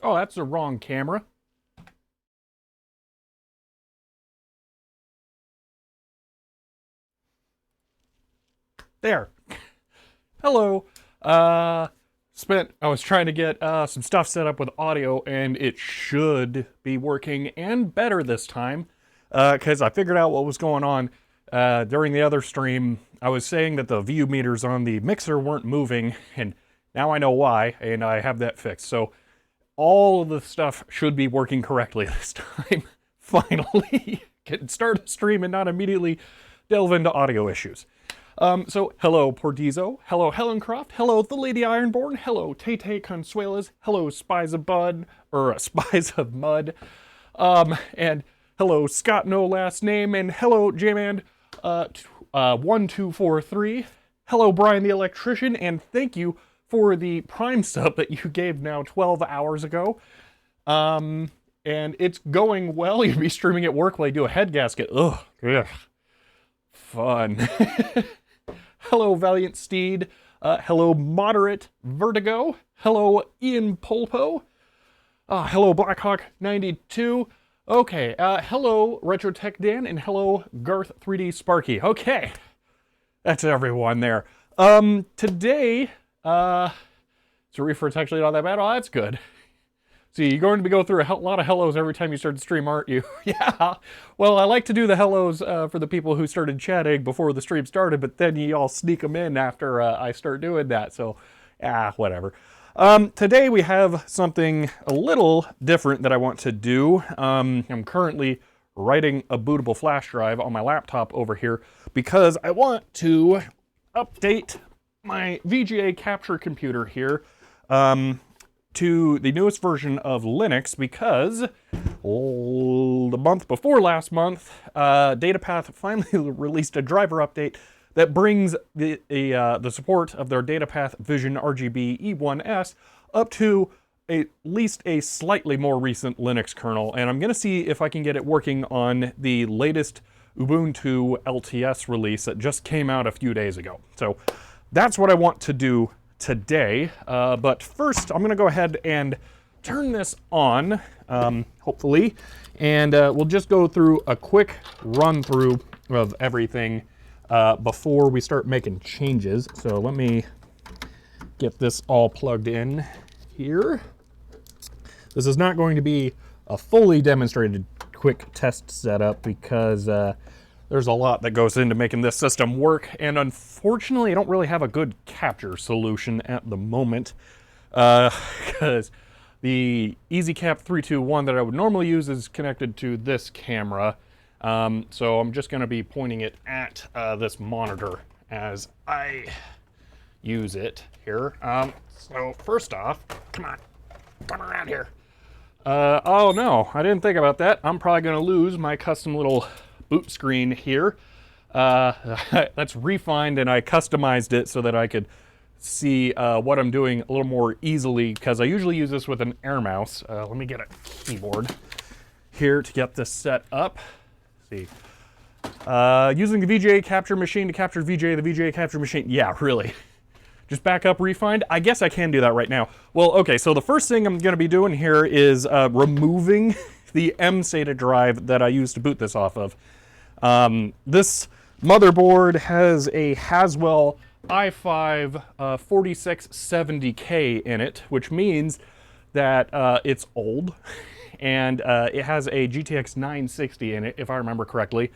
Oh, that's the wrong camera. There. Hello. I was trying to get some stuff set up with audio, and it should be working and better this time, because I figured out what was going on during the other stream. I was saying that the view meters on the mixer weren't moving, and now I know why, and I have that fixed. So all of the stuff should be working correctly this time. Finally, can start a stream and not immediately delve into audio issues. So hello Portizo, hello Helencroft, hello the Lady Ironborn, hello Tay Consuelas, hello Spies of Bud, or Spies of Mud, and hello Scott No Last Name, and hello Jman 1243, hello Brian the Electrician, and thank you for the Prime sub that you gave now 12 hours ago. And it's going well. You'll be streaming at work while you do a head gasket. Ugh. Fun. Hello, Valiant Steed. Hello, Moderate Vertigo. Hello, Ian Polpo. Hello, Blackhawk92. Okay, hello, Retrotech Dan, and hello, Garth 3D Sparky. Okay, that's everyone there. Today, so refresh actually not that bad. Oh, that's good. See, you're going to go through a lot of hellos every time you start to stream, aren't you? Yeah. Well, I like to do the hellos for the people who started chatting before the stream started, but then you all sneak them in after I start doing that. So, whatever. Today we have something a little different that I want to do. I'm currently writing a bootable flash drive on my laptop over here because I want to update my VGA capture computer here. To the newest version of Linux because the month before last month, DataPath finally released a driver update that brings the support of their DataPath Vision RGB E1S up to at least a slightly more recent Linux kernel. And I'm going to see if I can get it working on the latest Ubuntu LTS release that just came out a few days ago. So that's what I want to do today, but first I'm gonna go ahead and turn this on, hopefully, and we'll just go through a quick run through of everything before we start making changes. So let me get this all plugged in here. This is not going to be a fully demonstrated quick test setup because there's a lot that goes into making this system work, and unfortunately I don't really have a good capture solution at the moment, because the EasyCap 321 that I would normally use is connected to this camera, so I'm just going to be pointing it at this monitor as I use it here. So first off, come around here. Oh no, I didn't think about that. I'm probably going to lose my custom little boot screen here. That's refined, and I customized it so that I could see what I'm doing a little more easily, because I usually use this with an air mouse. Let me get a keyboard here to get this set up. Let's see. Using the VGA capture machine to capture VGA, the VGA capture machine. Yeah, really. Just back up, refined? I guess I can do that right now. Well, okay, so the first thing I'm going to be doing here is removing the SATA drive that I used to boot this off of. This motherboard has a Haswell i5 4670K in it, which means that it's old, and it has a GTX 960 in it, if I remember correctly.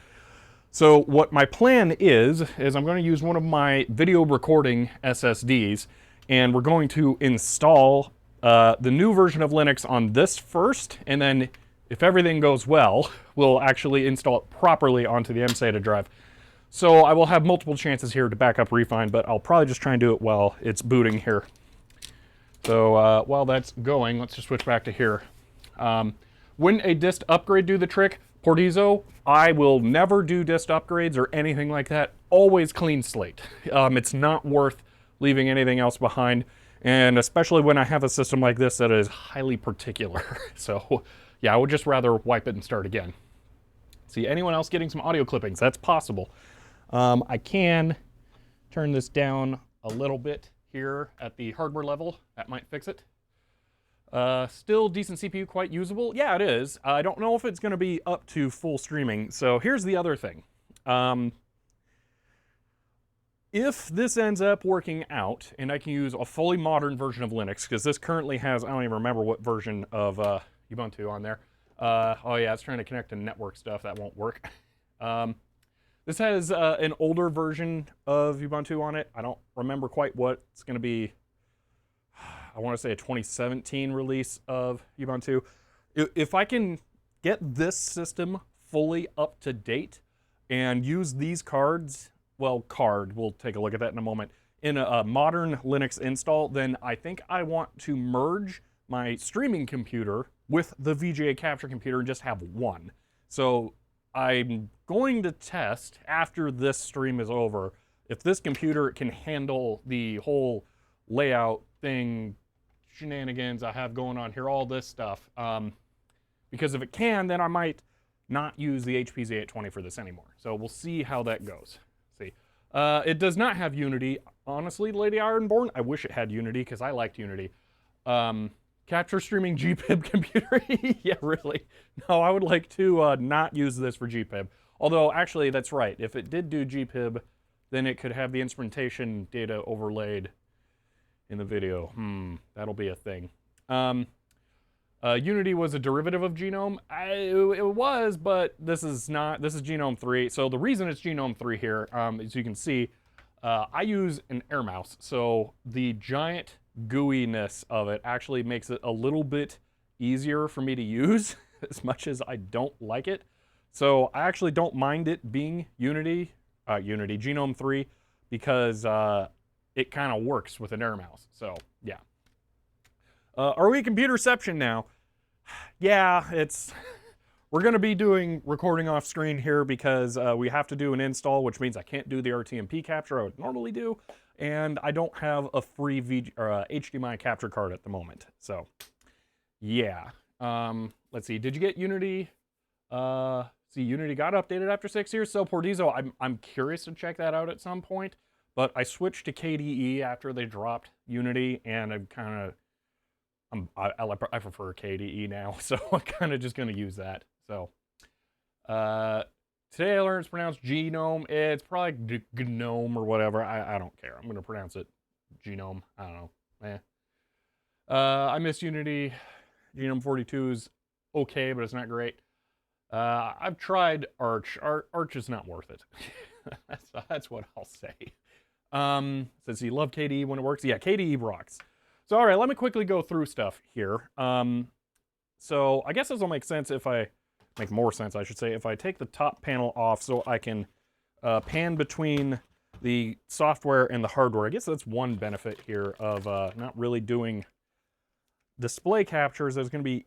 So what my plan is I'm going to use one of my video recording SSDs, and we're going to install the new version of Linux on this first, and then if everything goes well, we'll actually install it properly onto the SATA drive. So I will have multiple chances here to back up refine, but I'll probably just try and do it while it's booting here. So while that's going, let's just switch back to here. Wouldn't a dist upgrade do the trick? Portizo, I will never do dist upgrades or anything like that. Always clean slate. It's not worth leaving anything else behind, and especially when I have a system like this that is highly particular. So yeah, I would just rather wipe it and start again. See, anyone else getting some audio clippings? That's possible. I can turn this down a little bit here at the hardware level. That might fix it. Still decent CPU, quite usable. Yeah, it is. I don't know if it's going to be up to full streaming. So here's the other thing. If this ends up working out and I can use a fully modern version of Linux, because this currently has, I don't even remember what version of Ubuntu on there. Oh yeah, it's trying to connect to network stuff. That won't work. This has an older version of Ubuntu on it. I don't remember quite what it's going to be. I want to say a 2017 release of Ubuntu. If I can get this system fully up to date and use these cards, well, we'll take a look at that in a moment, in a modern Linux install, then I think I want to merge my streaming computer with the VGA capture computer and just have one. So I'm going to test after this stream is over if this computer can handle the whole layout thing, shenanigans I have going on here, all this stuff. Because if it can, then I might not use the HP Z820 for this anymore. So we'll see how that goes. See, it does not have Unity. Honestly, Lady Ironborn, I wish it had Unity because I liked Unity. Capture streaming GPIB computer? Yeah, really. No, I would like to not use this for GPIB. Although, actually, that's right. If it did do GPIB, then it could have the instrumentation data overlaid in the video. That'll be a thing. Unity was a derivative of Genome. It was, but this is not. This is Genome 3. So the reason it's Genome 3 here, as you can see, I use an air mouse. So the giant gooiness of it actually makes it a little bit easier for me to use, as much as I don't like it. So I actually don't mind it being Genome 3, because it kind of works with an air mouse. So yeah. Are we computerception now? Yeah, we're going to be doing recording off screen here because we have to do an install, which means I can't do the RTMP capture I would normally do, and I don't have a free HDMI capture card at the moment. So yeah. Let's see. Did you get Unity? See, Unity got updated after 6 years. So Portizo, I'm curious to check that out at some point. But I switched to KDE after they dropped Unity, and I prefer KDE now, so I'm kind of just going to use that. So today I learned it's pronounced genome. It's probably GNOME or whatever. I don't care. I'm going to pronounce it genome. I don't know. I miss Unity. Genome 42 is okay, but it's not great. I've tried Arch. Arch is not worth it. That's what I'll say. Says he loved KDE when it works. Yeah, KDE rocks. So all right, let me quickly go through stuff here. So I guess this will make sense if I make more sense, I should say, if I take the top panel off so I can pan between the software and the hardware. I guess that's one benefit here of not really doing display captures. It's going to be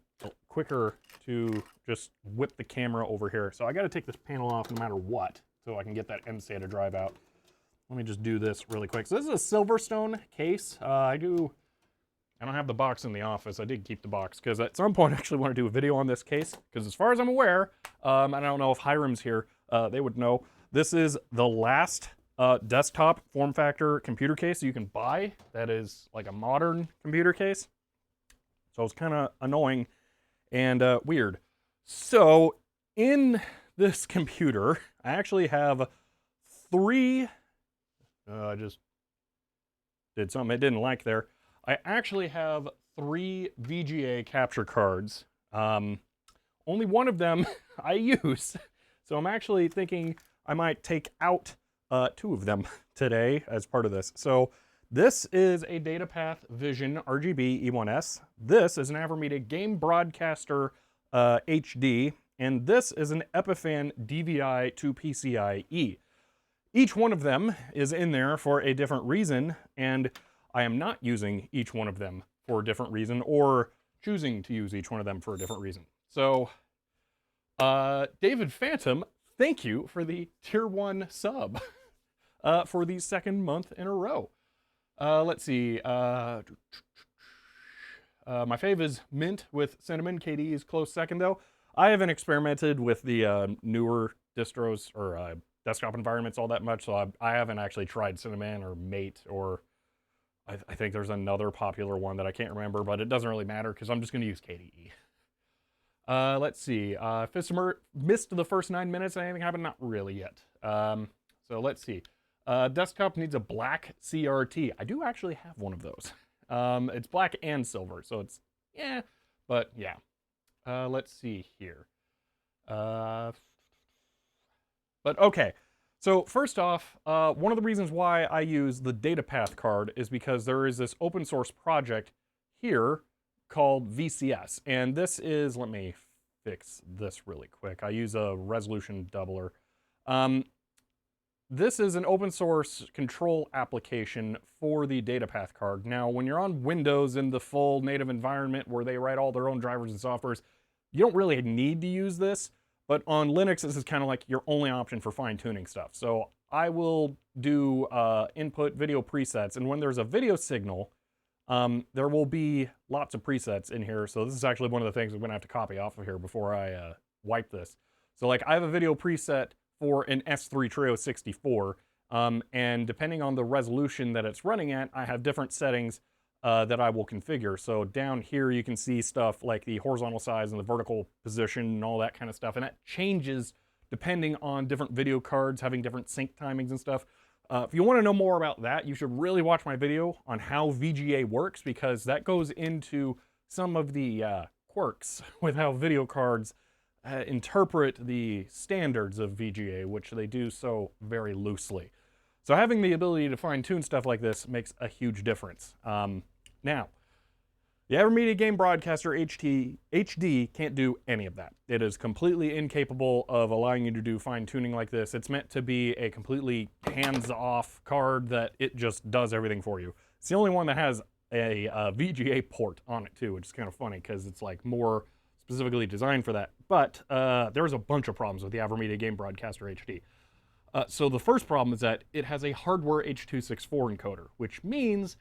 quicker to just whip the camera over here. So I got to take this panel off no matter what so I can get that end SATA drive out. Let me just do this really quick. So this is a Silverstone case. I don't have the box in the office. I did keep the box because at some point I actually want to do a video on this case because as far as I'm aware, and I don't know if Hiram's here, they would know, this is the last desktop form factor computer case you can buy that is like a modern computer case. So it's kind of annoying and weird. So in this computer, I actually have three, I just did something I didn't like there. I actually have 3 VGA capture cards. Only one of them I use. So I'm actually thinking I might take out 2 of them today as part of this. So this is a DataPath Vision RGB E1S. This is an Avermedia Game Broadcaster HD. And this is an Epiphan DVI to PCIe. Each one of them is in there for a different reason, and I am not using each one of them for a different reason or choosing to use each one of them for a different reason. So, David Phantom, thank you for the tier 1 sub for the 2nd month in a row. Let's see. My fave is Mint with Cinnamon. KDE is close second, though. I haven't experimented with the newer distros or desktop environments all that much, so I haven't actually tried Cinnamon or Mate, or I think there's another popular one that I can't remember, but it doesn't really matter because I'm just going to use KDE. Let's see. Missed the first 9 minutes. Anything happened? Not really yet. So let's see. Desktop needs a black CRT. I do actually have one of those. It's black and silver, so it's, yeah, but yeah. Let's see here. But okay. So first off, one of the reasons why I use the DataPath card is because there is this open source project here called VCS. And this is, let me fix this really quick. I use a resolution doubler. This is an open source control application for the DataPath card. Now, when you're on Windows in the full native environment where they write all their own drivers and softwares, you don't really need to use this. But on Linux, this is kind of like your only option for fine-tuning stuff. So I will do input video presets, and when there's a video signal, there will be lots of presets in here. So this is actually one of the things I'm gonna have to copy off of here before I wipe this. So like I have a video preset for an S3 Trio 64, and depending on the resolution that it's running at, I have different settings that I will configure. So down here you can see stuff like the horizontal size and the vertical position and all that kind of stuff, and that changes depending on different video cards having different sync timings and stuff. If you want to know more about that, you should really watch my video on how VGA works, because that goes into some of the quirks with how video cards interpret the standards of VGA, which they do so very loosely. So having the ability to fine-tune stuff like this makes a huge difference. Now, the Avermedia Game Broadcaster HD can't do any of that. It is completely incapable of allowing you to do fine-tuning like this. It's meant to be a completely hands-off card that it just does everything for you. It's the only one that has a VGA port on it too, which is kind of funny because it's like more specifically designed for that. But there's a bunch of problems with the Avermedia Game Broadcaster HD. So the first problem is that it has a hardware H.264 encoder, which means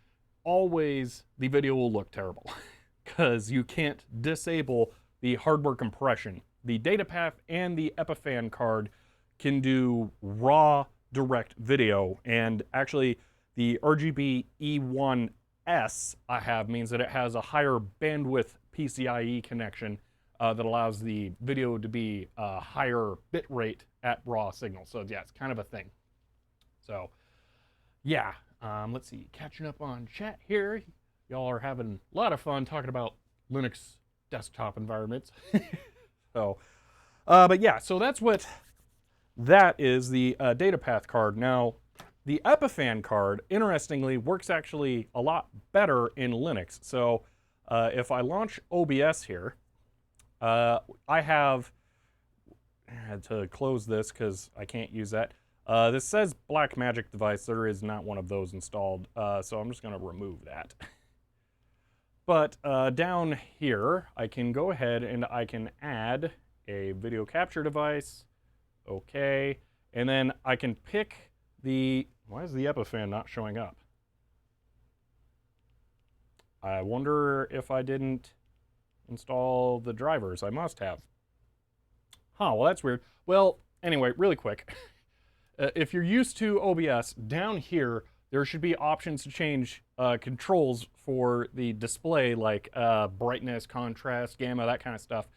always the video will look terrible because you can't disable the hardware compression. The DataPath and the Epiphan card can do raw direct video, and actually the RGB E1S I have means that it has a higher bandwidth PCIe connection that allows the video to be a higher bit rate at raw signal. So yeah, it's kind of a thing. So yeah, let's see, catching up on chat here. Y'all are having a lot of fun talking about Linux desktop environments. So But yeah, so that's what that is, the data path card. Now, the Epiphan card, interestingly, works actually a lot better in Linux. So if I launch OBS here, I had to close this because I can't use that. This says Blackmagic device. There is not one of those installed, so I'm just going to remove that. But down here, I can go ahead and I can add a video capture device. Okay. And then I can pick the... Why is the Epiphan not showing up? I wonder if I didn't install the drivers. I must have. Huh, well that's weird. Well, anyway, really quick. If you're used to OBS, down here, there should be options to change controls for the display, like brightness, contrast, gamma, that kind of stuff.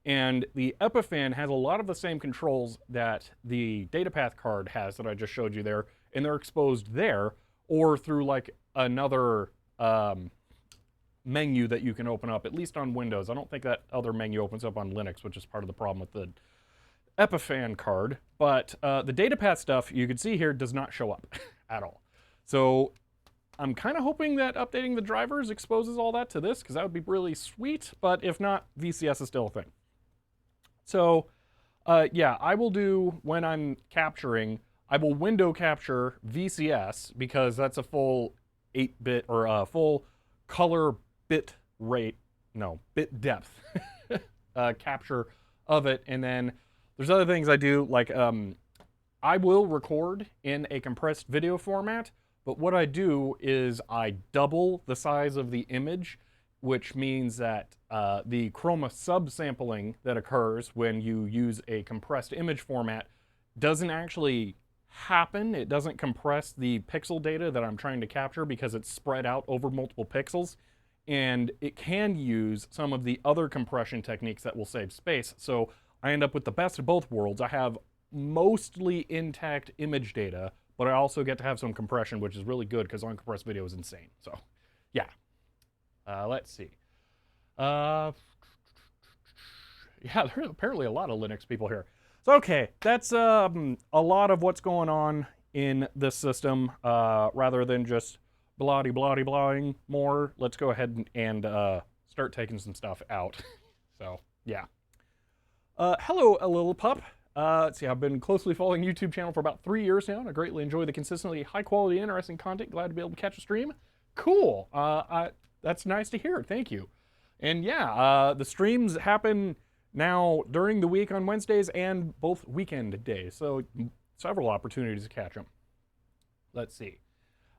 And the Epiphan has a lot of the same controls that the datapath card has that I just showed you there, and they're exposed there, or through like another menu that you can open up, at least on Windows. I don't think that other menu opens up on Linux, which is part of the problem with the Epiphan card. But the datapath stuff, you can see here, does not show up at all. So I'm kind of hoping that updating the drivers exposes all that to this, because that would be really sweet. But if not, VCS is still a thing. So yeah, I will do, when I'm capturing, I will window capture VCS, because that's a full 8-bit or a full color bit rate, no, bit depth capture of it. And then there's other things I do, like I will record in a compressed video format, but what I do is I double the size of the image, which means that the chroma subsampling that occurs when you use a compressed image format doesn't actually happen. It doesn't compress the pixel data that I'm trying to capture because it's spread out over multiple pixels. And it can use some of the other compression techniques that will save space. So I end up with the best of both worlds. I have mostly intact image data, but I also get to have some compression, which is really good because uncompressed video is insane. So yeah. Let's see. Yeah, there's apparently a lot of Linux people here. So okay, that's a lot of what's going on in this system. Rather than just blahing more, let's go ahead and start taking some stuff out. So yeah. Hello, a little pup. Let's see, I've been closely following YouTube channel for about 3 years now, and I greatly enjoy the consistently high quality, interesting content. Glad to be able to catch a stream. Cool. That's nice to hear. Thank you. And yeah, the streams happen now during the week on Wednesdays and both weekend days, so several opportunities to catch them. Let's see.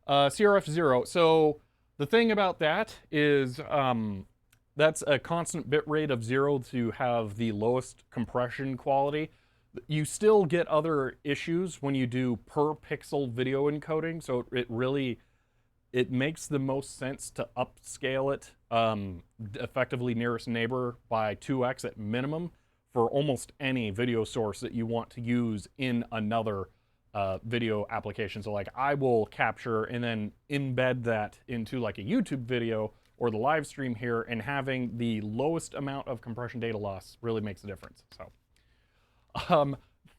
CRF0. So the thing about that is that's a constant bit rate of 0 to have the lowest compression quality. You still get other issues when you do per pixel video encoding, so it makes the most sense to upscale it effectively nearest neighbor by 2x at minimum for almost any video source that you want to use in another video application. So like I will capture and then embed that into like a YouTube video or the live stream here, and having the lowest amount of compression data loss really makes a difference. So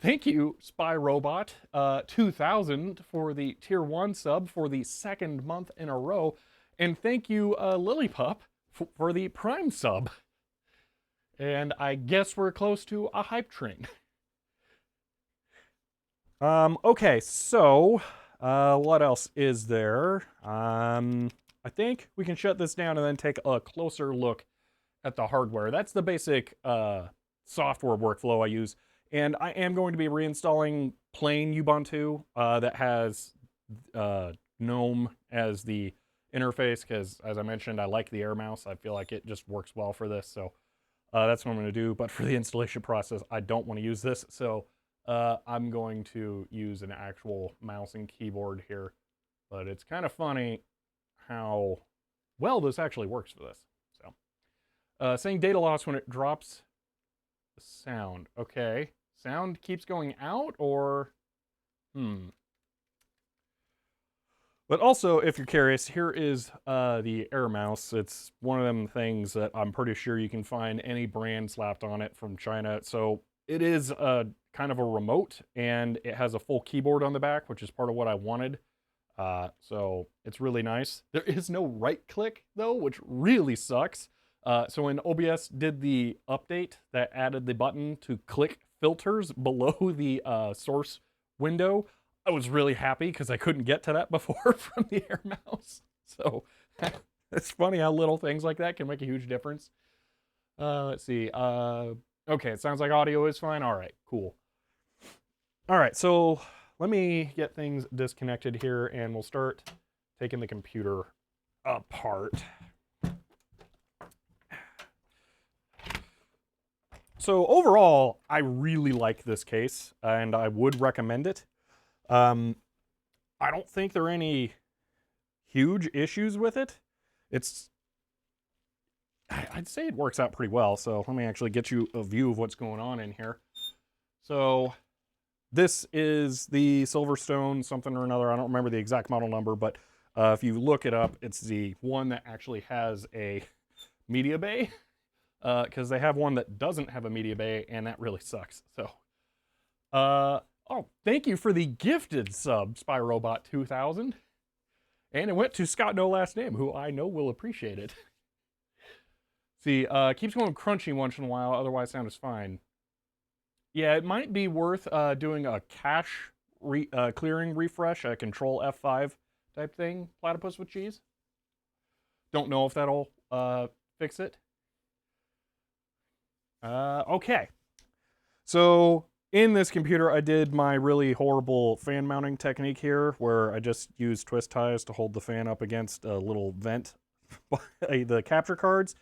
thank you, Spy Robot 2000 for the tier 1 sub for the 2nd month in a row. And thank you, Lilypup, for the Prime sub. And I guess we're close to a hype train. Okay, so what else is there? I think we can shut this down and then take a closer look at the hardware. That's the basic software workflow I use. And I am going to be reinstalling plain Ubuntu that has GNOME as the interface, because as I mentioned, I like the Air mouse. I feel like it just works well for this. So that's what I'm going to do. But for the installation process, I don't want to use this. So I'm going to use an actual mouse and keyboard here. But it's kind of funny how well this actually works for this. So saying data loss when it drops the sound. Okay. Sound keeps going out, or But also, if you're curious, here is the Air mouse. It's one of them things that I'm pretty sure you can find any brand slapped on it from China. So it is a kind of a remote, and it has a full keyboard on the back, which is part of what I wanted. So it's really nice. There is no right click though, which really sucks. So when OBS did the update that added the button to click filters below the source window, I was really happy because I couldn't get to that before from the Air Mouse. So it's funny how little things like that can make a huge difference. Let's see. Okay, it sounds like audio is fine. All right, cool. All right, so let me get things disconnected here and we'll start taking the computer apart. So overall, I really like this case and I would recommend it. I don't think there are any huge issues with it. I'd say it works out pretty well. So let me actually get you a view of what's going on in here. So this is the Silverstone something or another. I don't remember the exact model number, but if you look it up, it's the one that actually has a media bay, because they have one that doesn't have a media bay, and that really sucks. So, oh, thank you for the gifted sub, Spyrobot 2000. And it went to Scott No Last Name, who I know will appreciate it. See, keeps going crunchy once in a while, otherwise sound is fine. Yeah, it might be worth doing a cache clearing refresh, a control F5 type thing, platypus with cheese. Don't know if that'll fix it. Okay. So in this computer, I did my really horrible fan mounting technique here, where I just used twist ties to hold the fan up against a little vent by the capture cards.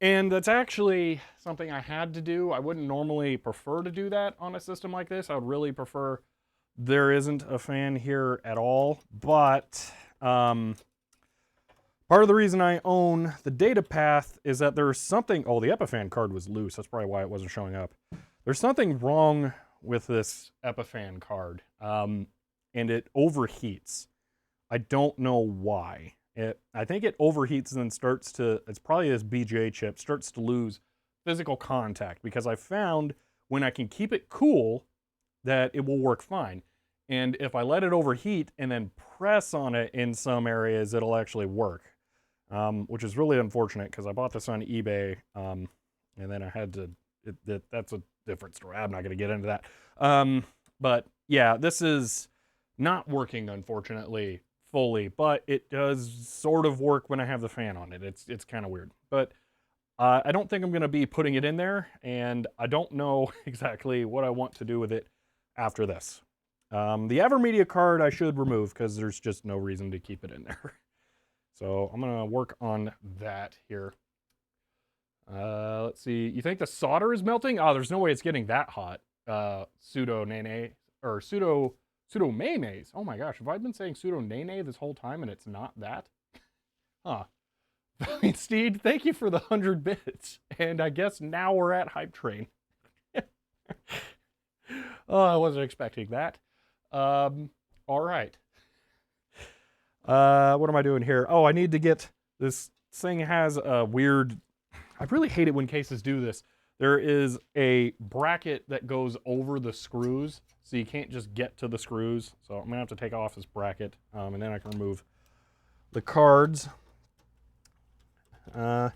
And that's actually something I had to do. I wouldn't normally prefer to do that on a system like this. I would really prefer there isn't a fan here at all. But part of the reason I own the data path is that there's something... Oh, the Epiphan card was loose. That's probably why it wasn't showing up. There's something wrong with this Epiphan card, and it overheats. I don't know why. I think it overheats and then starts to, it's probably this VGA chip, starts to lose physical contact, because I found when I can keep it cool that it will work fine. And if I let it overheat and then press on it in some areas, it'll actually work, which is really unfortunate because I bought this on eBay, and then I had to, that's a different story. I'm not going to get into that. But yeah, this is not working, unfortunately, fully, but it does sort of work when I have the fan on it. It's kind of weird, but I don't think I'm going to be putting it in there, and I don't know exactly what I want to do with it after this. The Avermedia card I should remove because there's just no reason to keep it in there. So I'm going to work on that here. Let's see. You think the solder is melting? Oh, there's no way it's getting that hot. Pseudo nene or pseudo mayonnaise. Oh my gosh, have I been saying pseudo nene this whole time and it's not that? Huh. I mean, Steed, thank you for the 100 bits. And I guess now we're at Hype Train. Oh, I wasn't expecting that. All right. What am I doing here? Oh, I need to get this thing has a weird... I really hate it when cases do this. There is a bracket that goes over the screws, so you can't just get to the screws. So I'm gonna have to take off this bracket, and then I can remove the cards. Yeah.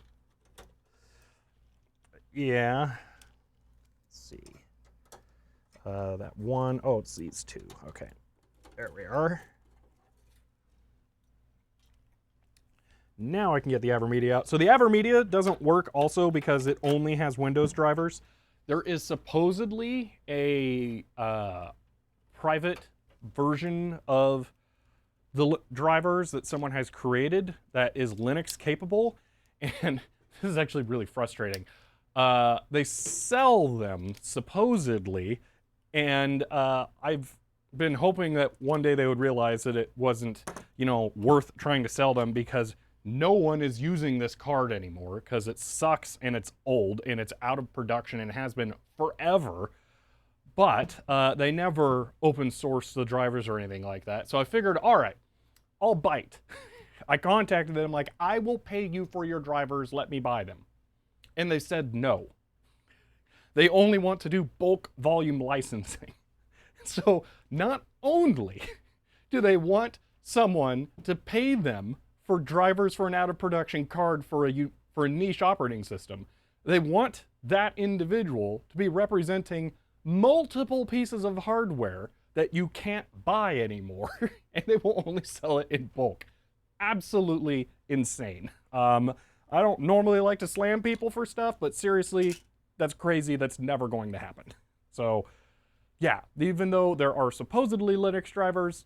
Let's see. That one, oh, it's these two. Okay, there we are. Now I can get the Avermedia out. So the Avermedia doesn't work also because it only has Windows drivers. There is supposedly a private version of the drivers that someone has created that is Linux capable. And this is actually really frustrating. They sell them supposedly, and I've been hoping that one day they would realize that it wasn't, you know, worth trying to sell them, because no one is using this card anymore because it sucks and it's old and it's out of production and has been forever. But they never open source the drivers or anything like that. So I figured, all right, I'll bite. I contacted them like, I will pay you for your drivers, let me buy them. And they said no. They only want to do bulk volume licensing. So not only do they want someone to pay them for drivers for an out-of-production card for a niche operating system, they want that individual to be representing multiple pieces of hardware that you can't buy anymore, and they will only sell it in bulk. Absolutely insane. I don't normally like to slam people for stuff, but seriously, that's crazy. That's never going to happen. So yeah, even though there are supposedly Linux drivers,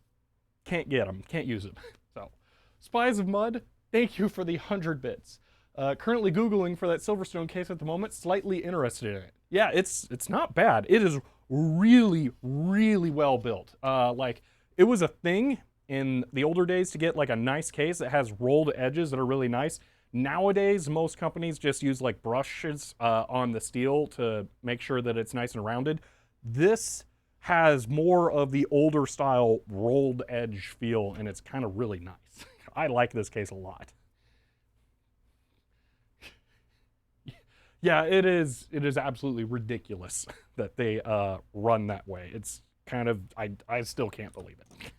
can't get them, can't use them. So Spies of Mud, thank you for the 100 bits. Currently Googling for that Silverstone case at the moment, slightly interested in it. Yeah, it's not bad. It is really, really well built. Like, it was a thing in the older days to get like a nice case that has rolled edges that are really nice. Nowadays, most companies just use like brushes on the steel to make sure that it's nice and rounded. This has more of the older style rolled edge feel, and it's kind of really nice. I like this case a lot. Yeah, it is absolutely ridiculous that they run that way. It's kind of, I still can't believe it.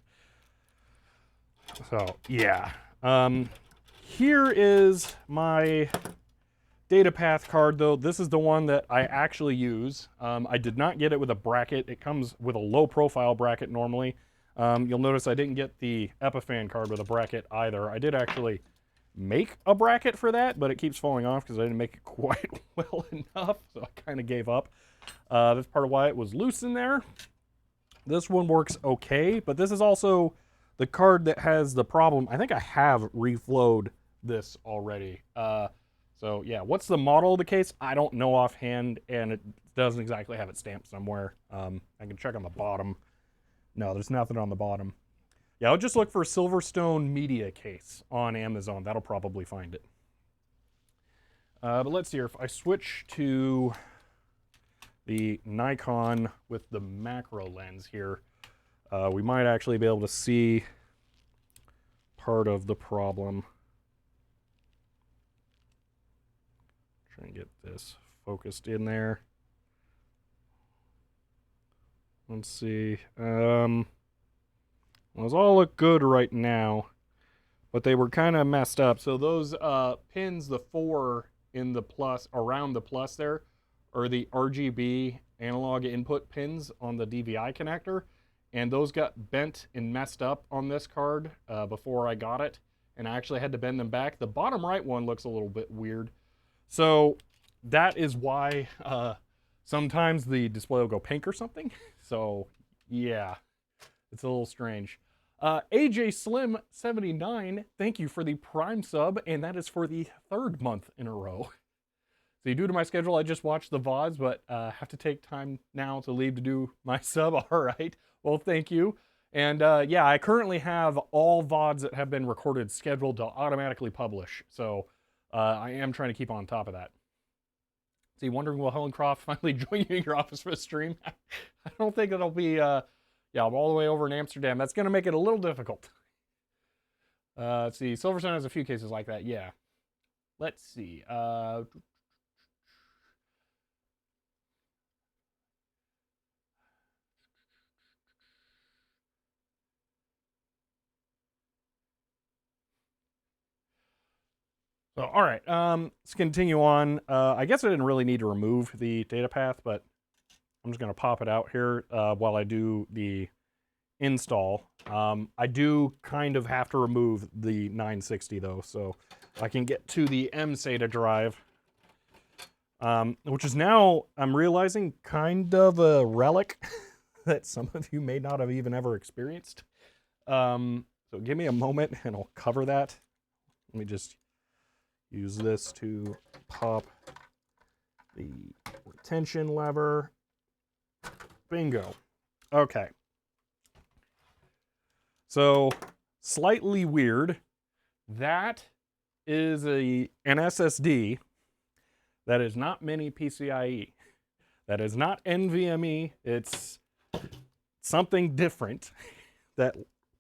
So yeah, here is my data path card though. This is the one that I actually use. I did not get it with a bracket. It comes with a low profile bracket normally. You'll notice I didn't get the Epiphan card with a bracket either. I did actually make a bracket for that, but it keeps falling off because I didn't make it quite well enough, so I kind of gave up. That's part of why it was loose in there. This one works okay, but this is also the card that has the problem. I think I have reflowed this already. So yeah, what's the model of the case? I don't know offhand, and it doesn't exactly have it stamped somewhere. I can check on the bottom. No, there's nothing on the bottom. Yeah, I'll just look for Silverstone media case on Amazon. That'll probably find it. But let's see here. If I switch to the Nikon with the macro lens here, we might actually be able to see part of the problem. Try and get this focused in there. Let's see. Those all look good right now, but they were kind of messed up. So those pins, the 4 in the plus, around the plus there, are the RGB analog input pins on the DVI connector, and those got bent and messed up on this card before I got it, and I actually had to bend them back. The bottom right one looks a little bit weird. So that is why sometimes the display will go pink or something. So yeah, it's a little strange. AJ Slim 79, thank you for the Prime sub, and that is for the 3rd month in a row. So due to my schedule, I just watched the VODs, but have to take time now to leave to do my sub. All right, well, thank you. And yeah, I currently have all VODs that have been recorded scheduled to automatically publish. So I am trying to keep on top of that. So you wondering, will Helen Croft finally join you in your office for a stream? I don't think it'll be... yeah, I'm all the way over in Amsterdam. That's going to make it a little difficult. Let's see. Silverstone has a few cases like that. Yeah. Let's see. So, all right. Let's continue on. I guess I didn't really need to remove the data path, but I'm just going to pop it out here while I do the install. I do kind of have to remove the 960 though, so I can get to the mSATA drive, which is now, I'm realizing, kind of a relic that some of you may not have even ever experienced. So give me a moment and I'll cover that. Let me just use this to pop the retention lever. Bingo. Okay. So, slightly weird. That is an SSD that is not mini PCIe. That is not NVMe. It's something different that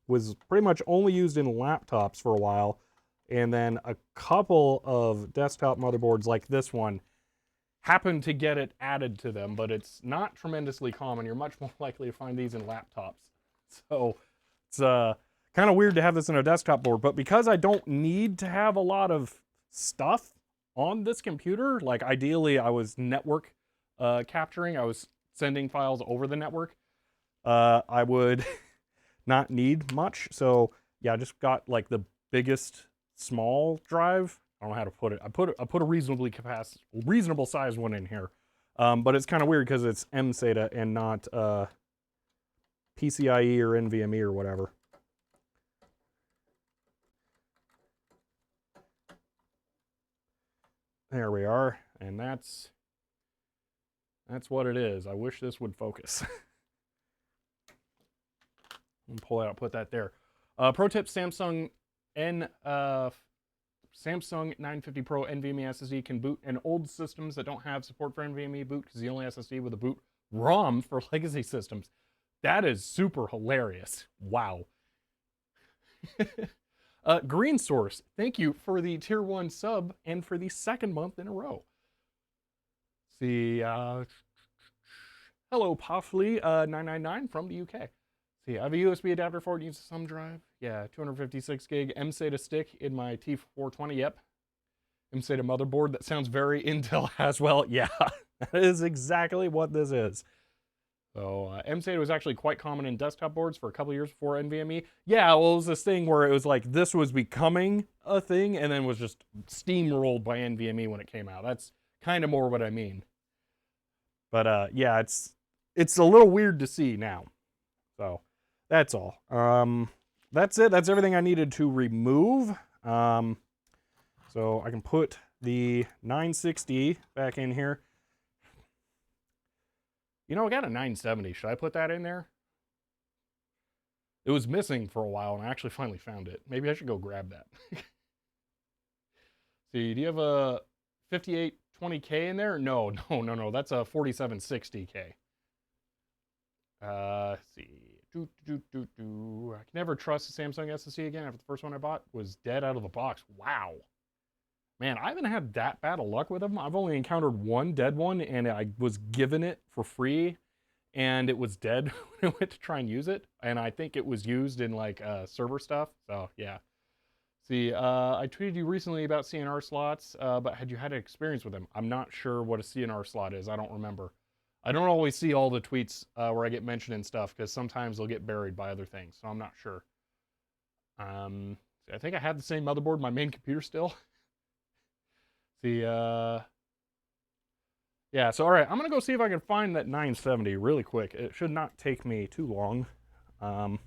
was pretty much only used in laptops for a while. And then a couple of desktop motherboards like this one happen to get it added to them, but it's not tremendously common. You're much more likely to find these in laptops. So it's kind of weird to have this in a desktop board, but because I don't need to have a lot of stuff on this computer, like ideally I was network capturing, I was sending files over the network, I would not need much. So yeah, I just got like the biggest small drive. I don't know how to put it. I put a reasonable size one in here, but it's kind of weird because it's mSATA and not PCIe or NVMe or whatever. There we are, and that's what it is. I wish this would focus. Pull it out, put that there. Pro tip: Samsung 950 Pro NVMe SSD can boot in old systems that don't have support for NVMe boot because the only SSD with a boot ROM for legacy systems. That is super hilarious. Wow. Green Source, thank you for the tier 1 sub and for the second month in a row. See, hello Puffly 999 from the UK. See, I have a USB adapter for it, needs a thumb drive. Yeah, 256 gig mSATA stick in my T420, yep. mSATA motherboard, that sounds very Intel as well. Yeah, that is exactly what this is. So mSATA was actually quite common in desktop boards for a couple years before NVMe. Yeah, well, it was this thing where it was like this was becoming a thing and then was just steamrolled by NVMe when it came out. That's kind of more what I mean. But yeah, it's a little weird to see now. So that's all. That's it. That's everything I needed to remove. So I can put the 960 back in here. You know, I got a 970. Should I put that in there? It was missing for a while, and I actually finally found it. Maybe I should go grab that. See, do you have a 5820K in there? No. That's a 4760K. See. I can never trust a Samsung SSD again after the first one I bought was dead out of the box. Wow. Man, I haven't had that bad of luck with them. I've only encountered one dead one, and I was given it for free, and it was dead when I went to try and use it. And I think it was used in like server stuff. So yeah. See, I tweeted you recently about CNR slots, but had you had an experience with them? I'm not sure what a CNR slot is. I don't remember. I don't always see all the tweets where I get mentioned and stuff because sometimes they'll get buried by other things. So I'm not sure. I think I had the same motherboard on my main computer still. Yeah, so all right, I'm gonna go see if I can find that 970 really quick. It should not take me too long. Because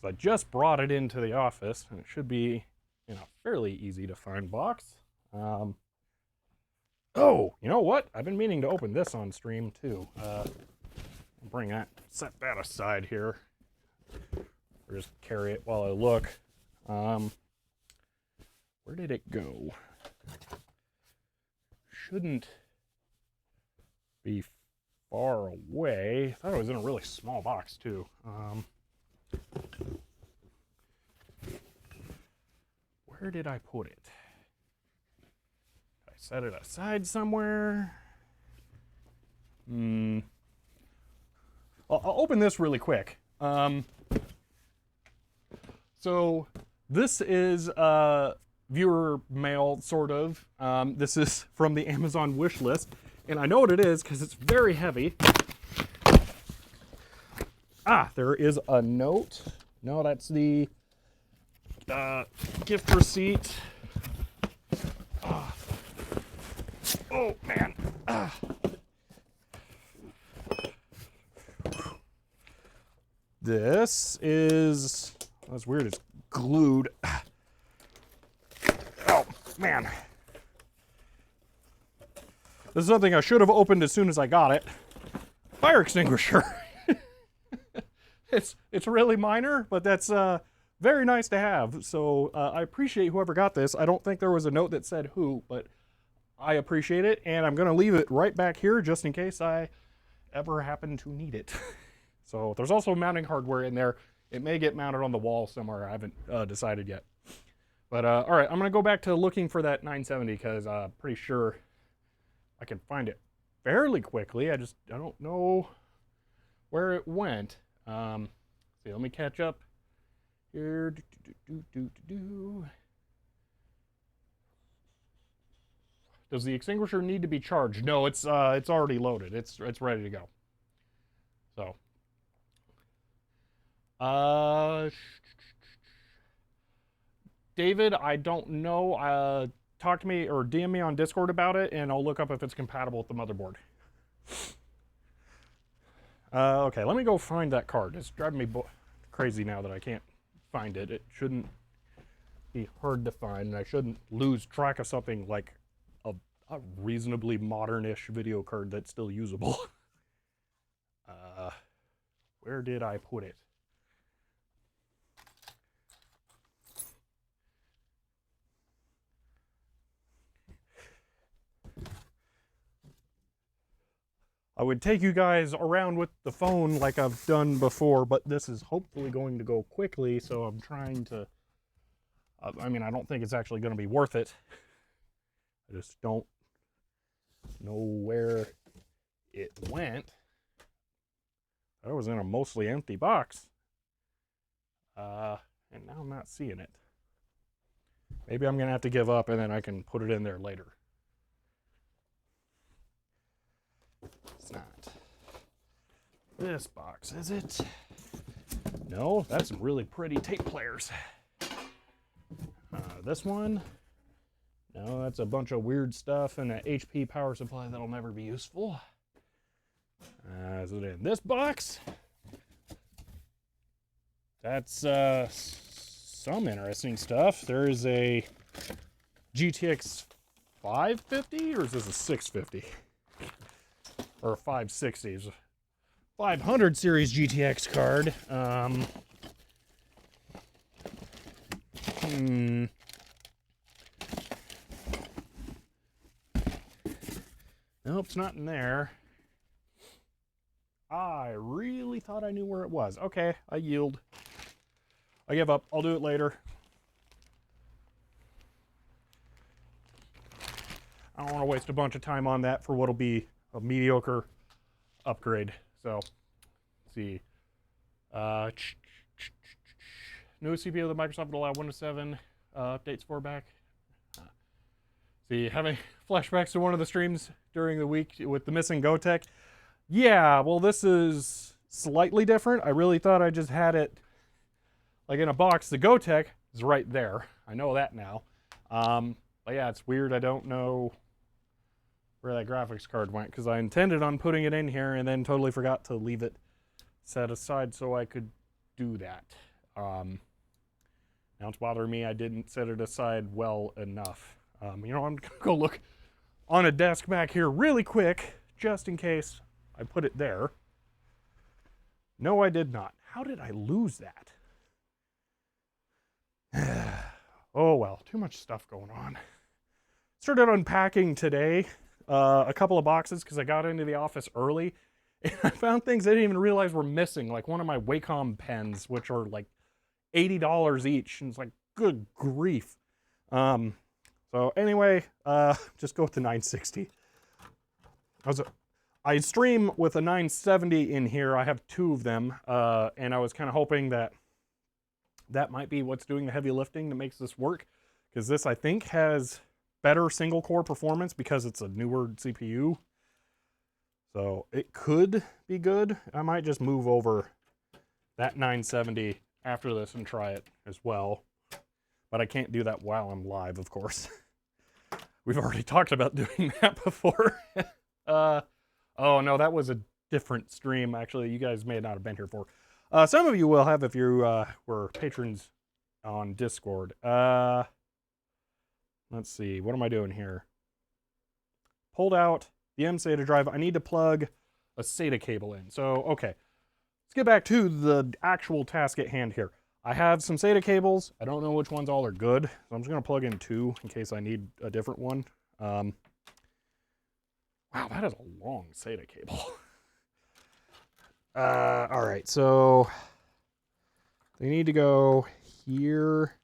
I just brought it into the office, and it should be in a fairly easy to find box. Oh, you know what? I've been meaning to open this on stream too. Set that aside here. Or just carry it while I look. Where did it go? Shouldn't be far away. I thought it was in a really small box too. Where did I put it? Did I set it aside somewhere? I'll open this really quick. So this is viewer mail, sort of. This is from the Amazon wish list, and I know what it is because it's very heavy. Ah, there is a note. No, that's the gift receipt. Oh man. This is, that's weird, it's glued. Oh man. This is something I should have opened as soon as I got it. Fire extinguisher. It's really minor, but that's very nice to have. So I appreciate whoever got this. I don't think there was a note that said who, but I appreciate it, and I'm gonna leave it right back here just in case I ever happen to need it. So there's also mounting hardware in there. It may get mounted on the wall somewhere. I haven't decided yet. But all right, I'm gonna go back to looking for that 970 because I'm pretty sure I can find it fairly quickly. I don't know where it went. See, let me catch up here. Does the extinguisher need to be charged? No, it's already loaded. It's ready to go. So, David, I don't know. Talk to me or DM me on Discord about it, and I'll look up if it's compatible with the motherboard. Okay, let me go find that card. It's driving me crazy now that I can't find it. It shouldn't be hard to find, and I shouldn't lose track of something like a reasonably modern-ish video card that's still usable. Where did I put it? I would take you guys around with the phone like I've done before, but this is hopefully going to go quickly, so I'm trying to... I mean, I don't think it's actually going to be worth it. I just don't know where it went. I was in a mostly empty box. And now I'm not seeing it. Maybe I'm going to have to give up and then I can put it in there later. It's not this box, is it? No, that's some really pretty tape players. This one, no, that's a bunch of weird stuff and an HP power supply that'll never be useful. Is it in this box? That's some interesting stuff. There is a GTX 550, or is this a 650? Or a 560? 500 series GTX card. Nope, it's not in there. I really thought I knew where it was. Okay, I yield. I give up. I'll do it later. I don't want to waste a bunch of time on that for what'll be a mediocre upgrade. So, let's see. Newest CPU that Microsoft will allow Windows 7 updates for back. See, having flashbacks to one of the streams during the week with the missing GoTech. Yeah, well, this is slightly different. I really thought I just had it like in a box. The GoTech is right there. I know that now. But yeah, it's weird. I don't know where that graphics card went because I intended on putting it in here and then totally forgot to leave it set aside so I could do that. Now it's bothering me I didn't set it aside well enough. You know, I'm gonna go look on a desk back here really quick just in case I put it there. No, I did not. How did I lose that? Oh well, too much stuff going on. Started unpacking today, a couple of boxes because I got into the office early and I found things I didn't even realize were missing, like one of my Wacom pens, which are like $80 each, and it's like, good grief. So anyway, just go with the 960. I stream with a 970 in here. I have two of them, and I was kind of hoping that that might be what's doing the heavy lifting that makes this work, because this, I think, has better single core performance because it's a newer CPU. So it could be good. I might just move over that 970 after this and try it as well. But I can't do that while I'm live, of course. We've already talked about doing that before. Oh no, that was a different stream. Actually, you guys may not have been here for. Some of you will have if you were patrons on Discord. Let's see, what am I doing here? Pulled out the M-SATA drive. I need to plug a SATA cable in. So, okay. Let's get back to the actual task at hand here. I have some SATA cables. I don't know which ones all are good, so I'm just going to plug in two in case I need a different one. Wow, that is a long SATA cable. All right, so they need to go here,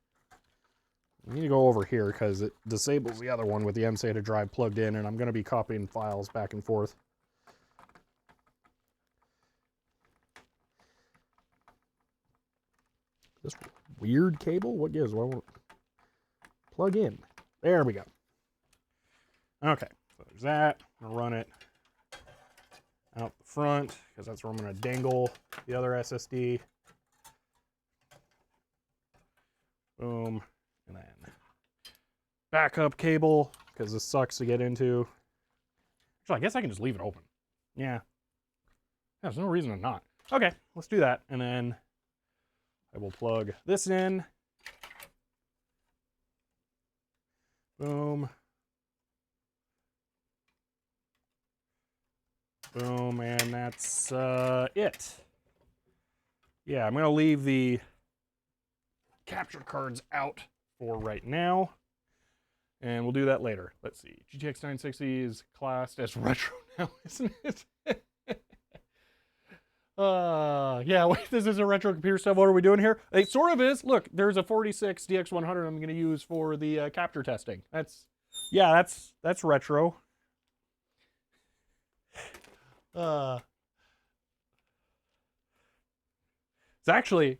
I need to go over here because it disables the other one with the mSATA drive plugged in, and I'm going to be copying files back and forth. This weird cable? What gives? Well, plug in. There we go. Okay, so there's that. I'm going to run it out the front because that's where I'm going to dangle the other SSD. Boom. And then backup cable because this sucks to get into. So I guess I can just leave it open. Yeah. There's no reason to not. Okay, let's do that. And then I will plug this in. Boom. Boom, and that's it. Yeah, I'm going to leave the capture cards out for right now, and we'll do that later. Let's see. GTX 960 is classed as retro now, isn't it? Yeah, wait, this is a retro computer stuff. What are we doing here? It sort of is. Look, there's a 46 DX100 I'm going to use for the capture testing. That's retro. It's actually,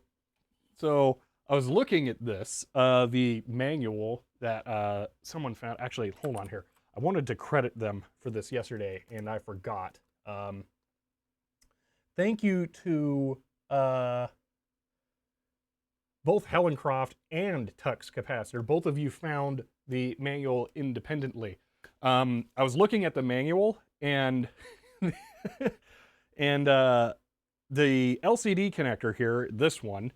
so I was looking at this, the manual that someone found. Actually, hold on here. I wanted to credit them for this yesterday, and I forgot. Thank you to both Hellencroft and Tux Capacitor. Both of you found the manual independently. I was looking at the manual, and and the LCD connector here, this one,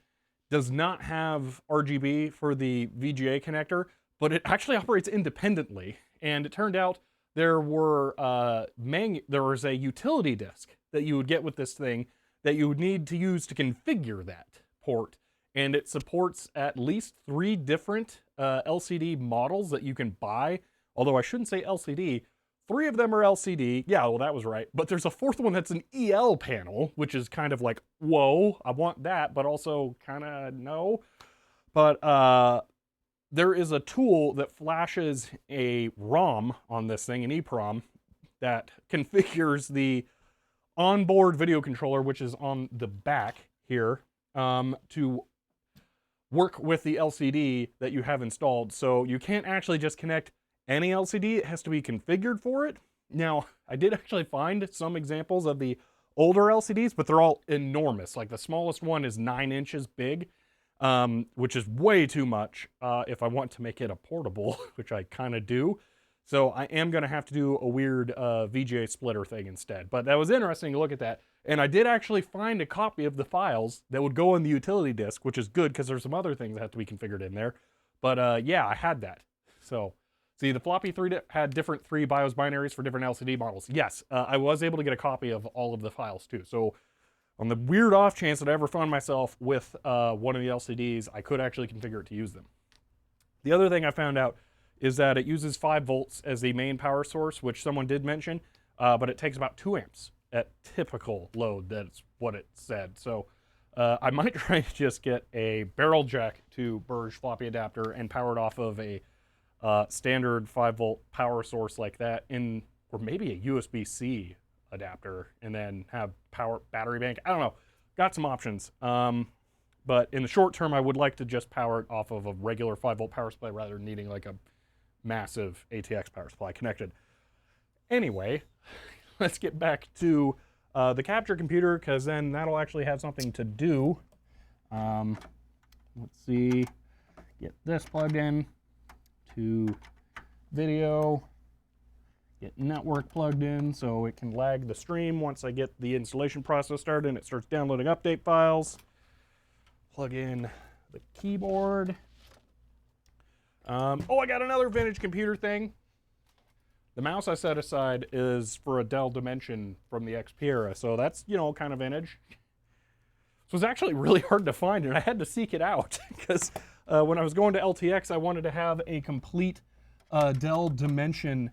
does not have RGB for the VGA connector, but it actually operates independently. And it turned out there was a utility disk that you would get with this thing that you would need to use to configure that port. And it supports at least 3 different LCD models that you can buy. Although I shouldn't say LCD. 3 of them are LCD. Yeah, well, that was right. But there's a 4th one that's an EL panel, which is kind of like, whoa, I want that, but also kind of no. But there is a tool that flashes a ROM on this thing, an EEPROM, that configures the onboard video controller, which is on the back here, to work with the LCD that you have installed. So you can't actually just connect any LCD, it has to be configured for it. Now, I did actually find some examples of the older LCDs, but they're all enormous. Like the smallest one is 9 inches big, which is way too much if I want to make it a portable, which I kind of do. So I am going to have to do a weird VGA splitter thing instead. But that was interesting to look at that. And I did actually find a copy of the files that would go in the utility disk, which is good because there's some other things that have to be configured in there. But yeah, I had that. So see, the floppy 3 had different 3 BIOS binaries for different LCD models. Yes, I was able to get a copy of all of the files too. So on the weird off chance that I ever found myself with one of the LCDs, I could actually configure it to use them. The other thing I found out is that it uses 5 volts as the main power source, which someone did mention, but it takes about 2 amps at typical load. That's what it said. So I might try to just get a barrel jack to Burge floppy adapter and power it off of a standard 5 volt power source like that, or maybe a USB-C adapter, and then have power battery bank. I don't know. Got some options. But in the short term, I would like to just power it off of a regular 5 volt power supply rather than needing like a massive ATX power supply connected. Anyway, let's get back to the capture computer, because then that'll actually have something to do. Let's see. Get this plugged in to video. Get network plugged in so it can lag the stream once I get the installation process started and it starts downloading update files. Plug in the keyboard. Oh, I got another vintage computer thing. The mouse I set aside is for a Dell Dimension from the XP era, so that's, you know, kind of vintage. So it's actually really hard to find, and I had to seek it out because when I was going to LTX, I wanted to have a complete Dell Dimension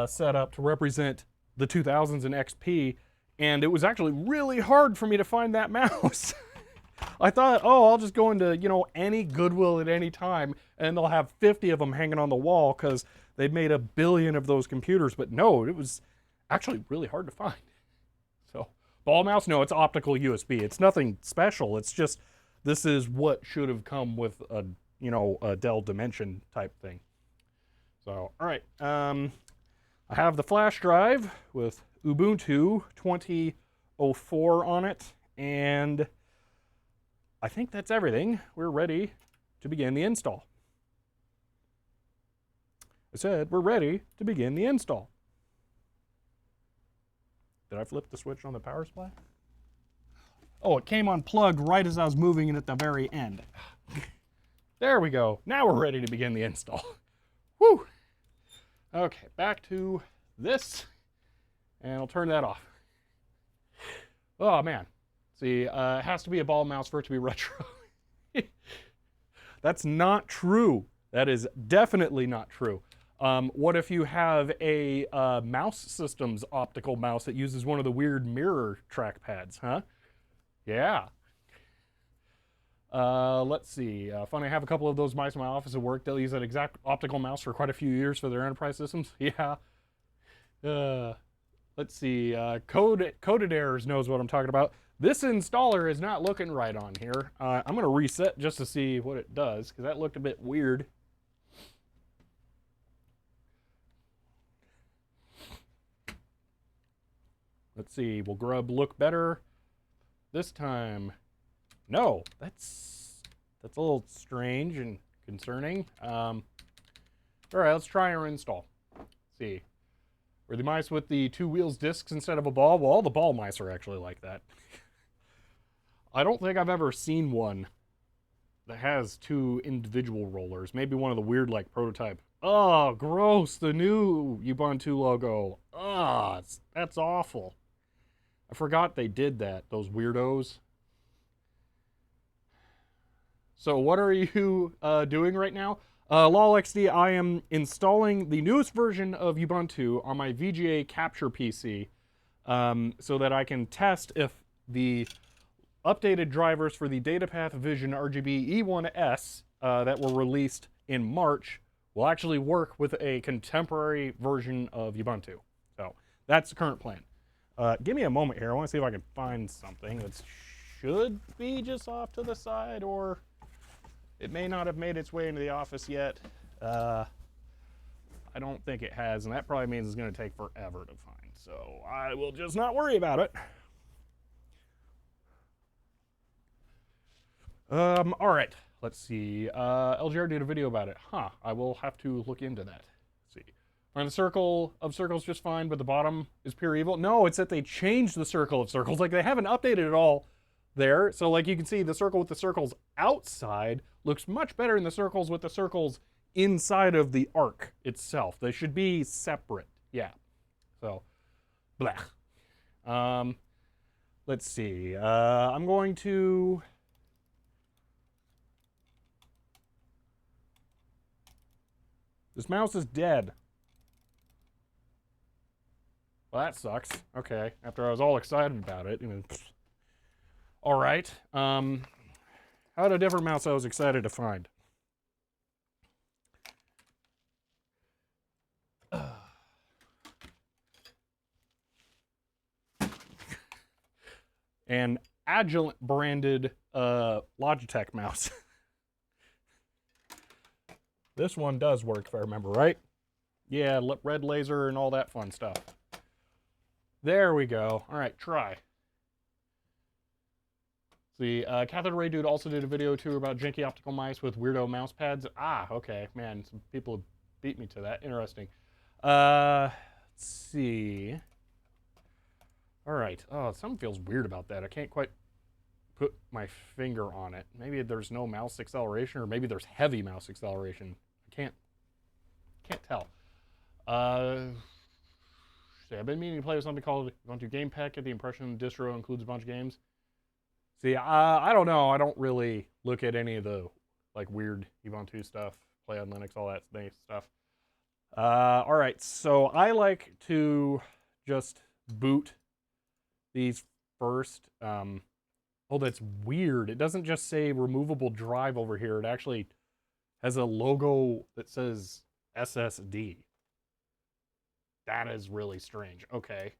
setup to represent the 2000s and XP, and it was actually really hard for me to find that mouse. I thought, oh, I'll just go into, you know, any Goodwill at any time, and they'll have 50 of them hanging on the wall because they'd made 1 billion of those computers. But no, it was actually really hard to find. So, ball mouse, no, it's optical USB. It's nothing special. It's just, this is what should have come with a, you know, a Dell Dimension type thing. So, all right. I have the flash drive with Ubuntu 20.04 on it, and I think that's everything. We're ready to begin the install. I said we're ready to begin the install. Did I flip the switch on the power supply? Oh, it came unplugged right as I was moving it at the very end. There we go. Now we're ready to begin the install. Whew. Okay, back to this, and I'll turn that off. Oh man, see, it has to be a ball mouse for it to be retro. That's not true. That is definitely not true. What if you have a mouse systems optical mouse that uses one of the weird mirror trackpads, huh? Yeah. Let's see. Funny, I have a couple of those mice in my office at work. They'll use that exact optical mouse for quite a few years for their enterprise systems. Yeah. Let's see. Coded Errors knows what I'm talking about. This installer is not looking right on here. I'm going to reset just to see what it does, because that looked a bit weird. Let's see. Will Grub look better this time? No, that's a little strange and concerning. All right, let's try our install. Let's see. Were the mice with the 2 wheels discs instead of a ball? Well, all the ball mice are actually like that. I don't think I've ever seen one that has 2 individual rollers. Maybe one of the weird, like, prototype. Oh, gross, the new Ubuntu logo. Ah, that's awful. I forgot they did that, those weirdos. So what are you doing right now? LolXD, I am installing the newest version of Ubuntu on my VGA capture PC so that I can test if the updated drivers for the DataPath Vision RGB E1S that were released in March will actually work with a contemporary version of Ubuntu. So that's the current plan. Give me a moment here. I want to see if I can find something that should be just off to the side, or it may not have made its way into the office yet. I don't think it has, and that probably means it's going to take forever to find. So I will just not worry about it. All right, let's see. LGR did a video about it. Huh, I will have to look into that. Let's see. Find the circle of circles just fine, but the bottom is pure evil. No, it's that they changed the circle of circles. Like, they haven't updated it all there. So like you can see, the circle with the circles outside looks much better than the circles with the circles inside of the arc itself. They should be separate. Yeah. So, blech. Let's see. I'm going to... This mouse is dead. Well, that sucks. Okay. After I was all excited about it. You know, all right. I had a different mouse I was excited to find. An Agilent branded Logitech mouse. This one does work, if I remember right. Yeah, red laser and all that fun stuff. There we go. All right, try. The Cathode Ray Dude also did a video too about janky optical mice with weirdo mouse pads. Ah, okay, man, some people beat me to that. Interesting. Let's see. All right. Oh, something feels weird about that. I can't quite put my finger on it. Maybe there's no mouse acceleration, or maybe there's heavy mouse acceleration. I can't tell. See, I've been meaning to play with something called Ubuntu Game Pack. Get the impression the distro includes a bunch of games. See, I don't know. I don't really look at any of the like weird Ubuntu stuff, play on Linux, all that stuff. All right, so I like to just boot these first. Oh, that's weird. It doesn't just say removable drive over here. It actually has a logo that says SSD. That is really strange. Okay.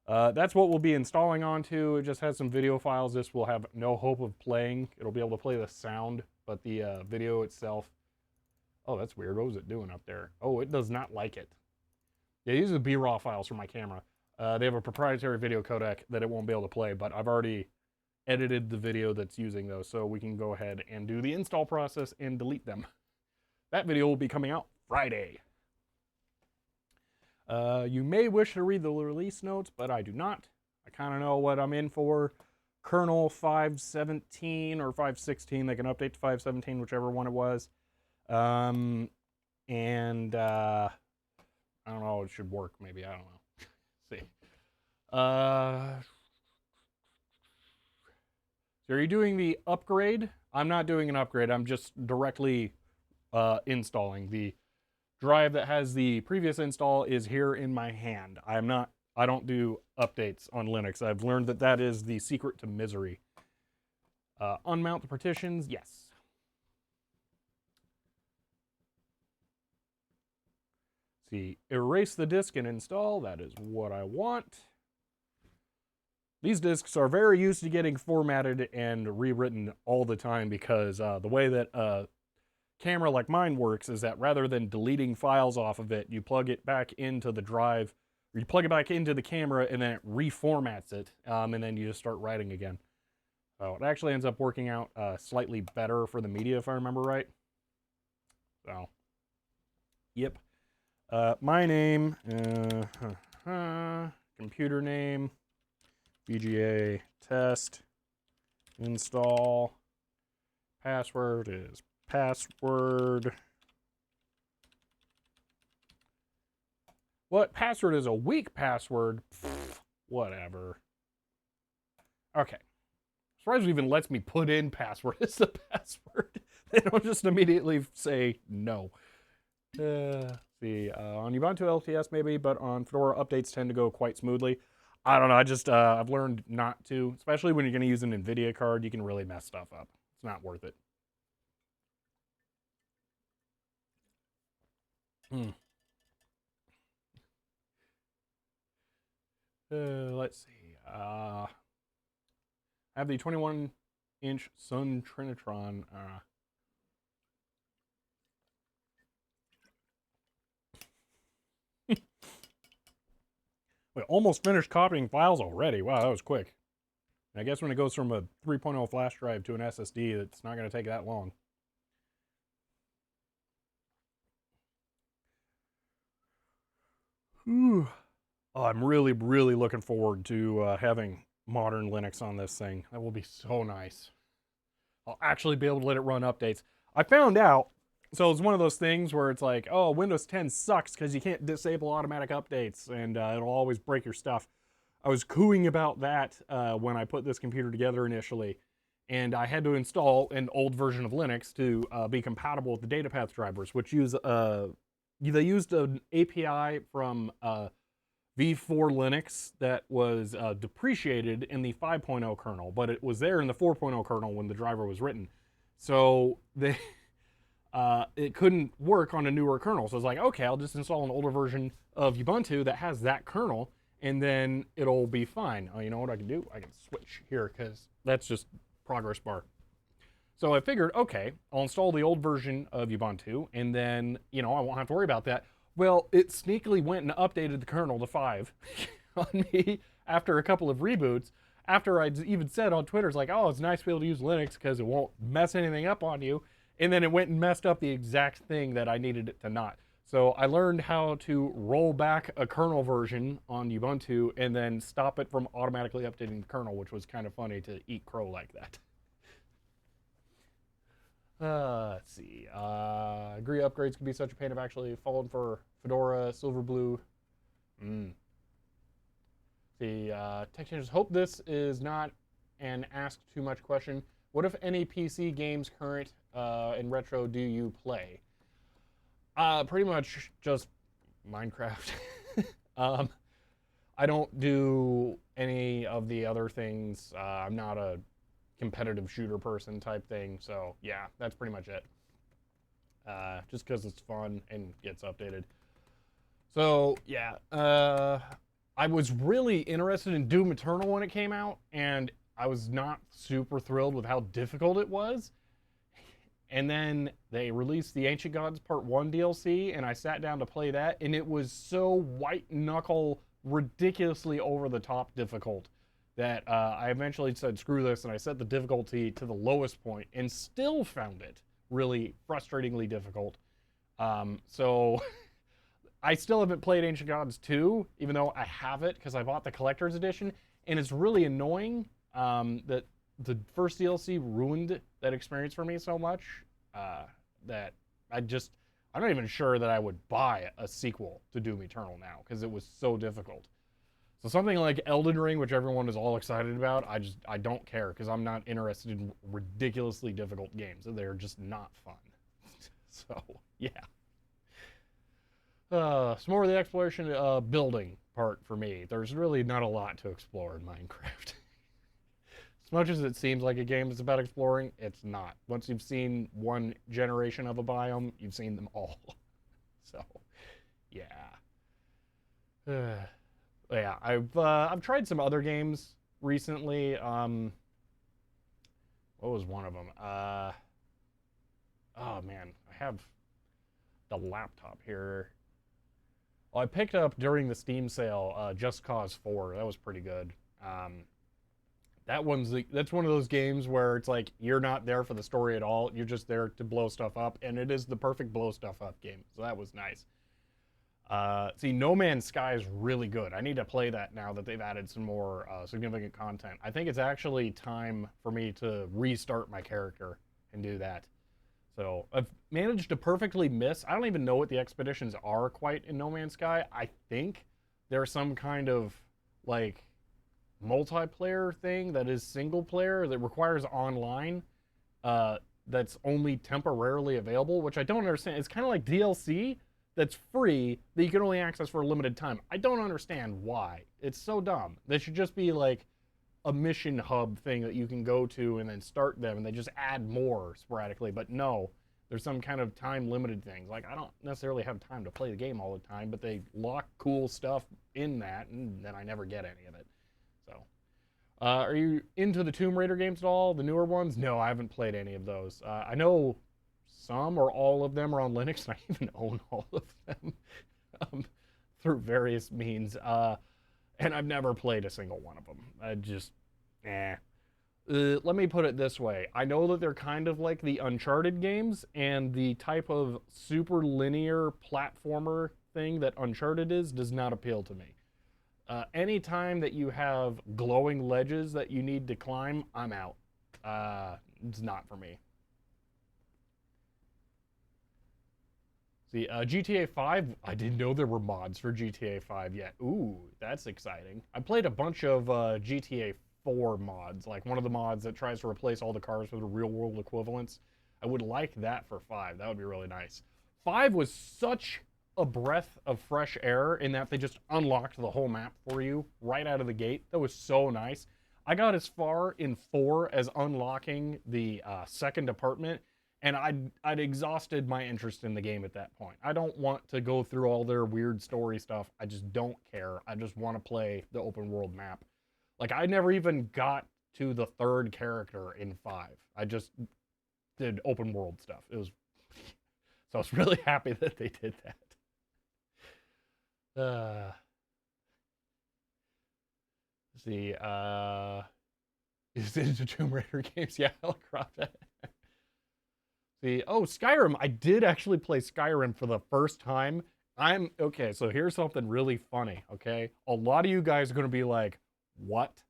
That's what we'll be installing onto. It just has some video files. This will have no hope of playing. It'll be able to play the sound, but the video itself... Oh, that's weird. What was it doing up there? Oh, it does not like it. Yeah, these are B-RAW files from my camera. They have a proprietary video codec that it won't be able to play, but I've already edited the video that's using those, so we can go ahead and do the install process and delete them. That video will be coming out Friday. You may wish to read the release notes, but I do not. I kind of know what I'm in for. Kernel 5.17 or 5.16. They can update to 5.17, whichever one it was. I don't know, it should work, maybe, I don't know. See. So are you doing the upgrade? I'm not doing an upgrade, I'm just directly installing. The drive that has the previous install is here in my hand. I don't do updates on Linux. I've learned that that is the secret to misery. Unmount the partitions, yes. See, erase the disk and install, that is what I want. These disks are very used to getting formatted and rewritten all the time because the way that a camera like mine works is that rather than deleting files off of it, you plug it back into the drive, or you plug it back into the camera and then it reformats it, and then you just start writing again. So it actually ends up working out slightly better for the media if I remember right. So, yep. My name, computer name, VGA test, install, password is password. What? Password is a weak password? Pfft, whatever. Okay. Surprised it even lets me put in password as the password. They don't just immediately say no. See, on Ubuntu LTS maybe, but on Fedora updates tend to go quite smoothly. I don't know, I've learned not to, especially when you're going to use an NVIDIA card, you can really mess stuff up. It's not worth it. Let's see, I have the 21-inch Sun Trinitron, we almost finished copying files already. Wow, that was quick. I guess when it goes from a 3.0 flash drive to an SSD, it's not going to take that long. Whew. Oh, I'm really, really looking forward to having modern Linux on this thing. That will be so nice. I'll actually be able to let it run updates. I found out, so it's one of those things where it's like, oh, Windows 10 sucks because you can't disable automatic updates and it'll always break your stuff. I was cooing about that when I put this computer together initially, and I had to install an old version of Linux to be compatible with the datapath drivers, which use they used an API from v4 Linux that was depreciated in the 5.0 kernel, but it was there in the 4.0 kernel when the driver was written. So they it couldn't work on a newer kernel. So I was like, okay, I'll just install an older version of Ubuntu that has that kernel, and then it'll be fine. Oh, you know what I can do? I can switch here, because that's just progress bar. So I figured, okay, I'll install the old version of Ubuntu, and then, you know, I won't have to worry about that. Well, it sneakily went and updated the kernel to 5 on me after a couple of reboots, after I even said on Twitter, it's like, oh, it's nice to be able to use Linux because it won't mess anything up on you. And then it went and messed up the exact thing that I needed it to not. So I learned how to roll back a kernel version on Ubuntu and then stop it from automatically updating the kernel, which was kind of funny to eat crow like that. Let's see. Agree upgrades can be such a pain. I've actually fallen for Fedora, Silverblue. The tech changers. Hope this is not an ask too much question. What, if any, PC games, current and retro, do you play? Pretty much just Minecraft. I don't do any of the other things. I'm not a competitive shooter person type thing. So yeah, that's pretty much it. Just because it's fun and gets updated. So yeah, I was really interested in Doom Eternal when it came out, and I was not super thrilled with how difficult it was. And then they released the Ancient Gods Part 1 DLC, and I sat down to play that, and it was so white knuckle, ridiculously over the top difficult that I eventually said, screw this, and I set the difficulty to the lowest point and still found it really frustratingly difficult. So I still haven't played Ancient Gods 2, even though I have it because I bought the collector's edition, and it's really annoying that the first DLC ruined that experience for me so much that I'm not even sure that I would buy a sequel to Doom Eternal now because it was so difficult. So something like Elden Ring, which everyone is all excited about, I don't care because I'm not interested in ridiculously difficult games. They're just not fun. So yeah. Some more of the exploration building part for me. There's really not a lot to explore in Minecraft. As much as it seems like a game that's about exploring, it's not. Once you've seen one generation of a biome, you've seen them all. So, yeah. Yeah, I've tried some other games recently. What was one of them? Oh man, I have the laptop here. Oh, I picked up during the Steam sale Just Cause 4. That was pretty good. That's one of those games where it's like you're not there for the story at all. You're just there to blow stuff up, and it is the perfect blow stuff up game. So that was nice. See, No Man's Sky is really good. I need to play that now that they've added some more significant content. I think it's actually time for me to restart my character and do that. So I've managed to perfectly miss. I don't even know what the expeditions are quite in No Man's Sky. I think there's some kind of like multiplayer thing that is single player that requires online that's only temporarily available, which I don't understand. It's kind of like DLC that's free that you can only access for a limited time. I don't understand why. It's so dumb. They should just be like a mission hub thing that you can go to and then start them, and they just add more sporadically. But no, there's some kind of time limited thing. Like, I don't necessarily have time to play the game all the time, but they lock cool stuff in that, and then I never get any of it. So, are you into the Tomb Raider games at all? The newer ones? No, I haven't played any of those. I know some or all of them are on Linux, and I even own all of them through various means. And I've never played a single one of them. Let me put it this way. I know that they're kind of like the Uncharted games, and the type of super linear platformer thing that Uncharted is does not appeal to me. Anytime that you have glowing ledges that you need to climb, I'm out. It's not for me. See, GTA 5, I didn't know there were mods for GTA 5 yet. Ooh, that's exciting. I played a bunch of GTA 4 mods, like one of the mods that tries to replace all the cars with real-world equivalents. I would like that for 5. That would be really nice. 5 was such a breath of fresh air in that they just unlocked the whole map for you right out of the gate. That was so nice. I got as far in 4 as unlocking the second apartment, and I'd exhausted my interest in the game at that point. I don't want to go through all their weird story stuff. I just don't care. I just want to play the open world map. Like, I never even got to the third character in 5. I just did open world stuff. It was so I was really happy that they did that. Let's see, is it into Tomb Raider games? Yeah, I'll crop that. See, oh, Skyrim. I did actually play Skyrim for the first time. Okay, so here's something really funny, okay? A lot of you guys are going to be like, what?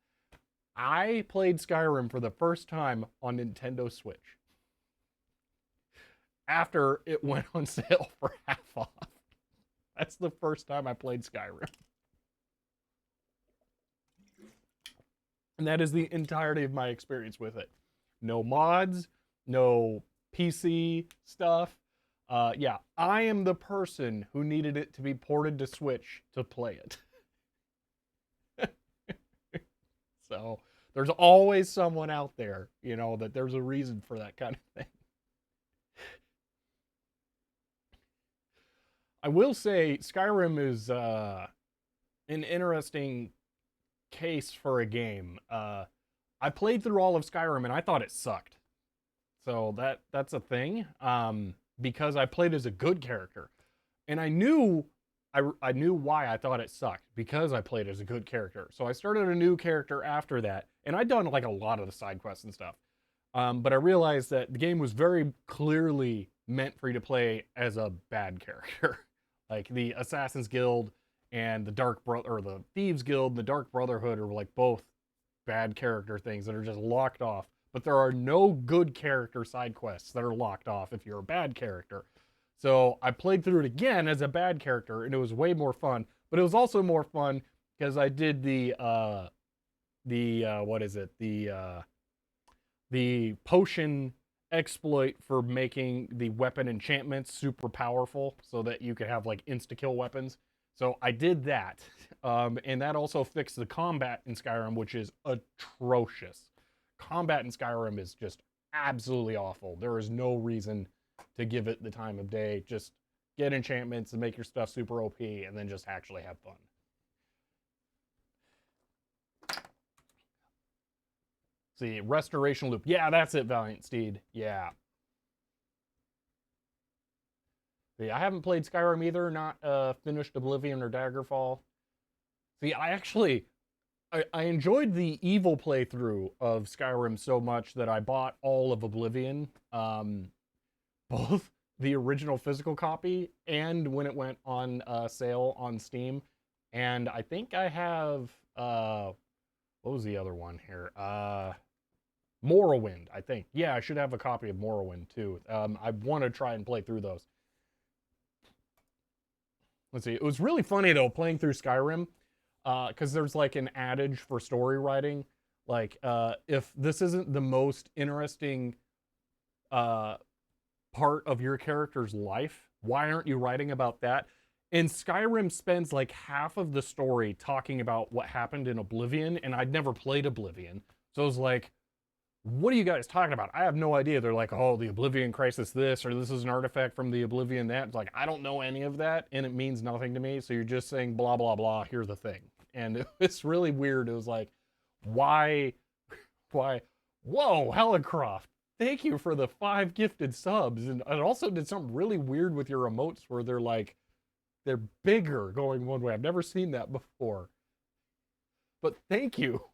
I played Skyrim for the first time on Nintendo Switch after it went on sale for half off. That's the first time I played Skyrim. And that is the entirety of my experience with it. No mods, no PC stuff. Yeah, I am the person who needed it to be ported to Switch to play it. So there's always someone out there, you know, that there's a reason for that kind of thing. I will say Skyrim is an interesting case for a game. I played through all of Skyrim and I thought it sucked. So that's a thing. Because I played as a good character. And I knew why I thought it sucked, because I played as a good character. So I started a new character after that, and I'd done like a lot of the side quests and stuff. But I realized that the game was very clearly meant for you to play as a bad character. Like the Assassin's Guild and the the Thieves Guild and the Dark Brotherhood are like both bad character things that are just locked off. But there are no good character side quests that are locked off if you're a bad character. So I played through it again as a bad character, and it was way more fun. But it was also more fun because I did the what is it? The potion exploit for making the weapon enchantments super powerful so that you could have like insta-kill weapons. So I did that. And that also fixed the combat in Skyrim, which is atrocious. Combat in Skyrim is just absolutely awful. There is no reason to give it the time of day. Just get enchantments and make your stuff super OP and then just actually have fun. See, restoration loop. Yeah, that's it, Valiant Steed. Yeah. See, I haven't played Skyrim either, not finished Oblivion or Daggerfall. See, I enjoyed the evil playthrough of Skyrim so much that I bought all of Oblivion. Both the original physical copy and when it went on sale on Steam. And I think I have, what was the other one here? Morrowind, I think. Yeah, I should have a copy of Morrowind too. I want to try and play through those. Let's see. It was really funny though, playing through Skyrim, because there's like an adage for story writing. Like, if this isn't the most interesting part of your character's life, why aren't you writing about that? And Skyrim spends like half of the story talking about what happened in Oblivion, and I'd never played Oblivion. So I was like, what are you guys talking about? I have no idea. They're like, oh, the Oblivion Crisis this, or this is an artifact from the Oblivion that. It's like, I don't know any of that, and it means nothing to me. So you're just saying blah, blah, blah, here's the thing. And it's really weird. It was like, why, whoa, Helicroft, thank you for the 5 gifted subs. And it also did something really weird with your emotes where they're bigger going one way. I've never seen that before. But thank you.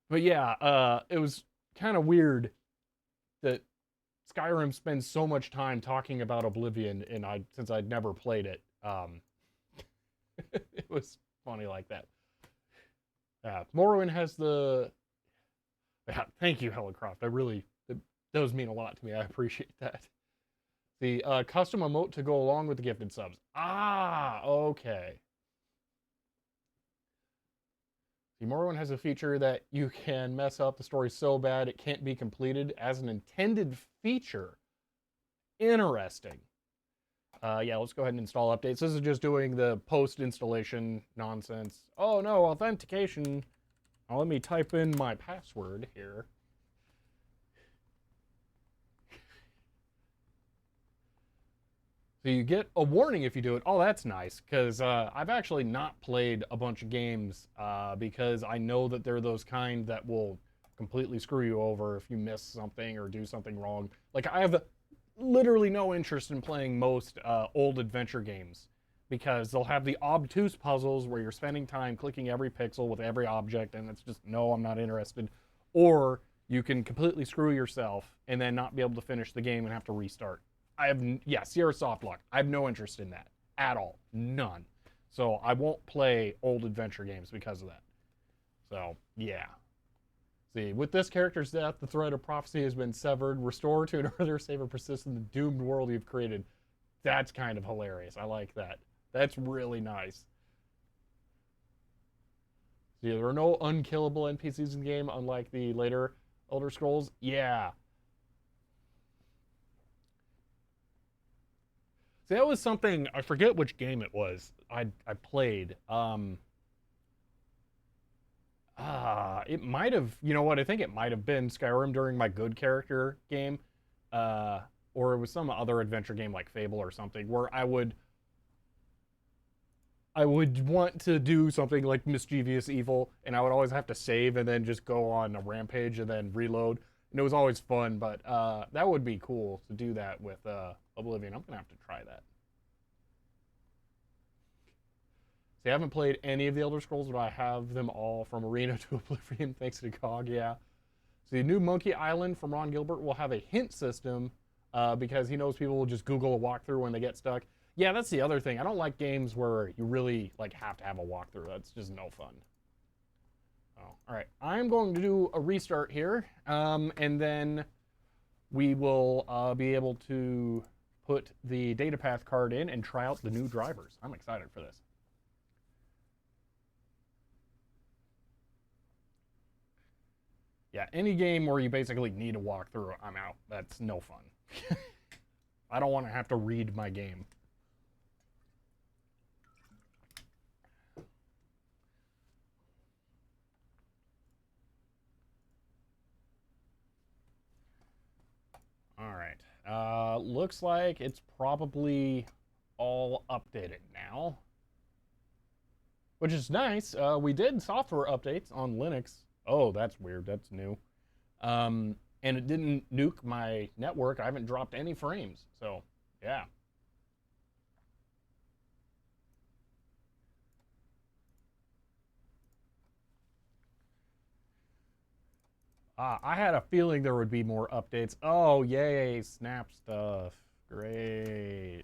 But yeah, it was kind of weird that Skyrim spends so much time talking about Oblivion, and since I'd never played it, it was funny like that. Morrowind has the... Yeah, thank you, Helicroft. It does mean a lot to me. I appreciate that. The custom emote to go along with the gifted subs. Ah, okay. Morrowind has a feature that you can mess up the story so bad it can't be completed as an intended feature. Interesting. Yeah, let's go ahead and install updates. This is just doing the post-installation nonsense. Oh no, authentication. Now let me type in my password here. So you get a warning if you do it. Oh, that's nice, because I've actually not played a bunch of games because I know that they're those kind that will completely screw you over if you miss something or do something wrong. Like, I have literally no interest in playing most old adventure games because they'll have the obtuse puzzles where you're spending time clicking every pixel with every object, and it's just, no, I'm not interested. Or you can completely screw yourself and then not be able to finish the game and have to restart. Sierra Softlock. I have no interest in that at all. None. So I won't play old adventure games because of that. So, yeah. See, with this character's death, the thread of prophecy has been severed. Restore to an earlier save or persist in the doomed world you've created. That's kind of hilarious. I like that. That's really nice. See, there are no unkillable NPCs in the game, unlike the later Elder Scrolls. Yeah. See, that was something, I forget which game it was I played. It might have, you know what, I think it might have been Skyrim during my good character game. Or it was some other adventure game like Fable or something, where I would want to do something like mischievous evil, and I would always have to save and then just go on a rampage and then reload. And it was always fun, but that would be cool to do that with Oblivion. I'm gonna have to try that. See, I haven't played any of the Elder Scrolls, but I have them all from Arena to Oblivion, thanks to GOG, yeah. So the new Monkey Island from Ron Gilbert will have a hint system because he knows people will just Google a walkthrough when they get stuck. Yeah, that's the other thing. I don't like games where you really like have to have a walkthrough. That's just no fun. Oh, all right, I'm going to do a restart here, and then we will be able to put the data path card in and try out the new drivers. I'm excited for this. Yeah, any game where you basically need a walkthrough, I'm out. That's no fun. I don't want to have to read my game. All right. Looks like it's probably all updated now, which is nice. We did software updates on Linux. Oh, that's weird. That's new. And it didn't nuke my network. I haven't dropped any frames. So, yeah. I had a feeling there would be more updates. Oh, yay, Snap stuff. Great.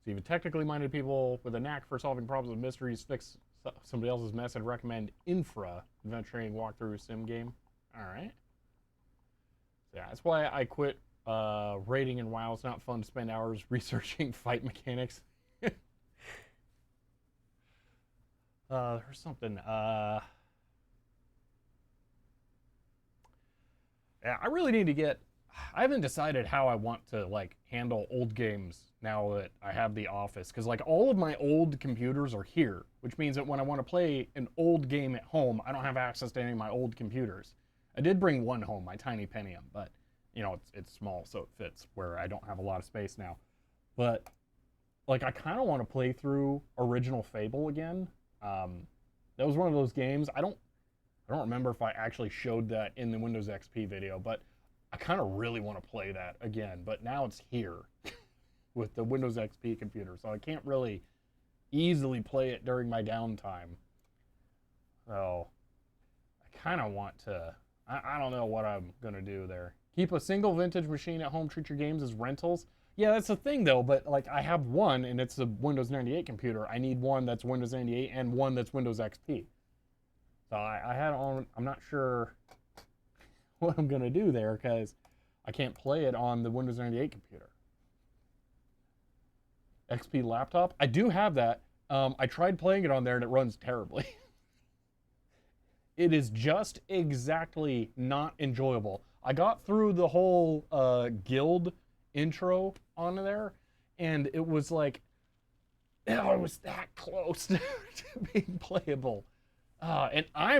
So even technically minded people with a knack for solving problems with mysteries fix somebody else's mess and recommend Infra, adventuring walkthrough sim game. All right. Yeah, that's why I quit raiding in WoW. It's not fun to spend hours researching fight mechanics. There's something. Yeah, I really need to get. I haven't decided how I want to like handle old games now that I have the office, because like all of my old computers are here, which means that when I want to play an old game at home, I don't have access to any of my old computers. I did bring one home, my tiny Pentium, but you know it's small, so it fits where I don't have a lot of space now. But like I kind of want to play through original Fable again. That was one of those games. I don't remember if I actually showed that in the Windows XP video, but I kind of really want to play that again. But now it's here with the Windows XP computer, so I can't really easily play it during my downtime. So I kind of want to. I don't know what I'm going to do there. Keep a single vintage machine at home, treat your games as rentals. Yeah, that's the thing though, but like I have one and it's a Windows 98 computer. I need one that's Windows 98 and one that's Windows XP. So I had on, I'm not sure what I'm gonna do there because I can't play it on the Windows 98 computer. XP laptop, I do have that. I tried playing it on there and it runs terribly. It is just exactly not enjoyable. I got through the whole guild intro on there, and it was like, oh, it was that close to being playable. And I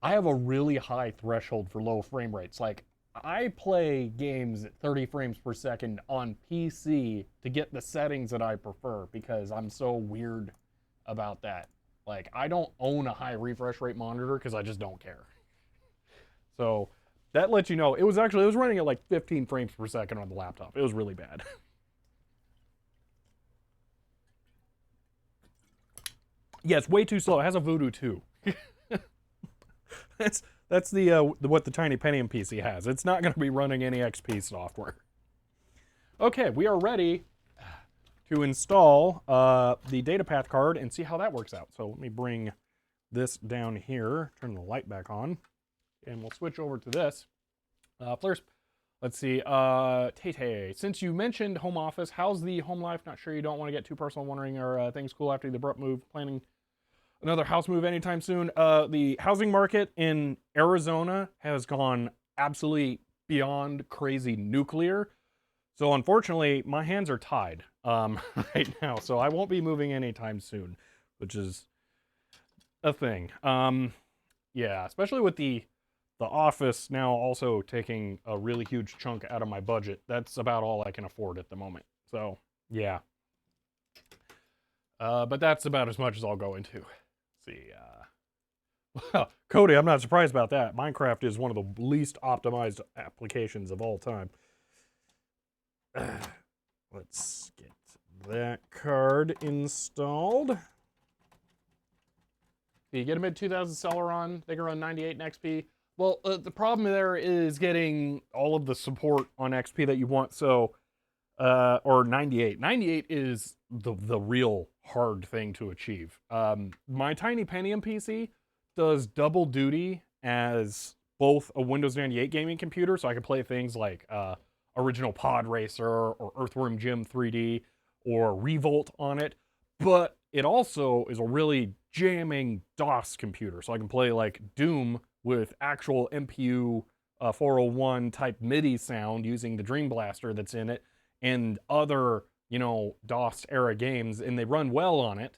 have a really high threshold for low frame rates. Like, I play games at 30 frames per second on PC to get the settings that I prefer because I'm so weird about that. Like, I don't own a high refresh rate monitor because I just don't care. So that lets you know it was running at like 15 frames per second on the laptop. It was really bad. Yeah, it's way too slow. It has a Voodoo too. That's the what the tiny Pentium PC has. It's not going to be running any XP software. Okay, we are ready to install the data path card and see how that works out. So let me bring this down here, turn the light back on, and we'll switch over to this. First, let's see. Tay, since you mentioned home office, how's the home life? Not sure, you don't want to get too personal, wondering are things cool after the abrupt move, planning another house move anytime soon? The housing market in Arizona has gone absolutely beyond crazy nuclear. So unfortunately, my hands are tied right now, so I won't be moving anytime soon. which is a thing. Yeah, especially with the Office now also taking a really huge chunk out of my budget. That's about all I can afford at the moment. So, yeah. But that's about as much as I'll go into. Let's see, well, Cody, I'm not surprised about that. Minecraft is one of the least optimized applications of all time. Let's get that card installed. You get a mid-2000 Celeron, they can run 98 in XP. Well, the problem there is getting all of the support on XP that you want, so, or 98. 98 is the real hard thing to achieve. My tiny Pentium PC does double duty as both a Windows 98 gaming computer, so I can play things like Original Pod Racer or Earthworm Jim 3D or Revolt on it, but it also is a really jamming DOS computer, so I can play like Doom with actual MPU 401 type MIDI sound using the Dream Blaster that's in it, and other, you know, DOS era games, and they run well on it,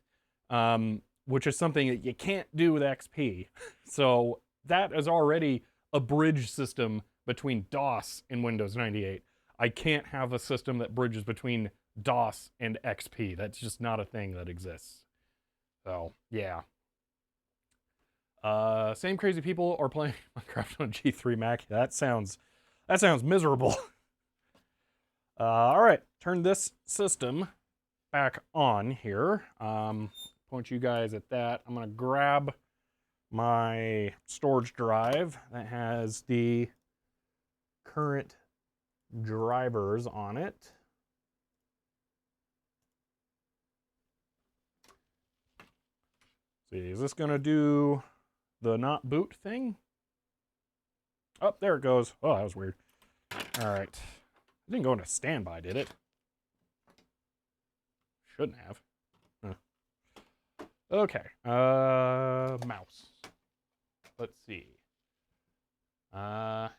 which is something that you can't do with XP. So that is already a bridge system between DOS and Windows 98. I can't have a system that bridges between DOS and XP. That's just not a thing that exists. So, yeah. Same crazy people are playing Minecraft on G3 Mac. That sounds miserable. All right, turn this system back on here. Point you guys at that. I'm gonna grab my storage drive that has the current drivers on it. See, is this gonna do the not boot thing? Oh, there it goes. Oh, that was weird. All right. It didn't go into standby, did it? Shouldn't have. Huh. Okay. Mouse. Let's see. Do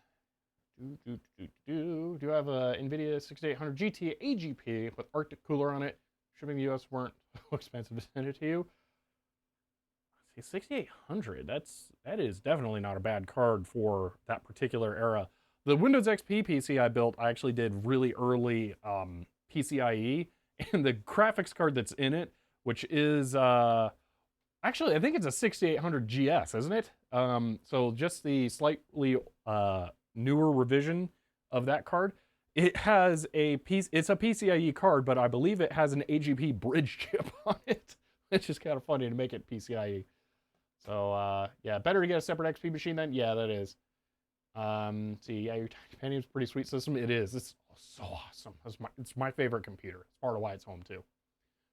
you have a NVIDIA 6800 GT AGP with Arctic cooler on it? Shipping the US weren't expensive to send it to you. See, 6800, that is definitely not a bad card for that particular era. The Windows XP PC I built, I actually did really early PCIe, and the graphics card that's in it, which is, actually, I think it's a 6800 GS, isn't it? So just the slightly newer revision of that card. It has it's a PCIe card, but I believe it has an AGP bridge chip on it. It's just kind of funny to make it PCIe. So, yeah, better to get a separate XP machine then? Yeah, that is. See, yeah, your Tiny Pentium's a pretty sweet system. It is. It's so awesome. It's my favorite computer. It's part of why it's home, too.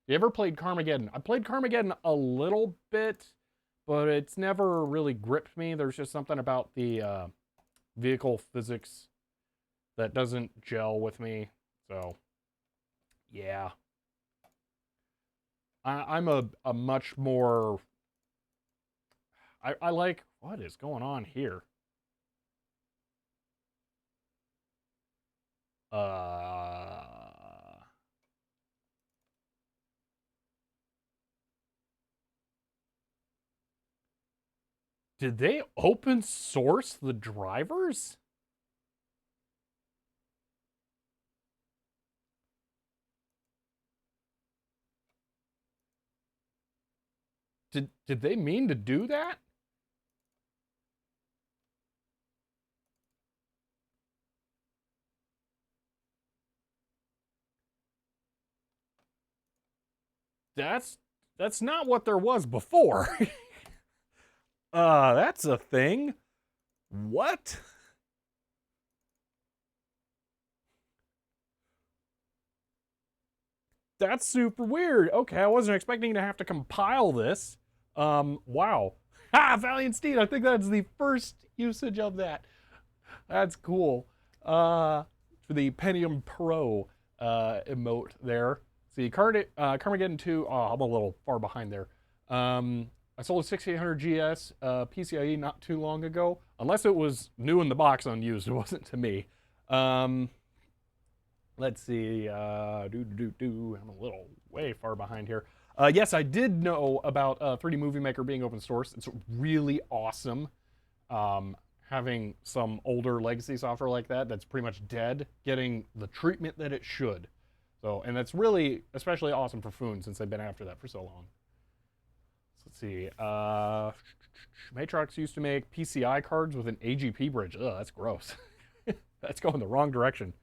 You ever played Carmageddon? I played Carmageddon a little bit, but it's never really gripped me. There's just something about the vehicle physics that doesn't gel with me. So, yeah. I'm a much more... I like... What is going on here? Did they open source the drivers? Did they mean to do that? That's not what there was before. That's a thing. What? That's super weird. Okay, I wasn't expecting to have to compile this. Wow. Ah, Valiant Steed, I think that's the first usage of that. That's cool. For the Pentium Pro emote there. See, Carmageddon 2, oh, I'm a little far behind there. I sold a 6800 GS PCIe not too long ago. Unless it was new in the box unused, it wasn't to me. Let's see, I'm a little way far behind here. Yes, I did know about 3D Movie Maker being open source. It's really awesome. Having some older legacy software like that that's pretty much dead, getting the treatment that it should. So, and that's really especially awesome for Foon since they've been after that for so long. So let's see. Matrox used to make PCI cards with an AGP bridge. Ugh, that's gross. That's going the wrong direction.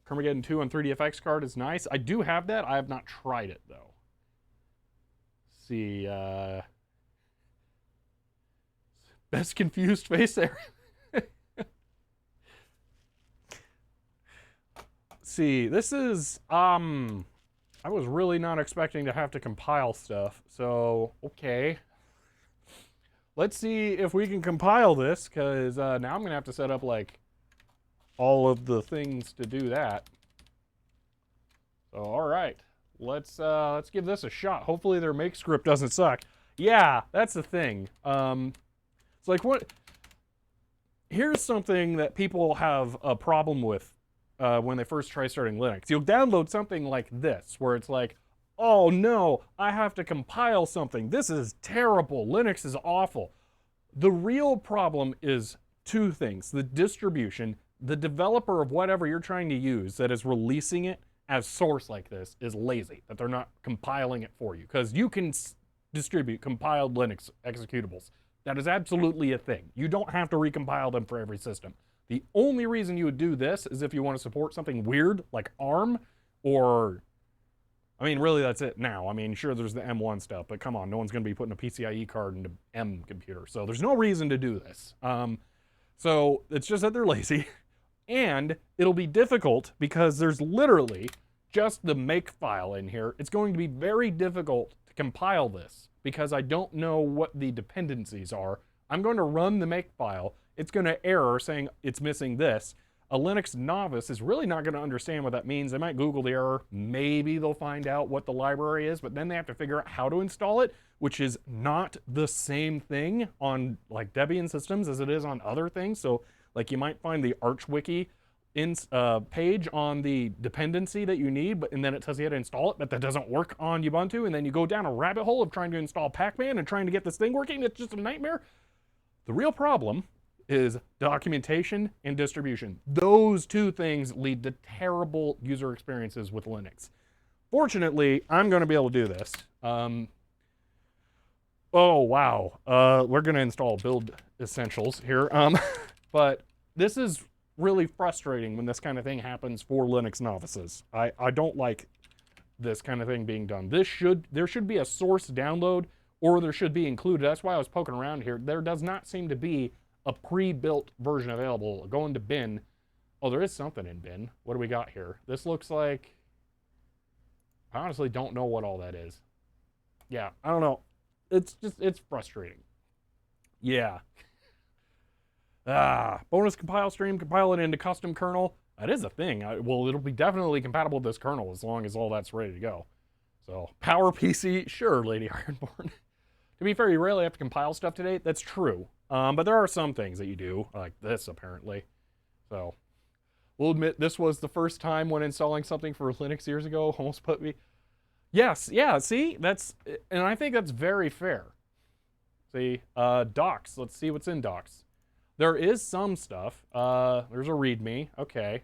Carmageddon 2 on 3DFX card is nice. I do have that. I have not tried it though. Let's see. Best confused face there. See, this is, I was really not expecting to have to compile stuff, so, okay. Let's see if we can compile this, because now I'm going to have to set up, like, all of the things to do that. So, all right. Let's give this a shot. Hopefully their make script doesn't suck. Yeah, that's the thing. It's like, what? Here's something that people have a problem with when they first try starting Linux. You'll download something like this, where it's like, oh no, I have to compile something. This is terrible. Linux is awful. The real problem is two things. The distribution, the developer of whatever you're trying to use that is releasing it as source like this is lazy, that they're not compiling it for you. Because you can distribute compiled Linux executables. That is absolutely a thing. You don't have to recompile them for every system. The only reason you would do this is if you want to support something weird like ARM or, I mean, really that's it now. I mean, sure, there's the M1 stuff, but come on, no one's going to be putting a PCIe card into M computer. So there's no reason to do this. So it's just that they're lazy. And it'll be difficult because there's literally just the make file in here. It's going to be very difficult to compile this because I don't know what the dependencies are. I'm going to run the make file. It's going to error saying it's missing this. A Linux novice is really not going to understand what that means. They might Google the error. Maybe they'll find out what the library is, but then they have to figure out how to install it, which is not the same thing on like Debian systems as it is on other things. So like you might find the ArchWiki page on the dependency that you need, and then it tells you how to install it, but that doesn't work on Ubuntu, and then you go down a rabbit hole of trying to install Pacman and trying to get this thing working. It's just a nightmare. The real problem is documentation and distribution. Those two things lead to terrible user experiences with Linux. Fortunately, I'm going to be able to do this. Oh, wow. We're going to install build essentials here. But this is really frustrating when this kind of thing happens for Linux novices. I don't like this kind of thing being done. There should be a source download, or there should be included. That's why I was poking around here. There does not seem to be a pre-built version available. Go into bin. Oh, there is something in bin. What do we got here? This looks like, I honestly don't know what all that is. Yeah, I don't know. It's frustrating. Yeah. Bonus compile stream, compile it into custom kernel. That is a thing. Well, it'll be definitely compatible with this kernel as long as all that's ready to go. So, PowerPC, sure, Lady Ironborn. To be fair, you rarely have to compile stuff today. That's true. But there are some things that you do, like this, apparently. So, we'll admit this was the first time when installing something for Linux years ago almost put me... Yes, yeah, see? That's... And I think that's very fair. See? Docs. Let's see what's in docs. There is some stuff. There's a README. Okay.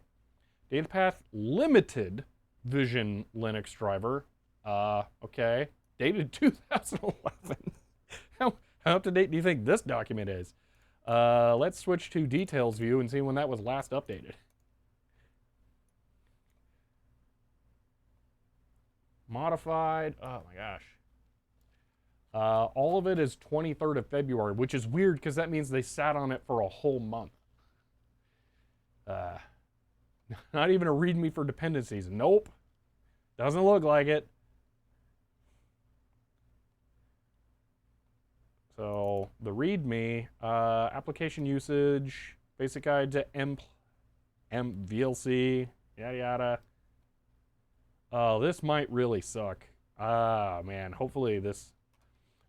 Datapath limited vision Linux driver. Okay. Dated 2011. How up to date do you think this document is? Let's switch to details view and see when that was last updated. Modified. Oh my gosh. All of it is 23rd of February, which is weird because that means they sat on it for a whole month. Not even a README for dependencies. Nope. Doesn't look like it. So the README, application usage, basic guide to VLC, yada yada. Oh, this might really suck. Ah, man. Hopefully this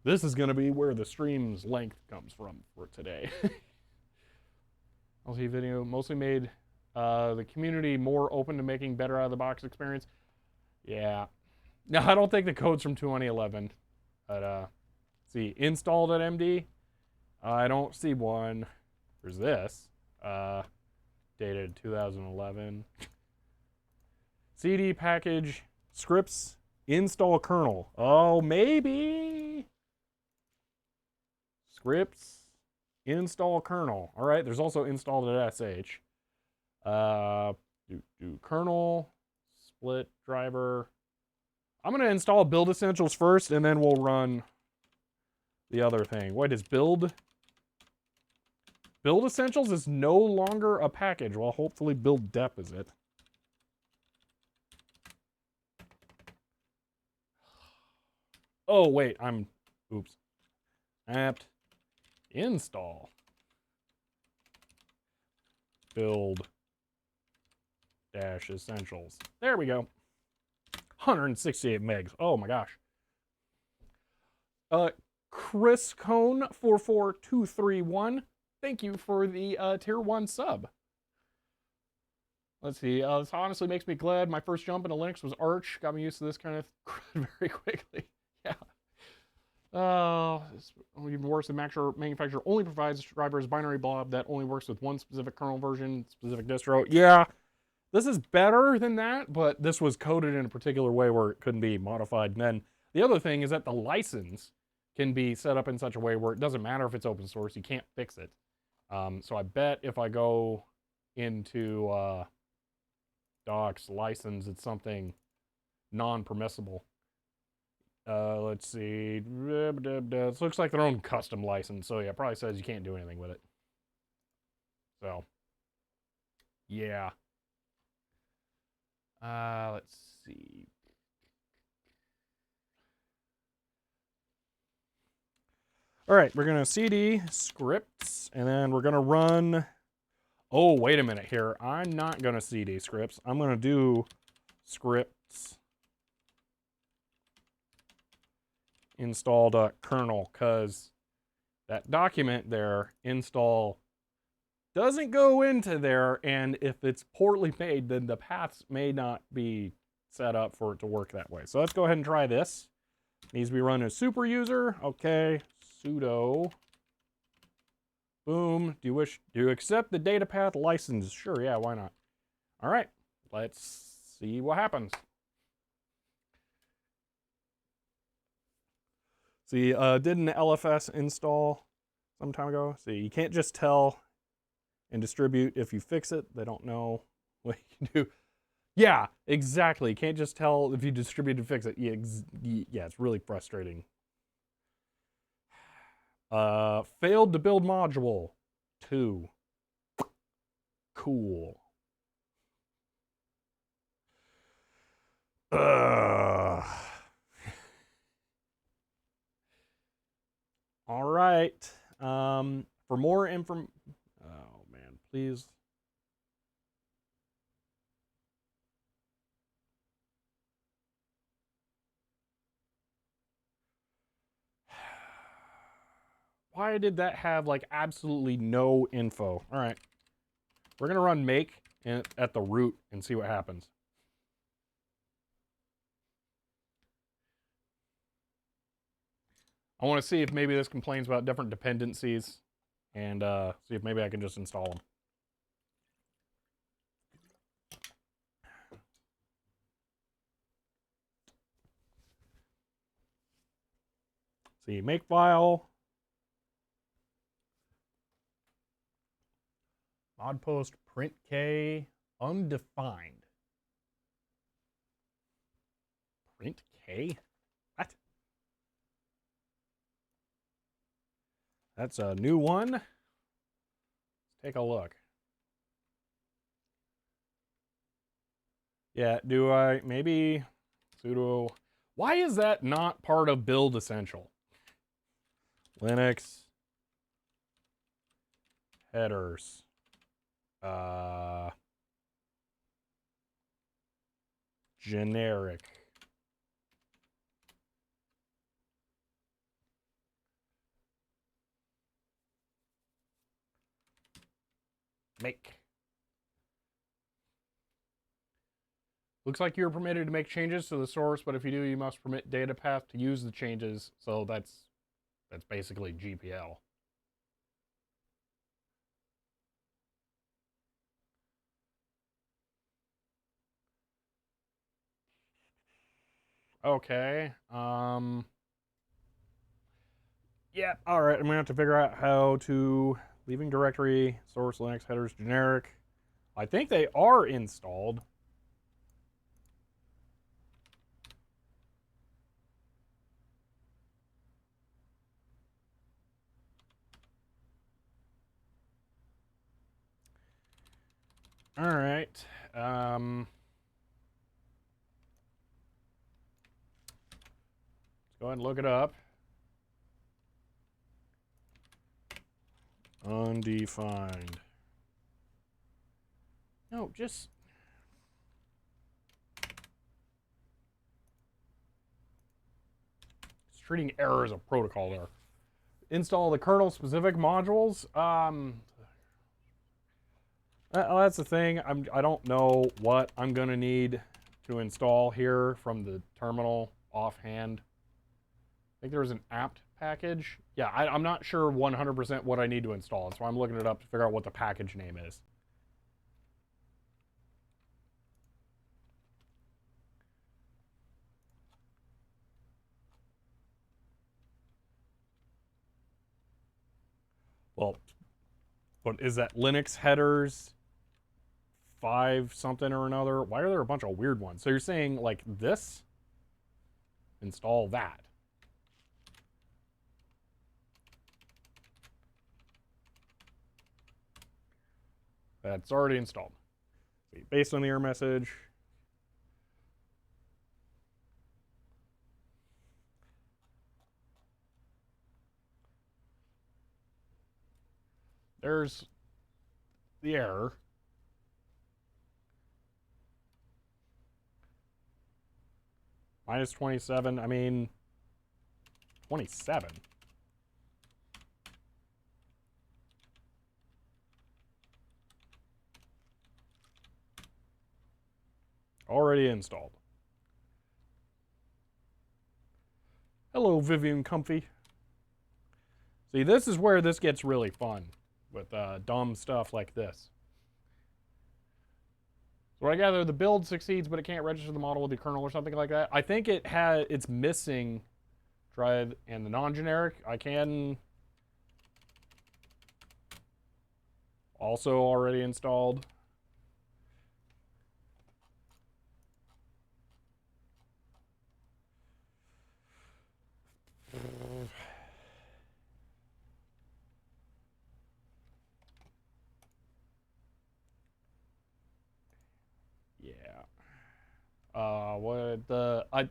is going to be where the stream's length comes from for today. LT video mostly made the community more open to making better out-of-the-box experience. Yeah. No, I don't think the code's from 2011. But, see, installed.md. I don't see one. There's this. Dated 2011. CD package, scripts, install kernel. Oh, maybe. Scripts, install kernel. All right, there's also install.sh. Do kernel, split driver. I'm going to install build essentials first, and then we'll run the other thing. What is build? Build essentials is no longer a package. Well, hopefully build dep is it. Oh, wait, oops. Apt install build dash essentials. There we go. 168 megs. Oh my gosh. Chris Cone 44231. Thank you for the tier 1 sub. Let's see. This honestly makes me glad. My first jump into Linux was Arch. Got me used to this kind of very quickly. Yeah. Even worse, the manufacturer only provides drivers binary blob that only works with one specific kernel version, specific distro. Yeah, this is better than that, but this was coded in a particular way where it couldn't be modified. And then the other thing is that the license can be set up in such a way where it doesn't matter if it's open source, you can't fix it. So I bet if I go into docs license, it's something non-permissible. Let's see. This looks like their own custom license. So yeah, it probably says you can't do anything with it. So, yeah. Let's see. All right, we're going to cd scripts, and then we're going to run. Oh, wait a minute here. I'm not going to cd scripts. I'm going to do scripts install.kernel, because that document there, install, doesn't go into there, and if it's poorly made, then the paths may not be set up for it to work that way. So let's go ahead and try this. Needs to be run as super user. Okay, sudo. Boom. Do you accept the data path license? Sure, yeah, why not? All right, let's see what happens. See, did an LFS install some time ago. See, you can't just tell and distribute if you fix it. They don't know what you can do. Yeah, exactly. You can't just tell if you distribute and fix it. Yeah, it's really frustrating. Failed to build module 2. Cool. All right. For more information, oh man, please. Why did that have like absolutely no info? All right, we're gonna run make at the root and see what happens. I want to see if maybe this complains about different dependencies, and see if maybe I can just install them. See, makefile, mod post print k undefined. Print k? What? That's a new one. Let's take a look. Yeah, do I maybe sudo? Why is that not part of build essential? Linux headers. Generic. Make. Looks like you're permitted to make changes to the source, but if you do, you must permit data path to use the changes. So that's basically GPL. Okay. Yeah, all right. I'm gonna have to figure out how to leaving directory, source Linux headers generic. I think they are installed. All right. Let's go ahead and look it up. Undefined. No, just... It's treating error as a protocol there. Install the kernel-specific modules. That's the thing. I don't know what I'm going to need to install here from the terminal offhand. I think there was an apt package. Yeah, I'm not sure 100% what I need to install. So I'm looking it up to figure out what the package name is. Well, what is that? Linux headers 5 something or another? Why are there a bunch of weird ones? So you're saying like this? Install that. That's already installed. Based on the error message. There's the error. Minus 27. I mean, 27. Already installed. Hello, Vivian Comfy. See, this is where this gets really fun with dumb stuff like this. So I gather the build succeeds, but it can't register the model with the kernel or something like that. I think it's missing drive and the non-generic. I can also already installed.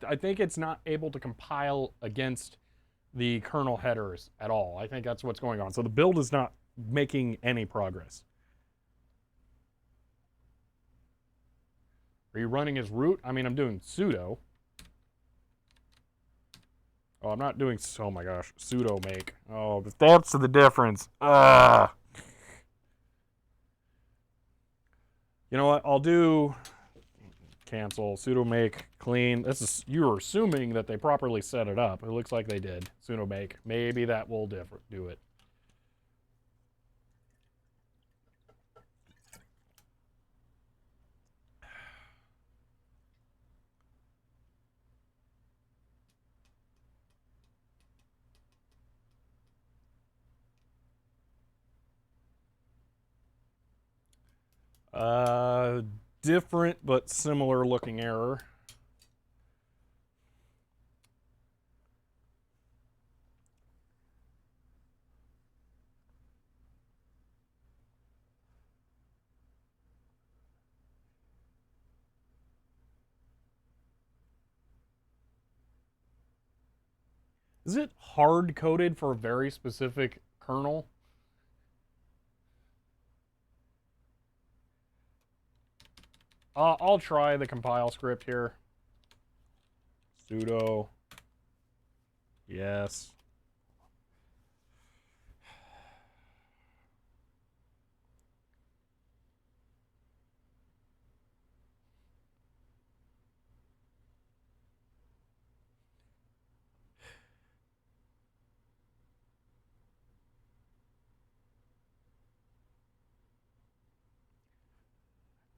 I think it's not able to compile against the kernel headers at all. I think that's what's going on. So the build is not making any progress. Are you running as root? I mean, I'm doing sudo. Oh, I'm not doing, oh my gosh, sudo make. Oh, that's the difference. You know what? I'll do cancel, sudo make, clean. This is, you're assuming that they properly set it up. It looks like they did. Sudo make. Maybe that will do it. Different but similar looking error. Is it hard coded for a very specific kernel? I'll try the compile script here. Sudo. Yes.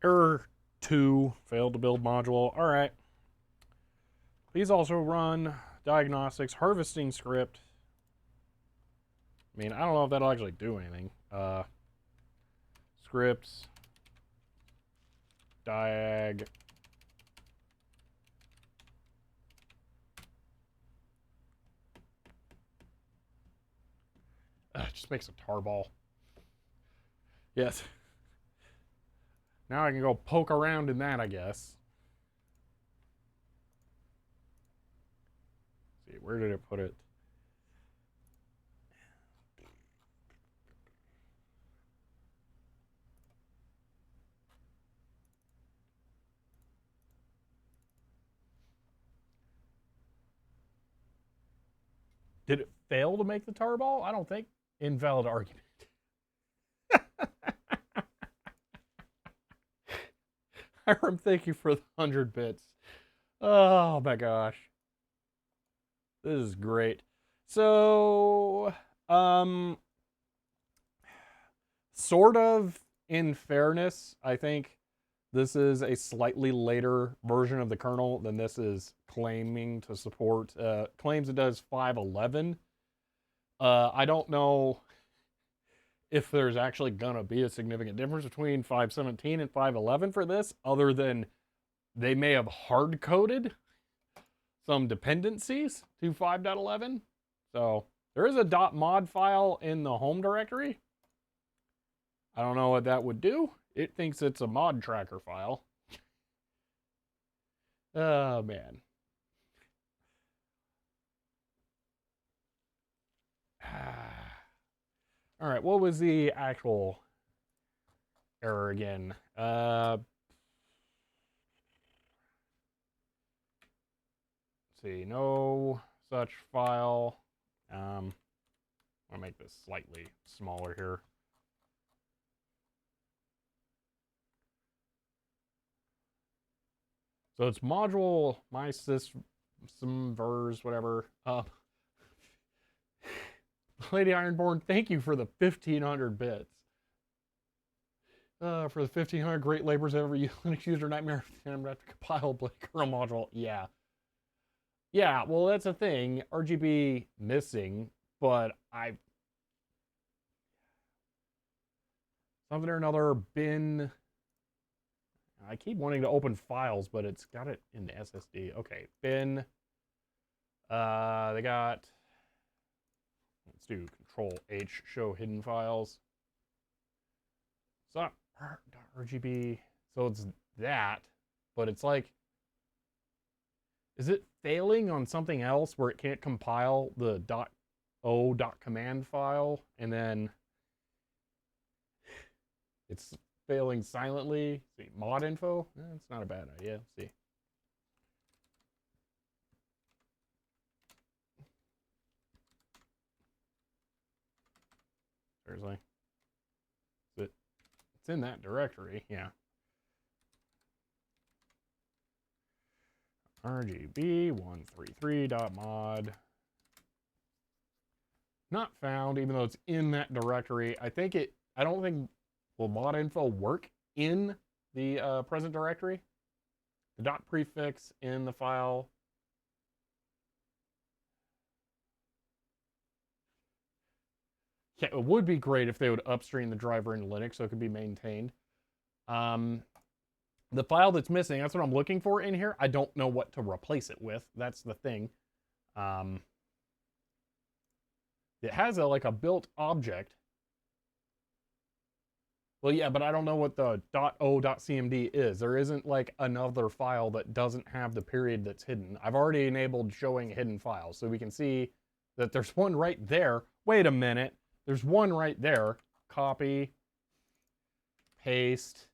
Error 2, failed to build module. All right. Please also run diagnostics harvesting script. I mean, I don't know if that'll actually do anything. Scripts diag. It just makes a tarball. Yes. Now I can go poke around in that, I guess. Let's see, where did it put it? Did it fail to make the tarball? I don't think. Invalid argument. Hiram, thank you for the 100 bits. Oh my gosh. This is great. So, sort of in fairness, I think this is a slightly later version of the kernel than this is claiming to support. Claims it does 5.11. I don't know if there's actually gonna be a significant difference between 5.17 and 5.11 for this, other than they may have hard-coded some dependencies to 5.11. So there is a .mod file in the home directory. I don't know what that would do. It thinks it's a mod tracker file. Oh, man. All right, what was the actual error again? Let's see, no such file. I'll make this slightly smaller here. So it's module my system vers whatever. Lady Ironborn, thank you for the 1,500 bits. For the 1,500 great labors of every Linux user nightmare, I'm gonna have to compile a kernel module. Yeah. Yeah, well, that's a thing. RGB missing, but something or another bin. I keep wanting to open files, but it's got it in the SSD. Okay, bin. They got. Let's do Control H, show hidden files. So RGB. So it's that, but it's like, is it failing on something else where it can't compile the .o.command file, and then it's failing silently? See, mod info. It's not a bad idea. Let's see. Seriously. It's in that directory, yeah. RGB133.mod. Not found, even though it's in that directory. I don't think, will mod info work in the present directory? The dot prefix in the file. Yeah, it would be great if they would upstream the driver into Linux so it could be maintained. The file that's missing, that's what I'm looking for in here. I don't know what to replace it with. That's the thing. It has like a built object. Well, yeah, but I don't know what the .o.cmd is. There isn't like another file that doesn't have the period that's hidden. I've already enabled showing hidden files, so we can see that there's one right there. Wait a minute. There's one right there. Copy. Paste.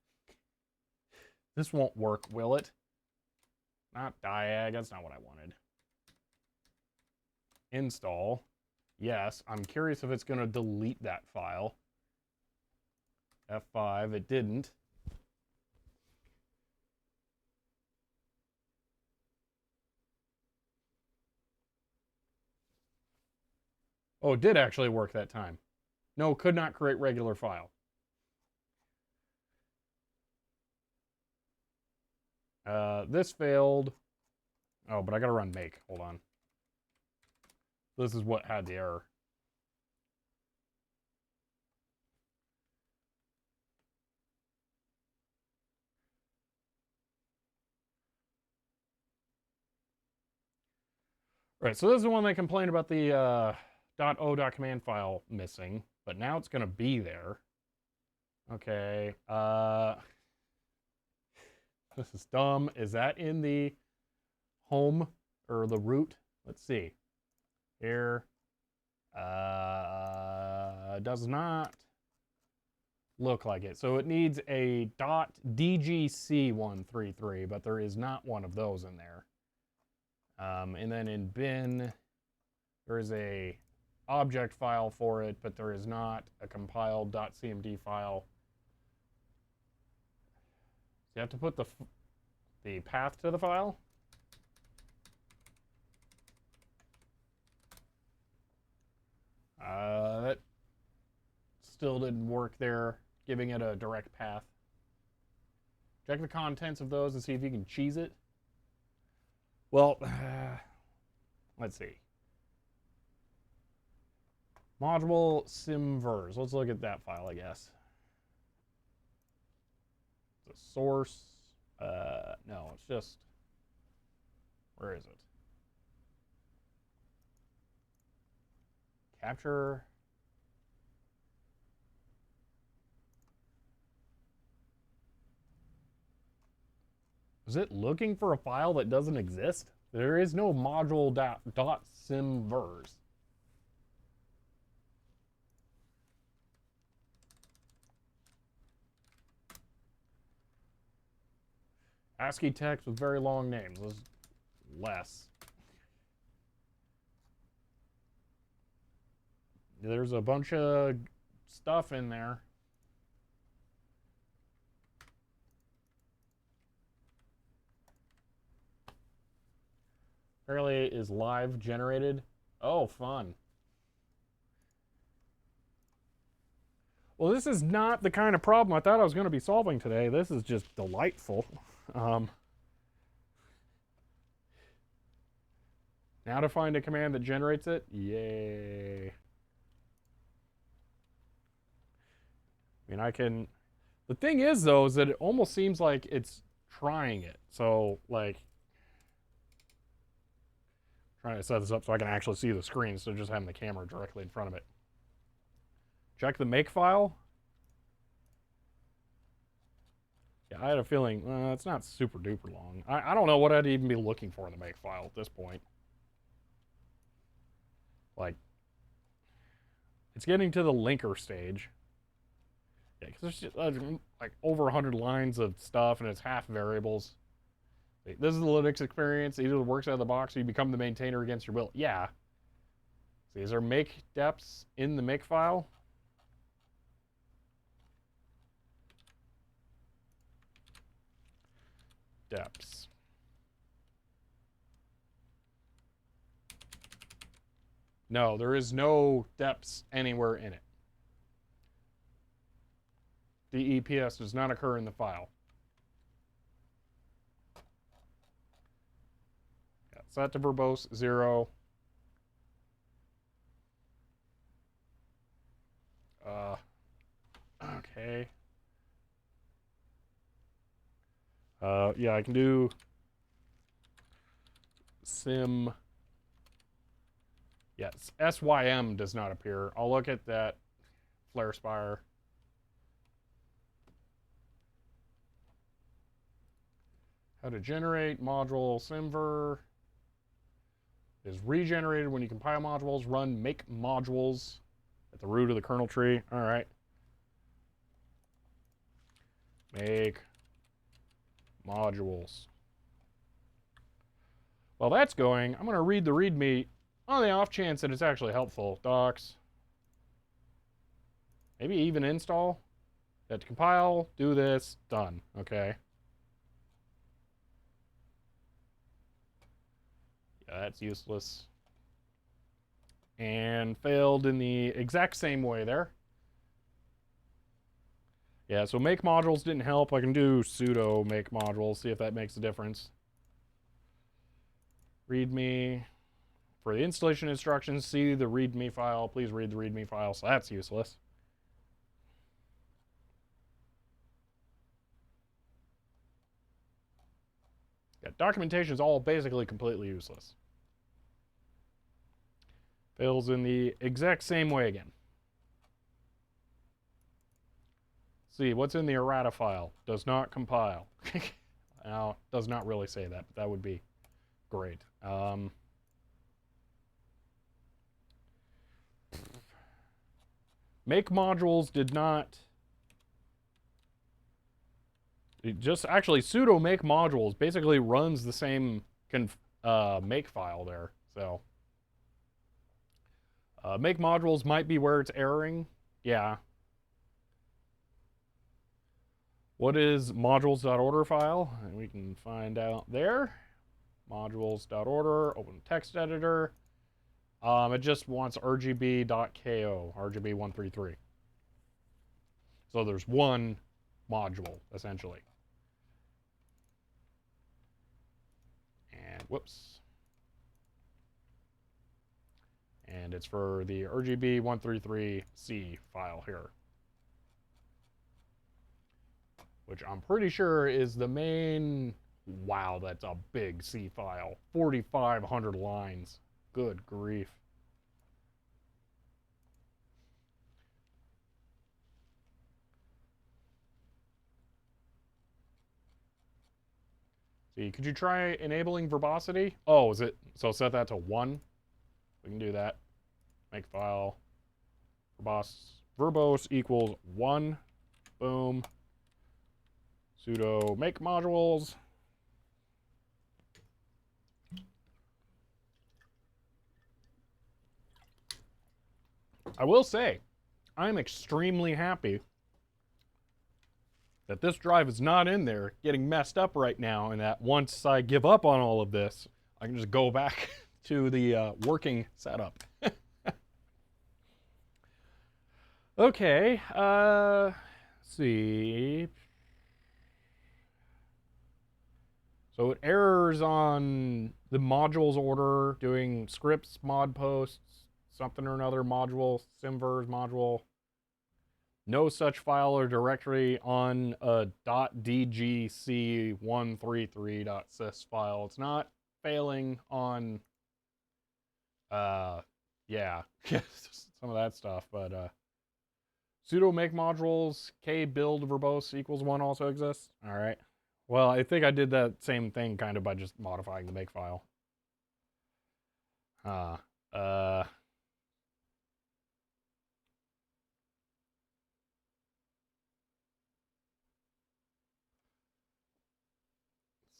This won't work, will it? Not diag. That's not what I wanted. Install. Yes, I'm curious if it's going to delete that file. F5, it didn't. Oh, it did actually work that time. No, could not create regular file. This failed. Oh, but I gotta run make. Hold on. This is what had the error. Right, so this is the one they complained about the .o.command file missing, but now it's gonna be there. Okay, this is dumb. Is that in the home or the root? Let's see. Here, does not look like it. So it needs a .dgc133, but there is not one of those in there. And then in bin, there is a object file for it, but there is not a compiled .cmd file. So you have to put the path to the file. That still didn't work there, giving it a direct path. Check the contents of those and see if you can cheese it. Well, let's see. Module simvers. Let's look at that file, I guess. The source. No, it's just. Where is it? Capture. Is it looking for a file that doesn't exist? There is no module.simvers. ASCII text with very long names. There's less. There's a bunch of stuff in there. Apparently is live generated. Oh, fun. Well, this is not the kind of problem I thought I was going to be solving today. This is just delightful. Now to find a command that generates it. Yay. I mean, I can... The thing is, though, is that it almost seems like it's trying it. So, like... Trying to set this up so I can actually see the screen instead of just having the camera directly in front of it. Check the make file. Yeah, I had a feeling it's not super duper long. I don't know what I'd even be looking for in the make file at this point. Like, it's getting to the linker stage. Yeah, because there's just like over 100 lines of stuff and it's half variables. This is the Linux experience. Either it works out of the box or you become the maintainer against your will. Yeah. See, is there make deps in the make file? Deps. No, there is no deps anywhere in it. DEPS does not occur in the file. Yeah, set to verbose 0. Okay. Yeah, I can do sim. Yes, SYM does not appear. I'll look at that flare spire. How to generate module simver is regenerated when you compile modules. Run make modules at the root of the kernel tree. All right. Make modules. While that's going, I'm going to read the README on the off chance that it's actually helpful. Docs. Maybe even install. That to compile, do this, done. Okay. Yeah, that's useless. And failed in the exact same way there. Yeah, so make modules didn't help. I can do sudo make modules, see if that makes a difference. README. For the installation instructions, see the README file. Please read the README file, so that's useless. Yeah, documentation is all basically completely useless. Fails in the exact same way again. See, what's in the errata file? Does not compile. Now, does not really say that, but that would be great. Make modules did not... It just actually sudo make modules basically runs the same make file there. So make modules might be where it's erroring. Yeah. What is modules.order file? And we can find out there. Modules.order, open text editor. It just wants rgb.ko, rgb133. So there's one module, essentially. And whoops. And it's for the rgb133c file here, which I'm pretty sure is the main... Wow, that's a big C file. 4,500 lines. Good grief. See, could you try enabling verbosity? Oh, is it? So set that to 1. We can do that. Make file. Verbose equals 1. Boom. Sudo make modules. I will say, I'm extremely happy that this drive is not in there getting messed up right now, and that once I give up on all of this, I can just go back to the working setup. Okay, let's see. So it errors on the modules order, doing scripts, mod posts, something or another module, simvers module. No such file or directory on a .dgc133.sys file. It's not failing on, yeah, some of that stuff, but sudo make modules, k build verbose equals 1 also exists. All right. Well, I think I did that same thing kind of by just modifying the make file.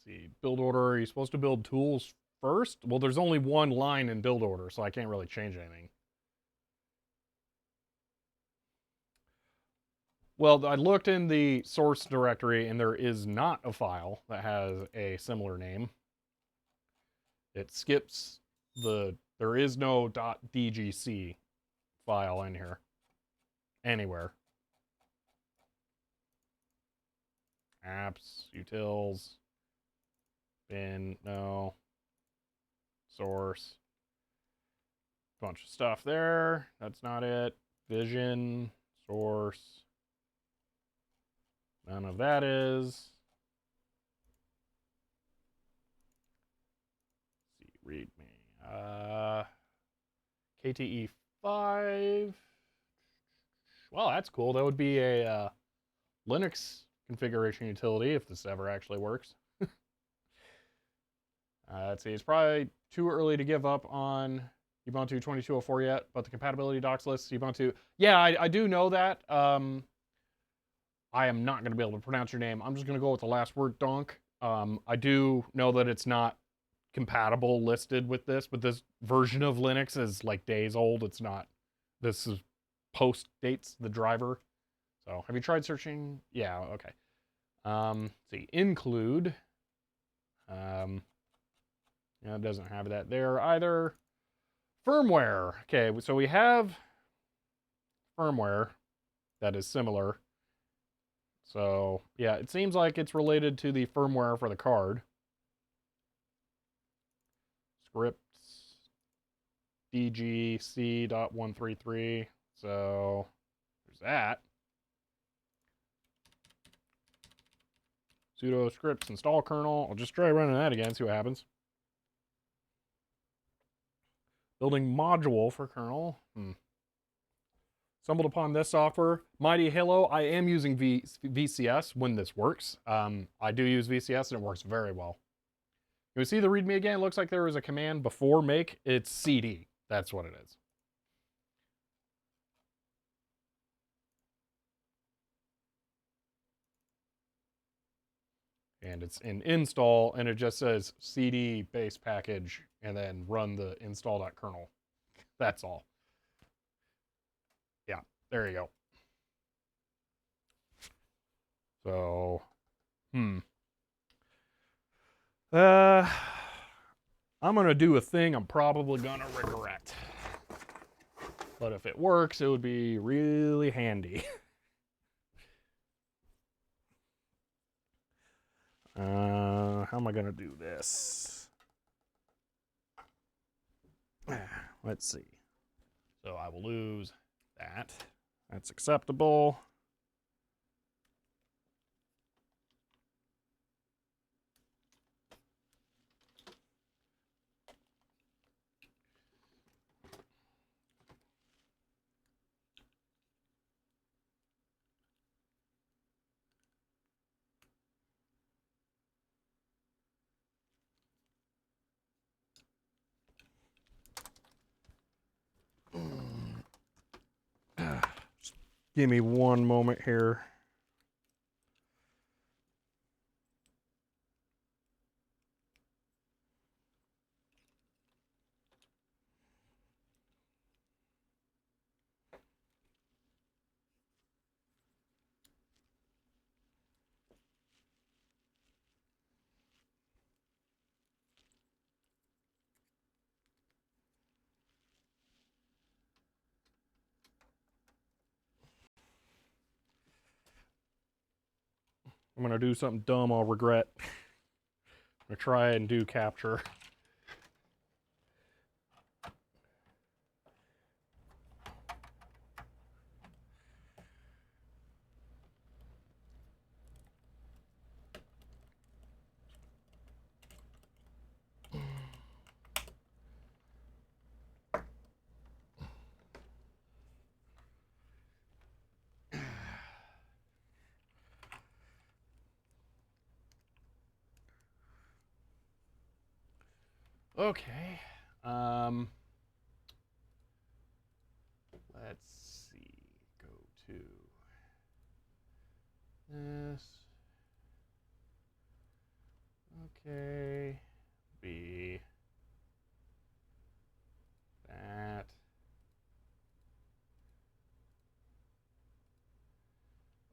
See, build order, are you supposed to build tools first? Well, there's only one line in build order, so I can't really change anything. Well, I looked in the source directory, and there is not a file that has a similar name. It skips there is no .dgc file in here anywhere. Apps, utils, bin, no. Source. Bunch of stuff there. That's not it. Vision, source. None of that is. Let's see, read me. KTE 5. Well, that's cool. That would be a Linux configuration utility if this ever actually works. Let's see, it's probably too early to give up on Ubuntu 22.04 yet, but the compatibility docs lists Ubuntu. Yeah, I do know that. I am not going to be able to pronounce your name. I'm just going to go with the last word, donk. I do know that it's not compatible listed with this, but this version of Linux is like days old. It's not. This is post dates the driver. So have you tried searching? Yeah, okay. Let's see, include. Yeah, it doesn't have that there either. Firmware. Okay, so we have firmware that is similar. So, yeah, it seems like it's related to the firmware for the card. Scripts, DGC.133. So, there's that. Sudo scripts install kernel. I'll just try running that again, see what happens. Building module for kernel. Stumbled upon this software. Mighty Halo. I am using VCS when this works. I do use VCS and it works very well. You see the README again? It looks like there was a command before make. It's CD. That's what it is. And it's in install, and it just says CD base package, and then run the install.kernel. That's all. Yeah, there you go. So, I'm gonna do a thing I'm probably gonna regret. But if it works, it would be really handy. How am I gonna do this? Let's see. So I will lose that. That's acceptable. Just give me one moment here. I'm gonna do something dumb I'll regret. I'm gonna try and do capture. Okay. Let's see. Go to this. Okay. B. That.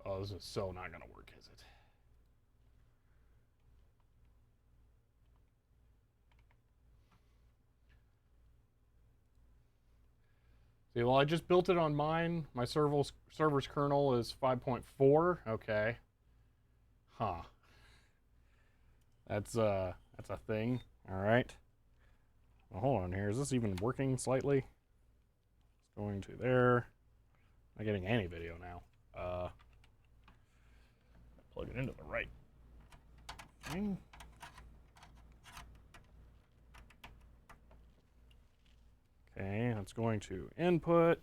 Oh, this is so not gonna work, is it? See, well, I just built it on mine. My server's kernel is 5.4. Okay. Huh. That's a thing. All right. Well, hold on here. Is this even working slightly? It's going to there. Not getting any video now. Plug it into the right thing. Okay, that's going to input.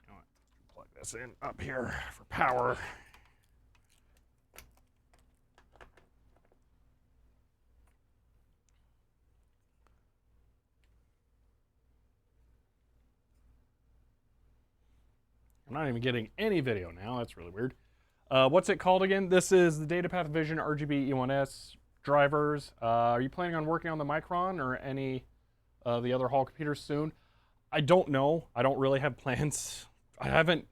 You know what? Plug this in up here for power. I'm not even getting any video now. That's really weird. What's it called again? This is the DataPath Vision RGB E1S drivers. Are you planning on working on the Micron or any of the other Hall computers soon? I don't know. I don't really have plans. I haven't,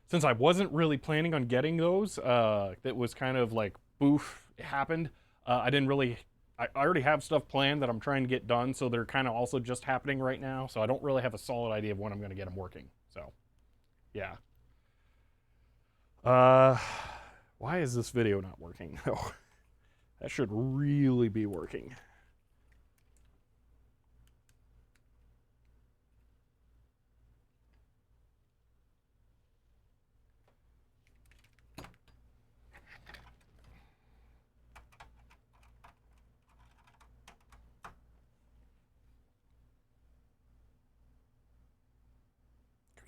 since I wasn't really planning on getting those, that was kind of like, boof, it happened. I didn't really, I already have stuff planned that I'm trying to get done, so they're kind of also just happening right now, so I don't really have a solid idea of when I'm going to get them working, so, yeah. Why is this video not working? Oh, that should really be working.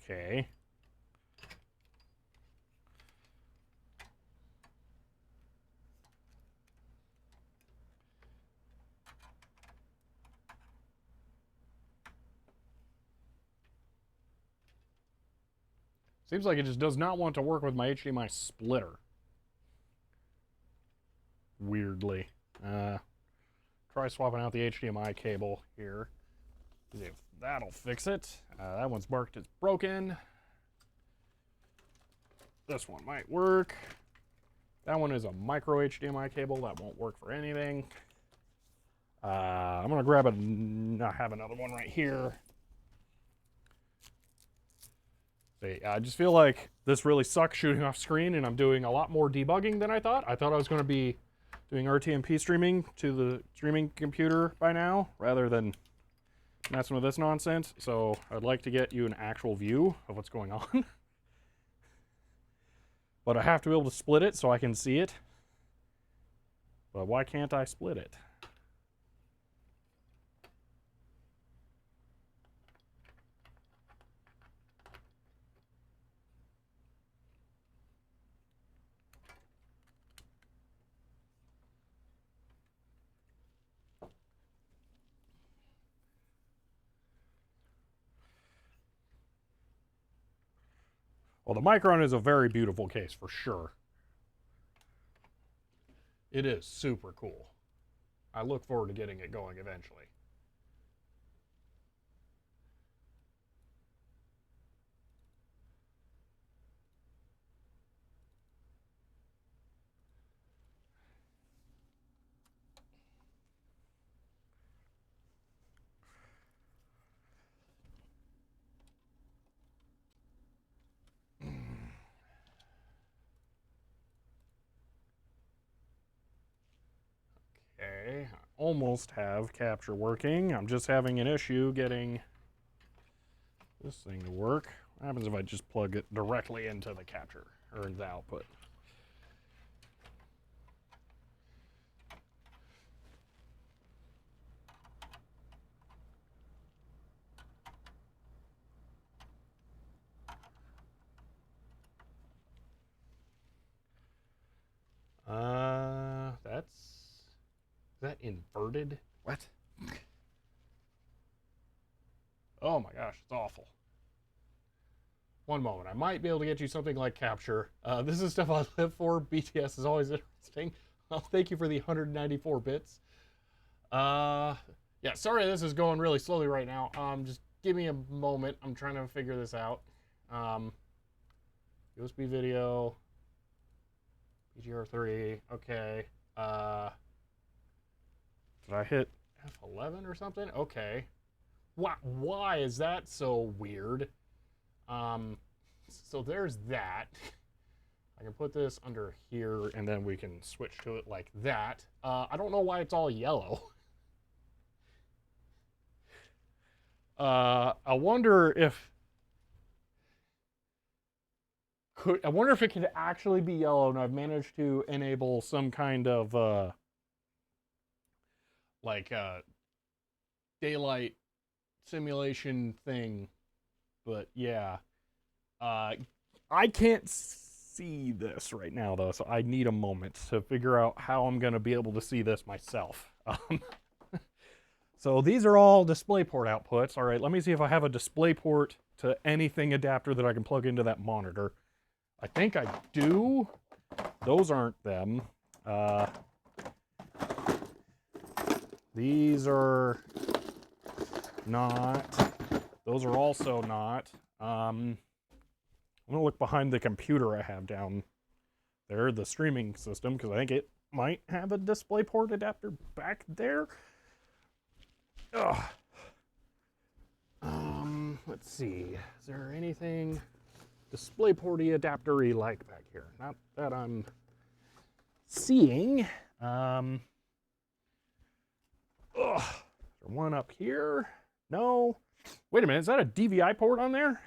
Okay. Seems like it just does not want to work with my HDMI splitter. Weirdly. Try swapping out the HDMI cable here. See if that'll fix it. That one's marked as broken. This one might work. That one is a micro HDMI cable. That won't work for anything. I'm going to grab I have another one right here. See, I just feel like this really sucks shooting off screen, and I'm doing a lot more debugging than I thought. I thought I was going to be doing RTMP streaming to the streaming computer by now, rather than messing with this nonsense. So I'd like to get you an actual view of what's going on. But I have to be able to split it so I can see it. But why can't I split it? Well, the Micron is a very beautiful case for sure. It is super cool. I look forward to getting it going eventually. Okay, I almost have capture working. I'm just having an issue getting this thing to work. What happens if I just plug it directly into the capture, or the output? Is that inverted? What? Oh my gosh, it's awful. One moment, I might be able to get you something like capture. This is stuff I live for. BTS is always interesting. Thank you for the 194 bits. Yeah, sorry this is going really slowly right now. Just give me a moment. I'm trying to figure this out. USB video. PGR3, okay. Did I hit F11 or something? Okay. Why is that so weird? So there's that. I can put this under here, and then we can switch to it like that. I don't know why it's all yellow. I wonder if it could actually be yellow, and I've managed to enable some kind of daylight simulation thing. But yeah, I can't see this right now though, so I need a moment to figure out how I'm gonna be able to see this myself. So these are all DisplayPort outputs. All right, let me see if I have a DisplayPort to anything adapter that I can plug into that monitor. I think I do. Those aren't them. These are not. Those are also not. I'm gonna look behind the computer I have down there, the streaming system, because I think it might have a DisplayPort adapter back there. Ugh. Let's see. Is there anything DisplayPort-y adapter-y like back here? Not that I'm seeing. Is there one up here? No. Wait a minute, is that a DVI port on there?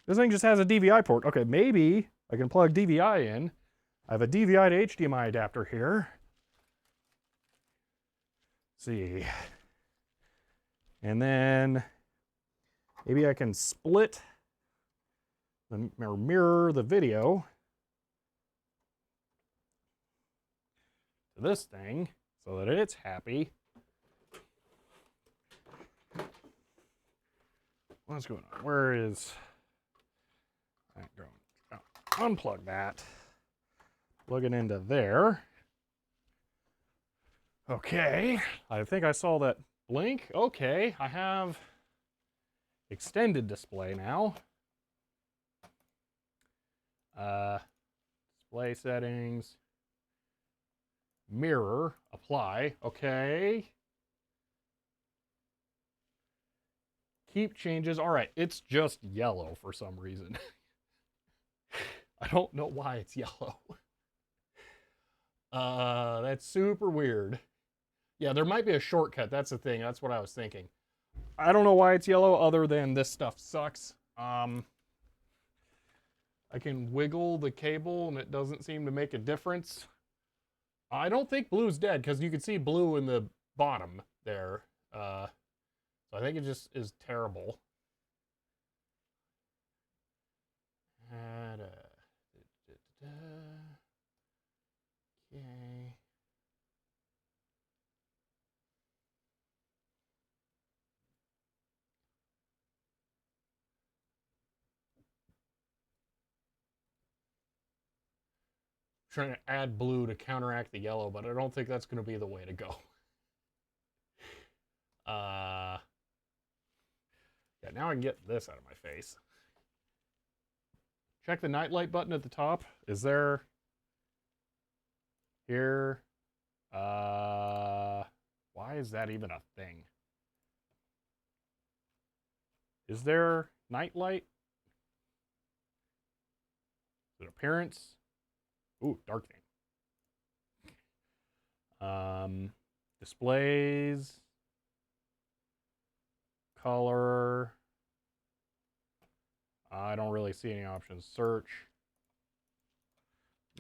This thing just has a DVI port. Okay, maybe I can plug DVI in. I have a DVI to HDMI adapter here. Let's see. And then maybe I can split or mirror the video to this thing so that it's happy. What's going on? Where is that going? Oh, unplug that. Plug it into there. Okay, I think I saw that blink. Okay, I have extended display now. Display settings. Mirror, apply. Okay. Keep changes. All right, it's just yellow for some reason. I don't know why it's yellow. That's super weird. Yeah, there might be a shortcut. That's the thing. That's what I was thinking. I don't know why it's yellow other than this stuff sucks. I can wiggle the cable and it doesn't seem to make a difference. I don't think blue's dead because you can see blue in the bottom there. So I think it just is terrible. Okay. Trying to add blue to counteract the yellow, but I don't think that's going to be the way to go. Yeah, now I can get this out of my face. Check the nightlight button at the top. Is there here? Why is that even a thing? Is there nightlight? Is it appearance? Ooh, darkening. Displays. Color. I don't really see any options. Search.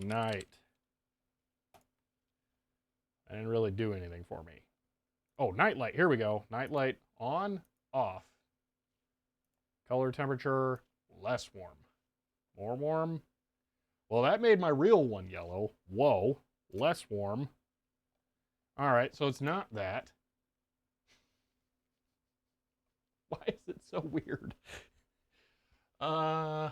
Night. I didn't really do anything for me. Oh, nightlight. Here we go. Nightlight on, off. Color temperature, less warm. More warm. Well, that made my real one yellow. Whoa. Less warm. All right, so it's not that. Why is it so weird? I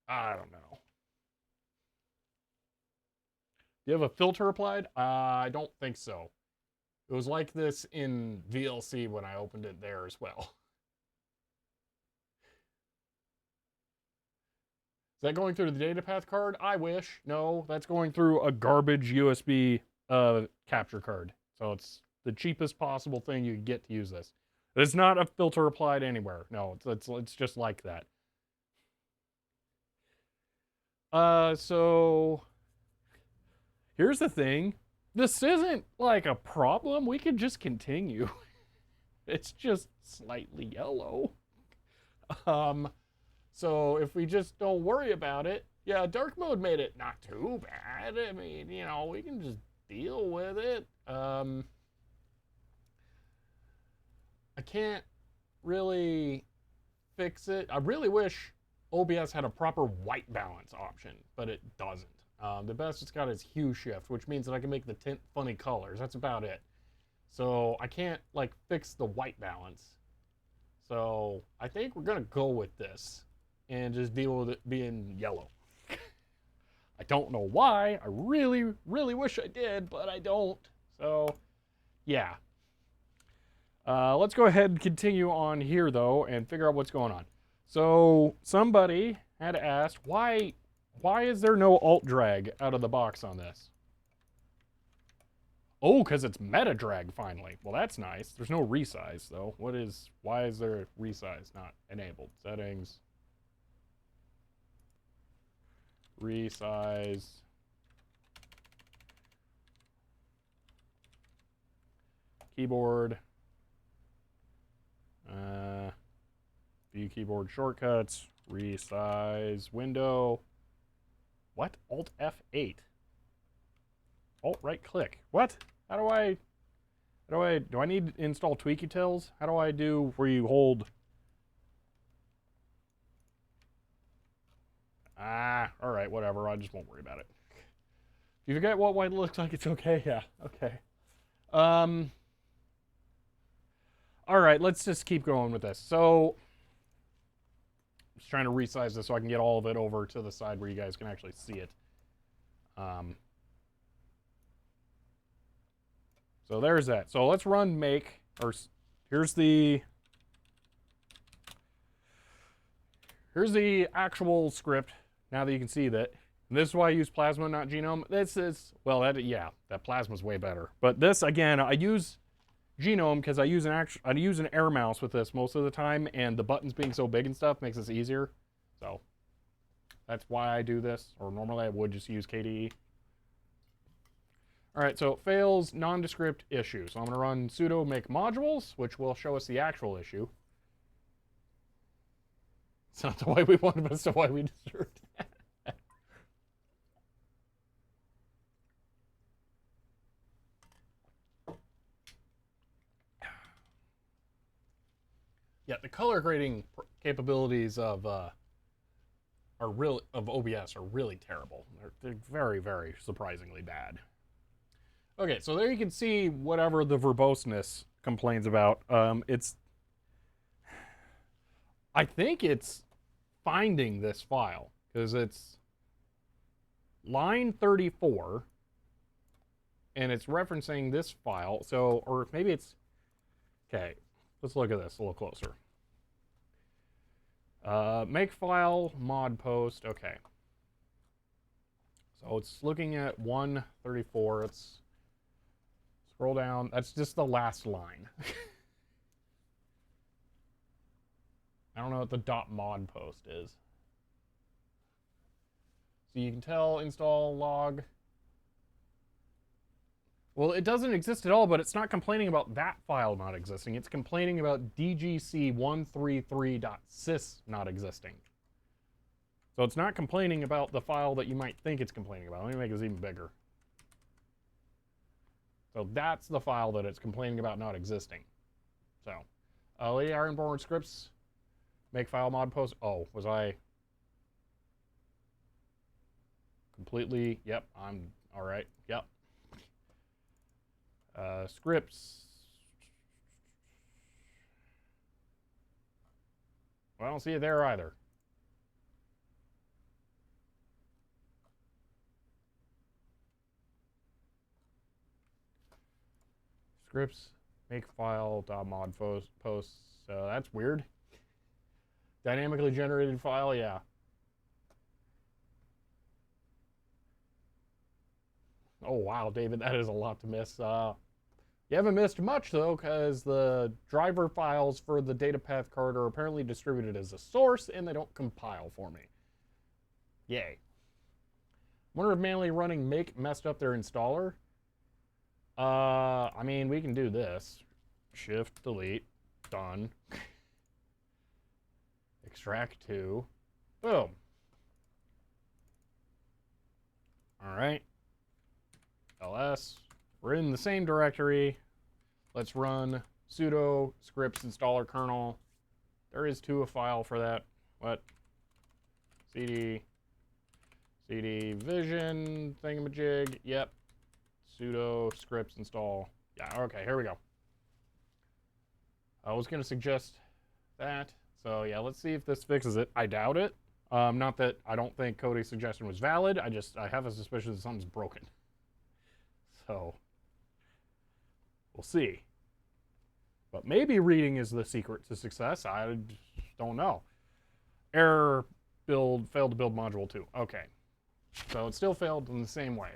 don't know. Do you have a filter applied? I don't think so. It was like this in VLC when I opened it there as well. Is that going through the data path card? I wish. No, that's going through a garbage USB capture card. So it's the cheapest possible thing you get to use this. It's not a filter applied anywhere. No, it's just like that. So here's the thing. This isn't like a problem. We could just continue. It's just slightly yellow. So if we just don't worry about it, yeah, dark mode made it not too bad. I mean, you know, we can just deal with it. I can't really fix it. I really wish OBS had a proper white balance option, but it doesn't. The best it's got is hue shift, which means that I can make the tint funny colors. That's about it. So I can't like fix the white balance. So I think we're gonna go with this and just deal with it being yellow. I don't know why. I really, really wish I did, but I don't. So yeah. Let's go ahead and continue on here though and figure out what's going on. So somebody had asked, why is there no alt drag out of the box on this? Oh, because it's meta drag finally. Well, that's nice. There's no resize though. Why is there resize not enabled? Settings. Resize. Keyboard. View keyboard shortcuts. Resize window. What? Alt F8. Alt right click. What? Do I need to install tweakutils? How do I do where you hold? All right, whatever. I just won't worry about it. If you forget what white looks like, it's okay. Yeah, okay. All right, let's just keep going with this. So, I'm just trying to resize this so I can get all of it over to the side where you guys can actually see it. So there's that. So let's run make, or here's the actual script. Now that you can see that. And this is why I use Plasma, not Genome. This is, well, that Plasma's way better. But this, again, I use Genome because I use an air mouse with this most of the time, and the buttons being so big and stuff makes this easier. So that's why I do this, or normally I would just use KDE. All right, so it fails nondescript issue. So I'm going to run sudo make modules, which will show us the actual issue. It's not the way we wanted, but it's the way we deserved. Yeah, the color grading capabilities of OBS are really terrible. They're very, very surprisingly bad. Okay, so there you can see whatever the verboseness complains about. I think it's finding this file because it's line 34 and it's referencing this file. So, or maybe it's, okay, let's look at this a little closer. Make file mod post. Okay. So it's looking at 134. It's scroll down. That's just the last line. I don't know what the .mod post is. So you can tell install log. Well, it doesn't exist at all, but it's not complaining about that file not existing. It's complaining about dgc133.sys not existing. So it's not complaining about the file that you might think it's complaining about. Let me make this even bigger. So that's the file that it's complaining about not existing. So, Lady Ironborn scripts, make file mod post. Oh, was I completely? Yep, I'm all right. Yep. Scripts. Well, I don't see it there either. Scripts, make file, .mod posts. That's weird. Dynamically generated file, yeah. Oh, wow, David, that is a lot to miss. You haven't missed much, though, because the driver files for the data path card are apparently distributed as a source, and they don't compile for me. Yay. Wonder if manually running make messed up their installer. I mean, we can do this. Shift, delete, done. Extract to, boom. All right. ls. We're in the same directory. Let's run sudo scripts installer kernel. There is a file for that. What? cd vision thingamajig. Yep. Sudo scripts install. Yeah, okay, here we go. I was going to suggest that. So yeah, let's see if this fixes it. I doubt it. Not that I don't think Cody's suggestion was valid. I have a suspicion that something's broken. So we'll see. But maybe reading is the secret to success. I don't know. Error build, failed to build module 2. Okay. So it still failed in the same way.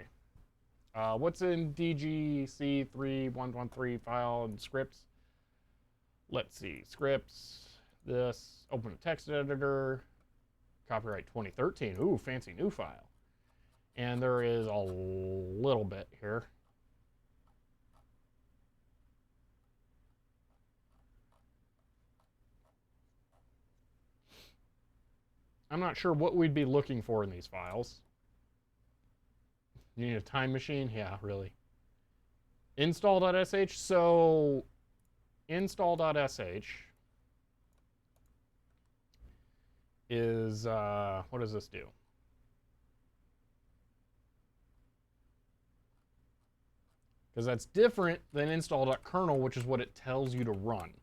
What's in DGC3113 file and scripts? Let's see, scripts, this, open a text editor, copyright 2013. Ooh, fancy new file. And there is a little bit here. I'm not sure what we'd be looking for in these files. You need a time machine? Yeah, really. Install.sh. So install.sh is, what does this do? Because that's different than install.kernel, which is what it tells you to run.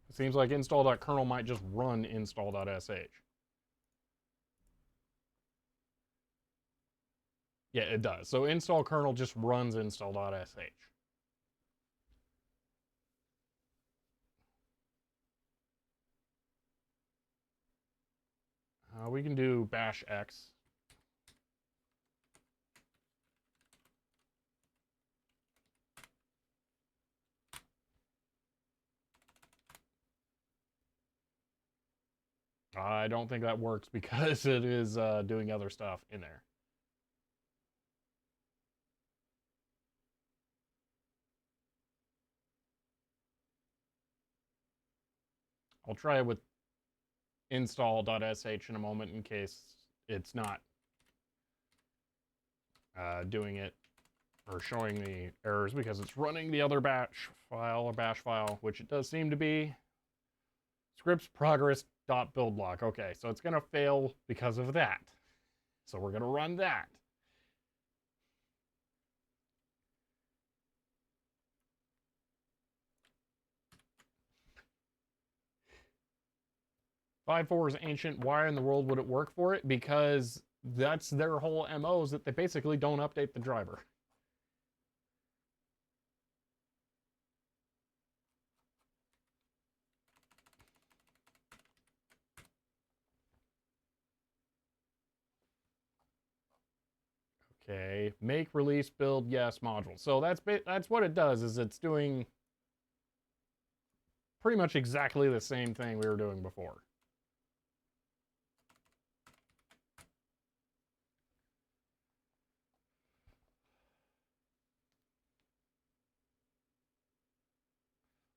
It seems like install.kernel might just run install.sh. Yeah, it does. So install kernel just runs install.sh. We can do bash x. I don't think that works because it is doing other stuff in there. I'll try it with install.sh in a moment in case it's not doing it or showing the errors because it's running the other bash file, which it does seem to be. Scripts progress.buildblock. Okay, so it's going to fail because of that. So we're going to run that. .5.4 is ancient. Why in the world would it work for it? Because that's their whole MO is that they basically don't update the driver. Okay, make, release, build, yes, module. So that's what it does, is it's doing pretty much exactly the same thing we were doing before.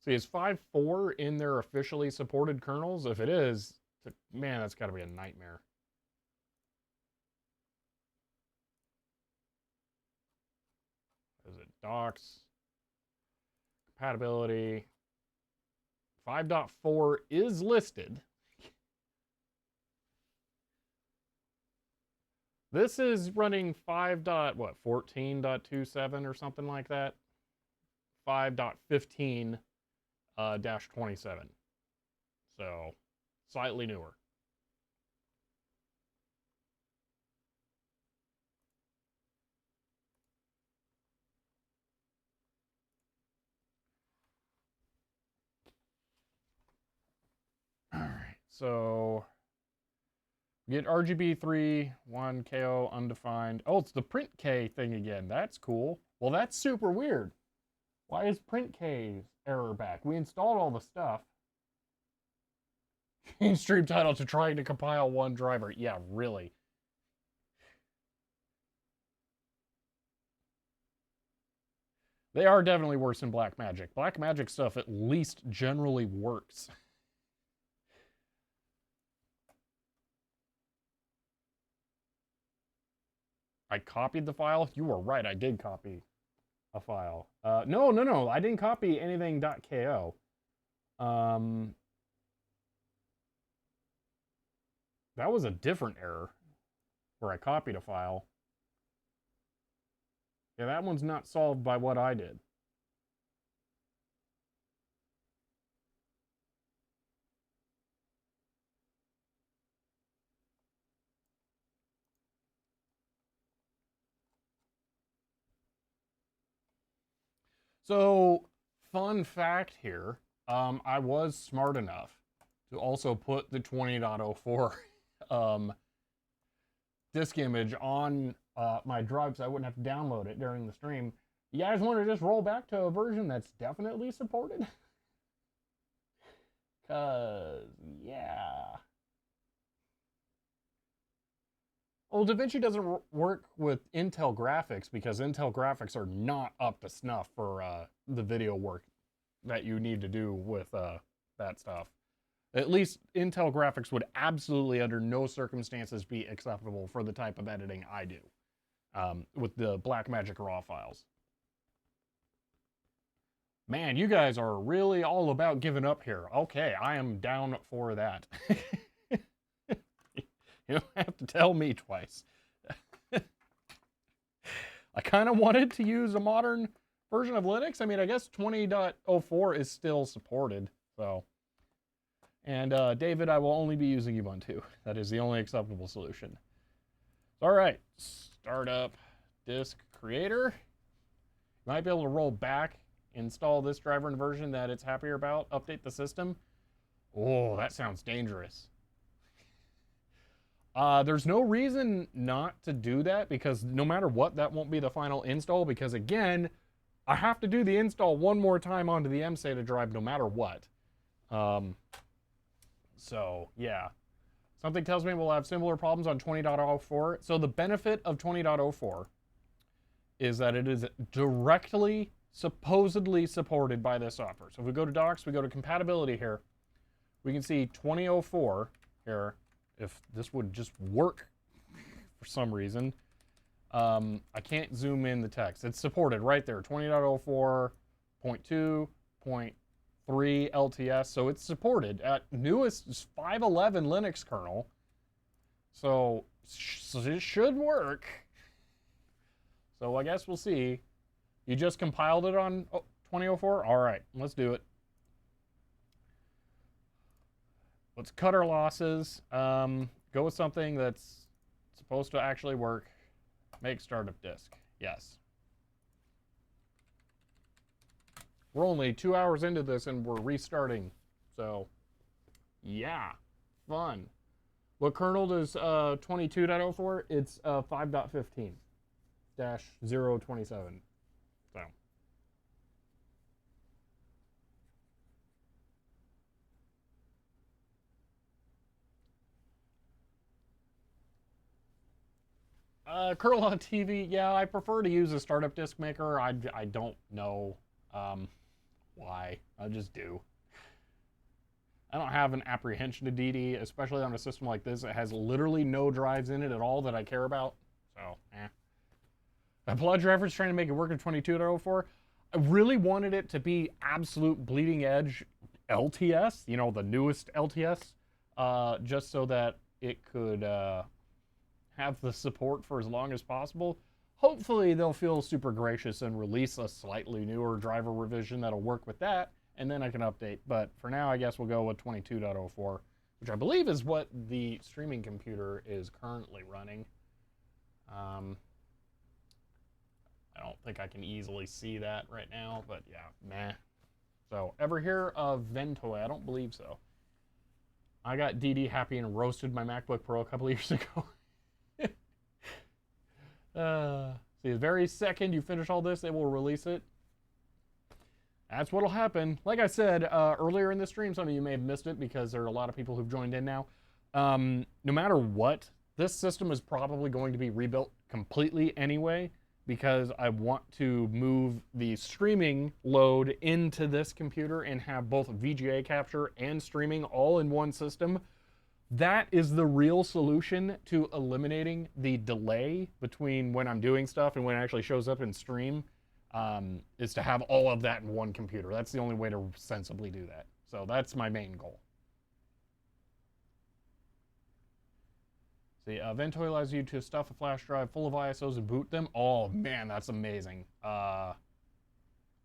See, is 5.4 in their officially supported kernels? If it is, man, that's got to be a nightmare. Is it docs? Compatibility. 5.4 is listed. This is running 5.14.27 or something like that. 5.15 -27. So slightly newer. All right, so get RGB3 1 KO undefined. Oh, it's the print K thing again. That's cool. Well, that's super weird. Why is print K's error back? We installed all the stuff. Change stream title to trying to compile one driver. Yeah, really. They are definitely worse than Blackmagic. Blackmagic stuff at least generally works. I copied the file. You were right. I did copy a file. No. I didn't copy anything .ko. That was a different error where I copied a file. Yeah, that one's not solved by what I did. So, fun fact here, I was smart enough to also put the 20.04 disk image on my drive so I wouldn't have to download it during the stream. You guys want to just roll back to a version that's definitely supported? Cause, yeah. Well, DaVinci doesn't work with Intel graphics because Intel graphics are not up to snuff for the video work that you need to do with that stuff. At least Intel graphics would absolutely under no circumstances be acceptable for the type of editing I do with the Blackmagic RAW files. Man, you guys are really all about giving up here. Okay, I am down for that. You don't have to tell me twice. I kind of wanted to use a modern version of Linux. I mean, I guess 20.04 is still supported, so. And David, I will only be using Ubuntu. That is the only acceptable solution. All right, start up disk creator. You might be able to roll back, install this driver and version that it's happier about, update the system. Oh, that sounds dangerous. There's no reason not to do that because no matter what, that won't be the final install because again, I have to do the install one more time onto the MSATA drive no matter what. So yeah, something tells me we'll have similar problems on 20.04. So the benefit of 20.04 is that it is directly, supposedly supported by this software. So if we go to docs, we go to compatibility here, we can see 20.04 here. If this would just work for some reason, I can't zoom in the text. It's supported right there, 20.04.2.3 LTS, so it's supported at newest 5.11 Linux kernel. So it should work. So I guess we'll see. You just compiled it on 20.04? All right, let's do it. Let's cut our losses. Go with something that's supposed to actually work. Make startup disk. Yes. We're only 2 hours into this and we're restarting. So, yeah, fun. What kernel does 22.04? It's 5.15-027. So. Kernel on TV, yeah, I prefer to use a startup disk maker. I don't know why. I just do. I don't have an apprehension to DD, especially on a system like this. It has literally no drives in it at all that I care about. So, Applaud drivers trying to make it work in 22.04. I really wanted it to be absolute bleeding edge LTS, you know, the newest LTS, just so that it could have the support for as long as possible. Hopefully they'll feel super gracious and release a slightly newer driver revision that'll work with that, and then I can update. But for now, I guess we'll go with 22.04, which I believe is what the streaming computer is currently running. I don't think I can easily see that right now, but yeah, meh. So, ever hear of Ventoy? I don't believe so. I got DD happy and roasted my MacBook Pro a couple of years ago. See, the very second you finish all this, they will release it. That's what'll happen. Like I said earlier in the stream, some of you may have missed it because there are a lot of people who've joined in now. No matter what, this system is probably going to be rebuilt completely anyway because I want to move the streaming load into this computer and have both VGA capture and streaming all in one system. That is the real solution to eliminating the delay between when I'm doing stuff and when it actually shows up in stream, is to have all of that in one computer. That's the only way to sensibly do that. So that's my main goal. See, Ventoy allows you to stuff a flash drive full of ISOs and boot them. Oh man, that's amazing.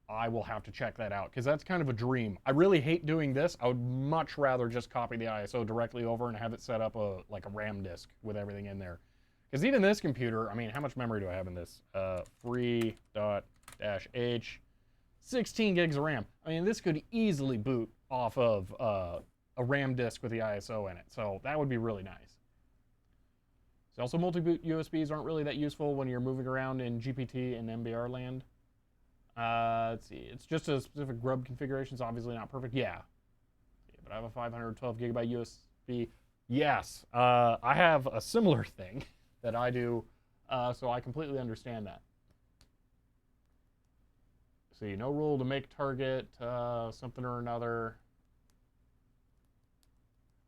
I will have to check that out because that's kind of a dream. I really hate doing this. I would much rather just copy the ISO directly over and have it set up like a RAM disk with everything in there. Because even this computer, I mean, how much memory do I have in this? Free.-H, 16 gigs of RAM. I mean, this could easily boot off of a RAM disk with the ISO in it. So that would be really nice. So also, multi-boot USBs aren't really that useful when you're moving around in GPT and MBR land. Let's see. It's just a specific grub configuration. It's obviously not perfect. Yeah, but I have a 512 gigabyte USB. Yes, I have a similar thing that I do, so I completely understand that. See, no rule to make target something or another.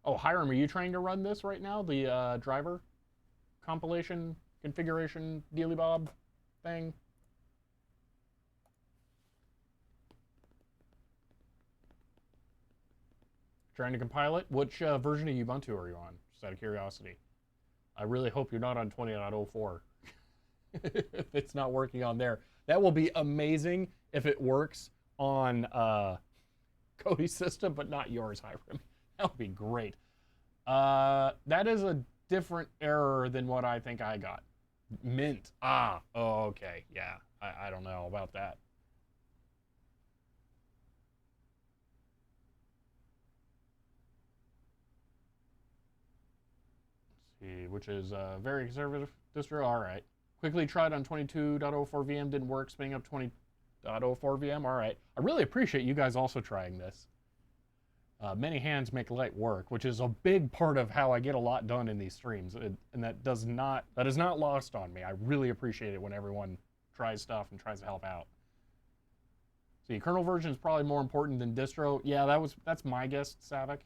Oh, Hiram, are you trying to run this right now? The driver compilation configuration dealy bob thing? Trying to compile it? Which version of Ubuntu are you on? Just out of curiosity. I really hope you're not on 20.04. If it's not working on there. That will be amazing if it works on Cody's system, but not yours, Hiram. That would be great. That is a different error than what I think I got. Mint. Ah, oh, okay. Yeah, I don't know about that. Let's see, which is a very conservative distro. All right. Quickly tried on 22.04 VM, didn't work. Spinning up 20.04 VM. All right. I really appreciate you guys also trying this. Many hands make light work, which is a big part of how I get a lot done in these streams, and that is not lost on me. I really appreciate it when everyone tries stuff and tries to help out. See, kernel version is probably more important than distro. Yeah, that's my guess, Savik.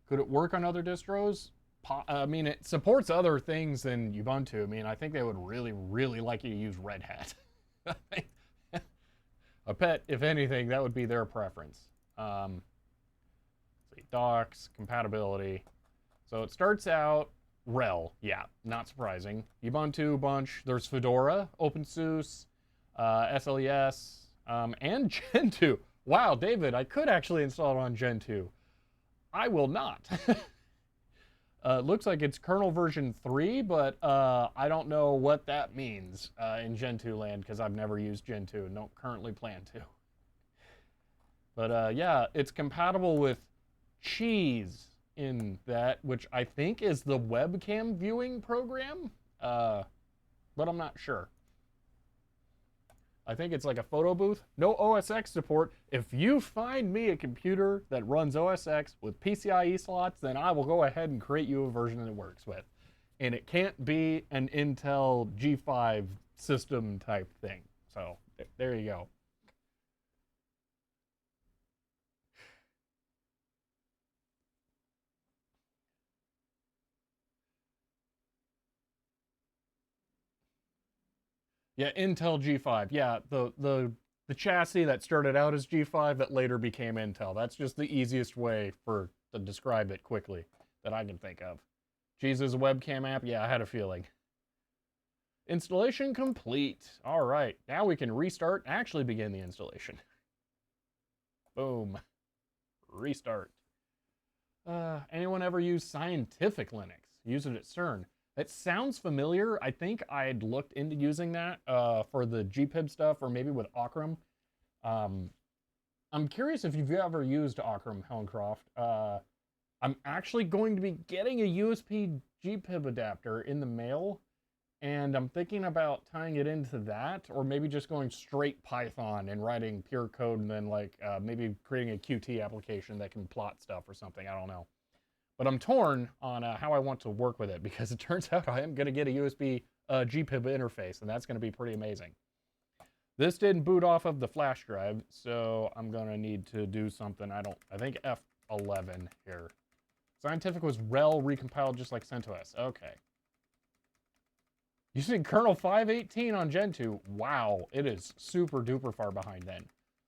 Could it work on other distros? I mean, it supports other things than Ubuntu. I mean, I think they would really, really like you to use Red Hat. I bet, if anything, that would be their preference. Let's see, docs, compatibility. So it starts out RHEL. Yeah, not surprising. Ubuntu bunch. There's Fedora, OpenSUSE, SLES, and Gentoo. Wow, David, I could actually install it on Gentoo. I will not. Looks like it's kernel version 3, but I don't know what that means in Gentoo land because I've never used Gentoo and don't currently plan to. But yeah, it's compatible with Cheese in that, which I think is the webcam viewing program, but I'm not sure. I think it's like a photo booth. No OS X support. If you find me a computer that runs OS X with PCIe slots, then I will go ahead and create you a version that it works with. And it can't be an Intel G5 system type thing. So there you go. Yeah, Intel G5. Yeah, the chassis that started out as G5 that later became Intel. That's just the easiest way to describe it quickly that I can think of. Jesus, a webcam app? Yeah, I had a feeling. Installation complete. All right, now we can restart and actually begin the installation. Boom. Restart. Anyone ever use Scientific Linux? Use it at CERN. It sounds familiar. I think I'd looked into using that for the GPIB stuff, or maybe with Akram. I'm curious if you've ever used Akram, Helencroft. I'm actually going to be getting a USB GPIB adapter in the mail, and I'm thinking about tying it into that, or maybe just going straight Python and writing pure code, and then like maybe creating a Qt application that can plot stuff or something. I don't know. But I'm torn on how I want to work with it, because it turns out I am going to get a USB GPIB interface, and that's going to be pretty amazing. This didn't boot off of the flash drive, so I'm going to need to do something. I think F11 here. Scientific was RHEL recompiled just like CentOS. Okay. Using kernel 5.18 on Gentoo. Wow, it is super duper far behind then.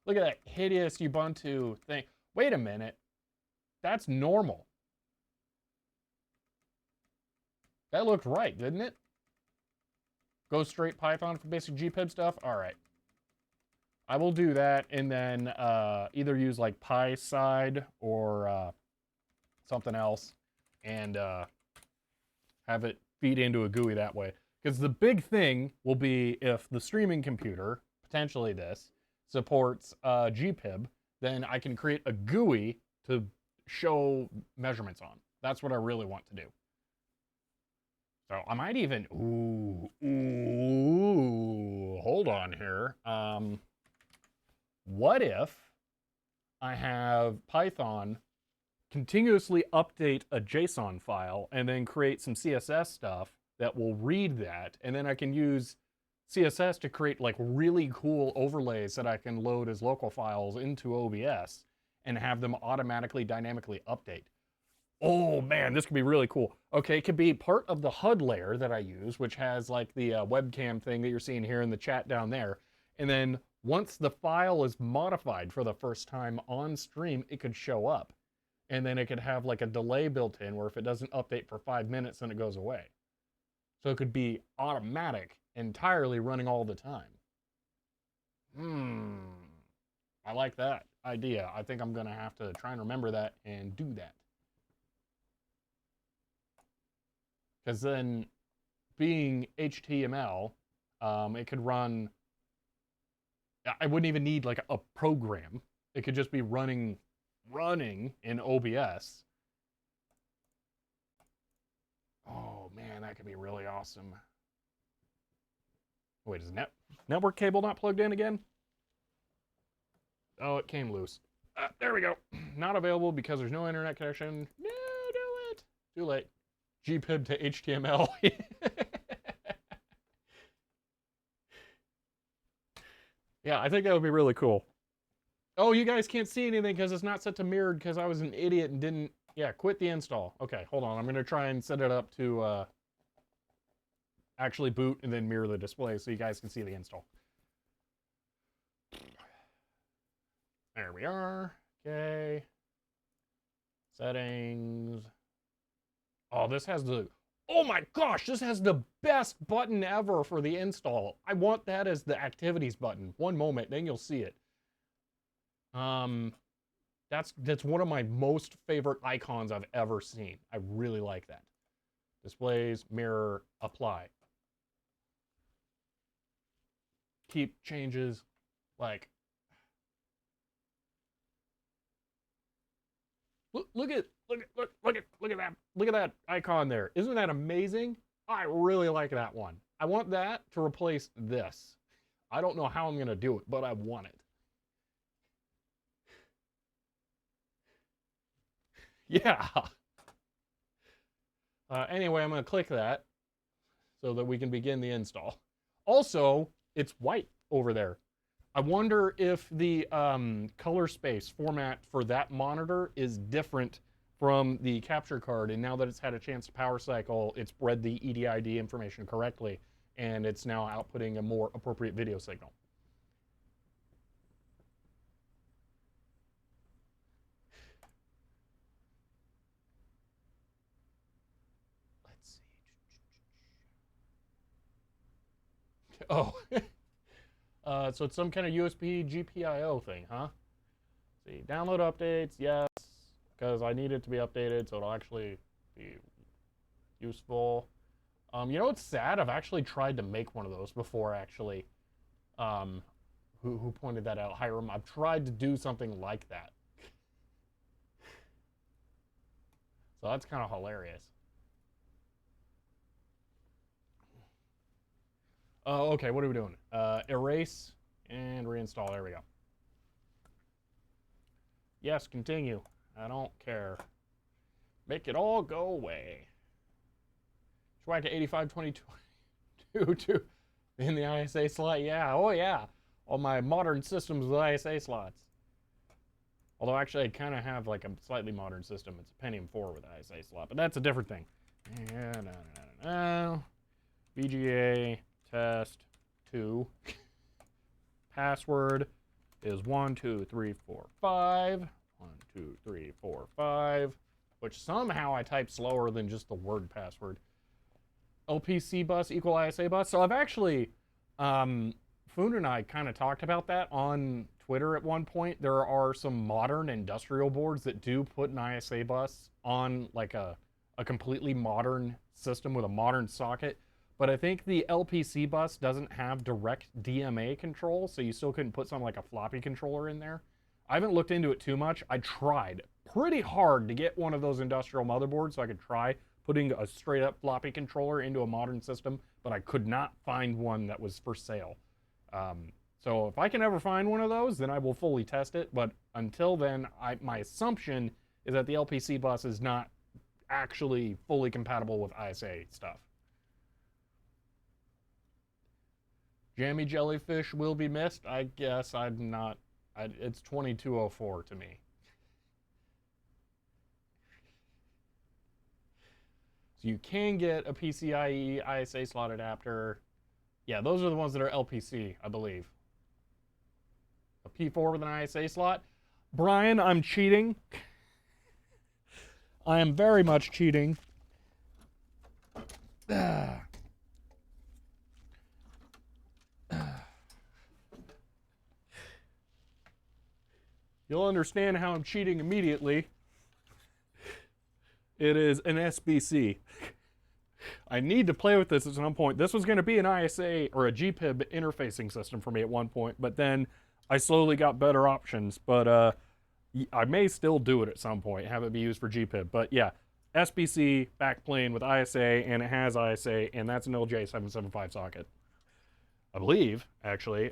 Look at that hideous Ubuntu thing. Wait a minute. That's normal. That looked right, didn't it? Go straight Python for basic GPIB stuff? All right. I will do that, and then either use like PySide or something else, and have it feed into a GUI that way. Because the big thing will be if the streaming computer, potentially this, supports GPIB, then I can create a GUI to show measurements on. That's what I really want to do. So I might even, hold on here. What if I have Python continuously update a JSON file and then create some CSS stuff that will read that, and then I can use CSS to create like really cool overlays that I can load as local files into OBS and have them automatically dynamically update. Oh man, this could be really cool. Okay, it could be part of the HUD layer that I use, which has like the webcam thing that you're seeing here in the chat down there. And then once the file is modified for the first time on stream, it could show up. And then it could have like a delay built in where if it doesn't update for 5 minutes, then it goes away. So it could be automatic, entirely running all the time. I like that idea. I think I'm gonna have to try and remember that and do that. Because then, being HTML, it could run, I wouldn't even need like a program. It could just be running in OBS. Oh man, that could be really awesome. Wait, is network cable not plugged in again? Oh, it came loose. There we go. Not available because there's no internet connection. No, do it. Too late. GPIB to HTML. Yeah, I think that would be really cool. Oh, you guys can't see anything because it's not set to mirrored because I was an idiot and didn't... Yeah, quit the install. Okay, hold on. I'm going to try and set it up to actually boot and then mirror the display so you guys can see the install. There we are. Okay. Settings. Oh, this has the... Oh my gosh, this has the best button ever for the install. I want that as the activities button. One moment, then you'll see it. That's one of my most favorite icons I've ever seen. I really like that. Displays, mirror, apply. Keep changes, like... Look at that icon there. Isn't that amazing? I really like that one. I want that to replace this. I don't know how I'm gonna do it, but I want it. Yeah. Anyway, I'm gonna click that so that we can begin the install. Also, it's white over there. I wonder if the color space format for that monitor is different from the capture card, and now that it's had a chance to power cycle, it's read the EDID information correctly, and it's now outputting a more appropriate video signal. Let's see. Oh. So it's some kind of USB GPIO thing, huh? Let's see, download updates, yes, because I need it to be updated so it'll actually be useful. You know what's sad? I've actually tried to make one of those before, actually. Who pointed that out? Hiram. I've tried to do something like that. So that's kind of hilarious. Okay, what are we doing? Erase and reinstall. There we go. Yes, continue. I don't care. Make it all go away. Schwack at 8522 in the ISA slot. Yeah, oh yeah. All my modern systems with ISA slots. Although actually I kind of have like a slightly modern system. It's a Pentium 4 with an ISA slot, but that's a different thing. Yeah, no. VGA test 2. Password is 12345. 12345. Which somehow I type slower than just the word password. LPC bus equal ISA bus. So I've actually, Foon and I kind of talked about that on Twitter at one point. There are some modern industrial boards that do put an ISA bus on like a completely modern system with a modern socket. But I think the LPC bus doesn't have direct DMA control, so you still couldn't put something like a floppy controller in there. I haven't looked into it too much. I tried pretty hard to get one of those industrial motherboards so I could try putting a straight up floppy controller into a modern system, but I could not find one that was for sale. So if I can ever find one of those, then I will fully test it. But until then, my assumption is that the LPC bus is not actually fully compatible with ISA stuff. Jammy Jellyfish will be missed. I guess I'm not. It's 2204 to me. So you can get a PCIe ISA slot adapter. Yeah, those are the ones that are LPC, I believe. A P4 with an ISA slot. Brian, I'm cheating. I am very much cheating. You'll understand how I'm cheating immediately. It is an SBC. I need to play with this at some point. This was going to be an ISA or a GPIB interfacing system for me at one point, but then I slowly got better options. But I may still do it at some point, have it be used for GPIB. But yeah, SBC backplane with ISA, and it has ISA, and that's an LJ775 socket. I believe, actually.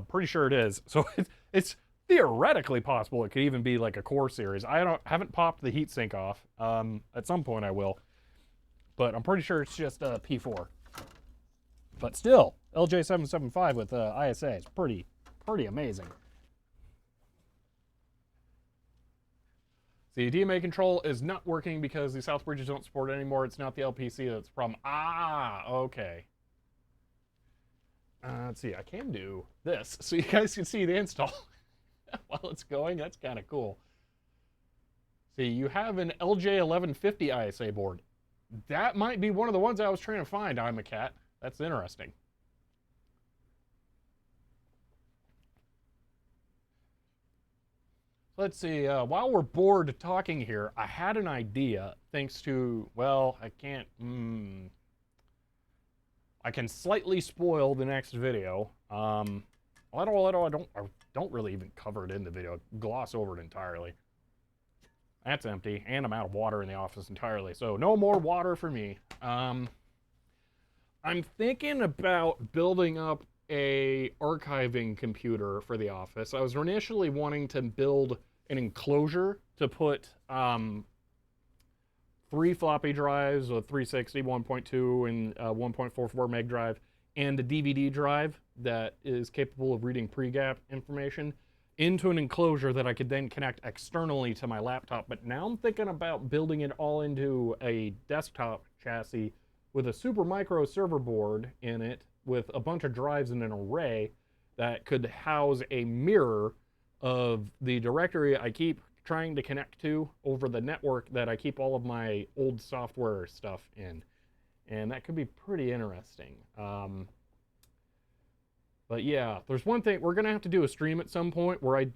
Pretty sure it is. So it's theoretically possible it could even be like a core series. I haven't popped the heatsink off. At some point I will. But I'm pretty sure it's just a P4. But still, LJ775 with ISA is pretty amazing. The Hdmi control is not working because the South bridges don't support it anymore. It's not the LPC that's the problem. Ah, okay. Let's see, I can do this so you guys can see the install while it's going. That's kind of cool. See, you have an LJ1150 ISA board. That might be one of the ones I was trying to find. I'm a cat. That's interesting. Let's see, while we're bored talking here, I had an idea thanks to, well, I can slightly spoil the next video. I don't really even cover it in the video. Gloss over it entirely. That's empty, and I'm out of water in the office entirely, so no more water for me. I'm thinking about building up a archiving computer for the office. I was initially wanting to build an enclosure to put 3 floppy drives, a 360, 1.2, and 1.44 meg drive, and a DVD drive that is capable of reading pre-gap information into an enclosure that I could then connect externally to my laptop. But now I'm thinking about building it all into a desktop chassis with a Supermicro server board in it with a bunch of drives in an array that could house a mirror of the directory I keep trying to connect to over the network that I keep all of my old software stuff in. And that could be pretty interesting. But yeah, there's one thing, we're gonna have to do a stream at some point where I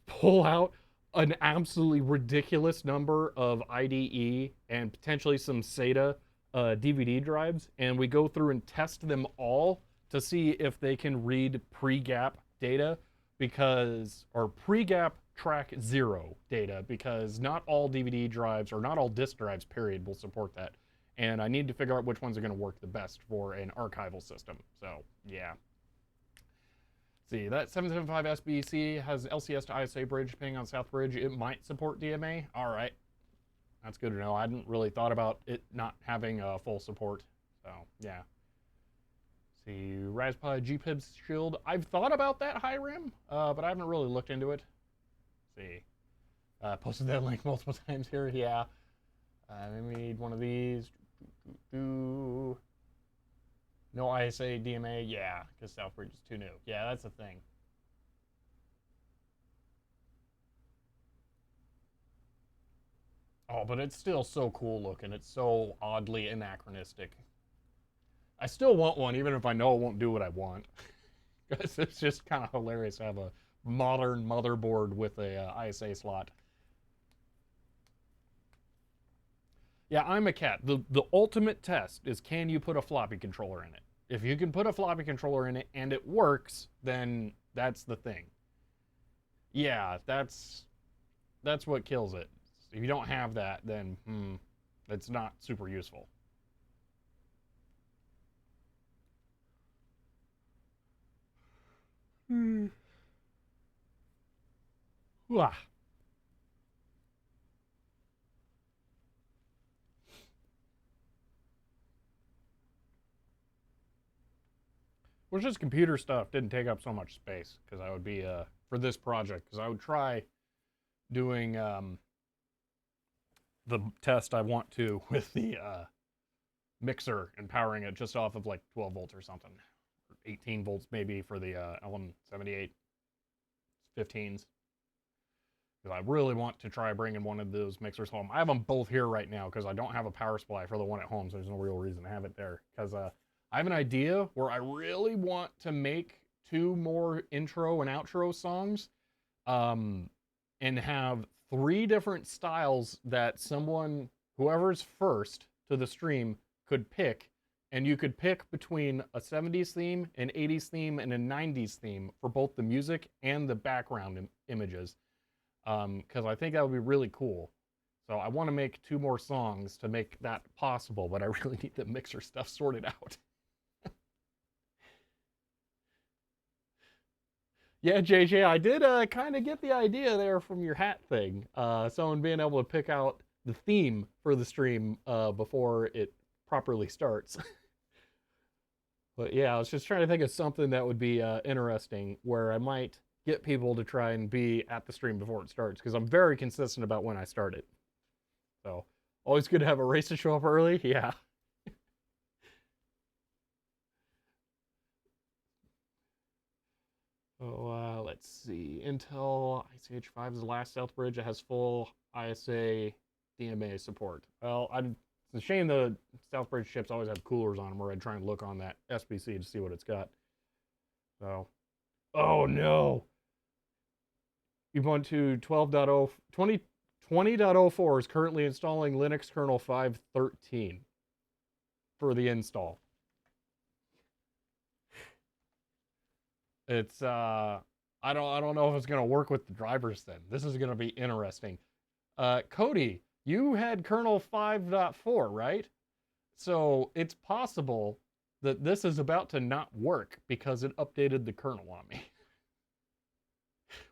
pull out an absolutely ridiculous number of IDE and potentially some SATA DVD drives, and we go through and test them all to see if they can read pre-gap data, because, or pre-gap track 0 data, because not all DVD drives, or not all disk drives, period, will support that. And I need to figure out which ones are gonna work the best for an archival system. So, yeah. See, that 775 SBC has LCS to ISA bridge, depending on South Bridge. It might support DMA. All right. That's good to know. I hadn't really thought about it not having full support. So, yeah. See, Raspberry GPIB Shield. I've thought about that high rim, but I haven't really looked into it. See. Posted that link multiple times here. Yeah. We need one of these. No ISA, DMA, yeah, because Southbridge is too new. Yeah, that's the thing. Oh, but it's still so cool looking. It's so oddly anachronistic. I still want one, even if I know it won't do what I want. Because it's just kind of hilarious to have a modern motherboard with a ISA slot. Yeah, I'm a cat. The ultimate test is, can you put a floppy controller in it? If you can put a floppy controller in it and it works, then that's the thing. Yeah, that's what kills it. If you don't have that, then it's not super useful. Hmm. Wah. Well, just computer stuff didn't take up so much space because I would be for this project because I would try doing the test I want to with the mixer and powering it just off of like 12 volts or something, 18 volts maybe for the LM78 15s. Because I really want to try bringing one of those mixers home. I have them both here right now because I don't have a power supply for the one at home, so there's no real reason to have it there. Because I have an idea where I really want to make 2 more intro and outro songs, um, and have 3 different styles that whoever's first to the stream, could pick. And you could pick between a 70s theme, an 80s theme, and a 90s theme for both the music and the background images. Because I think that would be really cool. So I want to make 2 more songs to make that possible, but I really need the mixer stuff sorted out. Yeah, JJ, I did kind of get the idea there from your hat thing. Someone being able to pick out the theme for the stream before it properly starts. But yeah, I was just trying to think of something that would be interesting where I might get people to try and be at the stream before it starts because I'm very consistent about when I start it. So always good to have a race to show up early. Yeah. Oh, let's see. Intel ICH 5 is the last stealth bridge that has full ISA DMA support. Well, it's a shame the stealth bridge chips always have coolers on them where I'd try and look on that SBC to see what it's got. So, oh no. Ubuntu 12.0 20.04 is currently installing Linux kernel 5.13 for the install. It's I don't know if it's gonna work with the drivers then. This is gonna be interesting. Cody, you had kernel 5.4, right? So it's possible that this is about to not work because it updated the kernel on me.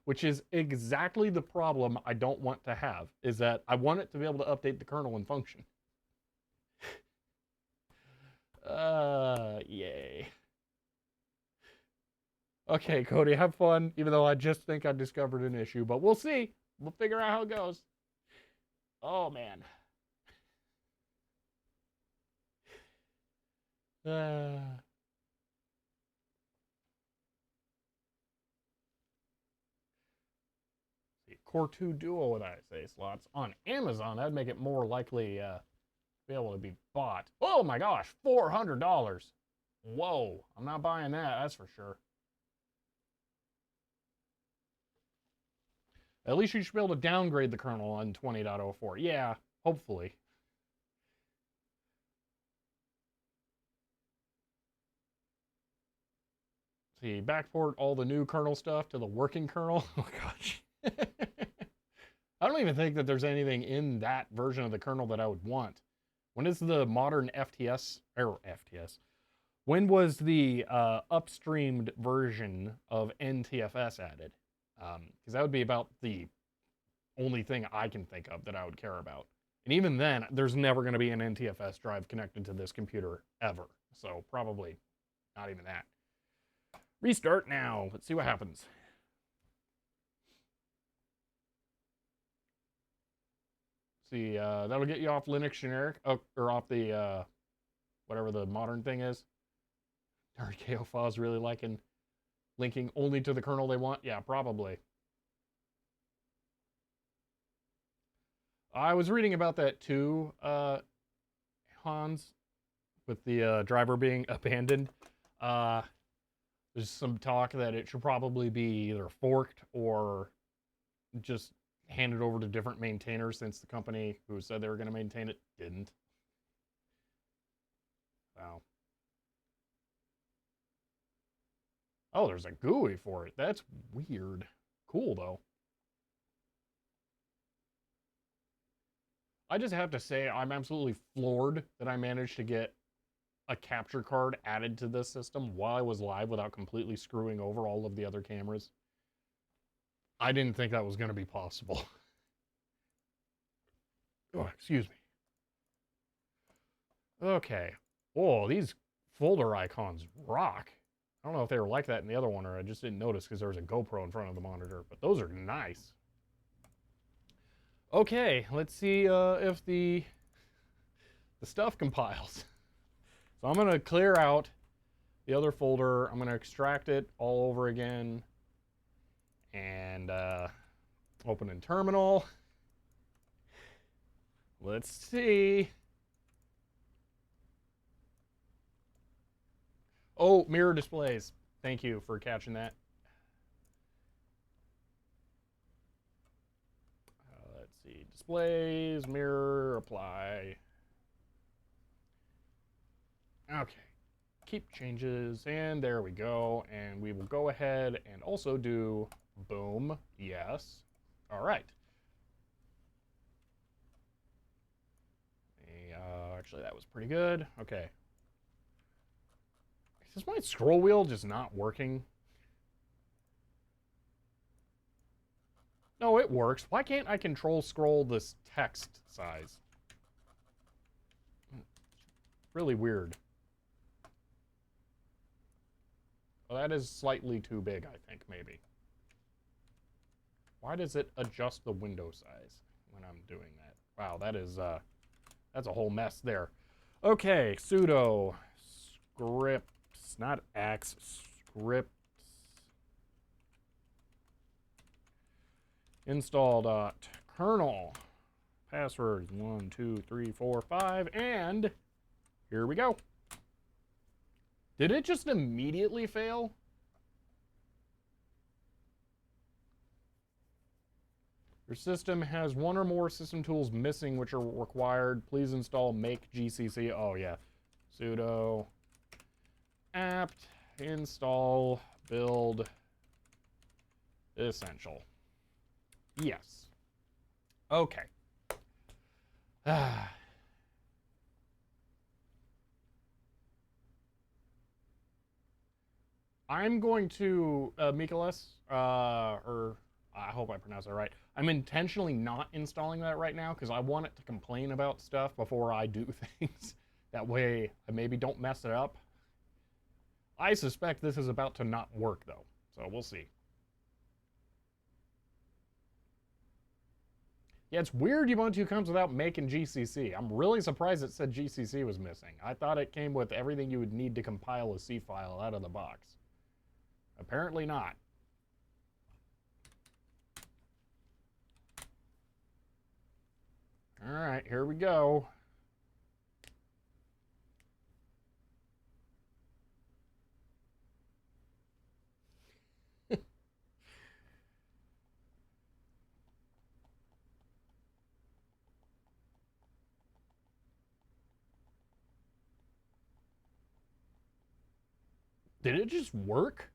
Which is exactly the problem I don't want to have, is that I want it to be able to update the kernel and function. Yay. Okay, Cody, have fun, even though I just think I discovered an issue, but we'll see. We'll figure out how it goes. Oh, man. Core 2 Duo with ISA slots on Amazon. That'd make it more likely be able to be bought. Oh my gosh, $400. Whoa, I'm not buying that, that's for sure. At least you should be able to downgrade the kernel on 20.04. Yeah, hopefully. See, backport all the new kernel stuff to the working kernel. Oh gosh. I don't even think that there's anything in that version of the kernel that I would want. When is the modern FTS, or FTS? When was the upstreamed version of NTFS added? Because that would be about the only thing I can think of that I would care about. And even then, there's never going to be an NTFS drive connected to this computer ever. So probably not even that. Restart now. Let's see what happens. See, that'll get you off Linux generic, or off the, whatever the modern thing is. RKO files really liking linking only to the kernel they want? Yeah, probably. I was reading about that too, Hans, with the driver being abandoned. There's some talk that it should probably be either forked or just handed over to different maintainers since the company who said they were going to maintain it didn't. Wow. Oh, there's a GUI for it. That's weird. Cool, though. I just have to say I'm absolutely floored that I managed to get a capture card added to this system while I was live without completely screwing over all of the other cameras. I didn't think that was going to be possible. Oh, excuse me. Okay. Oh, these folder icons rock. I don't know if they were like that in the other one or I just didn't notice because there was a GoPro in front of the monitor, but those are nice. Okay, let's see if the stuff compiles. So I'm going to clear out the other folder. I'm going to extract it all over again and open in terminal. Let's see. Oh, mirror displays. Thank you for catching that. Let's see. Displays, mirror, apply. Okay. Keep changes, and there we go. And we will go ahead and also do boom. Yes. All right. Actually, that was pretty good. Okay. Is my scroll wheel just not working? No, it works. Why can't I control scroll this text size? Really weird. Well, that is slightly too big, I think, maybe. Why does it adjust the window size when I'm doing that? Wow, that is, that's a whole mess there. Okay, sudo scripts, not X, scripts. Install.kernel. Password 1, 2, 3, 4, 5, and here we go. Did it just immediately fail? Your system has one or more system tools missing which are required. Please install make GCC. Oh, yeah. Sudo apt install build essential. Yes. Okay. I'm going to, Mikolas, or I hope I pronounced that right. I'm intentionally not installing that right now because I want it to complain about stuff before I do things. That way I maybe don't mess it up. I suspect this is about to not work though, so we'll see. Yeah, it's weird Ubuntu comes without making GCC. I'm really surprised it said GCC was missing. I thought it came with everything you would need to compile a C file out of the box. Apparently not. All right, here we go. Did it just work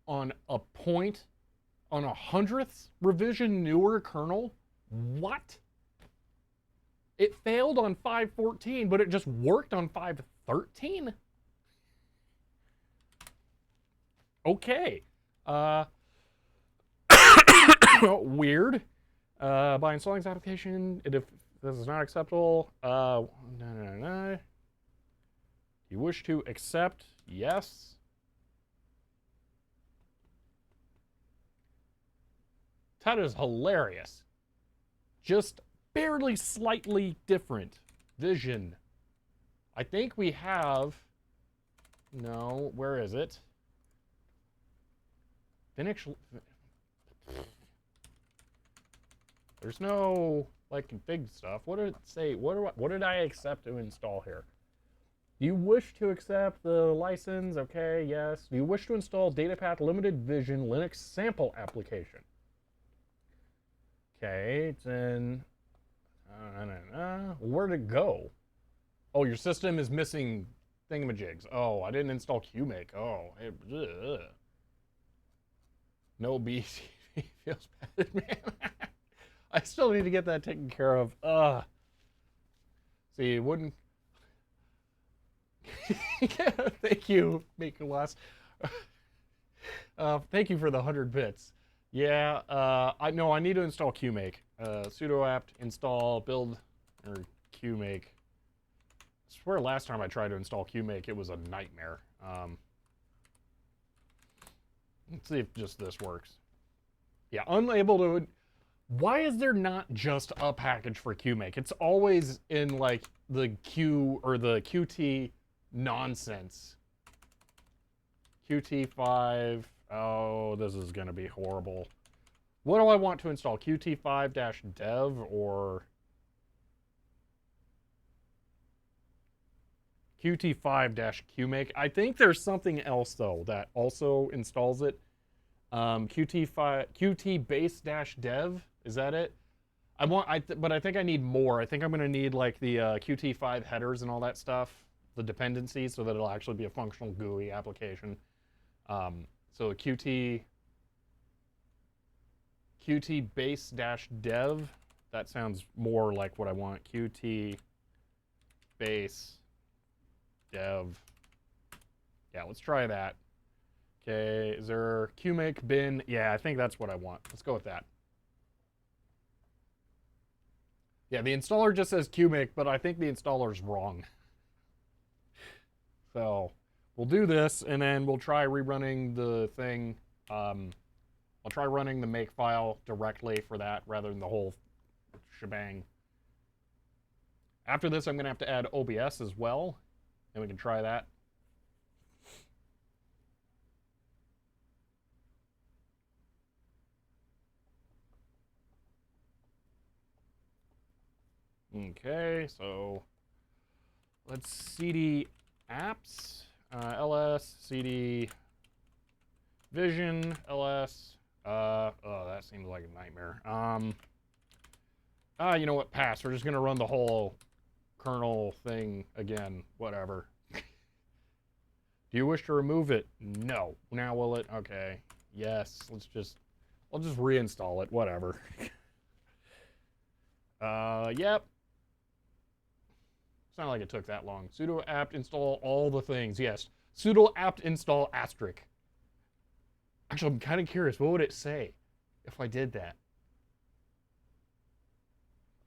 on a 100th revision newer kernel? What? It failed on 5.14, but it just worked on 5.13? Okay. Weird. By installing this application, if this is not acceptable, you wish to accept? Yes. That is hilarious. Just barely slightly different vision. I think we have, no, where is it? Finish. There's no like config stuff. What did it say? What did I accept to install here? Do you wish to accept the license? Okay, yes. Do you wish to install DataPath Limited Vision Linux sample application? Okay, it's in. Where'd it go? Oh, your system is missing thingamajigs. Oh, I didn't install QMake. Oh, no BC feels bad, man. I still need to get that taken care of. See, it wouldn't. Thank you, Mikolas. Thank you for the 100 bits. Yeah, I know I need to install Qmake. Sudo apt install build or Qmake. I swear last time I tried to install Qmake, it was a nightmare. Let's see if just this works. Yeah, unable to. Why is there not just a package for Qmake? It's always in like the Q or the Qt nonsense. Qt5. Oh, this is going to be horrible. What do I want to install? Qt5-dev or Qt5-qmake? I think there's something else though that also installs it. Qt base-dev, is that it? But I think I need more. I think I'm going to need like the Qt5 headers and all that stuff, the dependencies, so that it'll actually be a functional GUI application. So Qt base-dev, that sounds more like what I want. Qt base dev. Yeah, let's try that. Okay, is there Qmake bin? Yeah, I think that's what I want. Let's go with that. Yeah, the installer just says Qmake, but I think the installer's wrong. So we'll do this, and then we'll try rerunning the thing. I'll try running the make file directly for that rather than the whole shebang. After this, I'm going to have to add OBS as well, and we can try that. Okay, so let's cd apps, ls, cd vision, ls. Oh, that seems like a nightmare. You know what? Pass. We're just going to run the whole kernel thing again. Whatever. Do you wish to remove it? No. Now will it? Okay. Yes. I'll just reinstall it. Whatever. Yep. It's not like it took that long. Sudo apt install all the things. Yes. Sudo apt install asterisk. Actually, I'm kind of curious. What would it say if I did that?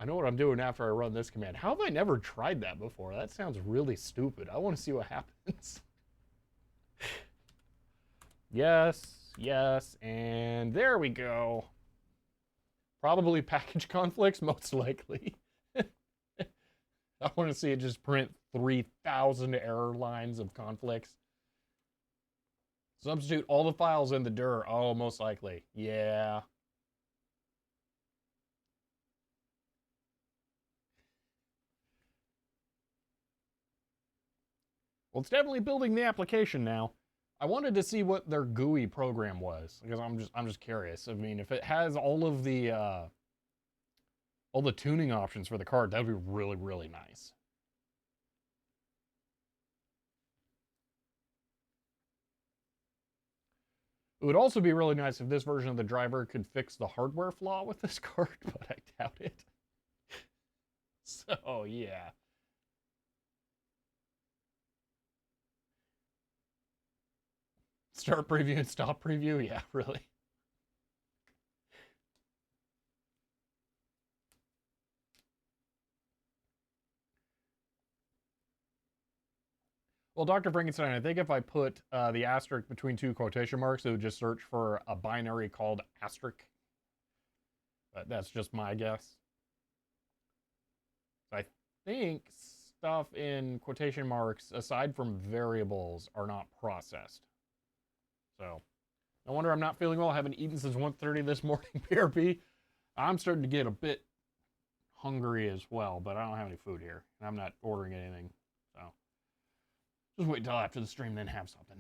I know what I'm doing after I run this command. How have I never tried that before? That sounds really stupid. I want to see what happens. Yes, yes, and there we go. Probably package conflicts, most likely. I want to see it just print 3,000 error lines of conflicts. Substitute all the files in the dir. Oh, most likely. Yeah. Well, it's definitely building the application now. I wanted to see what their GUI program was because I'm just curious. I mean, if it has all the tuning options for the card, that'd be really, really nice. It would also be really nice if this version of the driver could fix the hardware flaw with this card, but I doubt it. So, yeah. Start preview and stop preview? Yeah, really. Well, Dr. Frankenstein, I think if I put the asterisk between two quotation marks, it would just search for a binary called asterisk. But that's just my guess. I think stuff in quotation marks, aside from variables, are not processed. So, no wonder I'm not feeling well. I haven't eaten since 1:30 this morning, PRP. I'm starting to get a bit hungry as well, but I don't have any food here. And I'm not ordering anything. So, just wait until after the stream, then have something.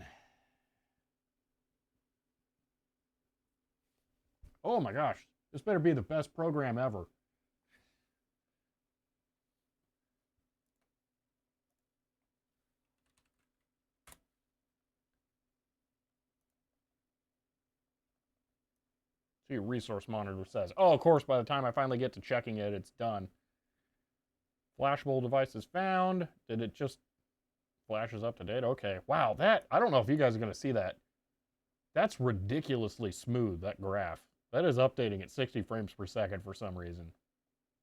Oh my gosh. This better be the best program ever. See, resource monitor says, oh, of course, by the time I finally get to checking it, it's done. Flashable devices found. Did it just flashes up to date? Okay. Wow, that, I don't know if you guys are going to see that. That's ridiculously smooth, that graph. That is updating at 60 frames per second for some reason.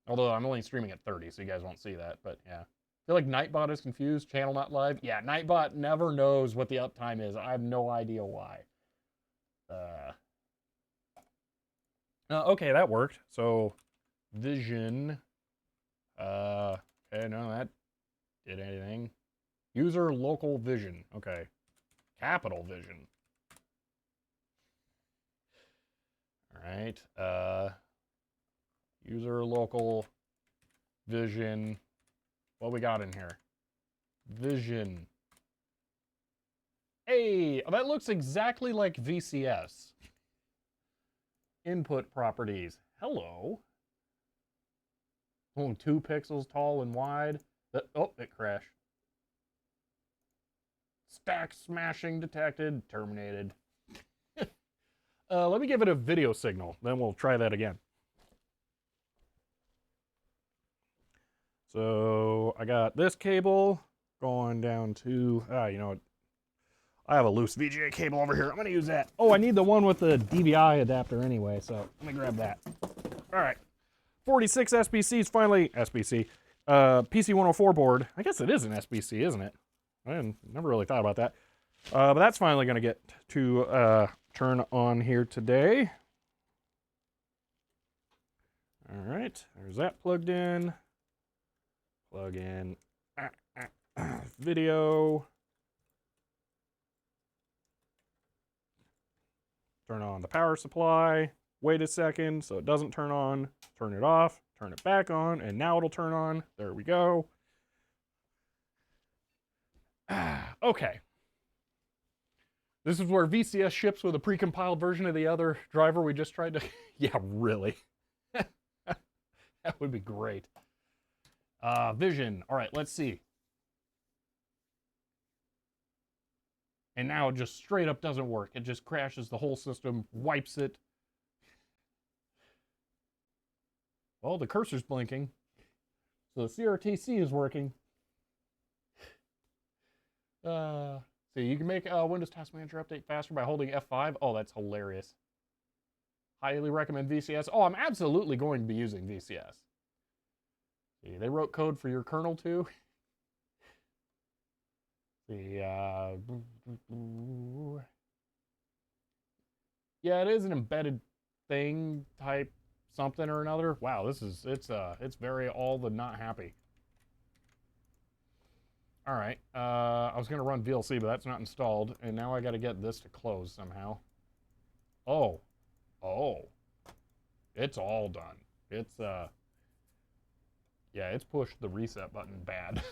Although I'm only streaming at 30, so you guys won't see that, but yeah. I feel like Nightbot is confused, channel not live. Yeah, Nightbot never knows what the uptime is. I have no idea why. Okay, that worked. So, Vision. Okay, no, that did anything. User local vision. Okay. Capital vision. All right. User local vision. What we got in here? Vision. Hey, that looks exactly like VCS. Input properties. Hello. Only 2 pixels tall and wide. Oh, it crashed. Stack smashing detected. Terminated. Let me give it a video signal. Then we'll try that again. So I got this cable going down to, you know what? I have a loose VGA cable over here. I'm going to use that. Oh, I need the one with the DVI adapter anyway, so let me grab that. All right. 46 SBCs finally, SBC, PC104 board. I guess it is an SBC, isn't it? I never really thought about that. But that's finally going to get to turn on here today. All right, there's that plugged in. Plug in video. Turn on the power supply. Wait a second so it doesn't turn on. Turn it off. Turn it back on. And now it'll turn on. There we go. Okay. This is where VCS ships with a precompiled version of the other driver we just tried to... Yeah, really. That would be great. Vision. All right, let's see. And now it just straight up doesn't work. It just crashes the whole system, wipes it. Well, the cursor's blinking. So the CRTC is working. So you can make Windows Task Manager update faster by holding F5. Oh, that's hilarious. Highly recommend VCS. Oh, I'm absolutely going to be using VCS. See, they wrote code for your kernel too. Yeah, it is an embedded thing type something or another. Wow, it's very all the not happy. All right, I was gonna run VLC, but that's not installed, and now I got to get this to close somehow. Oh, it's all done. It's yeah, it's pushed the reset button bad.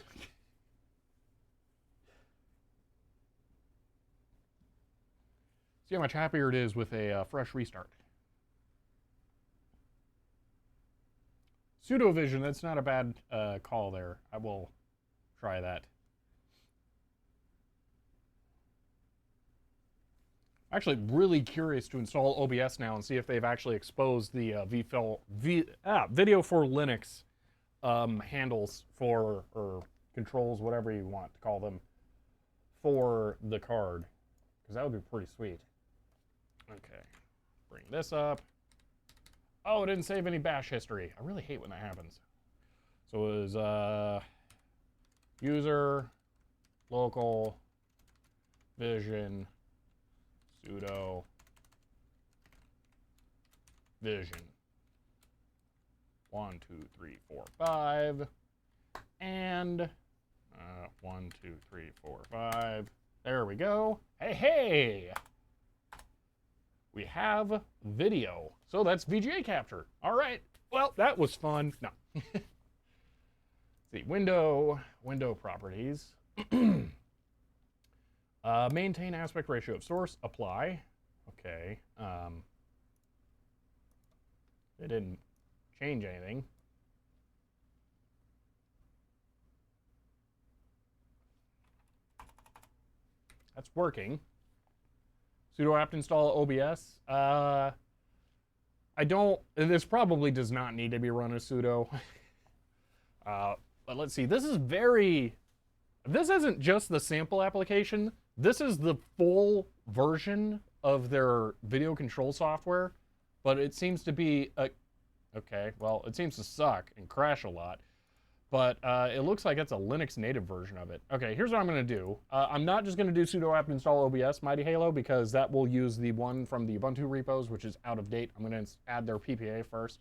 See how much happier it is with a fresh restart. Pseudo-vision, that's not a bad call there. I will try that. Actually, really curious to install OBS now and see if they've actually exposed the video for Linux handles for, or controls, whatever you want to call them, for the card. Because that would be pretty sweet. Okay, bring this up. Oh, it didn't save any bash history. I really hate when that happens. So it was user, local, vision, sudo, vision. 1, 2, 3, 4, 5. And 1, 2, 3, 4, 5. There we go. Hey! We have video. So that's VGA capture. All right. Well, that was fun. No. See, window properties. Maintain aspect ratio of source. Apply. Okay. It didn't change anything. That's working. Sudo apt install OBS. I don't, this probably does not need to be run as sudo. But let's see, this isn't just the sample application. This is the full version of their video control software, but it seems to be okay, well, it seems to suck and crash a lot, but it looks like it's a Linux native version of it. Okay, here's what I'm gonna do. I'm not just gonna do sudo apt install OBS Mighty Halo, because that will use the one from the Ubuntu repos, which is out of date. I'm gonna add their PPA first.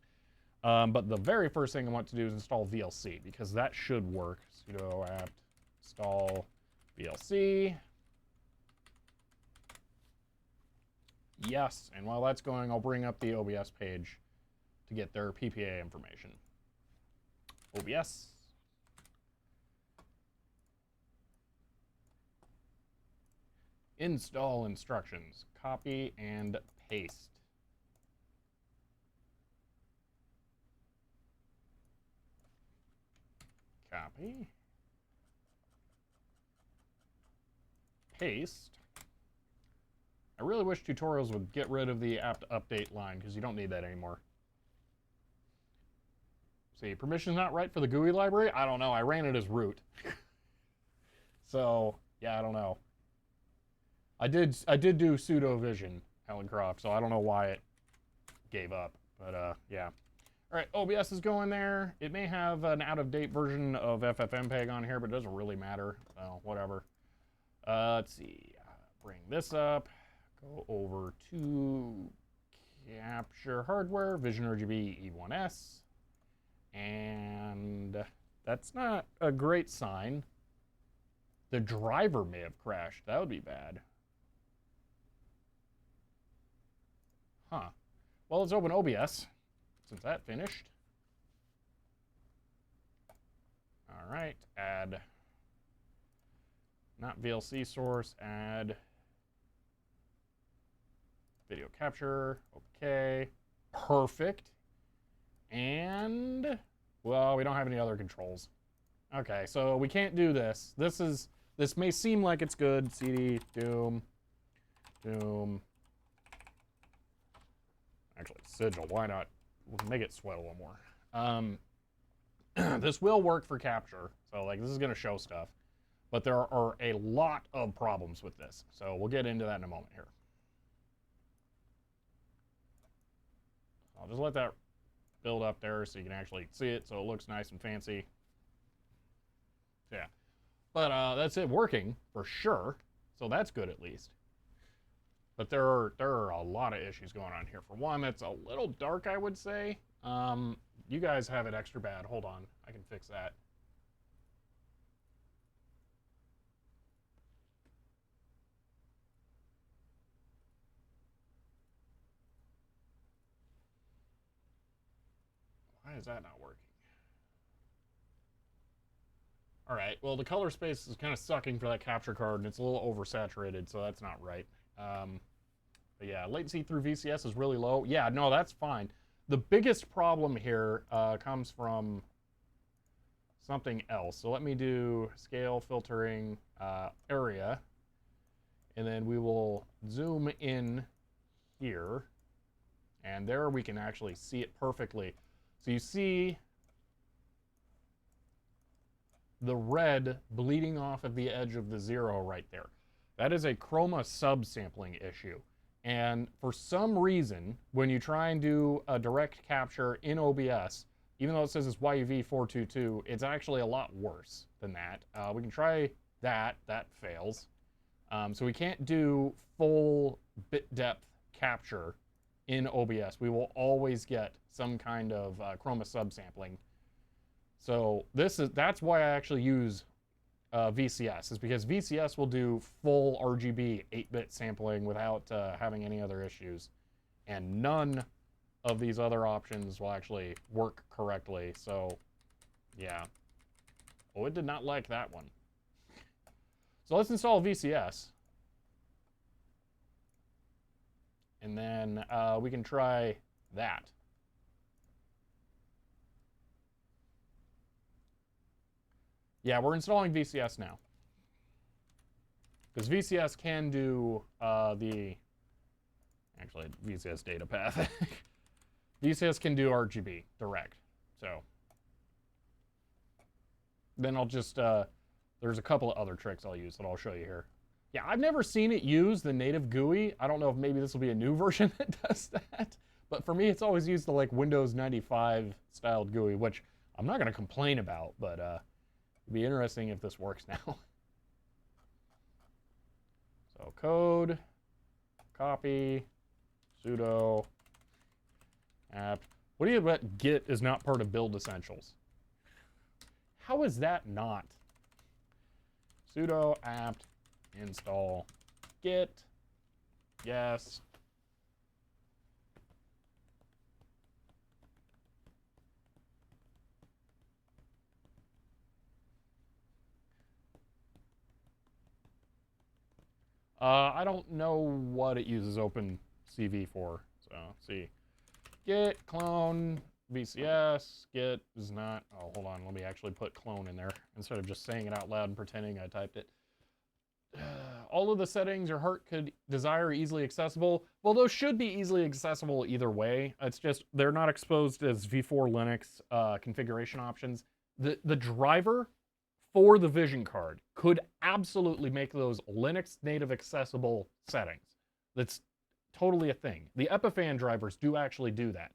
But the very first thing I want to do is install VLC, because that should work. Sudo apt install VLC. Yes, and while that's going, I'll bring up the OBS page to get their PPA information. OBS. Install instructions. Copy and paste. Copy. Paste. I really wish tutorials would get rid of the apt update line, because you don't need that anymore. See, permission's not right for the GUI library? I don't know. I ran it as root. So, yeah, I don't know. I did do sudo vision, Helen Croft, so I don't know why it gave up. But, yeah. All right, OBS is going there. It may have an out-of-date version of FFmpeg on here, but it doesn't really matter. Well, whatever. Let's see. Bring this up. Go over to capture hardware, Vision RGB E1S. And that's not a great sign. The driver may have crashed. That would be bad. Huh. Well, let's open OBS, since that finished. All right, add, not VLC source, add video capture. Okay, perfect. And, well, we don't have any other controls. Okay, so we can't do this. This may seem like it's good. CD, doom. Actually, sigil, why not? We'll make it sweat a little more. This will work for capture. So, like, this is going to show stuff. But there are a lot of problems with this. So we'll get into that in a moment here. I'll just let that build up there so you can actually see it, so it looks nice and fancy. Yeah. But that's it working for sure. So that's good at least. But there are a lot of issues going on here. For one, it's a little dark, I would say. You guys have it extra bad. Hold on. I can fix that. Why is that not working? All right, well, the color space is kind of sucking for that capture card, and it's a little oversaturated, so that's not right. But yeah, latency through VCS is really low. Yeah, no, that's fine. The biggest problem here comes from something else. So let me do scale, filtering, area, and then we will zoom in here, and there we can actually see it perfectly. So you see the red bleeding off of the edge of the 0 right there. That is a chroma subsampling issue. And for some reason, when you try and do a direct capture in OBS, even though it says it's YUV422, it's actually a lot worse than that. We can try that. That fails. So we can't do full bit depth capture in OBS. We will always get some kind of chroma subsampling. So that's why I actually use VCS, is because VCS will do full RGB 8-bit sampling without having any other issues. And none of these other options will actually work correctly. So, yeah. Oh, it did not like that one. So let's install VCS. And then we can try that. Yeah, we're installing VCS now. Because VCS can do actually, VCS data path. VCS can do RGB direct, so. then I'll just, there's a couple of other tricks I'll use that I'll show you here. Yeah, I've never seen it use the native GUI. I don't know if maybe this will be a new version that does that. But for me, it's always used the like Windows 95 styled GUI, which I'm not going to complain about, but it'd be interesting if this works now. So code, copy, sudo, apt. What do you bet Git is not part of build essentials? How is that not? Sudo apt install git. Yes. I don't know what it uses OpenCV for. So let's see. Git clone VCS. Git is not. Oh, hold on. Let me actually put clone in there instead of just saying it out loud and pretending I typed it. All of the settings your heart could desire are easily accessible. Well, those should be easily accessible either way. It's just they're not exposed as v4 Linux configuration options. The driver for the vision card could absolutely make those Linux native accessible settings. That's totally a thing. The Epiphan drivers do actually do that.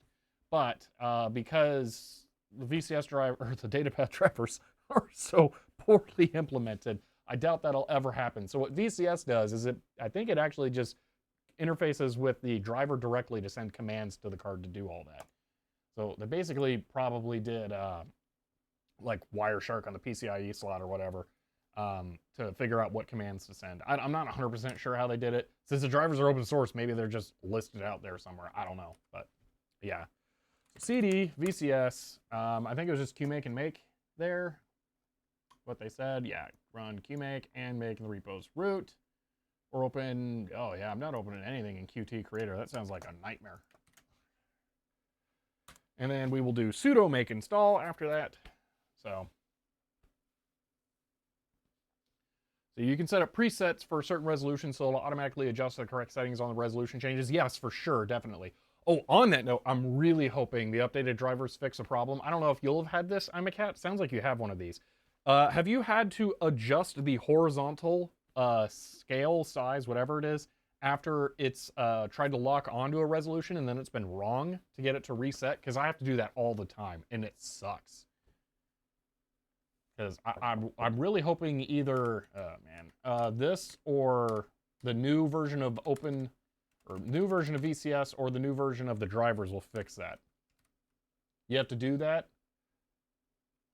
But because the VCS driver or the datapath drivers are so poorly implemented, I doubt that'll ever happen. So what VCS does is I think it actually just interfaces with the driver directly to send commands to the card to do all that. So they basically probably did like Wireshark on the PCIe slot or whatever to figure out what commands to send. I'm not 100% sure how they did it. Since the drivers are open source, maybe they're just listed out there somewhere. I don't know, but yeah. CD, VCS, I think it was just qmake and make there. What they said, yeah, run qmake and make the repos root. Or open, oh yeah, I'm not opening anything in Qt Creator. That sounds like a nightmare. And then we will do sudo make install after that. So you can set up presets for certain resolutions so it'll automatically adjust the correct settings on the resolution changes. Yes, for sure, definitely. Oh, on that note, I'm really hoping the updated drivers fix a problem. I don't know if you'll have had this. I'm a cat. Sounds like you have one of these. Have you had to adjust the horizontal scale, size, whatever it is, after it's tried to lock onto a resolution and then it's been wrong to get it to reset? Because I have to do that all the time, and it sucks. Because I'm really hoping either, this or the new version of new version of VCS or the new version of the drivers will fix that. You have to do that?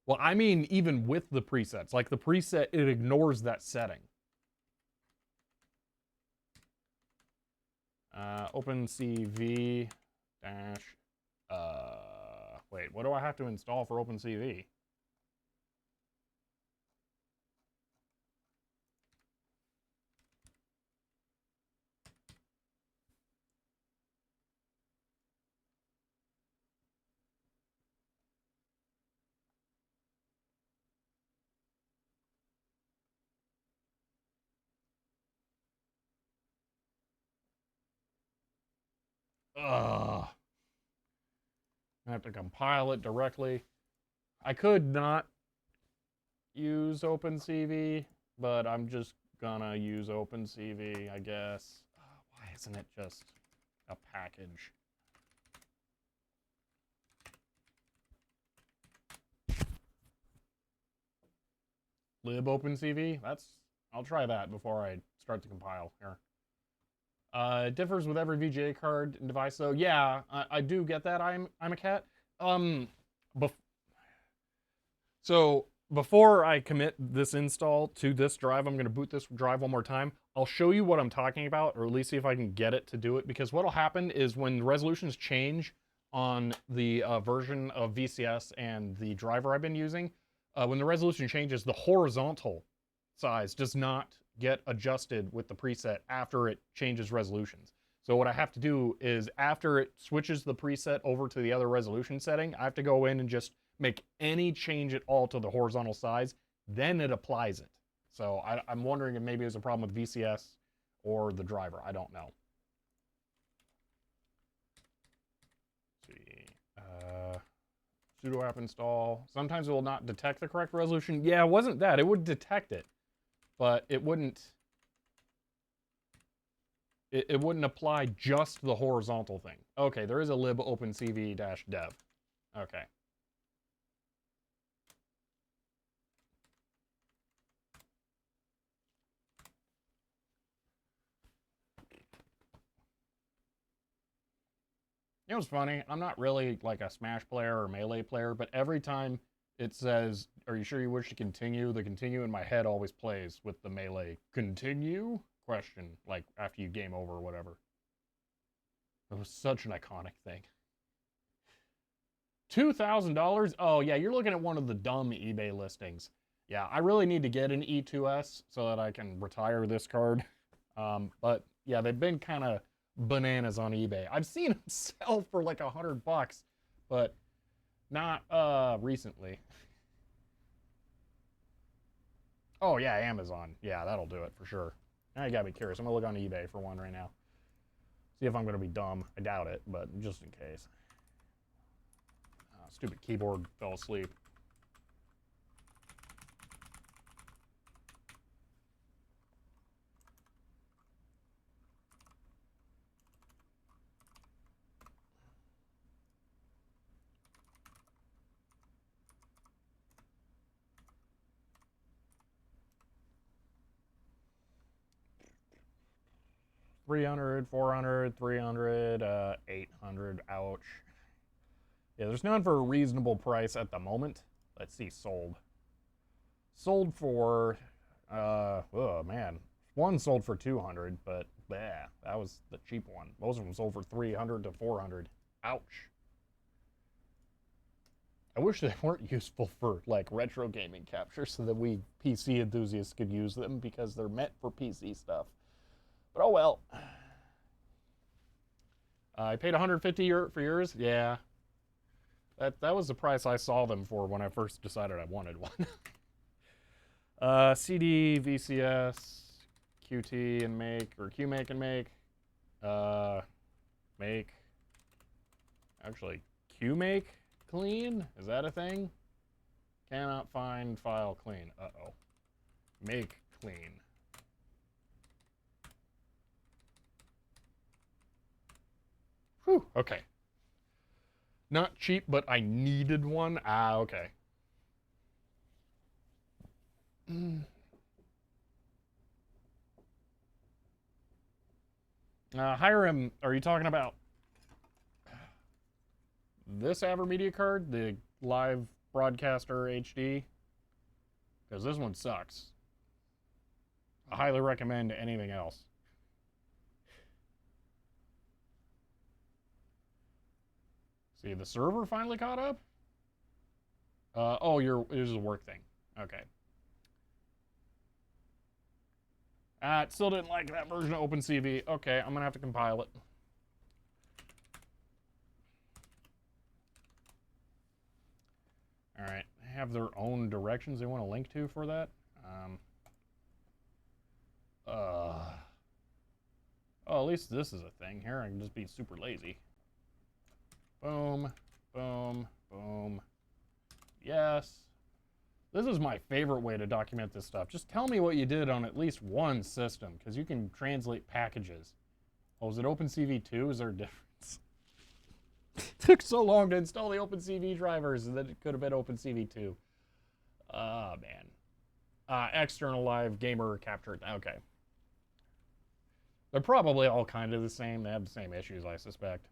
Well, I mean, even with the presets, like the preset, it ignores that setting. OpenCV dash, wait, what do I have to install for OpenCV? Ugh. I have to compile it directly. I could not use OpenCV, but I'm just gonna use OpenCV, I guess. Why isn't it just a package? Lib OpenCV? I'll try that before I start to compile here. It differs with every VGA card and device, though. Yeah, I do get that. I'm a cat. So before I commit this install to this drive, I'm going to boot this drive one more time. I'll show you what I'm talking about, or at least see if I can get it to do it. Because what'll happen is when the resolutions change on the version of VCS and the driver I've been using, when the resolution changes, the horizontal size does not get adjusted with the preset after it changes resolutions. So what I have to do is after it switches the preset over to the other resolution setting, I have to go in and just make any change at all to the horizontal size, then it applies it. So I'm wondering if maybe there's a problem with VCS or the driver. I don't know. Let's see. sudo app install. Sometimes it will not detect the correct resolution. Yeah, it wasn't that. It would detect it, but it wouldn't. It wouldn't apply just the horizontal thing. Okay, there is a lib opencv-dev. Okay. You know what's funny? I'm not really like a Smash player or Melee player, but every time it says, "Are you sure you wish to continue?" the continue in my head always plays with the Melee continue question, like after you game over or whatever. It was such an iconic thing. $2,000? Oh yeah, you're looking at one of the dumb eBay listings. Yeah, I really need to get an E2S so that I can retire this card. But yeah, they've been kind of bananas on eBay. I've seen them sell for like $100, but not recently. Oh yeah, Amazon. Yeah, that'll do it for sure. Now you gotta be curious. I'm gonna look on eBay for one right now. See if I'm gonna be dumb. I doubt it, but just in case. Stupid keyboard fell asleep. $300, $400, $300, $800. Ouch. Yeah, there's none for a reasonable price at the moment. Let's see, sold. Sold for, oh man. One sold for $200, but yeah, that was the cheap one. Most of them sold for $300 to $400. Ouch. I wish they weren't useful for like retro gaming capture so that we PC enthusiasts could use them because they're meant for PC stuff. But oh well. I paid $150 for yours. Yeah, that was the price I saw them for when I first decided I wanted one. CD, VCS, QT and make, or QMake and make. Make. Actually, QMake clean? Is that a thing? Cannot find file clean. Uh-oh. Make clean. Whew, okay. Not cheap, but I needed one. Ah, okay. Hiram, are you talking about this Avermedia card, the live broadcaster HD? Because this one sucks. I highly recommend anything else. See, the server finally caught up? Oh, it was a work thing. Okay. It still didn't like that version of OpenCV. Okay, I'm gonna have to compile it. All right, have their own directions they want to link to for that. Oh, at least this is a thing. Here I can just be super lazy. Boom, boom, boom. Yes. This is my favorite way to document this stuff. Just tell me what you did on at least one system, because you can translate packages. Oh, is it OpenCV2? Is there a difference? It took so long to install the OpenCV drivers that it could have been OpenCV2. Oh, man. External live gamer captured. Okay. They're probably all kind of the same. They have the same issues, I suspect.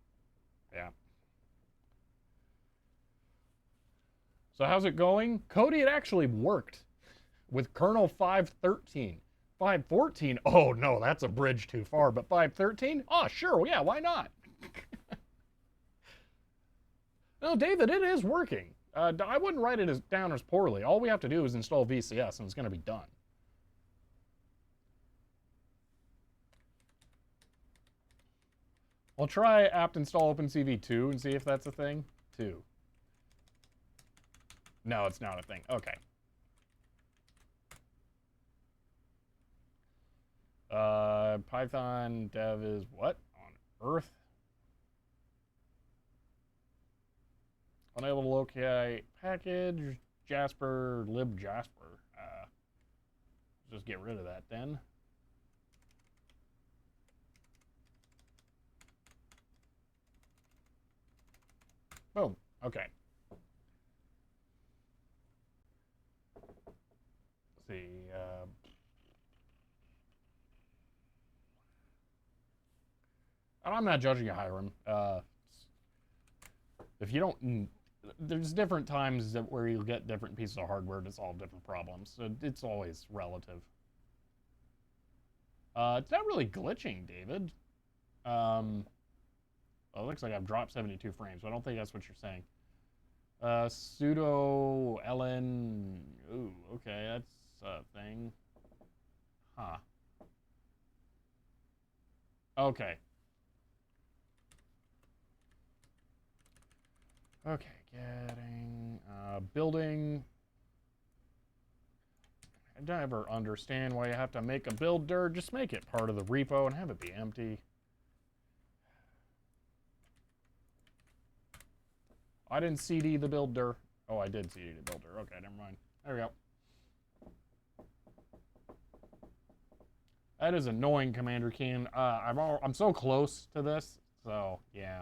Yeah. So how's it going? Cody, it actually worked with kernel 5.13. 5.14, oh no, that's a bridge too far, but 5.13? Oh, sure, yeah, why not? No, David, it is working. I wouldn't write it down as poorly. All we have to do is install VCS and it's going to be done. I'll try apt install OpenCV2 and see if that's a thing. 2. No, it's not a thing. Okay. Python dev is what on earth? Unable to locate package, Jasper, libjasper. Just get rid of that then. Boom. Okay. Let's see. I'm not judging you, Hiram. If you don't, there's different times where you'll get different pieces of hardware to solve different problems. So it's always relative. It's not really glitching, David. Well, it looks like I've dropped 72 frames, but I don't think that's what you're saying. Sudo ln. Ooh, okay, that's a thing. Huh. Okay. Okay, getting building. I don't ever understand why you have to make a builder. Just make it part of the repo and have it be empty. I didn't CD the builder. Oh, I did CD the builder. Okay, never mind. There we go. That is annoying, Commander Keen. I'm so close to this, so yeah.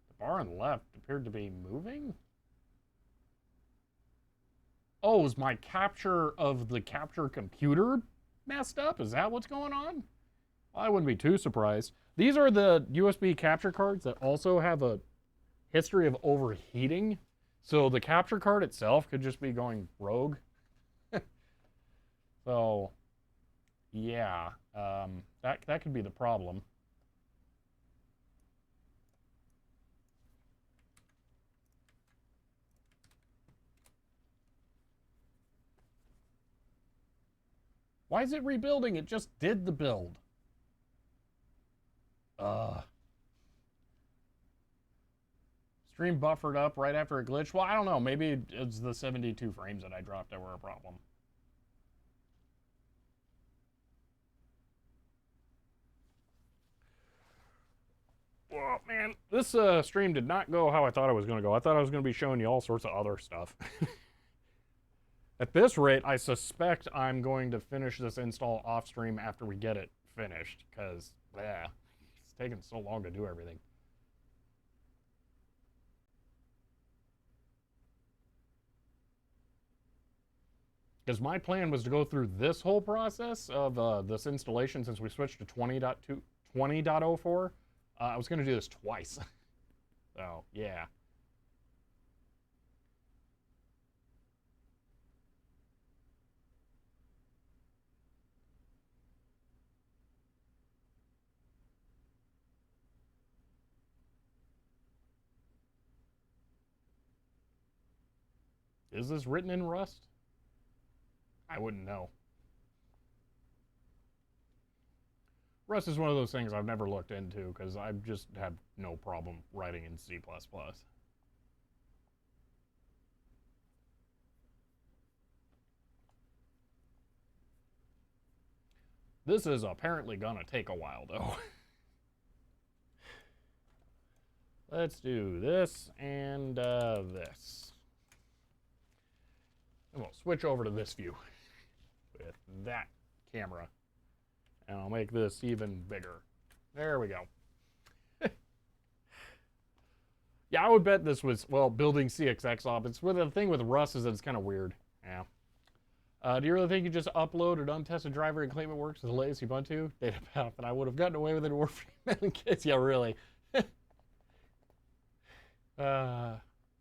The bar on the left appeared to be moving. Oh, is my capture of the capture computer messed up? Is that what's going on? Well, I wouldn't be too surprised. These are the USB capture cards that also have a history of overheating. So the capture card itself could just be going rogue. So, yeah, that could be the problem. Why is it rebuilding? It just did the build. Stream buffered up right after a glitch. Well, I don't know. Maybe it's the 72 frames that I dropped that were a problem. Well, man, this stream did not go how I thought it was going to go. I thought I was going to be showing you all sorts of other stuff. At this rate, I suspect I'm going to finish this install off stream after we get it finished, because, yeah, it's taking so long to do everything. Because my plan was to go through this whole process of this installation since we switched to 20.04. I was going to do this twice. So, yeah. Is this written in Rust? I wouldn't know. Rust is one of those things I've never looked into because I just have no problem writing in C++. This is apparently gonna take a while, though. Let's do this and this. And we'll switch over to this view with that camera. And I'll make this even bigger. There we go. Yeah, I would bet this was, well, building CXX op. It's with the thing with Rust is that it's kind of weird. Yeah. Do you really think you just upload an untested driver and claim it works with the latest Ubuntu data path? And I would have gotten away with it for million kids. Yeah, really.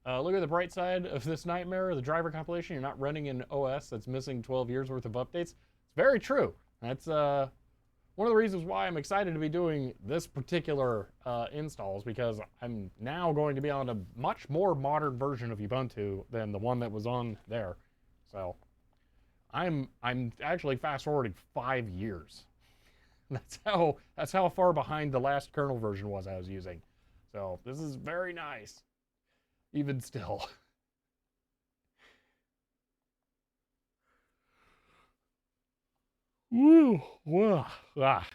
Look at the bright side of this nightmare, the driver compilation. You're not running an OS that's missing 12 years worth of updates. It's very true. That's one of the reasons why I'm excited to be doing this particular installs, because I'm now going to be on a much more modern version of Ubuntu than the one that was on there. So I'm actually fast forwarding 5 years. That's how far behind the last kernel version was I was using. So this is very nice, even still. Woo! Whoa. Ah.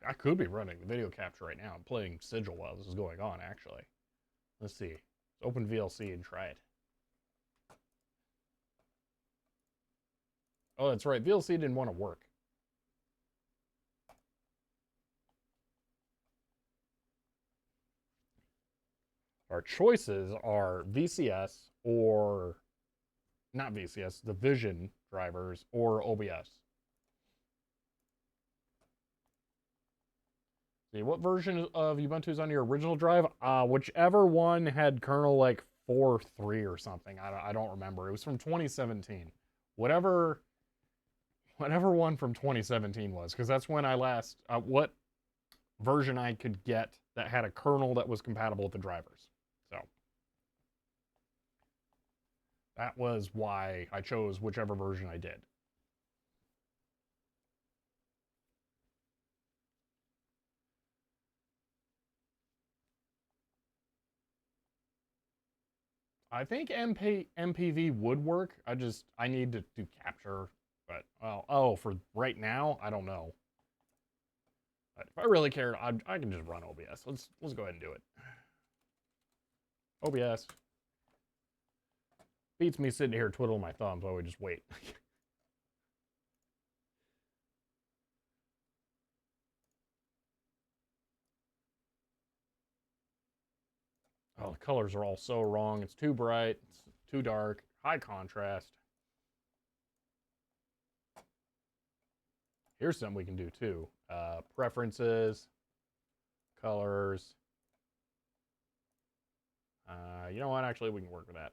I could be running the video capture right now. I'm playing Sigil while this is going on, actually. Let's see. Let's open VLC and try it. Oh, that's right. VLC didn't want to work. Our choices are VCS or, not VCS, the Vision drivers or OBS. See, what version of Ubuntu is on your original drive? Whichever one had kernel like 4.3 or something. I don't remember. It was from 2017. Whatever one from 2017 was, because that's when I last, what version I could get that had a kernel that was compatible with the drivers. So that was why I chose whichever version I did. I think MPV would work. I need to do capture, but well, oh, for right now, I don't know. But if I really cared, I can just run OBS. Let's go ahead and do it. OBS beats me sitting here twiddling my thumbs while we just wait. Oh, the colors are all so wrong. It's too bright. It's too dark. High contrast. Here's something we can do too. Preferences, colors. You know what? Actually, we can work with that.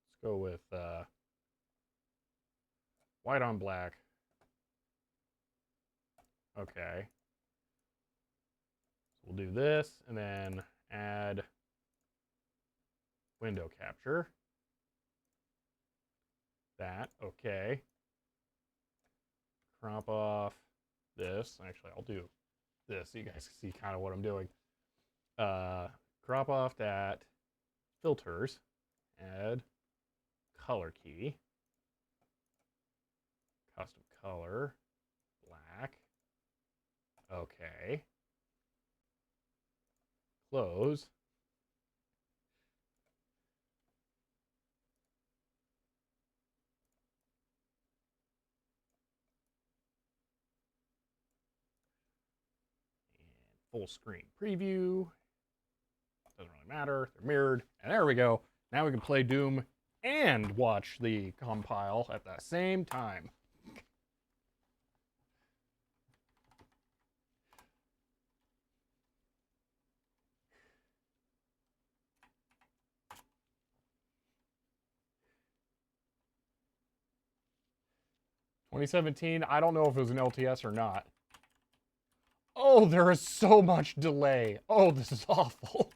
Let's go with white on black. Okay. So we'll do this and then add window capture. That, okay. Crop off this. Actually, I'll do this so you guys can see kind of what I'm doing. Crop off that. Filters. Add color key. Custom color. Black. Okay. Close. Full screen preview. Doesn't really matter. They're mirrored. And there we go. Now we can play Doom and watch the compile at the same time. "2017, I don't know if it was an LTS or not. Oh, there is so much delay. Oh, this is awful.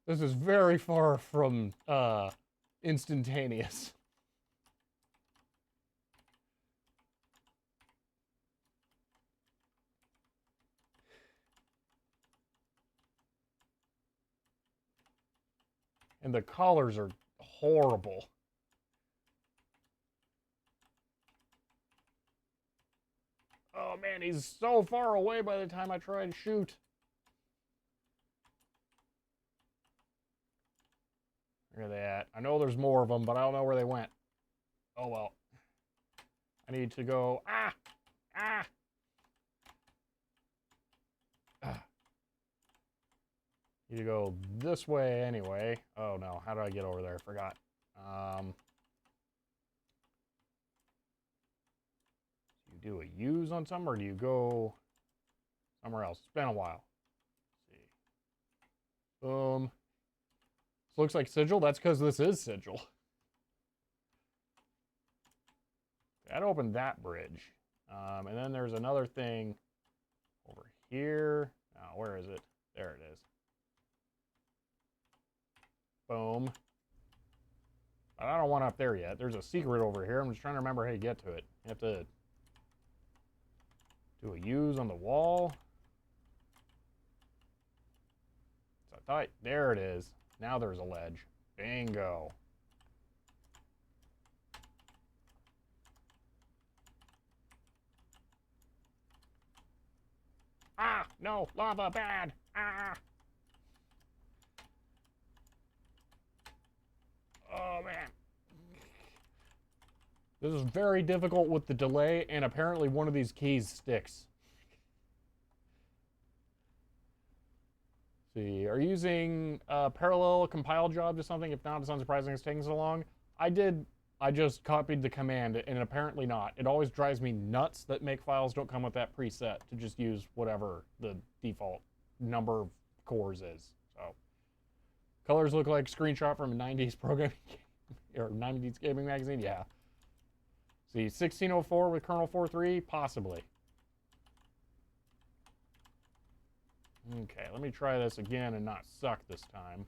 This is very far from instantaneous. And the colors are horrible. Oh man, he's so far away by the time I try and shoot. Where are they at? I know there's more of them, but I don't know where they went. Oh well. I need to go. Ah! Ah! Ah. Need to go this way anyway. Oh no, how do I get over there? I forgot. You do a use on some, or do you go somewhere else? It's been a while. Let's see. Boom. This looks like Sigil. That's because this is Sigil. That opened that bridge. And then there's another thing over here. Oh, where is it? There it is. Boom. But I don't want up there yet. There's a secret over here. I'm just trying to remember how you get to it. You have to do a use on the wall. So I thought, there it is. Now there's a ledge. Bingo. Ah, no, lava, bad. Ah. Oh, man. This is very difficult with the delay, and apparently one of these keys sticks. Let's see, are you using parallel compile jobs or something? If not, it's unsurprising it's taking so long. I just copied the command, and apparently not. It always drives me nuts that make files don't come with that preset to just use whatever the default number of cores is. So, colors look like a screenshot from a 90s programming or 90s gaming magazine. Yeah. See, 1604 with kernel 4.3, possibly. Okay, let me try this again and not suck this time.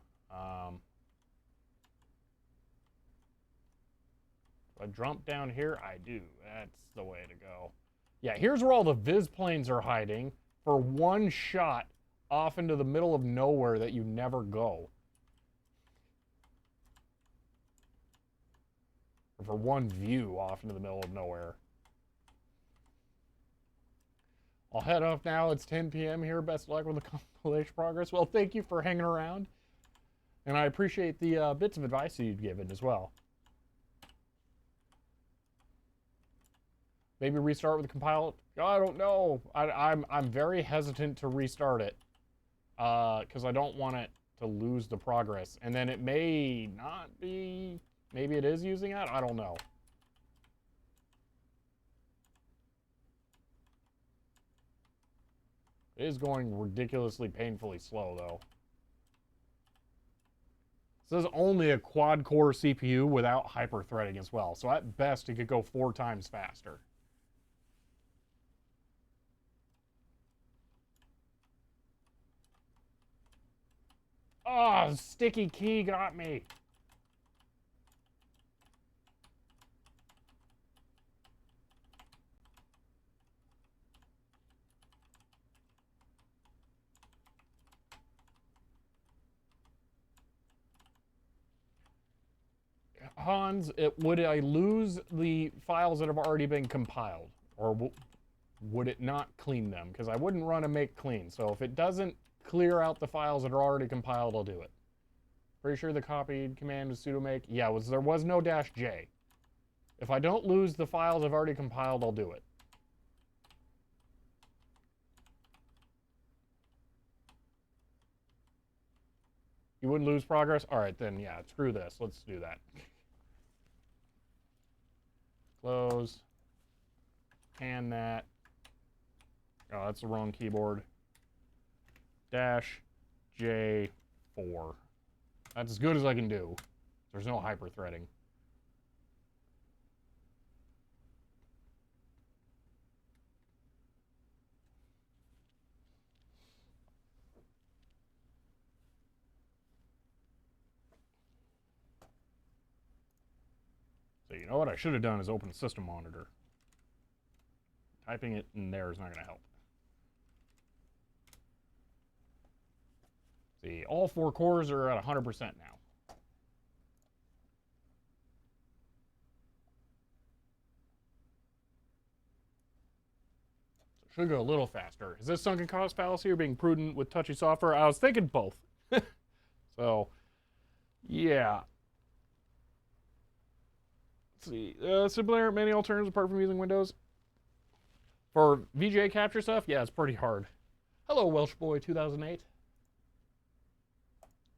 If I jump down here, I do. That's the way to go. Yeah, here's where all the viz planes are hiding for one shot off into the middle of nowhere that you never go. Or for one view off into the middle of nowhere. I'll head off now. It's 10 p.m. here. Best of luck with the compilation progress. Well, thank you for hanging around. And I appreciate the bits of advice that you've given as well. Maybe restart with the compile. I don't know. I'm very hesitant to restart it because I don't want it to lose the progress. And then it may not be. Maybe it is using it. I don't know. It is going ridiculously painfully slow, though. This is only a quad-core CPU without hyper-threading as well. So at best, it could go 4 times faster. Oh, sticky key got me. Hans, would I lose the files that have already been compiled? Or would it not clean them? Because I wouldn't run a make clean. So if it doesn't clear out the files that are already compiled, I'll do it. Pretty sure the copied command was sudo make. Yeah, there was no -j. If I don't lose the files I've already compiled, I'll do it. You wouldn't lose progress? All right, then, yeah, screw this. Let's do that. Close. Pan that. Oh, that's the wrong keyboard. -J4. That's as good as I can do. There's no hyper-threading. So you know what I should have done is open a system monitor. Typing it in there is not going to help. See, all 4 cores are at 100% now. So it should go a little faster. Is this sunken cost fallacy or being prudent with touchy software? I was thinking both. So, yeah. Let's see. Similar, many alternatives apart from using Windows. For VGA capture stuff, yeah, it's pretty hard. Hello, Welsh Boy 2008.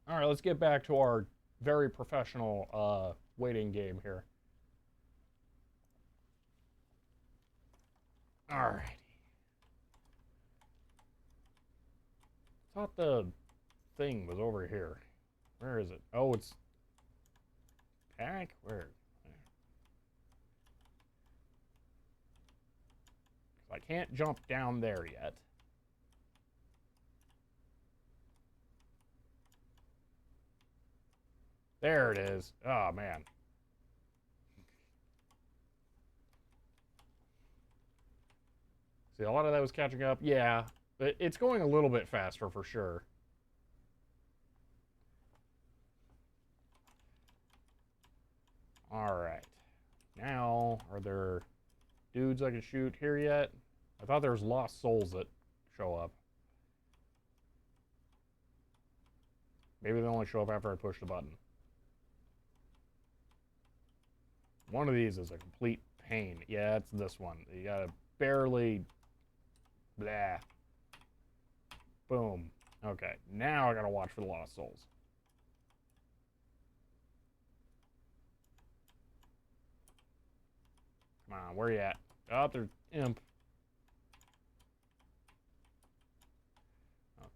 All right, let's get back to our very professional waiting game here. All righty. I thought the thing was over here. Where is it? Oh, it's back? Where? I can't jump down there yet. There it is. Oh, man. See, a lot of that was catching up. Yeah, but it's going a little bit faster for sure. there dudes I can shoot here yet? I thought there was lost souls that show up. Maybe they only show up after I push the button. One of these is a complete pain. Yeah, it's this one. You gotta barely... Blah. Boom. Okay, now I gotta watch for the lost souls. Come on, where you at? Oh, there's imp.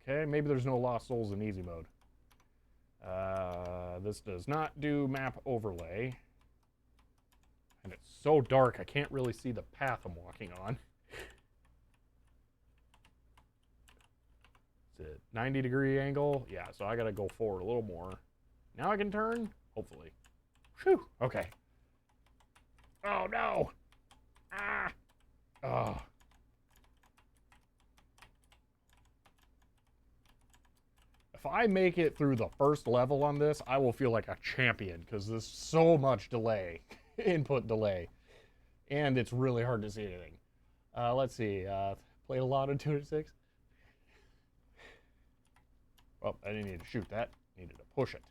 Okay, maybe there's no lost souls in easy mode. This does not do map overlay. And it's so dark, I can't really see the path I'm walking on. Is it 90-degree angle? Yeah, so I gotta go forward a little more. Now I can turn? Hopefully. Whew, okay. Oh, no! Ah! Oh. If I make it through the first level on this, I will feel like a champion, because there's so much delay. Input delay. And it's really hard to see anything. Let's see. Played a lot of 206. Well, I didn't need to shoot that. Needed to push it.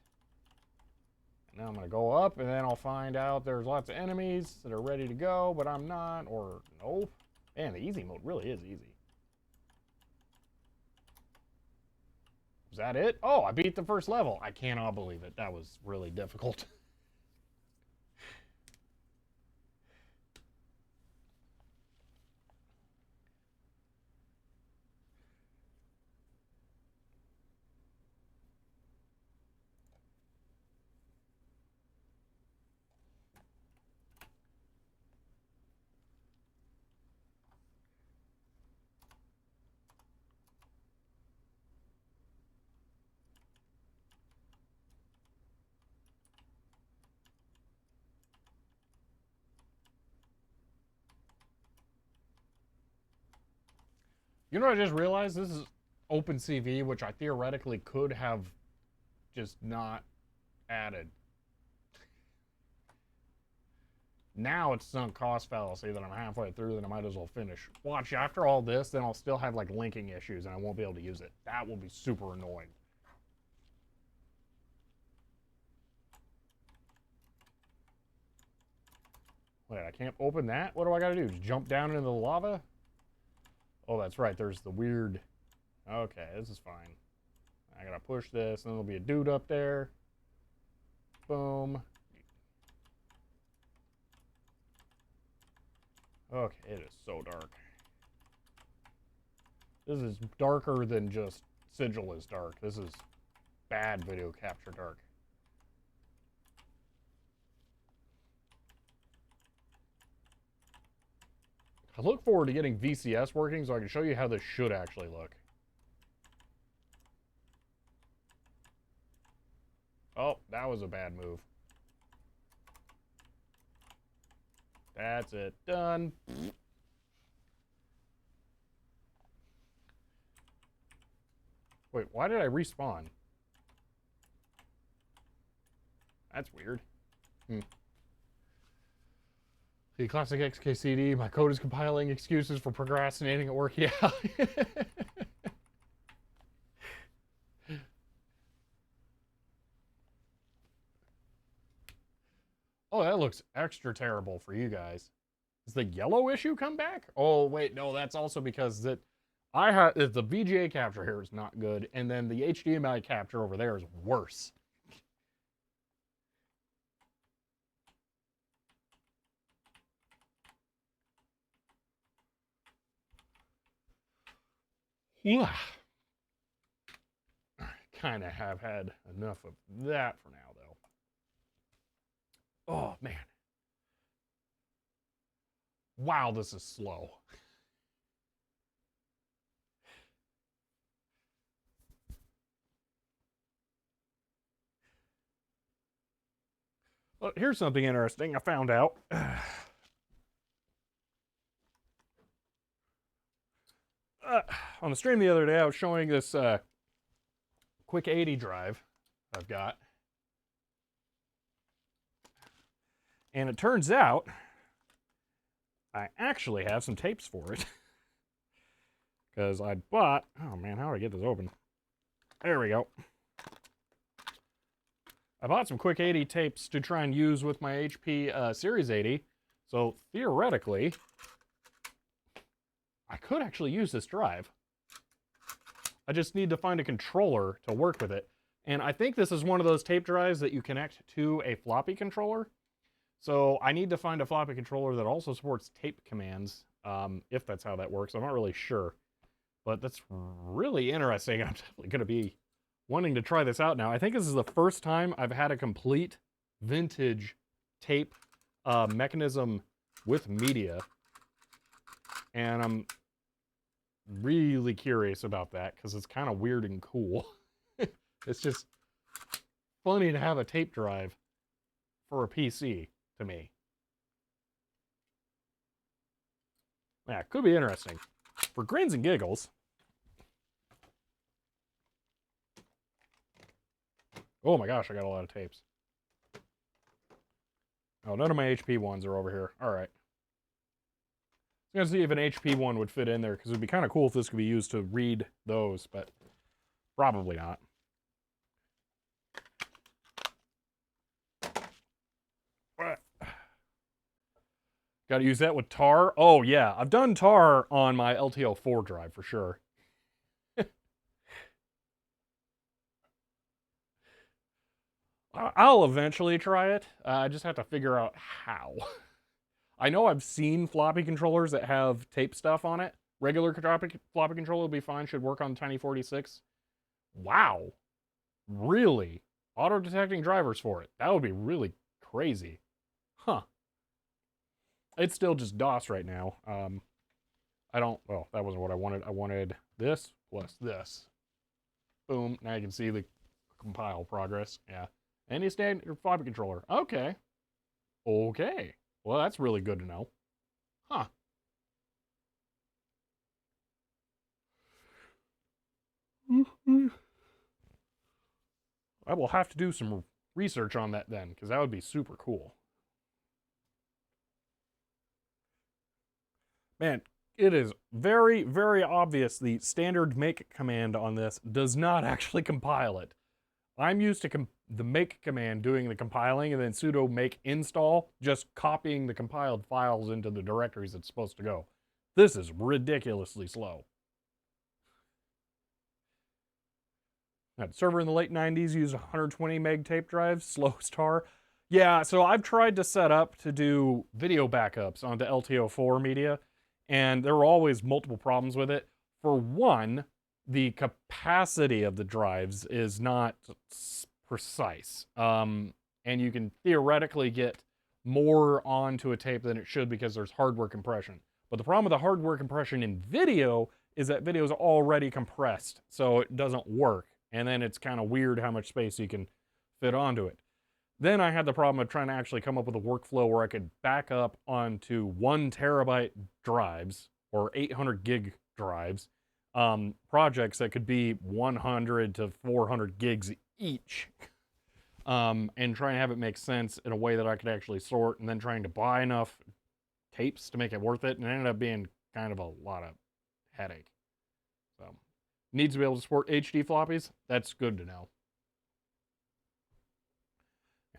And now I'm going to go up, and then I'll find out there's lots of enemies that are ready to go, but I'm not, or nope. Man, the easy mode really is easy. Is that it? Oh, I beat the first level. I cannot believe it. That was really difficult. You know what I just realized? This is OpenCV, which I theoretically could have just not added. Now it's sunk cost fallacy that I'm halfway through, then I might as well finish. Watch, after all this, then I'll still have like linking issues and I won't be able to use it. That will be super annoying. Wait, I can't open that? What do I gotta do? Just jump down into the lava? Oh, that's right, there's the weird... Okay, this is fine. I gotta push this, and there'll be a dude up there. Boom. Okay, it is so dark. This is darker than just Sigil is dark. This is bad video capture dark. I look forward to getting VCS working so I can show you how this should actually look. Oh, that was a bad move. That's it. Done. Wait, why did I respawn? That's weird. The classic XKCD, my code is compiling excuses for procrastinating at work. Yeah. Oh, that looks extra terrible for you guys. Does the yellow issue come back? Oh, wait, no, that's also because the VGA capture here is not good, and then the HDMI capture over there is worse. Yeah. I kind of have had enough of that for now, though. Oh, man. Wow, this is slow. Well, here's something interesting I found out. On the stream the other day, I was showing this Quick 80 drive I've got. And it turns out I actually have some tapes for it. Because I bought, oh man, how do I get this open? There we go. I bought some Quick 80 tapes to try and use with my HP Series 80. So theoretically, I could actually use this drive. I just need to find a controller to work with it. And I think this is one of those tape drives that you connect to a floppy controller. So I need to find a floppy controller that also supports tape commands, if that's how that works. I'm not really sure. But that's really interesting. I'm definitely going to be wanting to try this out now. I think this is the first time I've had a complete vintage tape mechanism with media. And I'm really curious about that because it's kind of weird and cool. It's just funny to have a tape drive for a PC to me. Yeah, it could be interesting. For grins and giggles. Oh my gosh, I got a lot of tapes. Oh, none of my HP ones are over here. All right. I was gonna see if an HP one would fit in there, because it would be kind of cool if this could be used to read those, but probably not. Got to use that with tar. Oh yeah, I've done tar on my LTO4 drive for sure. I'll eventually try it. I just have to figure out how. I know I've seen floppy controllers that have tape stuff on it. Regular floppy controller will be fine. Should work on Tiny 46. Wow. Really? Auto-detecting drivers for it. That would be really crazy. Huh. It's still just DOS right now. Well, that wasn't what I wanted. I wanted this plus this. Boom. Now you can see the compile progress. Yeah. Any standard floppy controller. Okay. Okay. Well, that's really good to know. Huh. I will have to do some research on that then, because that would be super cool. Man, it is very, very obvious the standard make command on this does not actually compile it. I'm used to the make command doing the compiling and then sudo make install, just copying the compiled files into the directories it's supposed to go. This is ridiculously slow. That server in the late 90s used 120 meg tape drives, slow as tar. Yeah, so I've tried to set up to do video backups onto LTO4 media, and there were always multiple problems with it. For one, the capacity of the drives is not precise. And you can theoretically get more onto a tape than it should because there's hardware compression. But the problem with the hardware compression in video is that video is already compressed, so it doesn't work. And then it's kind of weird how much space you can fit onto it. Then I had the problem of trying to actually come up with a workflow where I could back up onto 1 terabyte drives or 800 gig drives, projects that could be 100 to 400 gigs each, and try and have it make sense in a way that I could actually sort, and then trying to buy enough tapes to make it worth it, and it ended up being kind of a lot of headache. So, needs to be able to support HD floppies. That's good to know.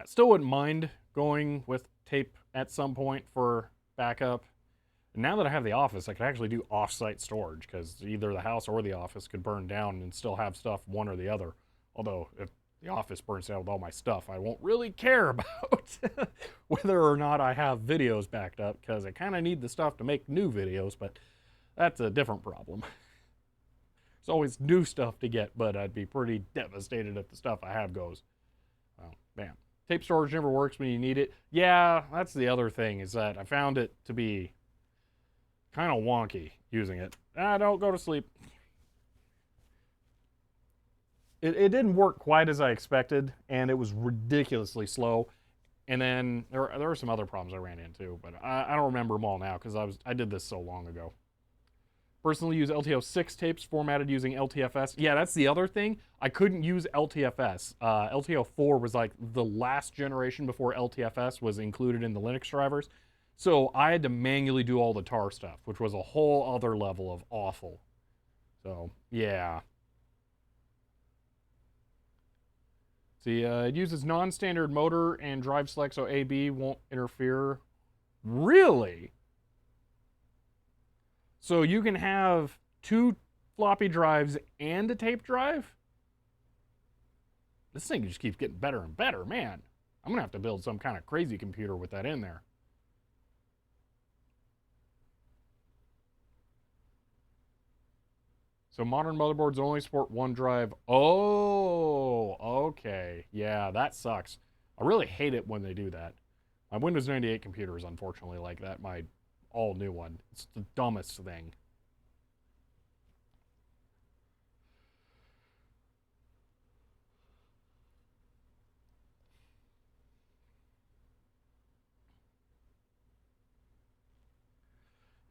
I still wouldn't mind going with tape at some point for backup. And now that I have the office, I could actually do off-site storage, because either the house or the office could burn down and still have stuff one or the other. Although, if the office burns down with all my stuff, I won't really care about whether or not I have videos backed up, because I kind of need the stuff to make new videos, but that's a different problem. There's always new stuff to get, but I'd be pretty devastated if the stuff I have goes. Well, bam. Tape storage never works when you need it. Yeah, that's the other thing, is that I found it to be kind of wonky using it. Don't go to sleep. It didn't work quite as I expected, and it was ridiculously slow. And then there were some other problems I ran into, but I don't remember them all now because I did this so long ago. Personally use LTO6 tapes formatted using LTFS. Yeah, that's the other thing. I couldn't use LTFS. LTO4 was like the last generation before LTFS was included in the Linux drivers. So I had to manually do all the tar stuff, which was a whole other level of awful. So, yeah. See, it uses non-standard motor and drive select, so AB won't interfere. Really? So you can have 2 floppy drives and a tape drive? This thing just keeps getting better and better, man. I'm gonna have to build some kind of crazy computer with that in there. So modern motherboards only support 1 drive. Oh, okay. Yeah, that sucks. I really hate it when they do that. My Windows 98 computer is unfortunately like that. My all new one. It's the dumbest thing.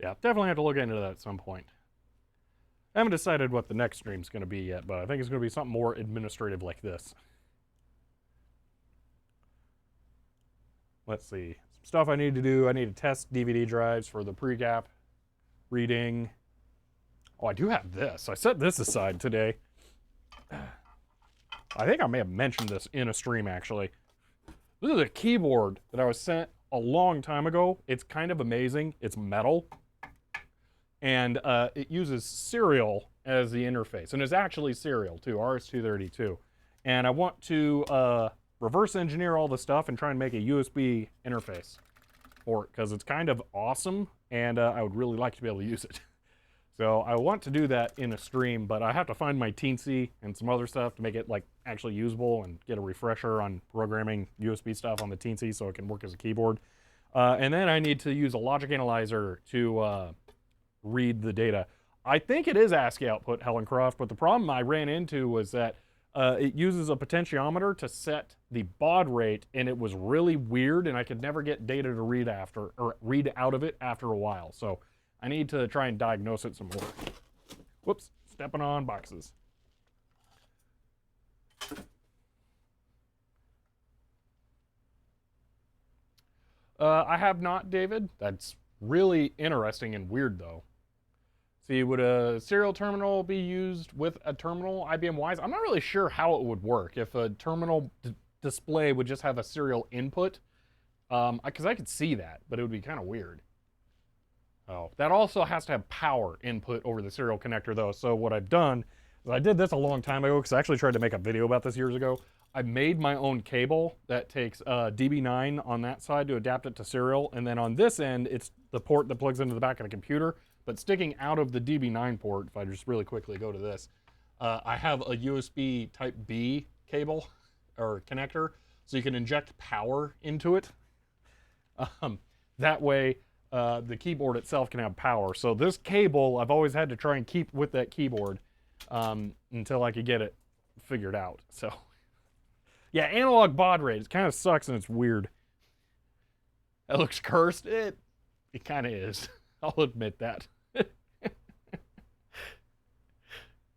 Yeah, definitely have to look into that at some point. I haven't decided what the next stream's going to be yet, but I think it's going to be something more administrative like this. Let's see. Some stuff I need to do. I need to test DVD drives for the precap reading. Oh, I do have this. I set this aside today. I think I may have mentioned this in a stream, actually. This is a keyboard that I was sent a long time ago. It's kind of amazing. It's metal. And it uses serial as the interface. And it's actually serial, too, RS-232. And I want to reverse engineer all the stuff and try and make a USB interface for it, because it's kind of awesome, and I would really like to be able to use it. So I want to do that in a stream, but I have to find my Teensy and some other stuff to make it like actually usable and get a refresher on programming USB stuff on the Teensy so it can work as a keyboard. And then I need to use a logic analyzer to read the data. I think it is ASCII output, Hellencroft, but the problem I ran into was that it uses a potentiometer to set the baud rate, and it was really weird, and I could never get data to read after, or read out of it after a while. So I need to try and diagnose it some more. Whoops, stepping on boxes. I have not, David. That's really interesting and weird, though. See, would a serial terminal be used with a terminal IBM Wise? I'm not really sure how it would work. If a terminal display would just have a serial input, because I could see that, but it would be kind of weird. Oh, that also has to have power input over the serial connector, though. So what I've done is I did this a long time ago, because I actually tried to make a video about this years ago. I made my own cable that takes DB9 on that side to adapt it to serial, and then on this end, it's the port that plugs into the back of the computer. But sticking out of the DB9 port, if I just really quickly go to this, I have a USB Type B cable or connector, so you can inject power into it. That way, the keyboard itself can have power. So this cable, I've always had to try and keep with that keyboard until I could get it figured out. So, yeah, analog baud rate. It kind of sucks and it's weird. That looks cursed. It kind of is. I'll admit that.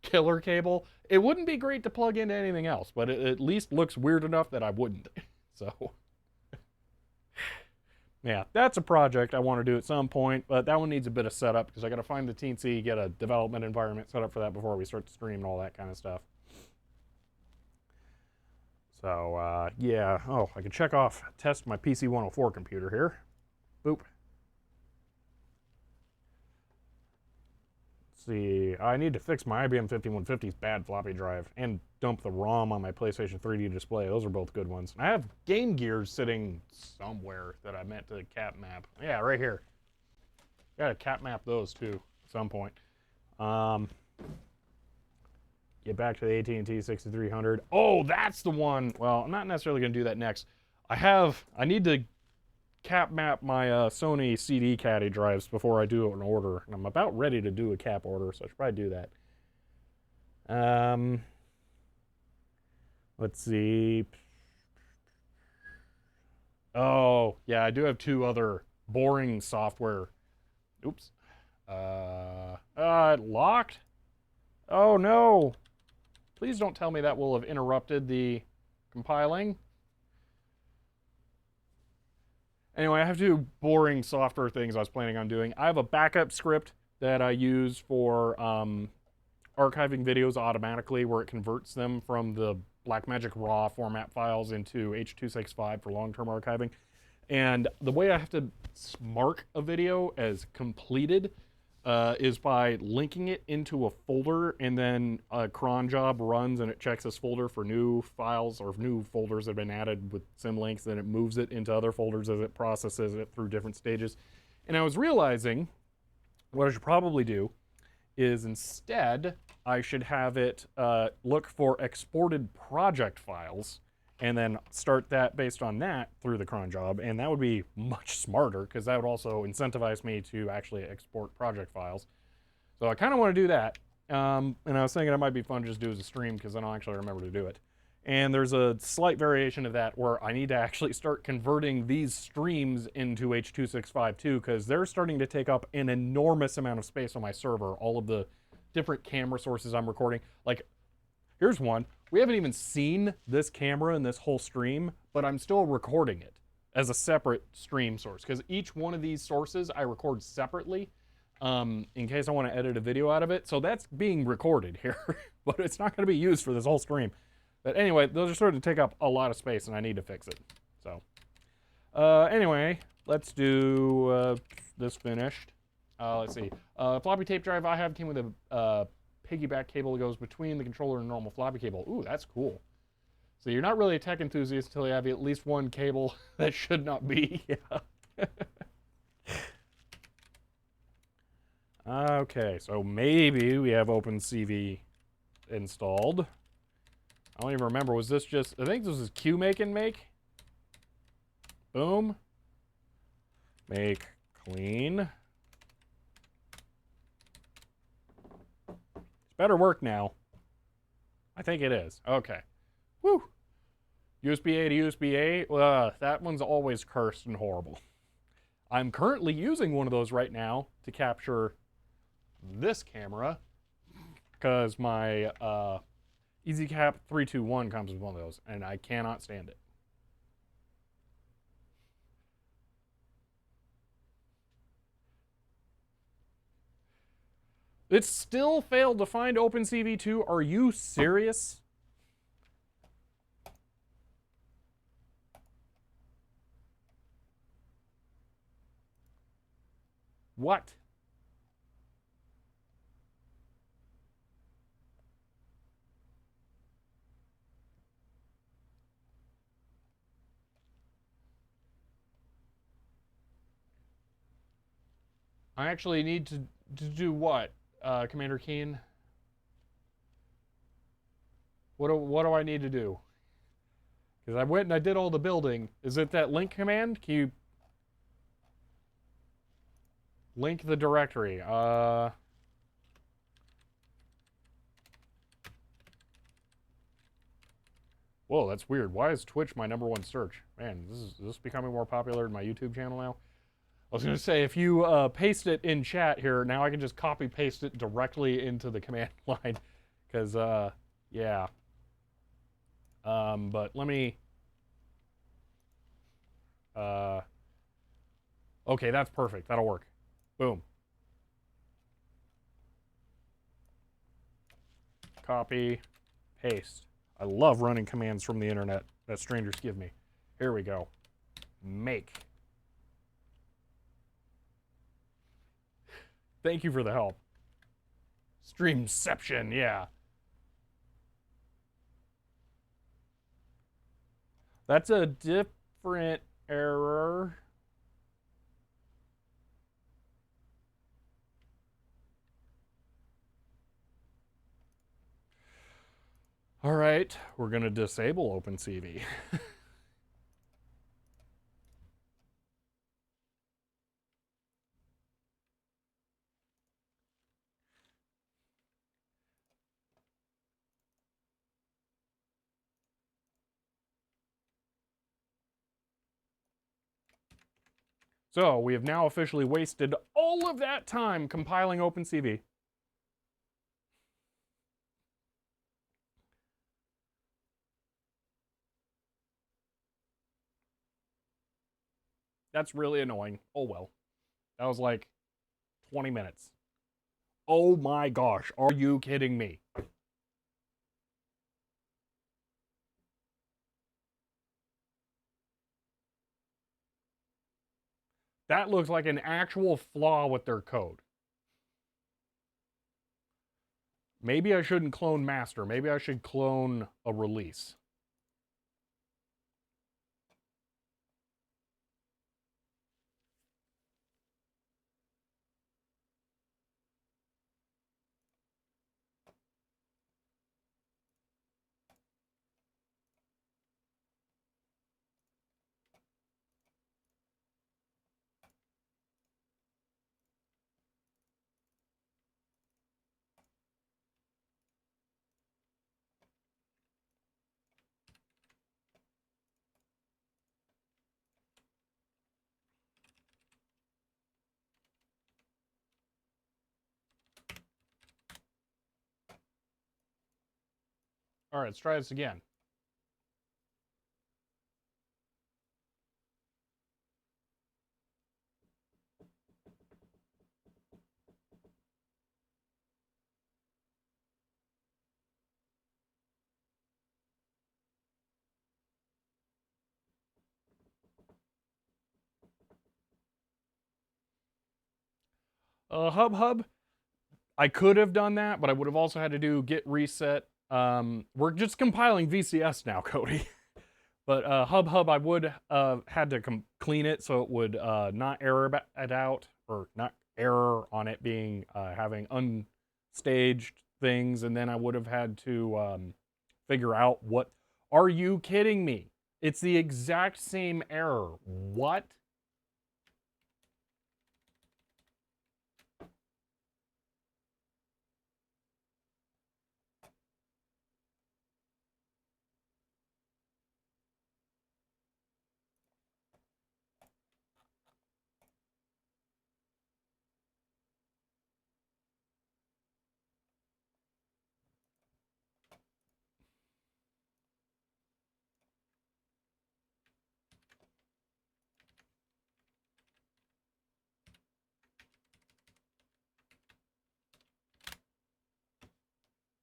Killer cable. It wouldn't be great to plug into anything else, but it at least looks weird enough that I wouldn't. So, yeah, that's a project I want to do at some point, but that one needs a bit of setup because I got to find the Teensy, get a development environment set up for that before we start to stream and all that kind of stuff. So, yeah. Oh, I can check off, test my PC 104 computer here. Boop. See, I need to fix my IBM 5150's bad floppy drive and dump the ROM on my PlayStation 3D display. Those are both good ones. I have Game Gears sitting somewhere that I meant to cat map. Yeah, right here. Gotta cat map those too at some point. Get back to the AT&T 6300. Oh, that's the one. Well, I'm not necessarily gonna do that next. I need to cap map my Sony CD caddy drives before I do an order, and I'm about ready to do a cap order, so I should probably do that. Let's see. Oh, yeah, I do have 2 other boring software. Oops. It locked? Oh, no. Please don't tell me that will have interrupted the compiling. Anyway, I have two boring software things I was planning on doing. I have a backup script that I use for archiving videos automatically, where it converts them from the Blackmagic RAW format files into H.265 for long-term archiving. And the way I have to mark a video as completed is by linking it into a folder, and then a cron job runs and it checks this folder for new files or new folders that have been added with symlinks, then it moves it into other folders as it processes it through different stages. And I was realizing what I should probably do is instead I should have it look for exported project files and then start that based on that through the cron job, and that would be much smarter because that would also incentivize me to actually export project files. So I kind of want to do that, and I was thinking it might be fun to just do as a stream because I don't actually remember to do it. And there's a slight variation of that where I need to actually start converting these streams into H.265 too, because they're starting to take up an enormous amount of space on my server. All of the different camera sources I'm recording. Like, here's one. We haven't even seen this camera in this whole stream, but I'm still recording it as a separate stream source, because each one of these sources I record separately in case I want to edit a video out of it. So that's being recorded here, but it's not going to be used for this whole stream. But anyway, those are starting to take up a lot of space, and I need to fix it. So anyway, let's do this finished. Let's see. Floppy tape drive I have came with a piggyback cable that goes between the controller and normal floppy cable. Ooh, that's cool. So you're not really a tech enthusiast until you have at least one cable that should not be. Yeah. Okay, so maybe we have OpenCV installed. I don't even remember. Was this just... I think this is QMake and make. Boom. Make clean. It's better work now. I think it is. Okay. Woo. USB-A to USB-A. That one's always cursed and horrible. I'm currently using one of those right now to capture this camera because my EasyCap 321 comes with one of those, and I cannot stand it. It still failed to find OpenCV2. Are you serious? What? I actually need to do what, Commander Keen? What do I need to do? Because I went and I did all the building. Is it that link command? Can you link the directory? Whoa, that's weird. Why is Twitch my #1 search? Man, is this becoming more popular in my YouTube channel now? I was going to say, if you paste it in chat here, now I can just copy paste it directly into the command line. Because, yeah. But let me... okay, that's perfect. That'll work. Boom. Copy, paste. I love running commands from the internet that strangers give me. Here we go. Make. Thank you for the help. Streamception, yeah. That's a different error. All right, we're going to disable OpenCV. So we have now officially wasted all of that time compiling OpenCV. That's really annoying. Oh well. That was like 20 minutes. Oh my gosh, are you kidding me? That looks like an actual flaw with their code. Maybe I shouldn't clone master. Maybe I should clone a release. All right, let's try this again. Hub. I could have done that, but I would have also had to do git reset. We're just compiling VCS now, Cody. But hub, I would had to clean it so it would not error it out, or not error on it being having unstaged things, and then I would have had to figure out what. Are you kidding me? It's the exact same error. What?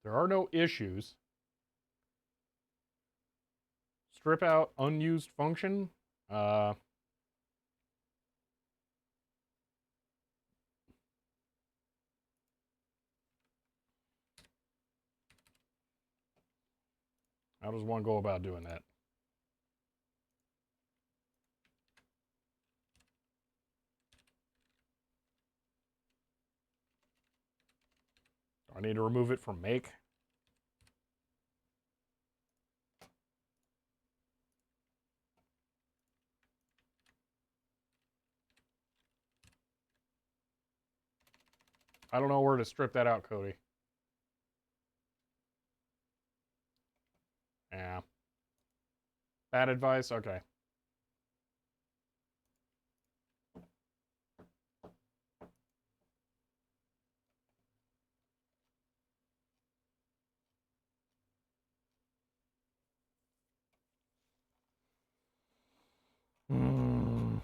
There are no issues. Strip out unused function. How does one go about doing that? Do I need to remove it from make? I don't know where to strip that out, Cody. Yeah. Bad advice? Okay. Mm.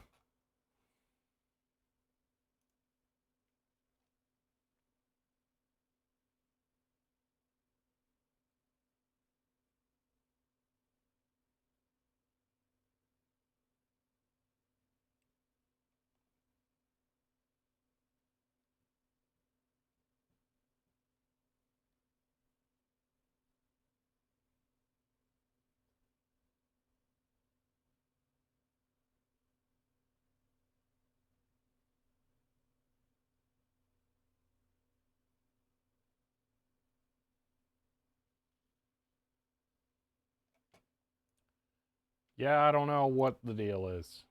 Yeah, I don't know what the deal is.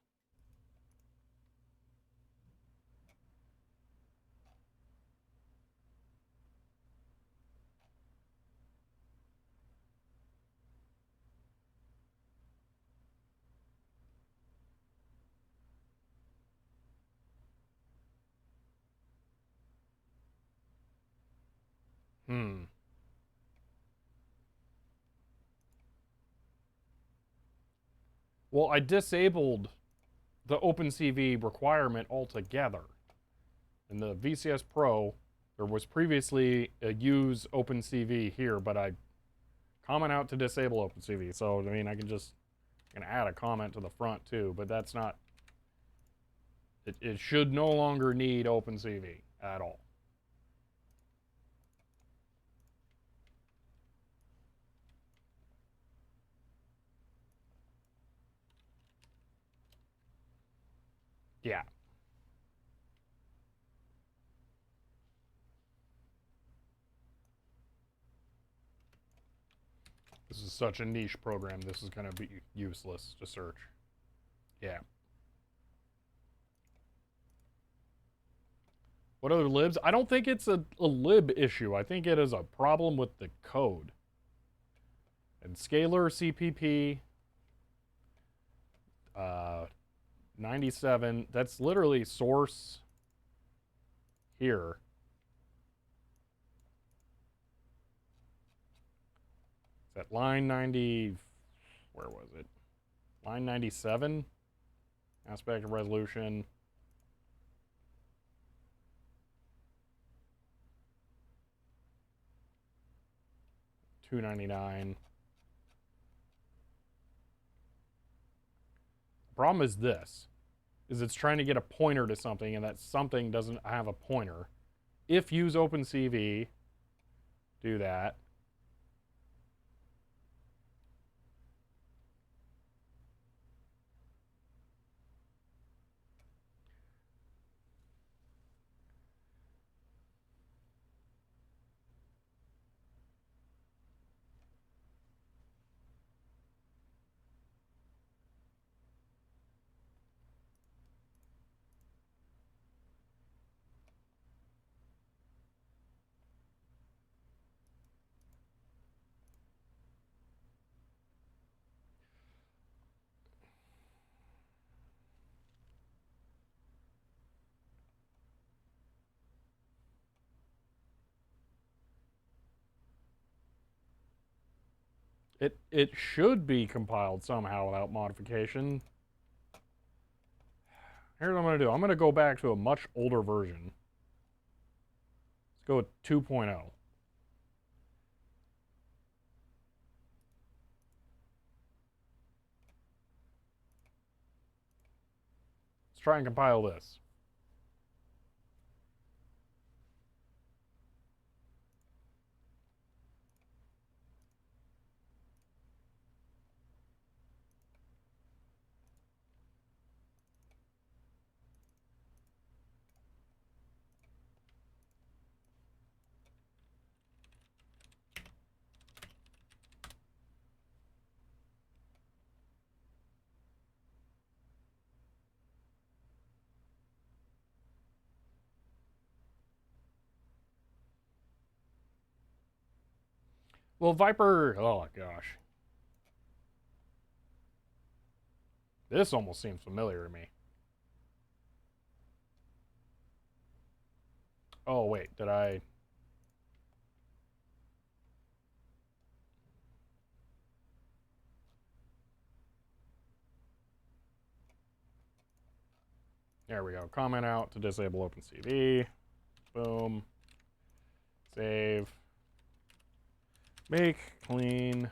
Hmm. Well, I disabled the OpenCV requirement altogether. In the VCS Pro, there was previously a use OpenCV here, but I comment out to disable OpenCV. So, I mean, I can add a comment to the front too, but that's not, it should no longer need OpenCV at all. Yeah. This is such a niche program, this is going to be useless to search. Yeah. What other libs? I don't think it's a lib issue. I think it is a problem with the code. And scalar CPP 97, that's literally source here. Is that line 90, where was it? Line 97, aspect of resolution. $299. The problem is this, is it's trying to get a pointer to something, and that something doesn't have a pointer. If use OpenCV, do that. It should be compiled somehow without modification. Here's what I'm going to do. I'm going to go back to a much older version. Let's go with 2.0. Let's try and compile this. Well, Viper, oh gosh. This almost seems familiar to me. Oh, wait, did I? There we go. Comment out to disable OpenCV. Boom. Save. Make clean.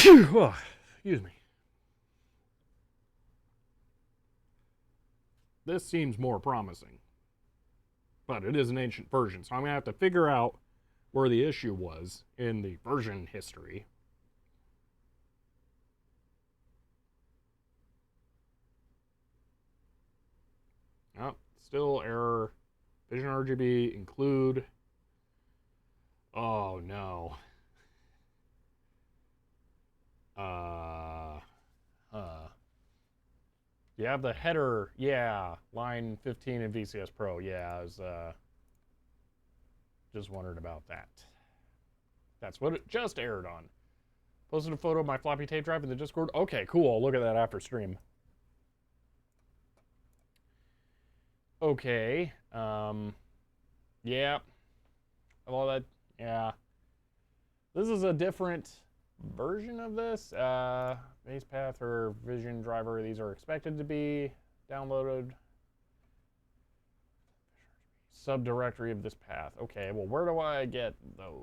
Oh, excuse me. This seems more promising. But it is an ancient version, so I'm going to have to figure out where the issue was in the version history. Oh, still error. Vision RGB include. Oh no. You have the header, yeah, line 15 in VCS Pro, yeah, it was, Just wondered about that. That's what it just aired on. Posted a photo of my floppy tape drive in the Discord. Okay, cool. I'll look at that after stream. Okay. Yeah. Well, that, yeah. This is a different version of this. Base path or vision driver. These are expected to be downloaded. Subdirectory of this path. Okay, well, where do I get those?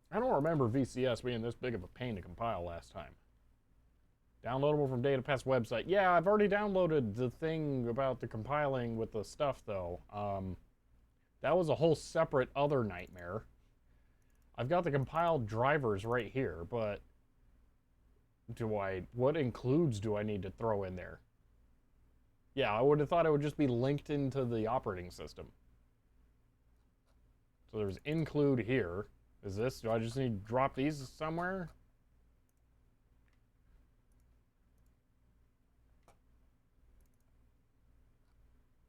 I don't remember VCS being this big of a pain to compile last time. Downloadable from DataPath's website. Yeah, I've already downloaded the thing about the compiling with the stuff, though. That was a whole separate other nightmare. I've got the compiled drivers right here, but what includes do I need to throw in there? Yeah, I would have thought it would just be linked into the operating system. So there's include here. Is this, do I just need to drop these somewhere?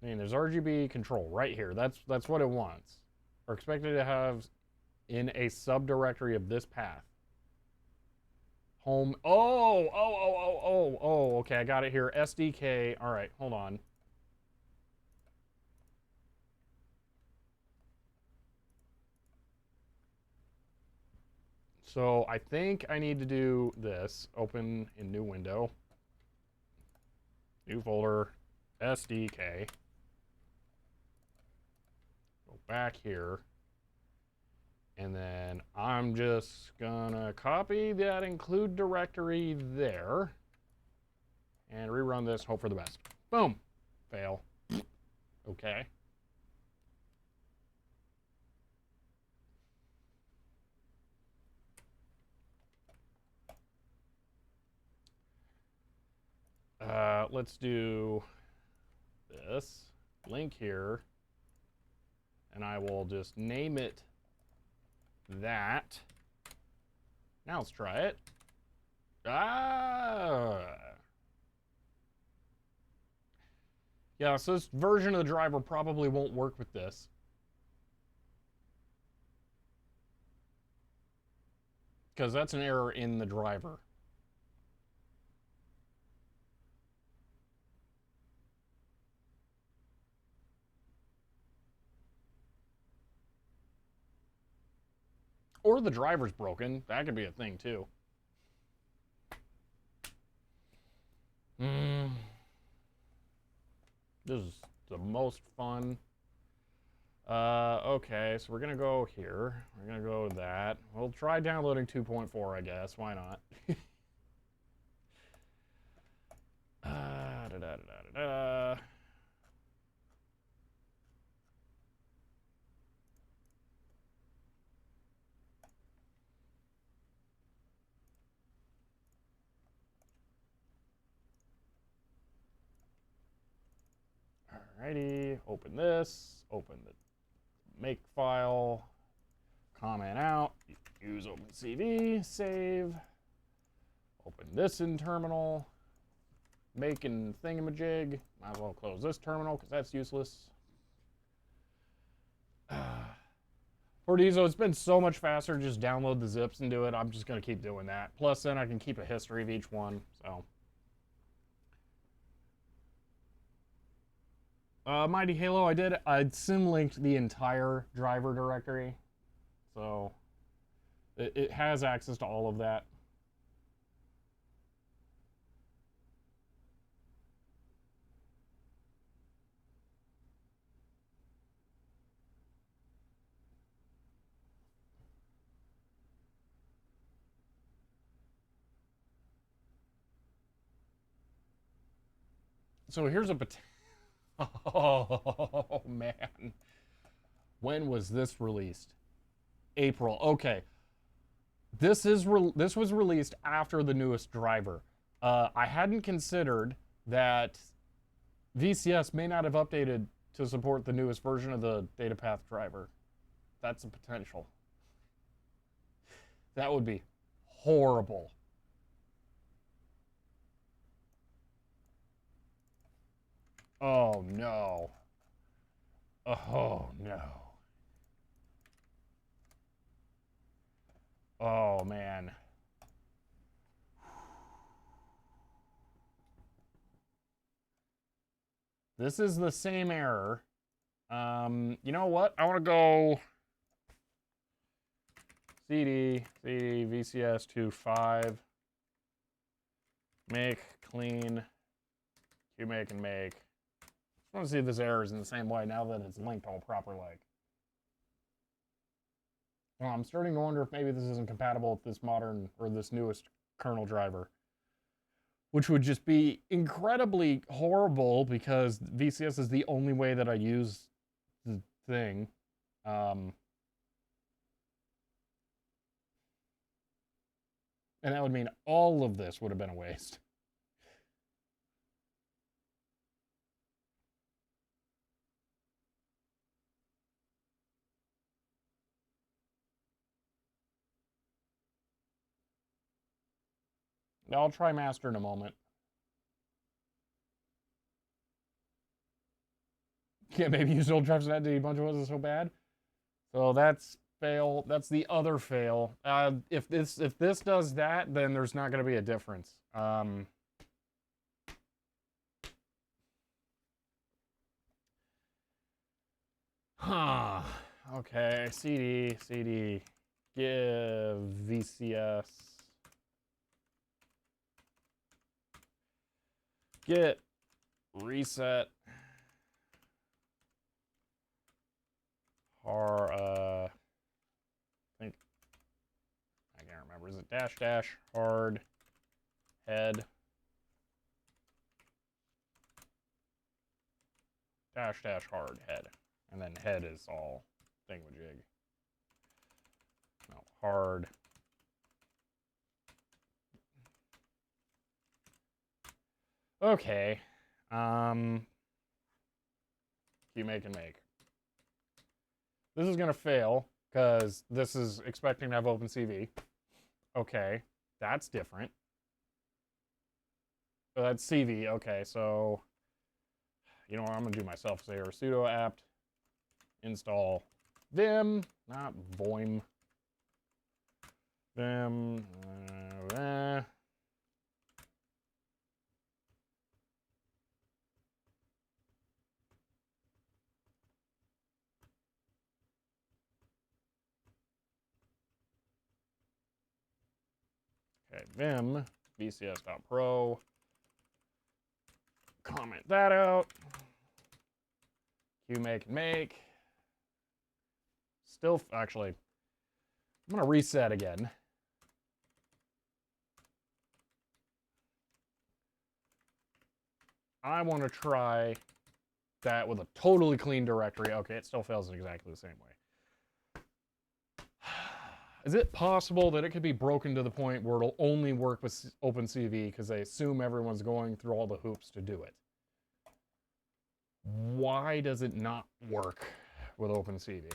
I mean, there's RGB control right here. That's what it wants. Are expected to have in a subdirectory of this path. Home. Oh, okay, I got it here. SDK. All right, hold on. So I think I need to do this. Open in new window. New folder. SDK. Go back here. And then I'm just gonna copy that include directory there. And rerun this, hope for the best. Boom. Fail. Okay. Let's do this. Link here. And I will just name it that. Now let's try it. Yeah, so this version of the driver probably won't work with this. Because that's an error in the driver. Or the driver's broken. That could be a thing, too. This is the most fun. Okay, so we're going to go here. We're going to go to that. We'll try downloading 2.4, I guess. Why not? Alrighty, open this, open the make file, comment out, use OpenCV, save, open this in terminal, make and thingamajig, might as well close this terminal because that's useless. For Dizo, it's been so much faster, just download the zips and do it. I'm just going to keep doing that. Plus then I can keep a history of each one, so. Mighty Halo, I sim-linked the entire driver directory. So, it has access to all of that. So here's a Oh, man. When was this released? April. Okay. This was released after the newest driver. I hadn't considered that VCS may not have updated to support the newest version of the data path driver. That's a potential. That would be horrible. Oh no. Oh no. Oh man. This is the same error. You know what? I want to go CD VCS to 5. Make, clean, QMake and make. I want to see if this error is in the same way now that it's linked all proper like. Well, I'm starting to wonder if maybe this isn't compatible with this modern or this newest kernel driver, which would just be incredibly horrible because VCS is the only way that I use the thing. And that would mean all of this would have been a waste. I'll try master in a moment. Yeah, maybe use old drives and debunch wasn't so bad. So that's fail. That's the other fail. If this does that, then there's not going to be a difference. Huh. Okay. CD. Give VCS. Get reset. I think I can't remember. Is it dash hard head dash hard head, and then head is all thingamajig. No, hard. Okay. QMake and make. This is going to fail because this is expecting to have OpenCV. Okay, that's different. So that's CV. Okay, so you know what I'm going to do myself. Say sudo apt install vim, not voim. Vim. Okay, vim vcs.pro. Comment that out. QMake and make. Still, actually, I'm going to reset again. I want to try that with a totally clean directory. Okay, it still fails in exactly the same way. Is it possible that it could be broken to the point where it'll only work with OpenCV because they assume everyone's going through all the hoops to do it? Why does it not work with OpenCV?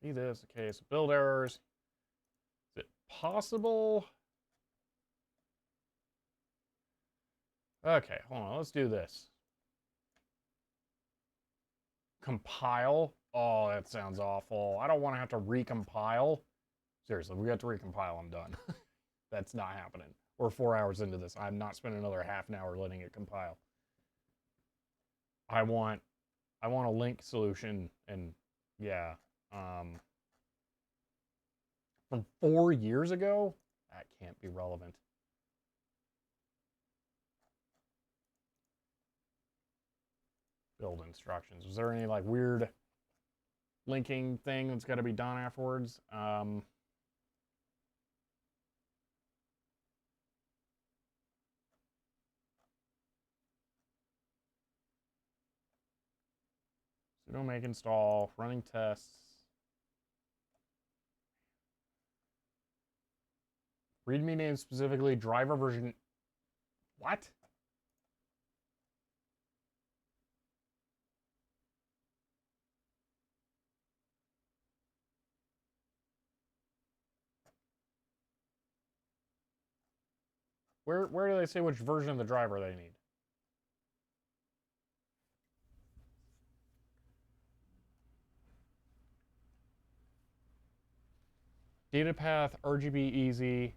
See this, okay, so build errors. Is it possible? Okay, hold on, let's do this. Compile? Oh, that sounds awful. I don't want to have to recompile. Seriously, we got to recompile, I'm done. That's not happening. We're 4 hours into this. I'm not spending another half an hour letting it compile. I want a link solution, and yeah. From 4 years ago? That can't be relevant. Build instructions. Was there any like weird linking thing that's got to be done afterwards? sudo make install, running tests. README name specifically, driver version. What? Where do they say which version of the driver they need? Data path, RGB easy.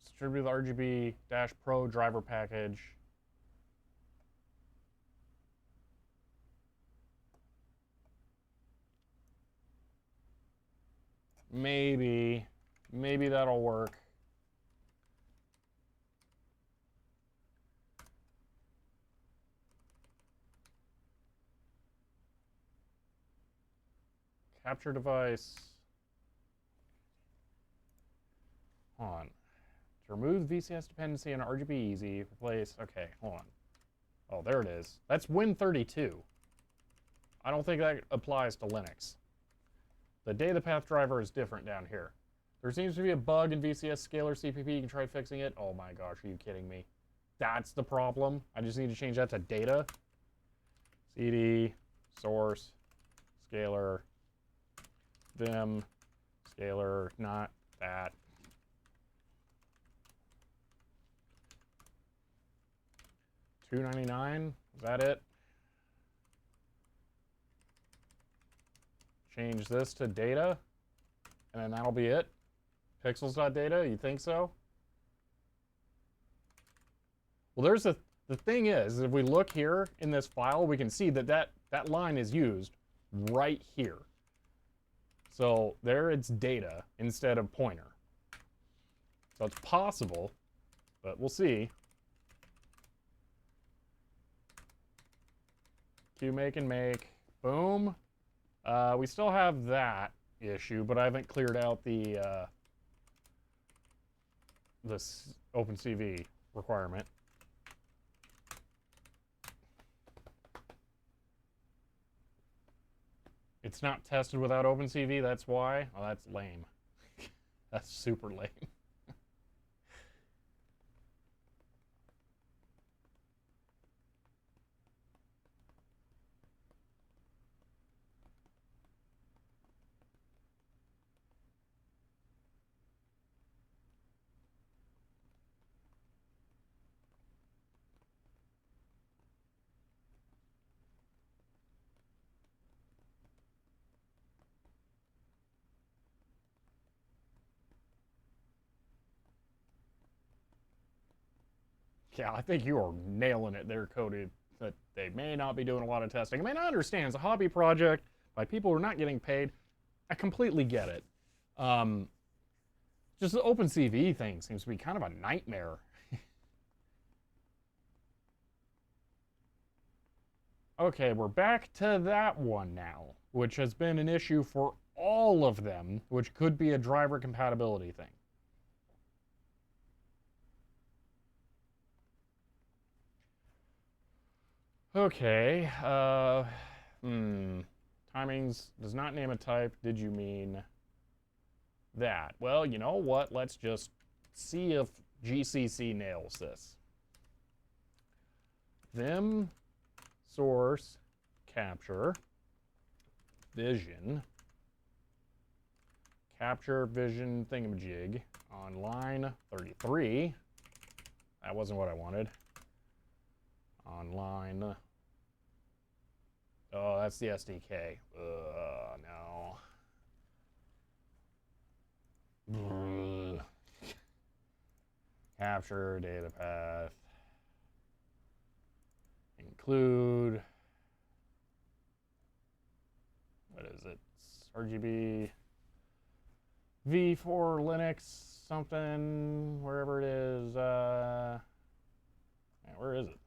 Distribute the RGB dash pro driver package. Maybe that'll work. Capture device. Hold on. To remove VCS dependency on RGB easy, replace. Okay, hold on. Oh, there it is. That's Win32. I don't think that applies to Linux. The data path driver is different down here. There seems to be a bug in VCS scaler CPP. You can try fixing it. Oh my gosh, are you kidding me? That's the problem. I just need to change that to data. CD, source, scaler, vim, scaler, not that. $2.99, is that it? Change this to data, and then that'll be it. Pixels.data, you think so? Well, there's the thing is, if we look here in this file, we can see that line is used right here. So there it's data instead of pointer. So it's possible, but we'll see. Qmake and make, boom. We still have that issue, but I haven't cleared out the this OpenCV requirement. It's not tested without OpenCV, that's why. Oh, that's lame. That's super lame. Yeah, I think you are nailing it there, Cody. That they may not be doing a lot of testing. I mean, I understand it's a hobby project by people who are not getting paid. I completely get it. Just the OpenCV thing seems to be kind of a nightmare. Okay, we're back to that one now, which has been an issue for all of them, which could be a driver compatibility thing. Okay, timings does not name a type. Did you mean that? Well, you know what? Let's just see if GCC nails this. Vim source capture vision capture vision thingamajig on line 33. That wasn't what I wanted. On line. Oh, that's the SDK. No. Capture data path. Include. What is it? RGB V for Linux something, wherever it is. Where is it?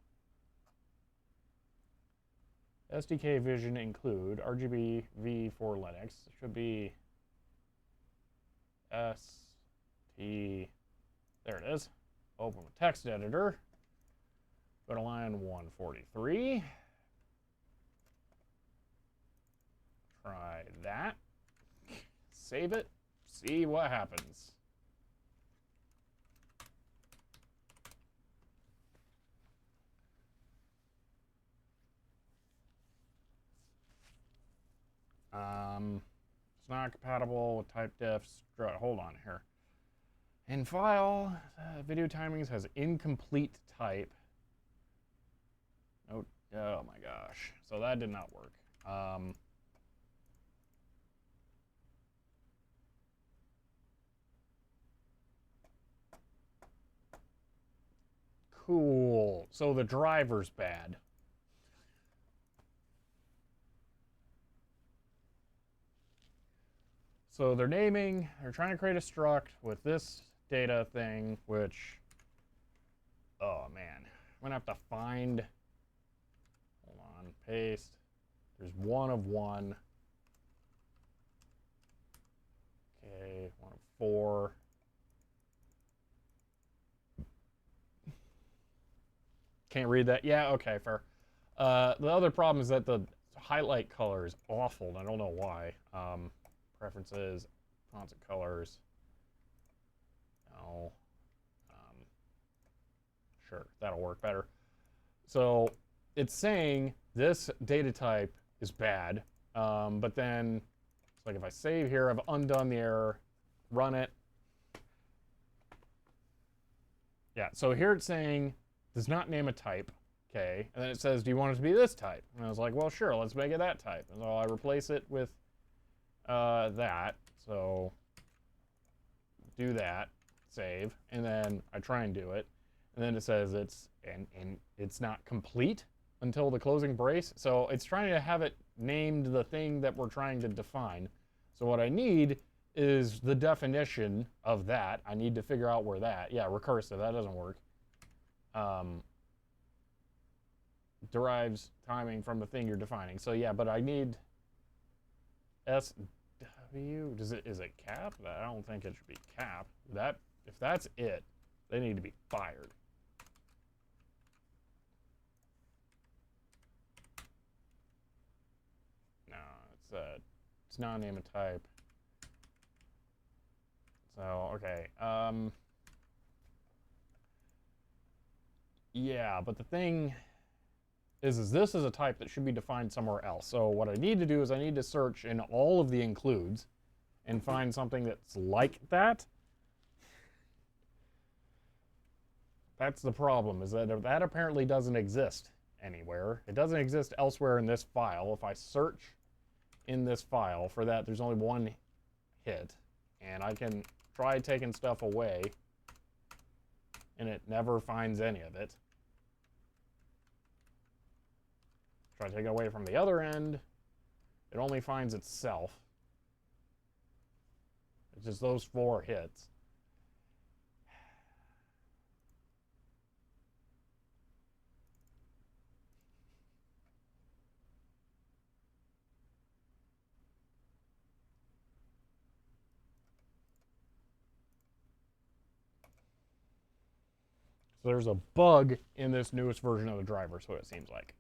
SDK vision include RGB V for Linux. It should be ST. There it is. Open with text editor. Go to line 143. Try that. Save it. See what happens. It's not compatible with type diffs. Hold on here. In file, video timings has incomplete type. Oh my gosh. So that did not work. Cool. So the driver's bad. So they're trying to create a struct with this data thing, which, oh man, I'm gonna have to find, hold on, paste. There's one of one. Okay, one of four. Can't read that. Yeah, okay, fair. The other problem is that the highlight color is awful, and I don't know why. Preferences, fonts and colors. No. Sure, that'll work better. So it's saying this data type is bad, but then it's like if I save here, I've undone the error, run it. Yeah, so here it's saying does not name a type, okay, and then it says, do you want it to be this type? And I was like, well, sure, let's make it that type. And so I replace it with that. So do that, save, and then I try and do it, and then it says it's not complete until the closing brace. So it's trying to have it named the thing that we're trying to define. So what I need is the definition of that. I need to figure out where that, yeah, recursive, that doesn't work. Derives timing from the thing you're defining. So yeah, but I need SW, is it cap? I don't think it should be cap. That, if that's it, they need to be fired. No, it's not name a type. So, okay. Yeah, but the thing is this is a type that should be defined somewhere else. So what I need to do is I need to search in all of the includes and find something that's like that. That's the problem, is that that apparently doesn't exist anywhere. It doesn't exist elsewhere in this file. If I search in this file for that, there's only one hit, and I can try taking stuff away, and it never finds any of it. Try to take it away from the other end, it only finds itself. It's just those 4 hits. So there's a bug in this newest version of the driver, so it seems like.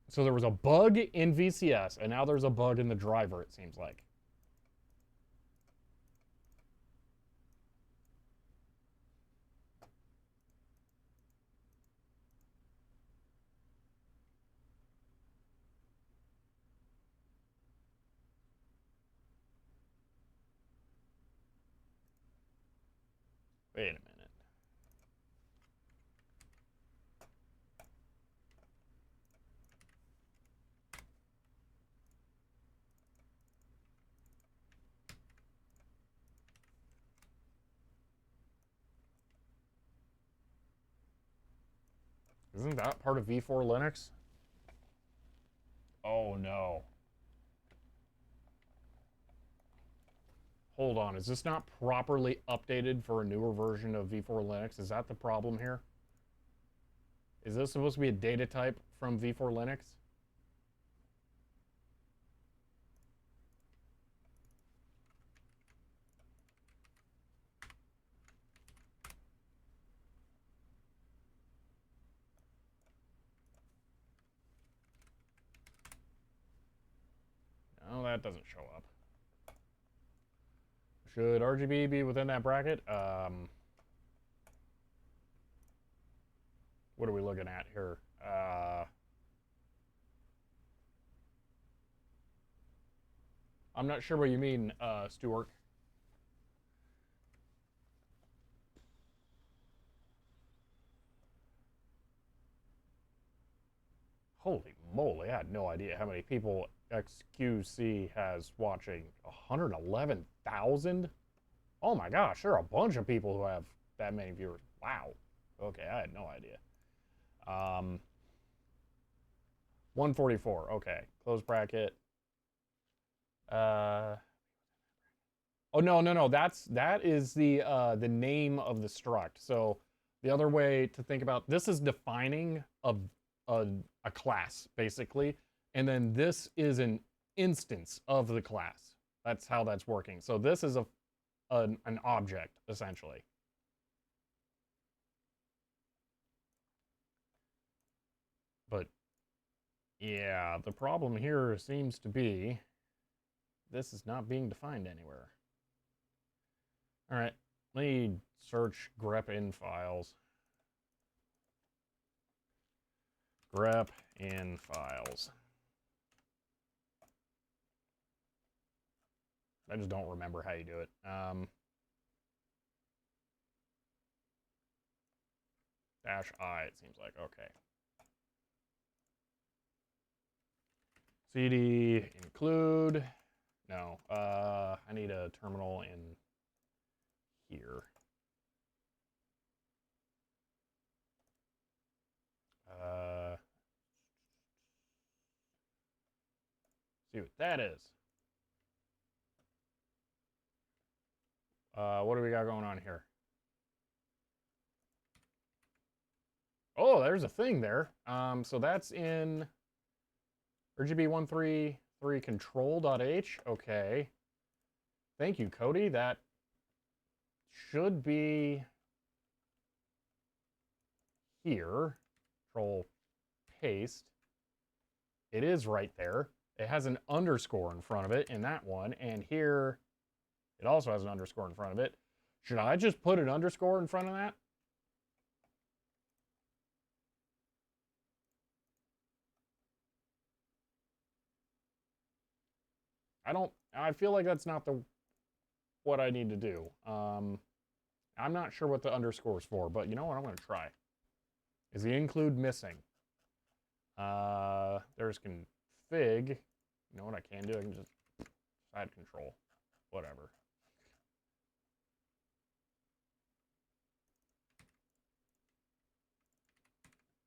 So there was a bug in VCS, and now there's a bug in the driver, it seems like. Wait a minute. Isn't that part of V4 Linux? Oh no. Hold on, is this not properly updated for a newer version of V4 Linux? Is that the problem here? Is this supposed to be a data type from V4 Linux? that doesn't show up. Should RGB be within that bracket? What are we looking at here? I'm not sure what you mean, Stuart. Holy moly, I had no idea how many people XQC has watching. 111,000? Oh my gosh, there are a bunch of people who have that many viewers. Wow. Okay, I had no idea. 144, okay. Close bracket. Oh no. That is the name of the struct. So the other way to think about this is defining a class basically, and then this is an instance of the class. That's how that's working. So this is an object essentially. But yeah, the problem here seems to be this is not being defined anywhere. All right, let me search grep in files. Grep in files. I just don't remember how you do it. -I, it seems like. Okay. CD include. No, I need a terminal in here. See what that is. What do we got going on here? Oh, there's a thing there. So that's in RGB133 control.h. Okay. Thank you, Cody. That should be here. Control paste. It is right there. It has an underscore in front of it in that one, and here it also has an underscore in front of it. Should I just put an underscore in front of that? I feel like that's not what I need to do. I'm not sure what the underscore is for, but you know what? I'm going to try. Is the include missing? There's config. You know what I can do? I can just side control. Whatever.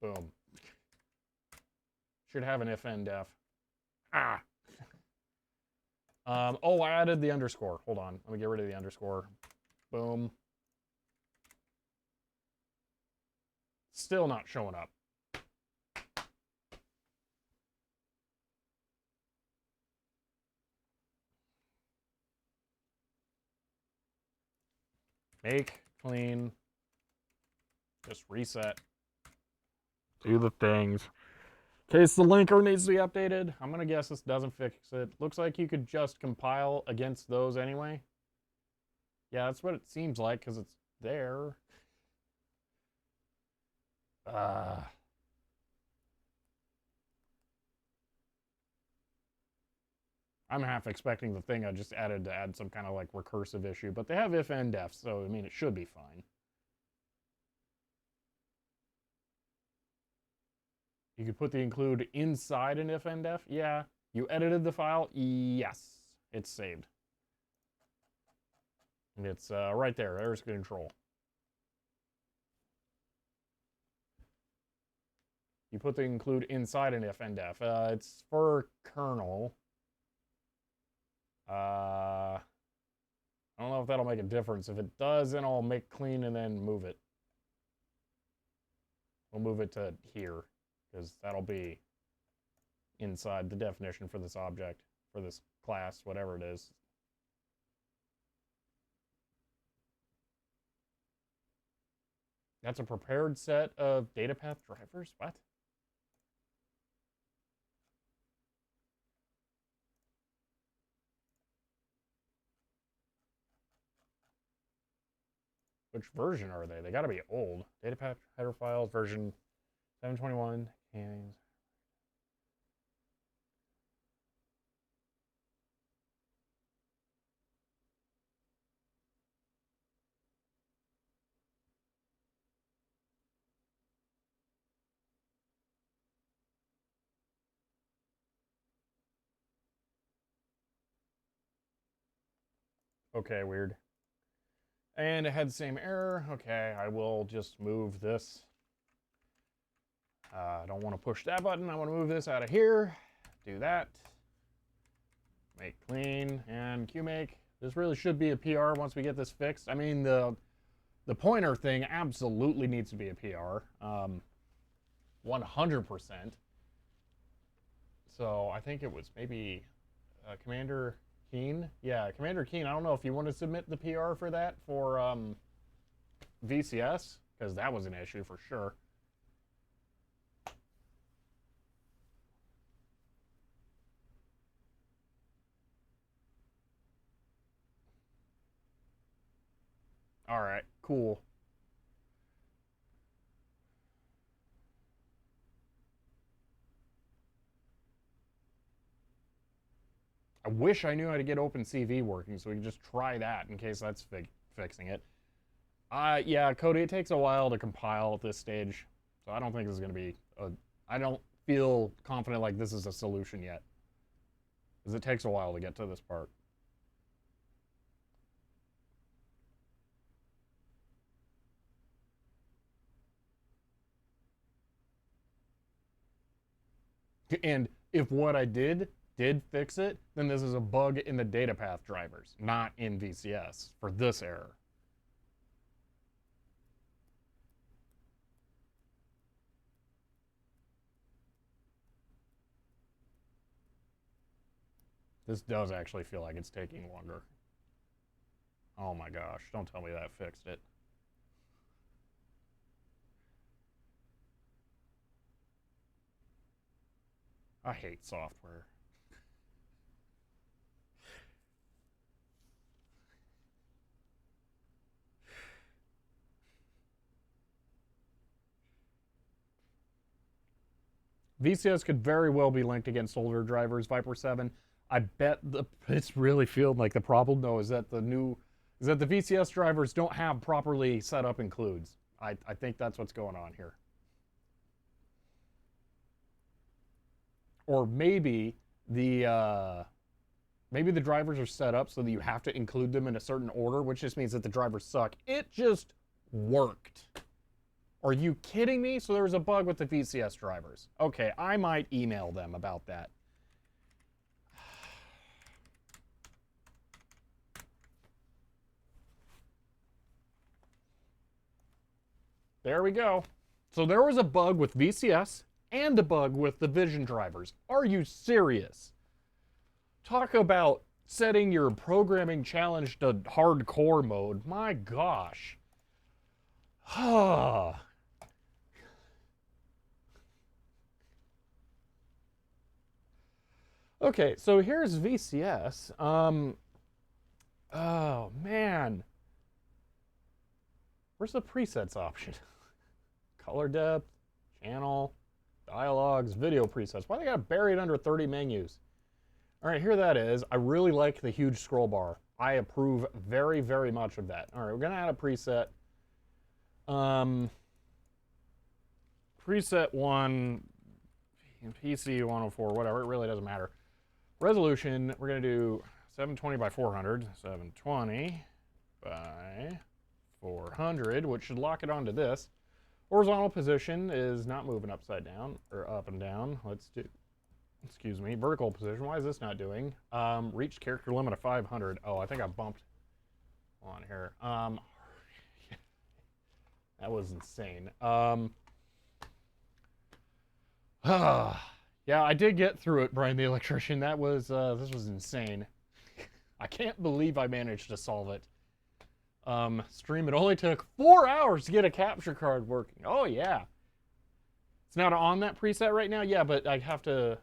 Boom. Should have an if and def. Ah! Oh, I added the underscore. Hold on. Let me get rid of the underscore. Boom. Still not showing up. Make, clean, just reset. Do the things. In case the linker needs to be updated, I'm gonna guess this doesn't fix it. Looks like you could just compile against those anyway. Yeah, that's what it seems like, because it's there. I'm half expecting the thing I just added to add some kind of like recursive issue, but they have if and def, so I mean it should be fine. You could put the include inside an if and def. Yeah. You edited the file. Yes, it's saved. And it's right there. There's control. You put the include inside an if and def. It's for kernel. I don't know if that'll make a difference. If it does, then I'll make clean and then move it. We'll move it to here, because that'll be inside the definition for this object, for this class, whatever it is. That's a prepared set of data path drivers? What? Which version are they? They got to be old. Datapath header files version 721. And okay, weird. And it had the same error. Okay, I will just move this. I don't want to push that button. I want to move this out of here. Do that. Make clean and QMake. This really should be a PR once we get this fixed. I mean, the pointer thing absolutely needs to be a PR. 100%. So I think it was maybe Commander Keen. Yeah, Commander Keen. I don't know if you want to submit the PR for that for VCS, because that was an issue for sure. All right, cool. I wish I knew how to get OpenCV working so we can just try that in case that's fixing it. Yeah, Cody, it takes a while to compile at this stage, so I don't think this is going to be I don't feel confident like this is a solution yet, because it takes a while to get to this part. And if what I did fix it, then this is a bug in the data path drivers, not in VCS for this error. This does actually feel like it's taking longer. Oh my gosh, don't tell me that fixed it. I hate software. VCS could very well be linked against older drivers, Viper 7. I bet it's really feeling like the problem though is that the VCS drivers don't have properly set up includes. I think that's what's going on here. Or maybe the drivers are set up so that you have to include them in a certain order, which just means that the drivers suck. It just worked. Are you kidding me? So there was a bug with the VCS drivers. Okay, I might email them about that. There we go. So there was a bug with VCS and a bug with the Vision drivers. Are you serious? Talk about setting your programming challenge to hardcore mode. My gosh. Okay, so here's VCS. Oh man. Where's the presets option? Color depth, channel, dialogues, video presets. Why they got buried under 30 menus? All right, here that is. I really like the huge scroll bar. I approve very, very much of that. All right, we're gonna add a preset. Preset 1, PC 104, whatever, it really doesn't matter. Resolution, we're gonna do 720 by 400, 720 by 400, which should lock it onto this. Horizontal position is not moving upside down, or up and down. Let's do, excuse me, vertical position, why is this not doing? Reached character limit of 500. Oh, I think I bumped on here. That was insane. Yeah, I did get through it, Brian the Electrician. That was, this was insane. I can't believe I managed to solve it. Stream, it only took 4 hours to get a capture card working. Oh, yeah. It's not on that preset right now? Yeah, but I have to...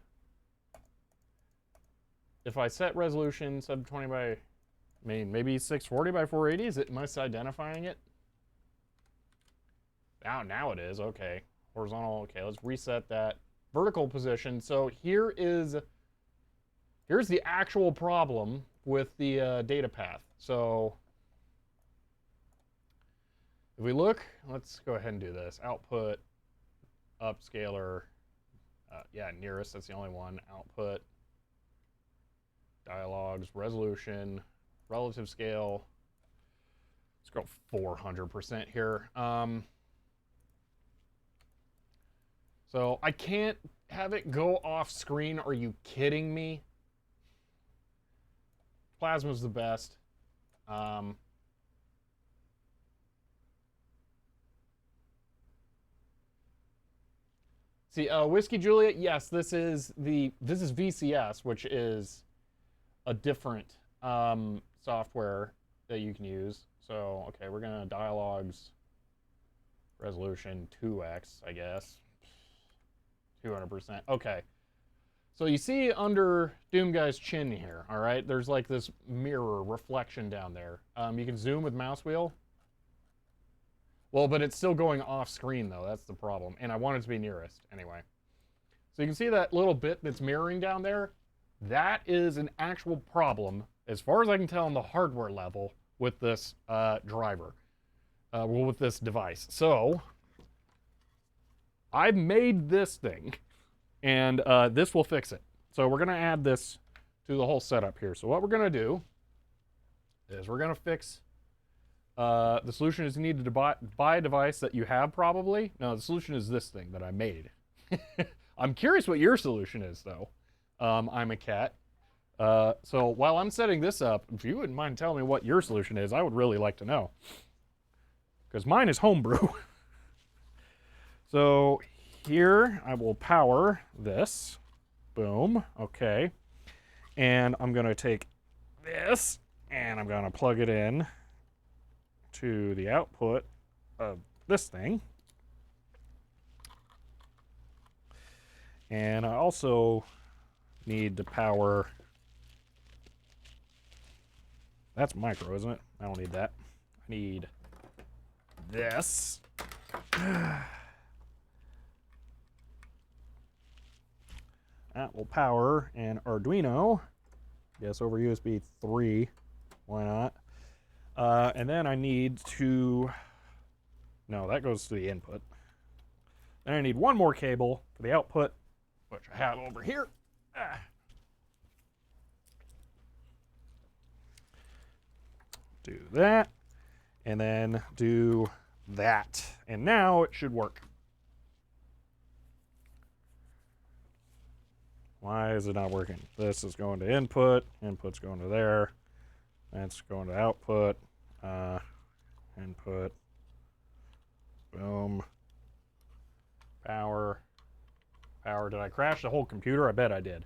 If I set resolution 720 by... I mean, maybe 640 by 480? Is it misidentified it? Now it is. Okay. Horizontal. Okay, let's reset that vertical position. So here's the actual problem with the data path. So if we look, let's go ahead and do this. Output, upscaler, yeah, nearest, that's the only one. Output, dialogues, resolution, relative scale. Let's go 400% here. So I can't have it go off screen. Are you kidding me? Plasma's the best. See, Whiskey Juliet, yes, this is VCS, which is a different software that you can use. So, okay, we're gonna dialogues resolution 2x, I guess. 200%. Okay. So you see under Doomguy's chin here, all right? There's like this mirror reflection down there. You can zoom with mouse wheel. Well, but it's still going off screen though. That's the problem. And I want it to be nearest anyway. So you can see that little bit that's mirroring down there. That is an actual problem, as far as I can tell on the hardware level, with this driver. Well, with this device. So I've made this thing, and this will fix it. So we're going to add this to the whole setup here. So what we're going to do is we're going to fix the solution is you need to buy a device that you have probably. No, the solution is this thing that I made. I'm curious what your solution is, though. I'm a cat. So while I'm setting this up, if you wouldn't mind telling me what your solution is, I would really like to know. Because mine is homebrew. So here I will power this. Boom. Okay. And I'm going to take this and I'm going to plug it in to the output of this thing. And I also need to power. That's micro, isn't it? I don't need that. I need this. That will power an Arduino. Yes, over USB 3. Why not? And then I need to. No, that goes to the input. Then I need one more cable for the output, which I have over here. Do that, and then do that. And now it should work. Why is it not working? This is going to input, input's going to there, that's going to output, input, boom, power, power. Did I crash the whole computer? I bet I did.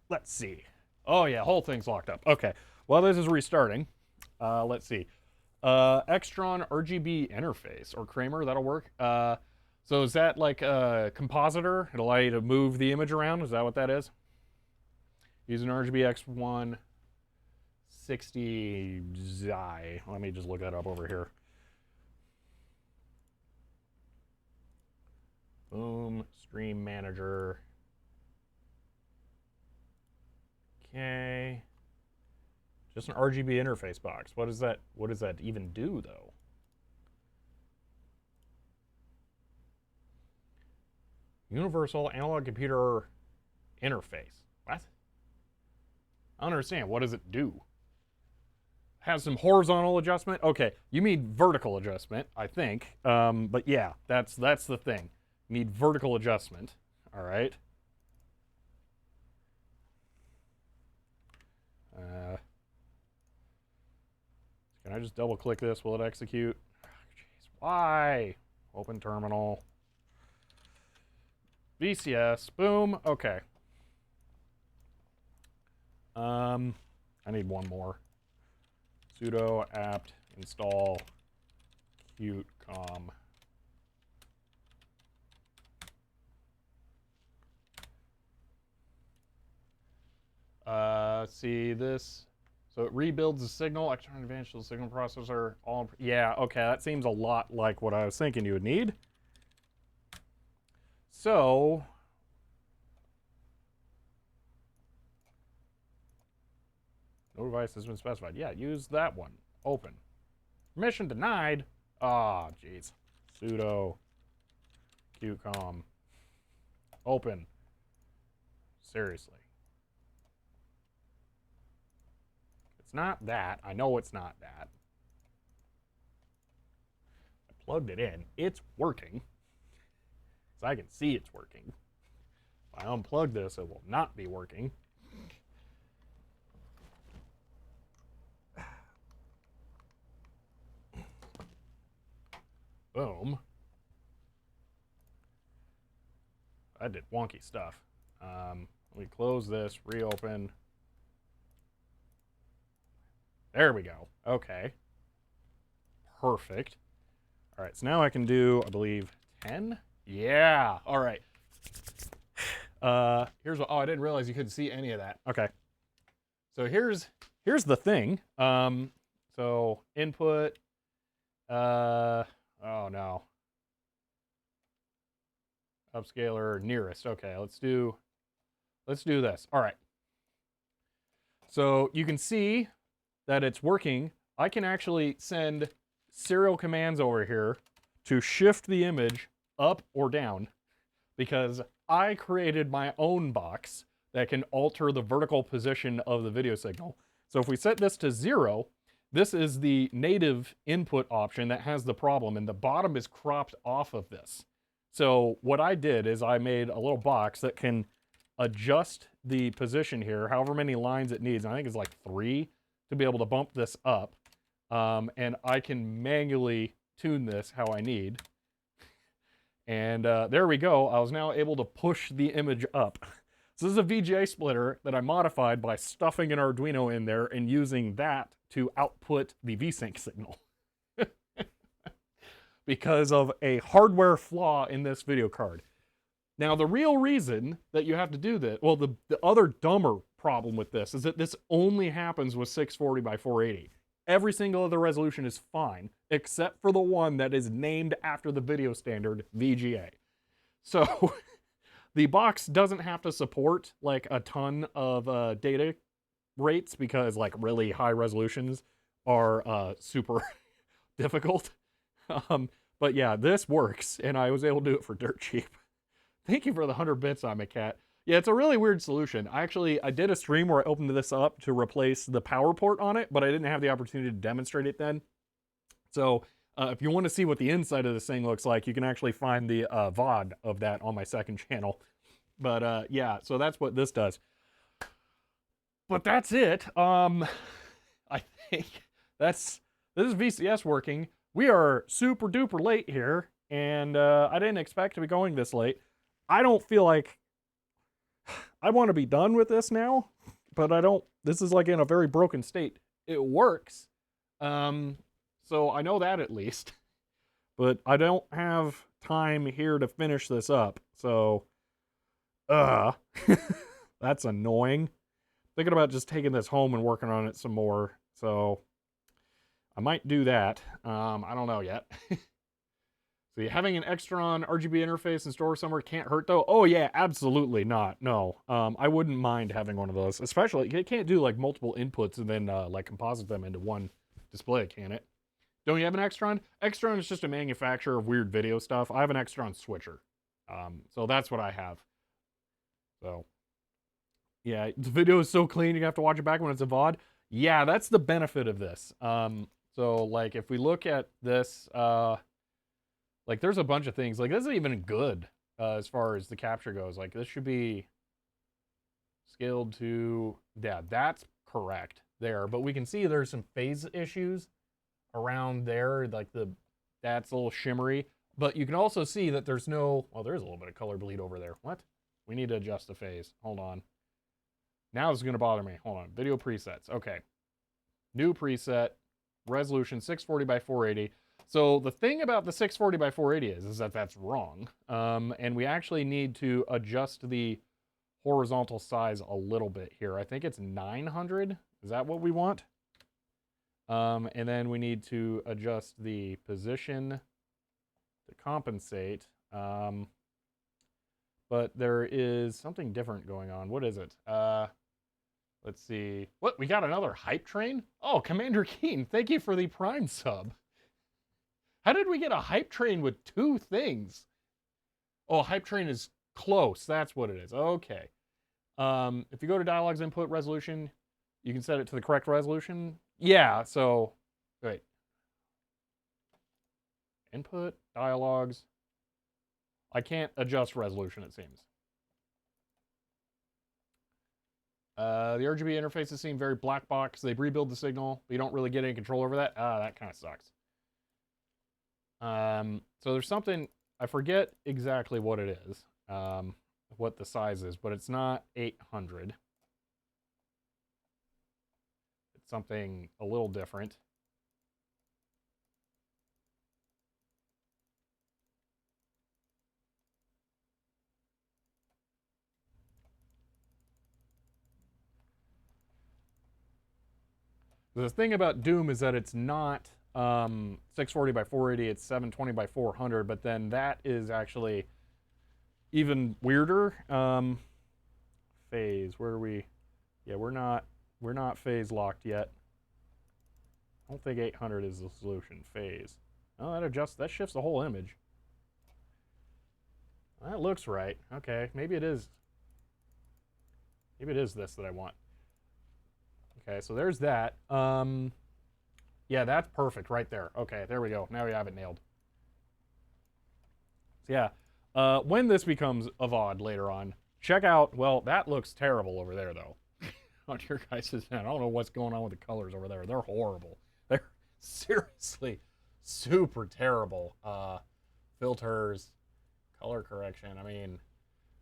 Let's see. Oh yeah, whole thing's locked up. Okay, while this is restarting, let's see. Extron RGB interface, or Kramer, that'll work. So is that like a compositor? It'll allow you to move the image around? Is that what that is? Using RGB X1 60 Xi. Let me just look that up over here. Boom, stream manager. Okay. Just an RGB interface box. What does that even do though? Universal analog computer interface. What? I don't understand. What does it do? Has some horizontal adjustment? Okay, you mean vertical adjustment, I think. But yeah, that's the thing. You need vertical adjustment. All right. Can I just double click this? Will it execute? Jeez, why? Open terminal. VCS, boom, okay. I need one more. Sudo apt install qtcom. See this. So it rebuilds the signal, external advantage to the signal processor. All yeah, okay, that seems a lot like what I was thinking you would need. So no device has been specified. Yeah, use that one. Open. Permission denied. Ah, jeez. Sudo qcom. Open. Seriously. It's not that. I know it's not that. I plugged it in. It's working. So I can see it's working. If I unplug this, it will not be working. Boom. I did wonky stuff. We close this, reopen. There we go. Okay. Perfect. All right, so now I can do, I believe, 10? Yeah. All right. Here's what, oh, I didn't realize you couldn't see any of that. Okay. So here's the thing. So input, oh no. Upscaler nearest. Okay, let's do this. All right. So you can see that it's working. I can actually send serial commands over here to shift the image up or down because I created my own box that can alter the vertical position of the video signal. So if we set this to 0, this is the native input option that has the problem, and the bottom is cropped off of this. So what I did is I made a little box that can adjust the position here, however many lines it needs. I think it's like 3 to be able to bump this up. And I can manually tune this how I need. And there we go. I was now able to push the image up. So this is a VGA splitter that I modified by stuffing an Arduino in there and using that to output the VSync signal. Because of a hardware flaw in this video card. Now, the real reason that you have to do this, well, the other dumber problem with this is that this only happens with 640 by 480. Every single other resolution is fine, except for the one that is named after the video standard, VGA. So, the box doesn't have to support like a ton of data rates because like really high resolutions are super difficult. But yeah, this works, and I was able to do it for dirt cheap. Thank you for the 100 bits, I'm a cat. Yeah, it's a really weird solution. I did a stream where I opened this up to replace the power port on it, but I didn't have the opportunity to demonstrate it then. So if you want to see what the inside of this thing looks like, you can actually find the VOD of that on my second channel. But yeah, so that's what this does. But that's it. I think this is VCS working. We are super duper late here, and I didn't expect to be going this late. I don't feel like I want to be done with this now, but I don't. This is like in a very broken state. It works, so I know that at least, but I don't have time here to finish this up. So, that's annoying. Thinking about just taking this home and working on it some more. So, I might do that. I don't know yet. So having an Extron RGB interface and store somewhere can't hurt though? Oh yeah, absolutely not. No, I wouldn't mind having one of those. Especially, it can't do like multiple inputs and then like composite them into one display, can it? Don't you have an Extron? Extron is just a manufacturer of weird video stuff. I have an Extron switcher. So that's what I have. So yeah, the video is so clean you have to watch it back when it's a VOD. Yeah, that's the benefit of this. So like if we look at this, like there's a bunch of things, like this isn't even good as far as the capture goes. Like this should be scaled to, yeah, that's correct there. But we can see there's some phase issues around there, like that's a little shimmery. But you can also see that there's no, well, there's a little bit of color bleed over there. What? We need to adjust the phase. Hold on. Now it's gonna bother me. Hold on, video presets, okay. New preset, resolution 640 by 480. So the thing about the 640 by 480 is that that's wrong. And we actually need to adjust the horizontal size a little bit here. I think it's 900 Is that what we want? And then we need to adjust the position to compensate. But there is something different going on. What is it? Let's see. What? We got another hype train? Oh, Commander Keen, thank you for the Prime sub. How did we get a hype train with 2 things? Oh, hype train is close. That's what it is. Okay. If you go to dialogues input resolution, you can set it to the correct resolution. Yeah, so, wait. Input, dialogues. I can't adjust resolution, it seems. The RGB interfaces seem very black box. They rebuild the signal, but you don't really get any control over that. That kind of sucks. So there's something, I forget exactly what it is, what the size is, but it's not 800. It's something a little different. The thing about Doom is that it's not 640 by 480, it's 720 by 400, but then that is actually even weirder. Phase, where are we? Yeah, we're not phase locked yet. I don't think 800 is the solution. Phase. Oh, that shifts the whole image. That looks right. Okay, maybe it is. Maybe it is this that I want. Okay, so there's that. Yeah, that's perfect right there. Okay, there we go. Now we have it nailed. So yeah, when this becomes a VOD later on, check out, well, that looks terrible over there, though. On your guys' end. I don't know what's going on with the colors over there. They're horrible. They're seriously super terrible. Filters, color correction. I mean,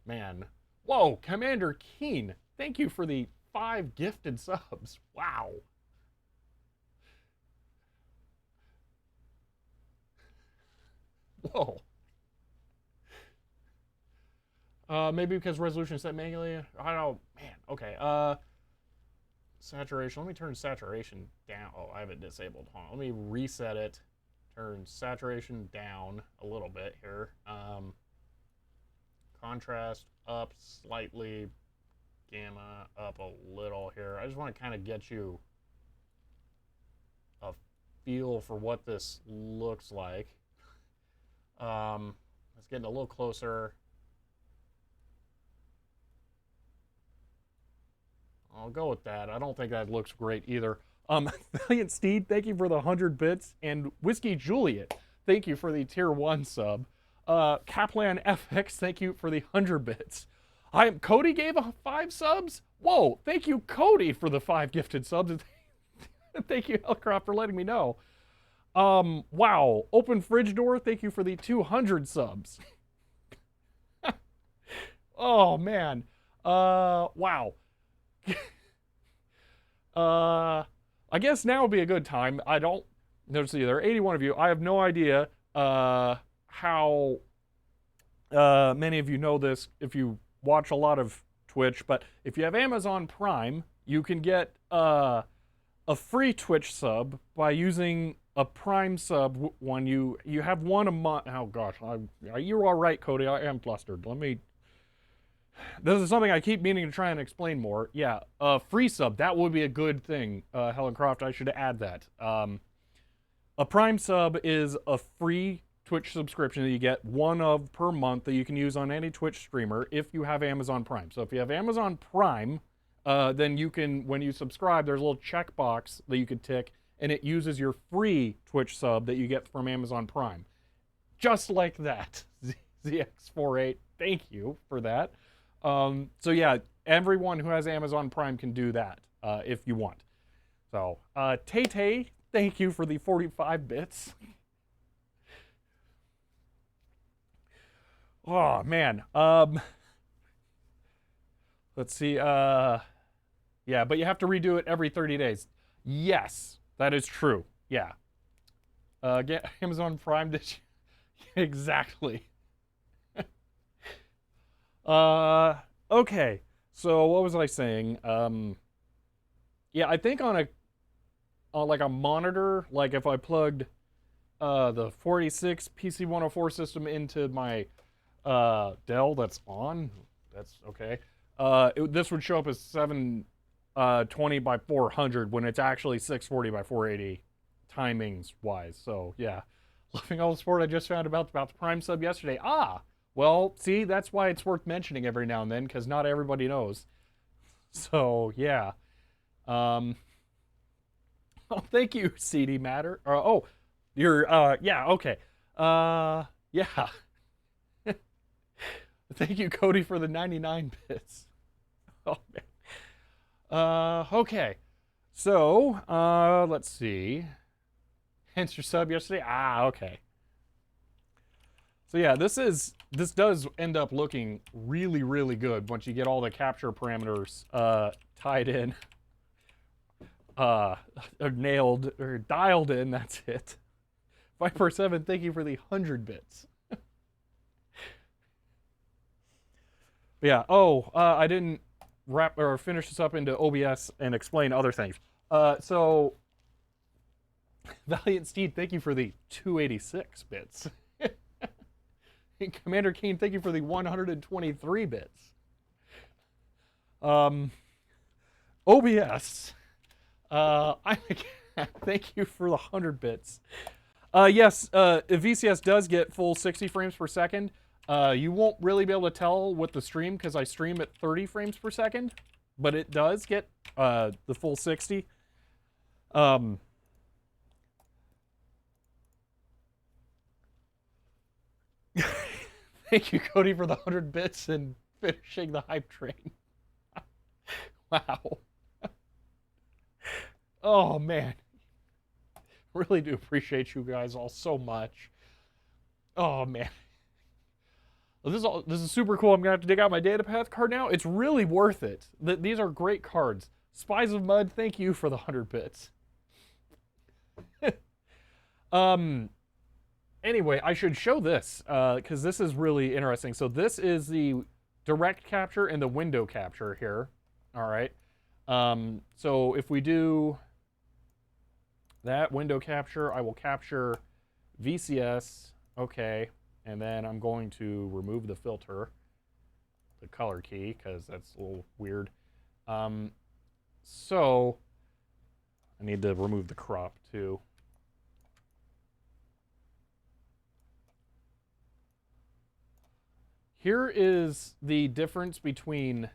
man. Whoa, Commander Keen, thank you for the 5 gifted subs. Wow. Whoa. Maybe because resolution is set manually. I don't know. Man, okay. Saturation. Let me turn saturation down. Oh, I have it disabled. Hold on. Let me reset it. Turn saturation down a little bit here. Contrast up slightly. Gamma up a little here. I just want to kind of get you a feel for what this looks like. Let's get a little closer. I'll go with that. I don't think that looks great either. Valiant Steed, thank you for the 100 bits. And Whiskey Juliet, thank you for the tier 1 sub. Kaplan FX, thank you for the 100 bits. Cody gave 5 subs. Whoa, thank you, Cody, for the 5 gifted subs. Thank you, Hellcroft, for letting me know. Wow, Open Fridge Door, thank you for the 200 subs. Oh, man. Wow. I guess now would be a good time. There's there are 81 of you. I have no idea how many of you know this if you watch a lot of Twitch, but if you have Amazon Prime, you can get a free Twitch sub by using a Prime sub when you have one a month. Oh gosh, you're all right, Cody. I am flustered. This is something I keep meaning to try and explain more. Yeah, free sub, that would be a good thing. Helen Croft, I should add that. A Prime sub is a free Twitch subscription that you get one of per month that you can use on any Twitch streamer if you have Amazon Prime. So if you have Amazon Prime, then you can, when you subscribe, there's a little checkbox that you could tick, and it uses your free Twitch sub that you get from Amazon Prime. Just like that. ZX48, thank you for that. So yeah, everyone who has Amazon Prime can do that if you want. So, Tay-Tay, thank you for the 45 bits. Oh, man. Let's see. Yeah, but you have to redo it every 30 days. Yes, that is true. Yeah. Get Amazon Prime to... Exactly. Okay, so what was I saying? Yeah, I think on like a monitor, like if I plugged the 486 PC104 system into my Dell that's on, that's okay. This would show up as 720 by 400 when it's actually 640 by 480 timings wise. So yeah, loving all the support I just found about the Prime sub yesterday. Ah, well, see, that's why it's worth mentioning every now and then, because not everybody knows. So yeah. Oh, thank you, CD Matter. Oh, you're yeah, okay. Yeah. Thank you, Cody, for the 99 bits. Oh man. Okay. So, let's see. Hence your sub yesterday. Ah, okay. So yeah, this does end up looking really, really good once you get all the capture parameters tied in, or nailed, or dialed in. That's it. Viper7, thank you for the 100 bits. Yeah. Oh, I didn't wrap or finish this up into OBS and explain other things. So, Valiant Steed, thank you for the 286 bits. Commander Keen, thank you for the 123 bits. OBS, thank you for the 100 bits. Yes, if VCS does get full 60 frames per second, you won't really be able to tell with the stream because I stream at 30 frames per second, but it does get the full 60. Thank you, Cody, for the 100 bits and finishing the hype train. Wow. Oh, man. Really do appreciate you guys all so much. Oh, man. Well, this is super cool. I'm going to have to dig out my datapath card now. It's really worth it. These are great cards. Spies of Mud, thank you for the 100 bits. Anyway, I should show this because this is really interesting. So this is the direct capture and the window capture here. All right. So if we do that window capture, I will capture VCS. Okay. And then I'm going to remove the filter, the color key, because that's a little weird. So I need to remove the crop too. Here is the difference between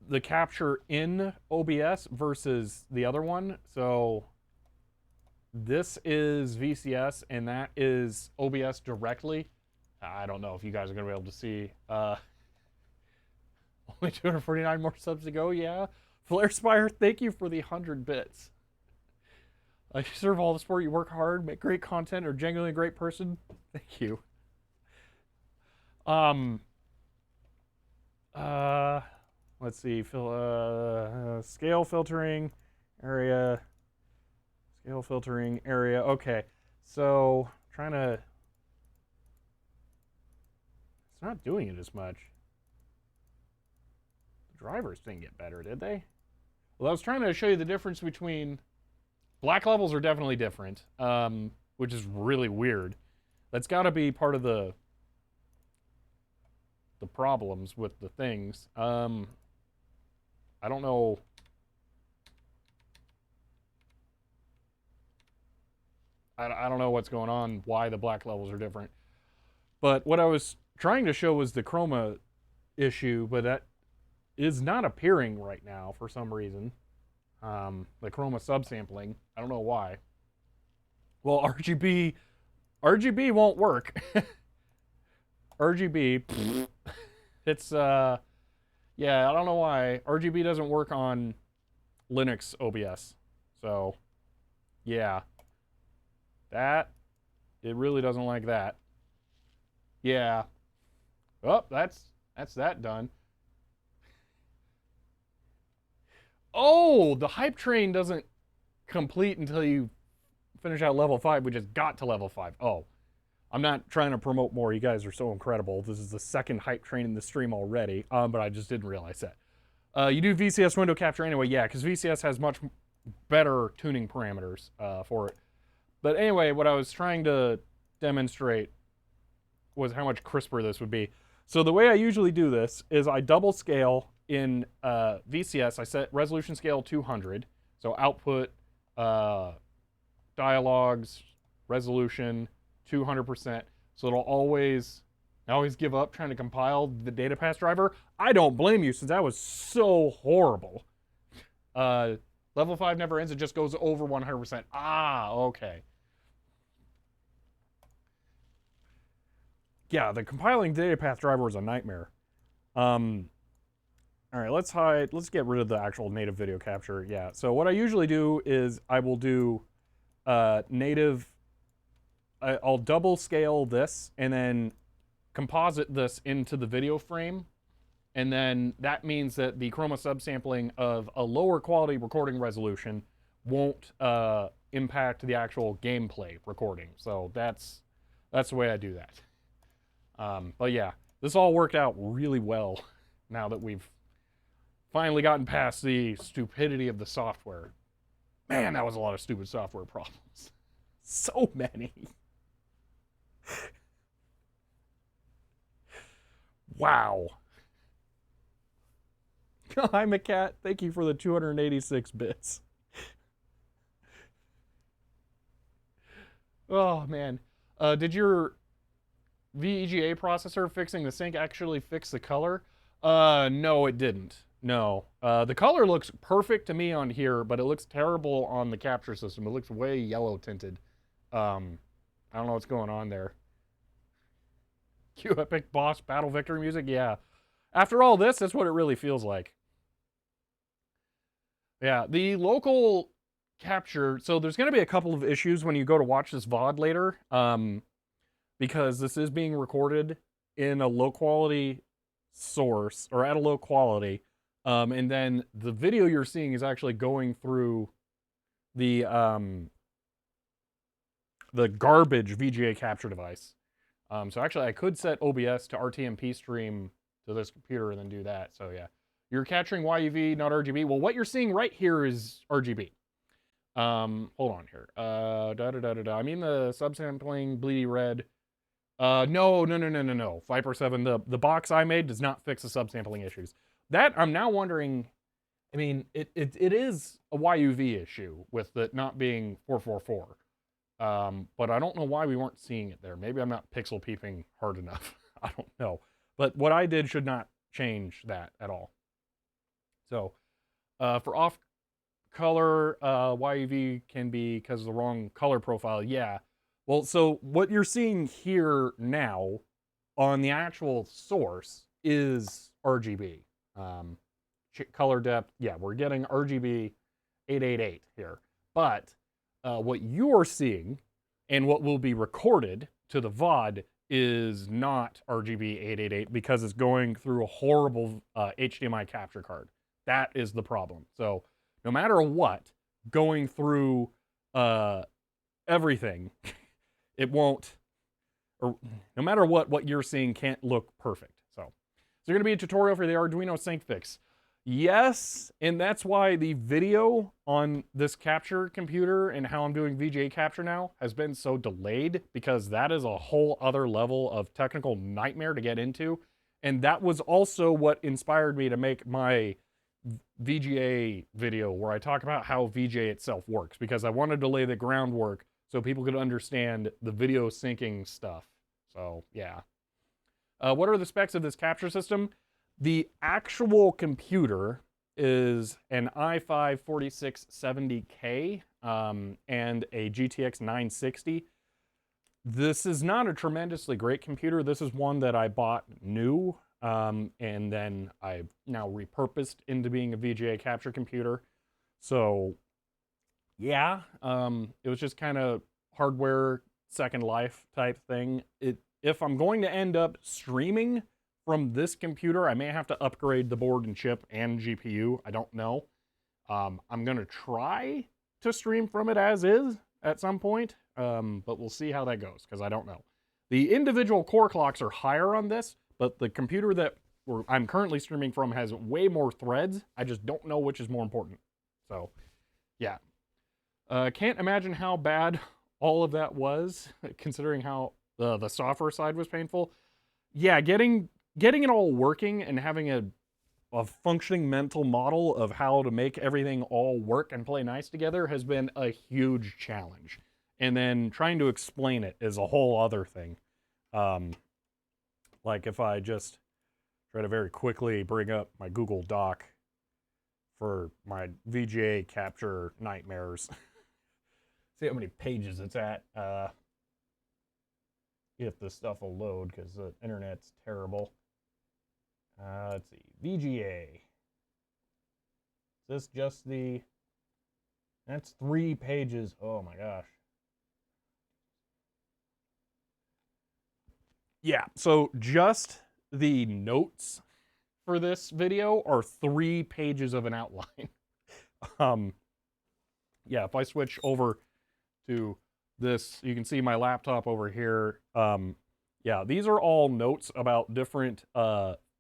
the capture in OBS versus the other one. So this is VCS and that is OBS directly. I don't know if you guys are going to be able to see. Only 249 more subs to go, yeah. Flare Spire, thank you for the 100 bits. You serve all the support, you work hard, make great content, are genuinely a great person. Thank you. Let's see, scale filtering area. Scale filtering area. Okay, so trying to. It's not doing it as much. The drivers didn't get better, did they? Well, I was trying to show you the difference between. Black levels are definitely different, which is really weird. That's got to be part of the problems with the things. I don't know. I don't know what's going on, why the black levels are different. But what I was trying to show was the chroma issue, but that is not appearing right now for some reason. The chroma subsampling. I don't know why. Well, RGB won't work. RGB, it's yeah, I don't know why RGB doesn't work on Linux OBS. So, yeah, it really doesn't like that. Yeah. Oh, that's that done. Oh, the hype train doesn't complete until you finish out level 5. We just got to level 5. Oh, I'm not trying to promote more. You guys are so incredible. This is the second hype train in the stream already, but I just didn't realize that. You do VCS window capture anyway, yeah, because VCS has much better tuning parameters for it. But anyway, what I was trying to demonstrate was how much crisper this would be. So the way I usually do this is I double scale in VCS. I set resolution scale 200. So output, dialogues, resolution, 200%. So it'll always, I always give up trying to compile the data path driver. I don't blame you, since that was so horrible. Level 5 never ends, it just goes over 100%. Ah, okay. Yeah, the compiling data path driver was a nightmare. All right, let's get rid of the actual native video capture. Yeah, so what I usually do is I will do native, I'll double scale this and then composite this into the video frame. And then that means that the chroma subsampling of a lower quality recording resolution won't impact the actual gameplay recording. So that's the way I do that. But yeah, this all worked out really well now that we've finally gotten past the stupidity of the software. Man, that was a lot of stupid software problems. So many. Wow. Hi, McCat. Thank you for the 286 bits. Oh, man. Did your VGA processor fixing the sync actually fix the color? No, it didn't. No. The color looks perfect to me on here, but it looks terrible on the capture system. It looks way yellow tinted. I don't know what's going on there. Cue epic boss battle victory music? Yeah. After all this, that's what it really feels like. Yeah, the local capture, so there's going to be a couple of issues when you go to watch this VOD later, because this is being recorded in a low quality source, or at a low quality, and then the video you're seeing is actually going through the garbage VGA capture device. So actually I could set OBS to RTMP stream to this computer and then do that, so yeah. You're capturing YUV, not RGB. Well, what you're seeing right here is RGB. Hold on here. I mean the subsampling bleedy red. No. Viper 7, the box I made does not fix the subsampling issues. That, I'm now wondering, I mean, it is a YUV issue with it not being 444. But I don't know why we weren't seeing it there. Maybe I'm not pixel peeping hard enough. I don't know. But what I did should not change that at all. So, for off color, YUV can be because of the wrong color profile. Yeah. Well, so what you're seeing here now on the actual source is RGB. Color depth, yeah, we're getting RGB 888 here. But what you're seeing and what will be recorded to the VOD is not RGB 888 because it's going through a horrible HDMI capture card. That is the problem. So no matter what, going through everything, it won't, or no matter what you're seeing can't look perfect. So there's going to be a tutorial for the Arduino sync fix. Yes, and that's why the video on this capture computer and how I'm doing VGA capture now has been so delayed, because that is a whole other level of technical nightmare to get into. And that was also what inspired me to make my VGA video where I talk about how VGA itself works, because I wanted to lay the groundwork so people could understand the video syncing stuff. So yeah. What are the specs of this capture system? The actual computer is an i5 4670K and a GTX 960. This is not a tremendously great computer. This is one that I bought new, and then I now repurposed into being a VGA capture computer. So yeah, it was just kind of hardware second life type thing. If I'm going to end up streaming from this computer, I may have to upgrade the board and chip and GPU. I don't know. I'm going to try to stream from it as is at some point, but we'll see how that goes, because I don't know. The individual core clocks are higher on this, but the computer that I'm currently streaming from has way more threads. I just don't know which is more important. So, yeah. Can't imagine how bad all of that was, considering how the software side was painful. Yeah, getting it all working and having a functioning mental model of how to make everything all work and play nice together has been a huge challenge. And then trying to explain it is a whole other thing. Like if I just try to very quickly bring up my Google Doc for my VGA capture nightmares. See how many pages it's at. If this stuff will load, because the internet's terrible. Let's see, VGA. Is this just the... That's 3 pages. Oh my gosh. Yeah, so just the notes for this video are 3 pages of an outline. Yeah, if I switch over to this, you can see my laptop over here. Yeah, these are all notes about different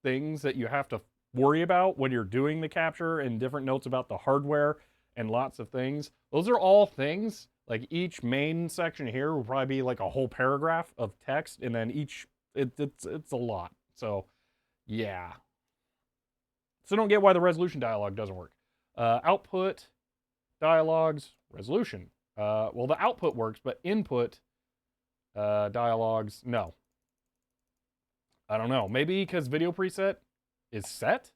things that you have to worry about when you're doing the capture, and different notes about the hardware and lots of things. Those are all things, like each main section here will probably be like a whole paragraph of text, and then it's a lot. So yeah. So don't get why the resolution dialog doesn't work. Output, dialogues, resolution. Well, the output works, but input dialogues, no. I don't know. Maybe because video preset is set?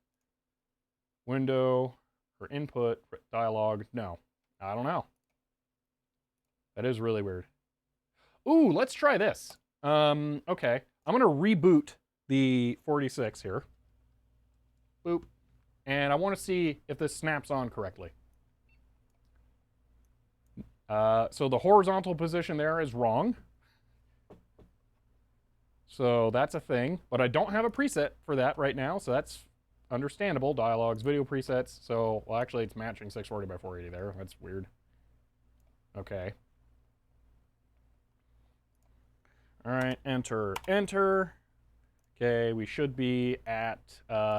Window or input dialogue, no. I don't know. That is really weird. Ooh, let's try this. Okay. I'm going to reboot the 46 here. Boop. And I want to see if this snaps on correctly. So the horizontal position there is wrong. So that's a thing, but I don't have a preset for that right now, so that's understandable. Dialogues, video presets. So, well, actually it's matching 640 by 480 there. That's weird. Okay. All right, enter, enter. Okay, we should be at,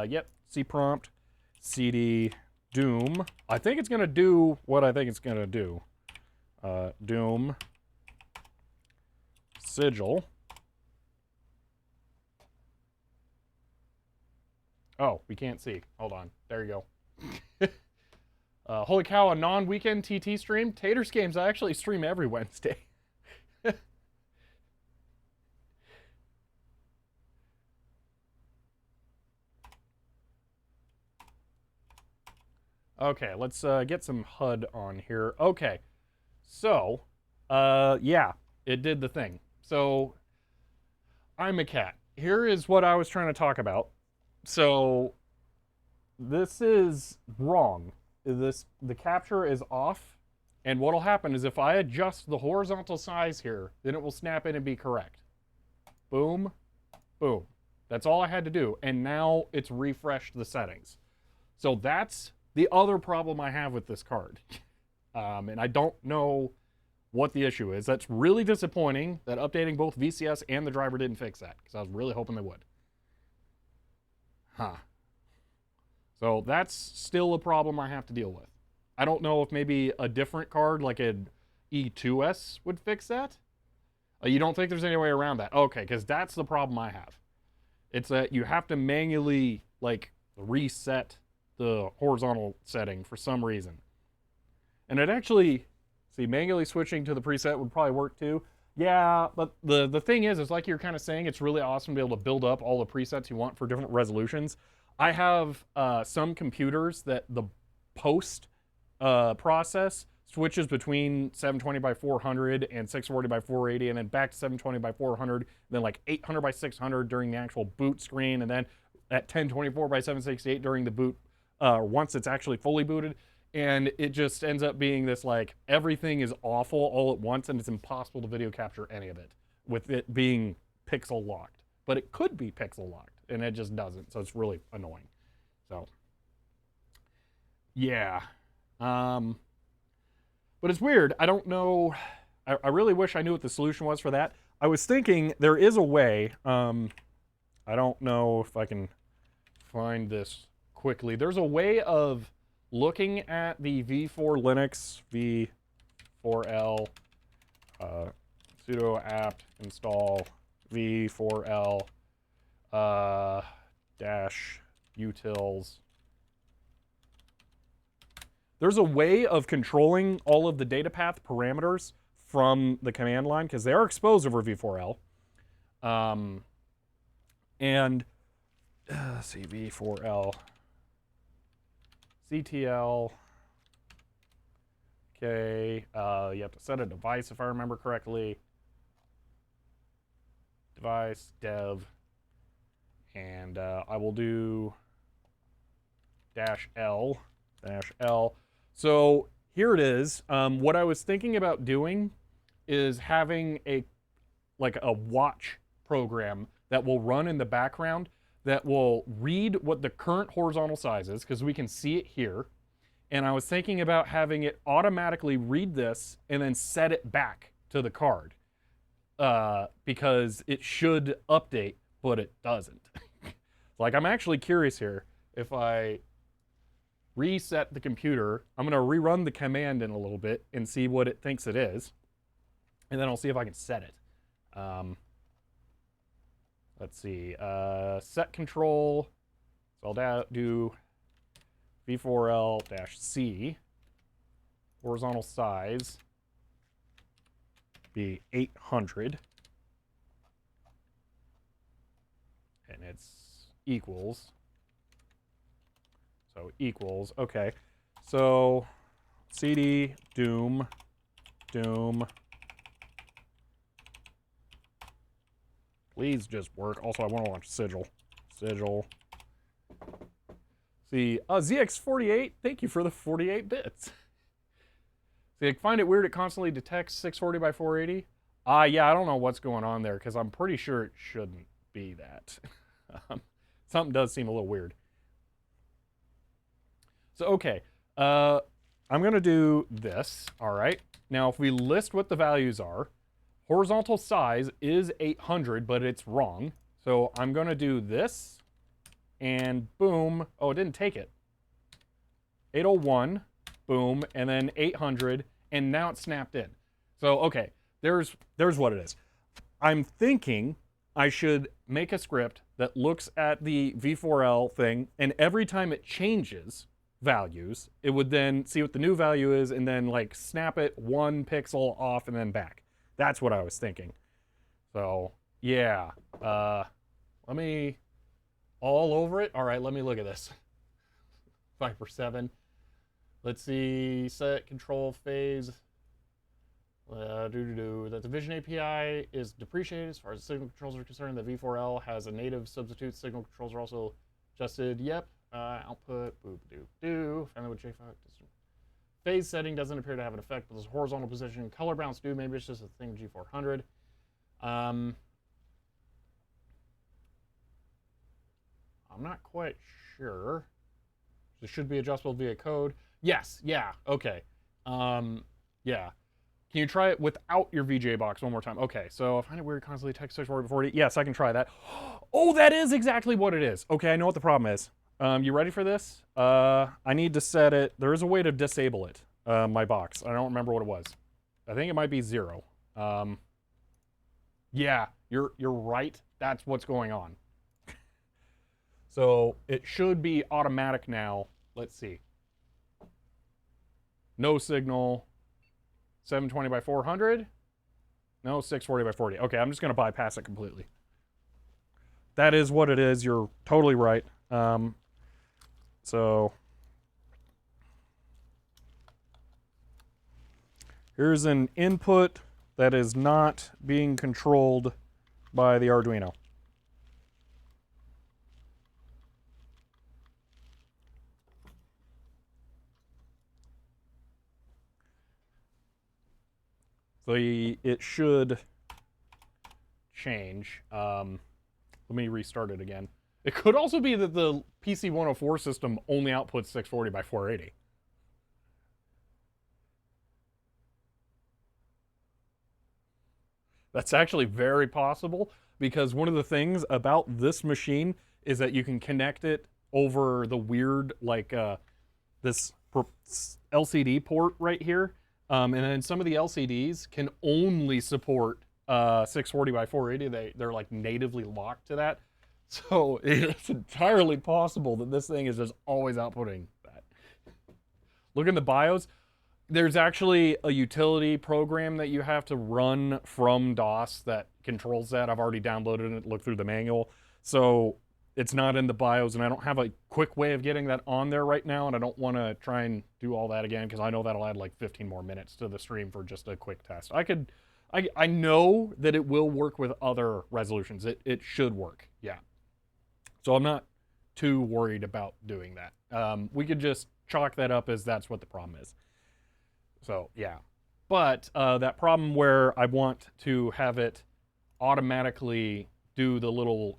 yep, C prompt, cd doom. I think it's gonna do what I think it's gonna do. Doom sigil. Oh, we can't see. Hold on. There you go. Holy cow, a non-weekend TT stream? Taters Games, I actually stream every Wednesday. Okay, let's get some HUD on here. Okay, so, yeah, it did the thing. So, I'm a cat. Here is what I was trying to talk about. So, this is wrong. The capture is off, and what'll happen is if I adjust the horizontal size here, then it will snap in and be correct. Boom, boom. That's all I had to do, and now it's refreshed the settings. So that's the other problem I have with this card. And I don't know what the issue is. That's really disappointing that updating both VCS and the driver didn't fix that, because I was really hoping they would. Huh. So that's still a problem I have to deal with. I don't know if maybe a different card, like an E2S, would fix that? You don't think there's any way around that? Okay, because that's the problem I have. It's that you have to manually, like, reset the horizontal setting for some reason. And it actually, see, manually switching to the preset would probably work too. Yeah, but the thing is like you're kind of saying, it's really awesome to be able to build up all the presets you want for different resolutions. I have some computers that the post process switches between 720 by 400 and 640 by 480, and then back to 720 by 400, then like 800 by 600 during the actual boot screen, and then at 1024 by 768 during the boot, once it's actually fully booted. And it just ends up being this, like, everything is awful all at once, and it's impossible to video capture any of it with it being pixel locked. But it could be pixel locked, and it just doesn't, so it's really annoying. So, yeah. But it's weird. I don't know. I really wish I knew what the solution was for that. I was thinking there is a way. I don't know if I can find this quickly. There's a way of looking at the v4 Linux v4l sudo apt install v4l dash utils. There's a way of controlling all of the data path parameters from the command line because they are exposed over v4l. And let's see, v4l ctl. Okay, you have to set a device if I remember correctly. Device dev, and I will do -l. So here it is. What I was thinking about doing is having a watch program that will run in the background that will read what the current horizontal size is, because we can see it here. And I was thinking about having it automatically read this and then set it back to the card. Because it should update, but it doesn't. Like, I'm actually curious here. If I reset the computer, I'm going to rerun the command in a little bit and see what it thinks it is. And then I'll see if I can set it. Let's see. Set control. So I'll do v4l-c. Horizontal size be 800. And it's equals. So equals. Okay. So cd doom. Please just work. Also, I want to launch sigil. See, ZX48, thank you for the 48 bits. See, I find it weird it constantly detects 640 by 480. Yeah, I don't know what's going on there, because I'm pretty sure it shouldn't be that. Something does seem a little weird. So, okay. I'm going to do this, all right? Now, if we list what the values are, horizontal size is 800, but it's wrong. So I'm going to do this, and boom. Oh, it didn't take it. 801, boom, and then 800, and now it's snapped in. So, okay, there's what it is. I'm thinking I should make a script that looks at the v4l thing, and every time it changes values, it would then see what the new value is, and then, like, snap it 1 pixel off and then back. That's what I was thinking. So, yeah. Let me... all over it? All right, let me look at this. 5/7. Let's see. Set control phase. That the Vision API is depreciated as far as signal controls are concerned. The v4l has a native substitute. Signal controls are also adjusted. Yep. Output. Boop doo doo. Finally with JFOC. Phase setting doesn't appear to have an effect, but this horizontal position. Color balance do. Maybe it's just a thing G400. I'm not quite sure. This should be adjustable via code. Yes. Yeah. Okay. Yeah. Can you try it without your VGA box one more time? Okay. So I find it weird constantly text search 40. Yes, I can try that. Oh, that is exactly what it is. Okay, I know what the problem is. You ready for this? I need to set it. There is a way to disable it. My box. I don't remember what it was. I think it might be 0. Yeah, you're right. That's what's going on. So it should be automatic now. Let's see. No signal. 720 by 400. No, 640 by 40. Okay, I'm just going to bypass it completely. That is what it is. You're totally right. So here's an input that is not being controlled by the Arduino. So it should change. Let me restart it again. It could also be that the PC104 system only outputs 640 by 480. That's actually very possible, because one of the things about this machine is that you can connect it over the weird, like, this LCD port right here. And then some of the LCDs can only support 640 by 480. They're like natively locked to that. So it's entirely possible that this thing is just always outputting that. Look in the BIOS. There's actually a utility program that you have to run from DOS that controls that. I've already downloaded it, looked through the manual. So it's not in the BIOS, and I don't have a quick way of getting that on there right now, and I don't want to try and do all that again, because I know that'll add like 15 more minutes to the stream for just a quick test. I know that it will work with other resolutions. It should work, yeah. So I'm not too worried about doing that. We could just chalk that up as that's what the problem is. So, yeah. But that problem where I want to have it automatically do the little,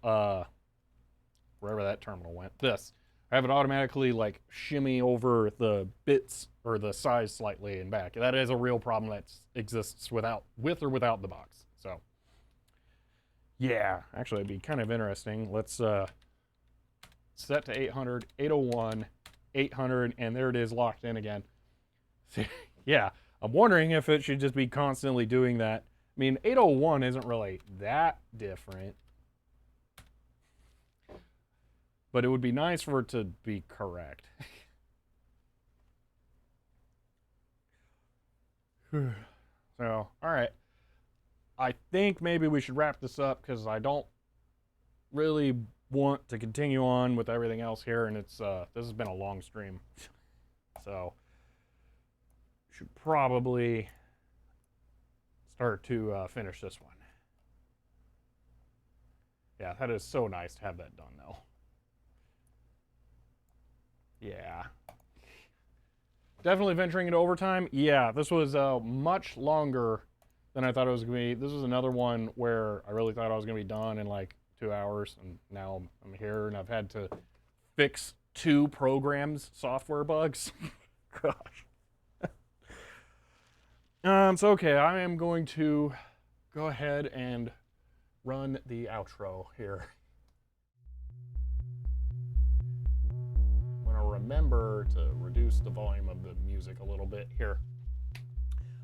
wherever that terminal went, this. I have it automatically, like, shimmy over the bits or the size slightly and back. That is a real problem that exists with or without the box. So, yeah. Actually, it'd be kind of interesting. Let's set to 800, 801, 800, and there it is locked in again. Yeah, I'm wondering if it should just be constantly doing that. I mean, 801 isn't really that different. But it would be nice for it to be correct. So, alright. I think maybe we should wrap this up, because I don't really want to continue on with everything else here, and it's this has been a long stream. So should probably start to finish this one. Yeah, that is so nice to have that done, though. Yeah. Definitely venturing into overtime. Yeah, this was much longer than I thought it was going to be. This was another one where I really thought I was going to be done in like 2 hours, and now I'm here, and I've had to fix 2 programs, software bugs. Gosh. So okay, I am going to go ahead and run the outro here. I'm going to remember to reduce the volume of the music a little bit here.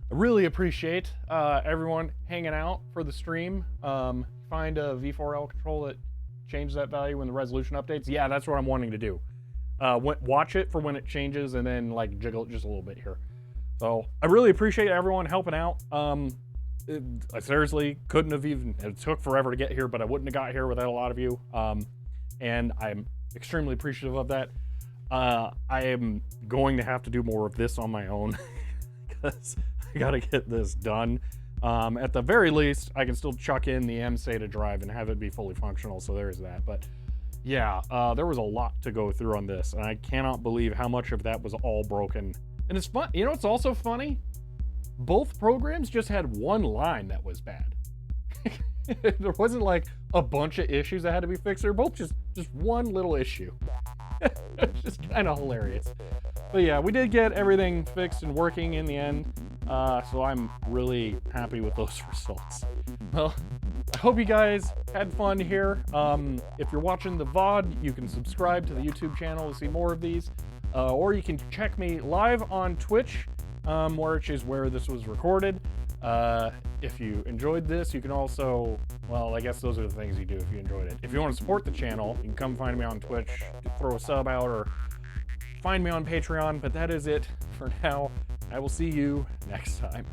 I really appreciate everyone hanging out for the stream. Find a V4L control that changes that value when the resolution updates. Yeah, that's what I'm wanting to do. Watch it for when it changes, and then like jiggle it just a little bit here. So I really appreciate everyone helping out. I seriously couldn't have even, it took forever to get here, but I wouldn't have got here without a lot of you. And I'm extremely appreciative of that. I am going to have to do more of this on my own, because I gotta get this done. At the very least, I can still chuck in the mSATA drive and have it be fully functional, so there's that. But yeah, there was a lot to go through on this, and I cannot believe how much of that was all broken. And it's fun. You know what's also funny? Both programs just had one line that was bad. There wasn't like a bunch of issues that had to be fixed. They're both just one little issue. It's just kind of hilarious. But yeah, we did get everything fixed and working in the end. So I'm really happy with those results. Well, I hope you guys had fun here. If you're watching the VOD, you can subscribe to the YouTube channel to see more of these. Or you can check me live on Twitch, which is where this was recorded. If you enjoyed this, you can also, well, I guess those are the things you do if you enjoyed it. If you want to support the channel, you can come find me on Twitch, throw a sub out, or find me on Patreon. But that is it for now. I will see you next time.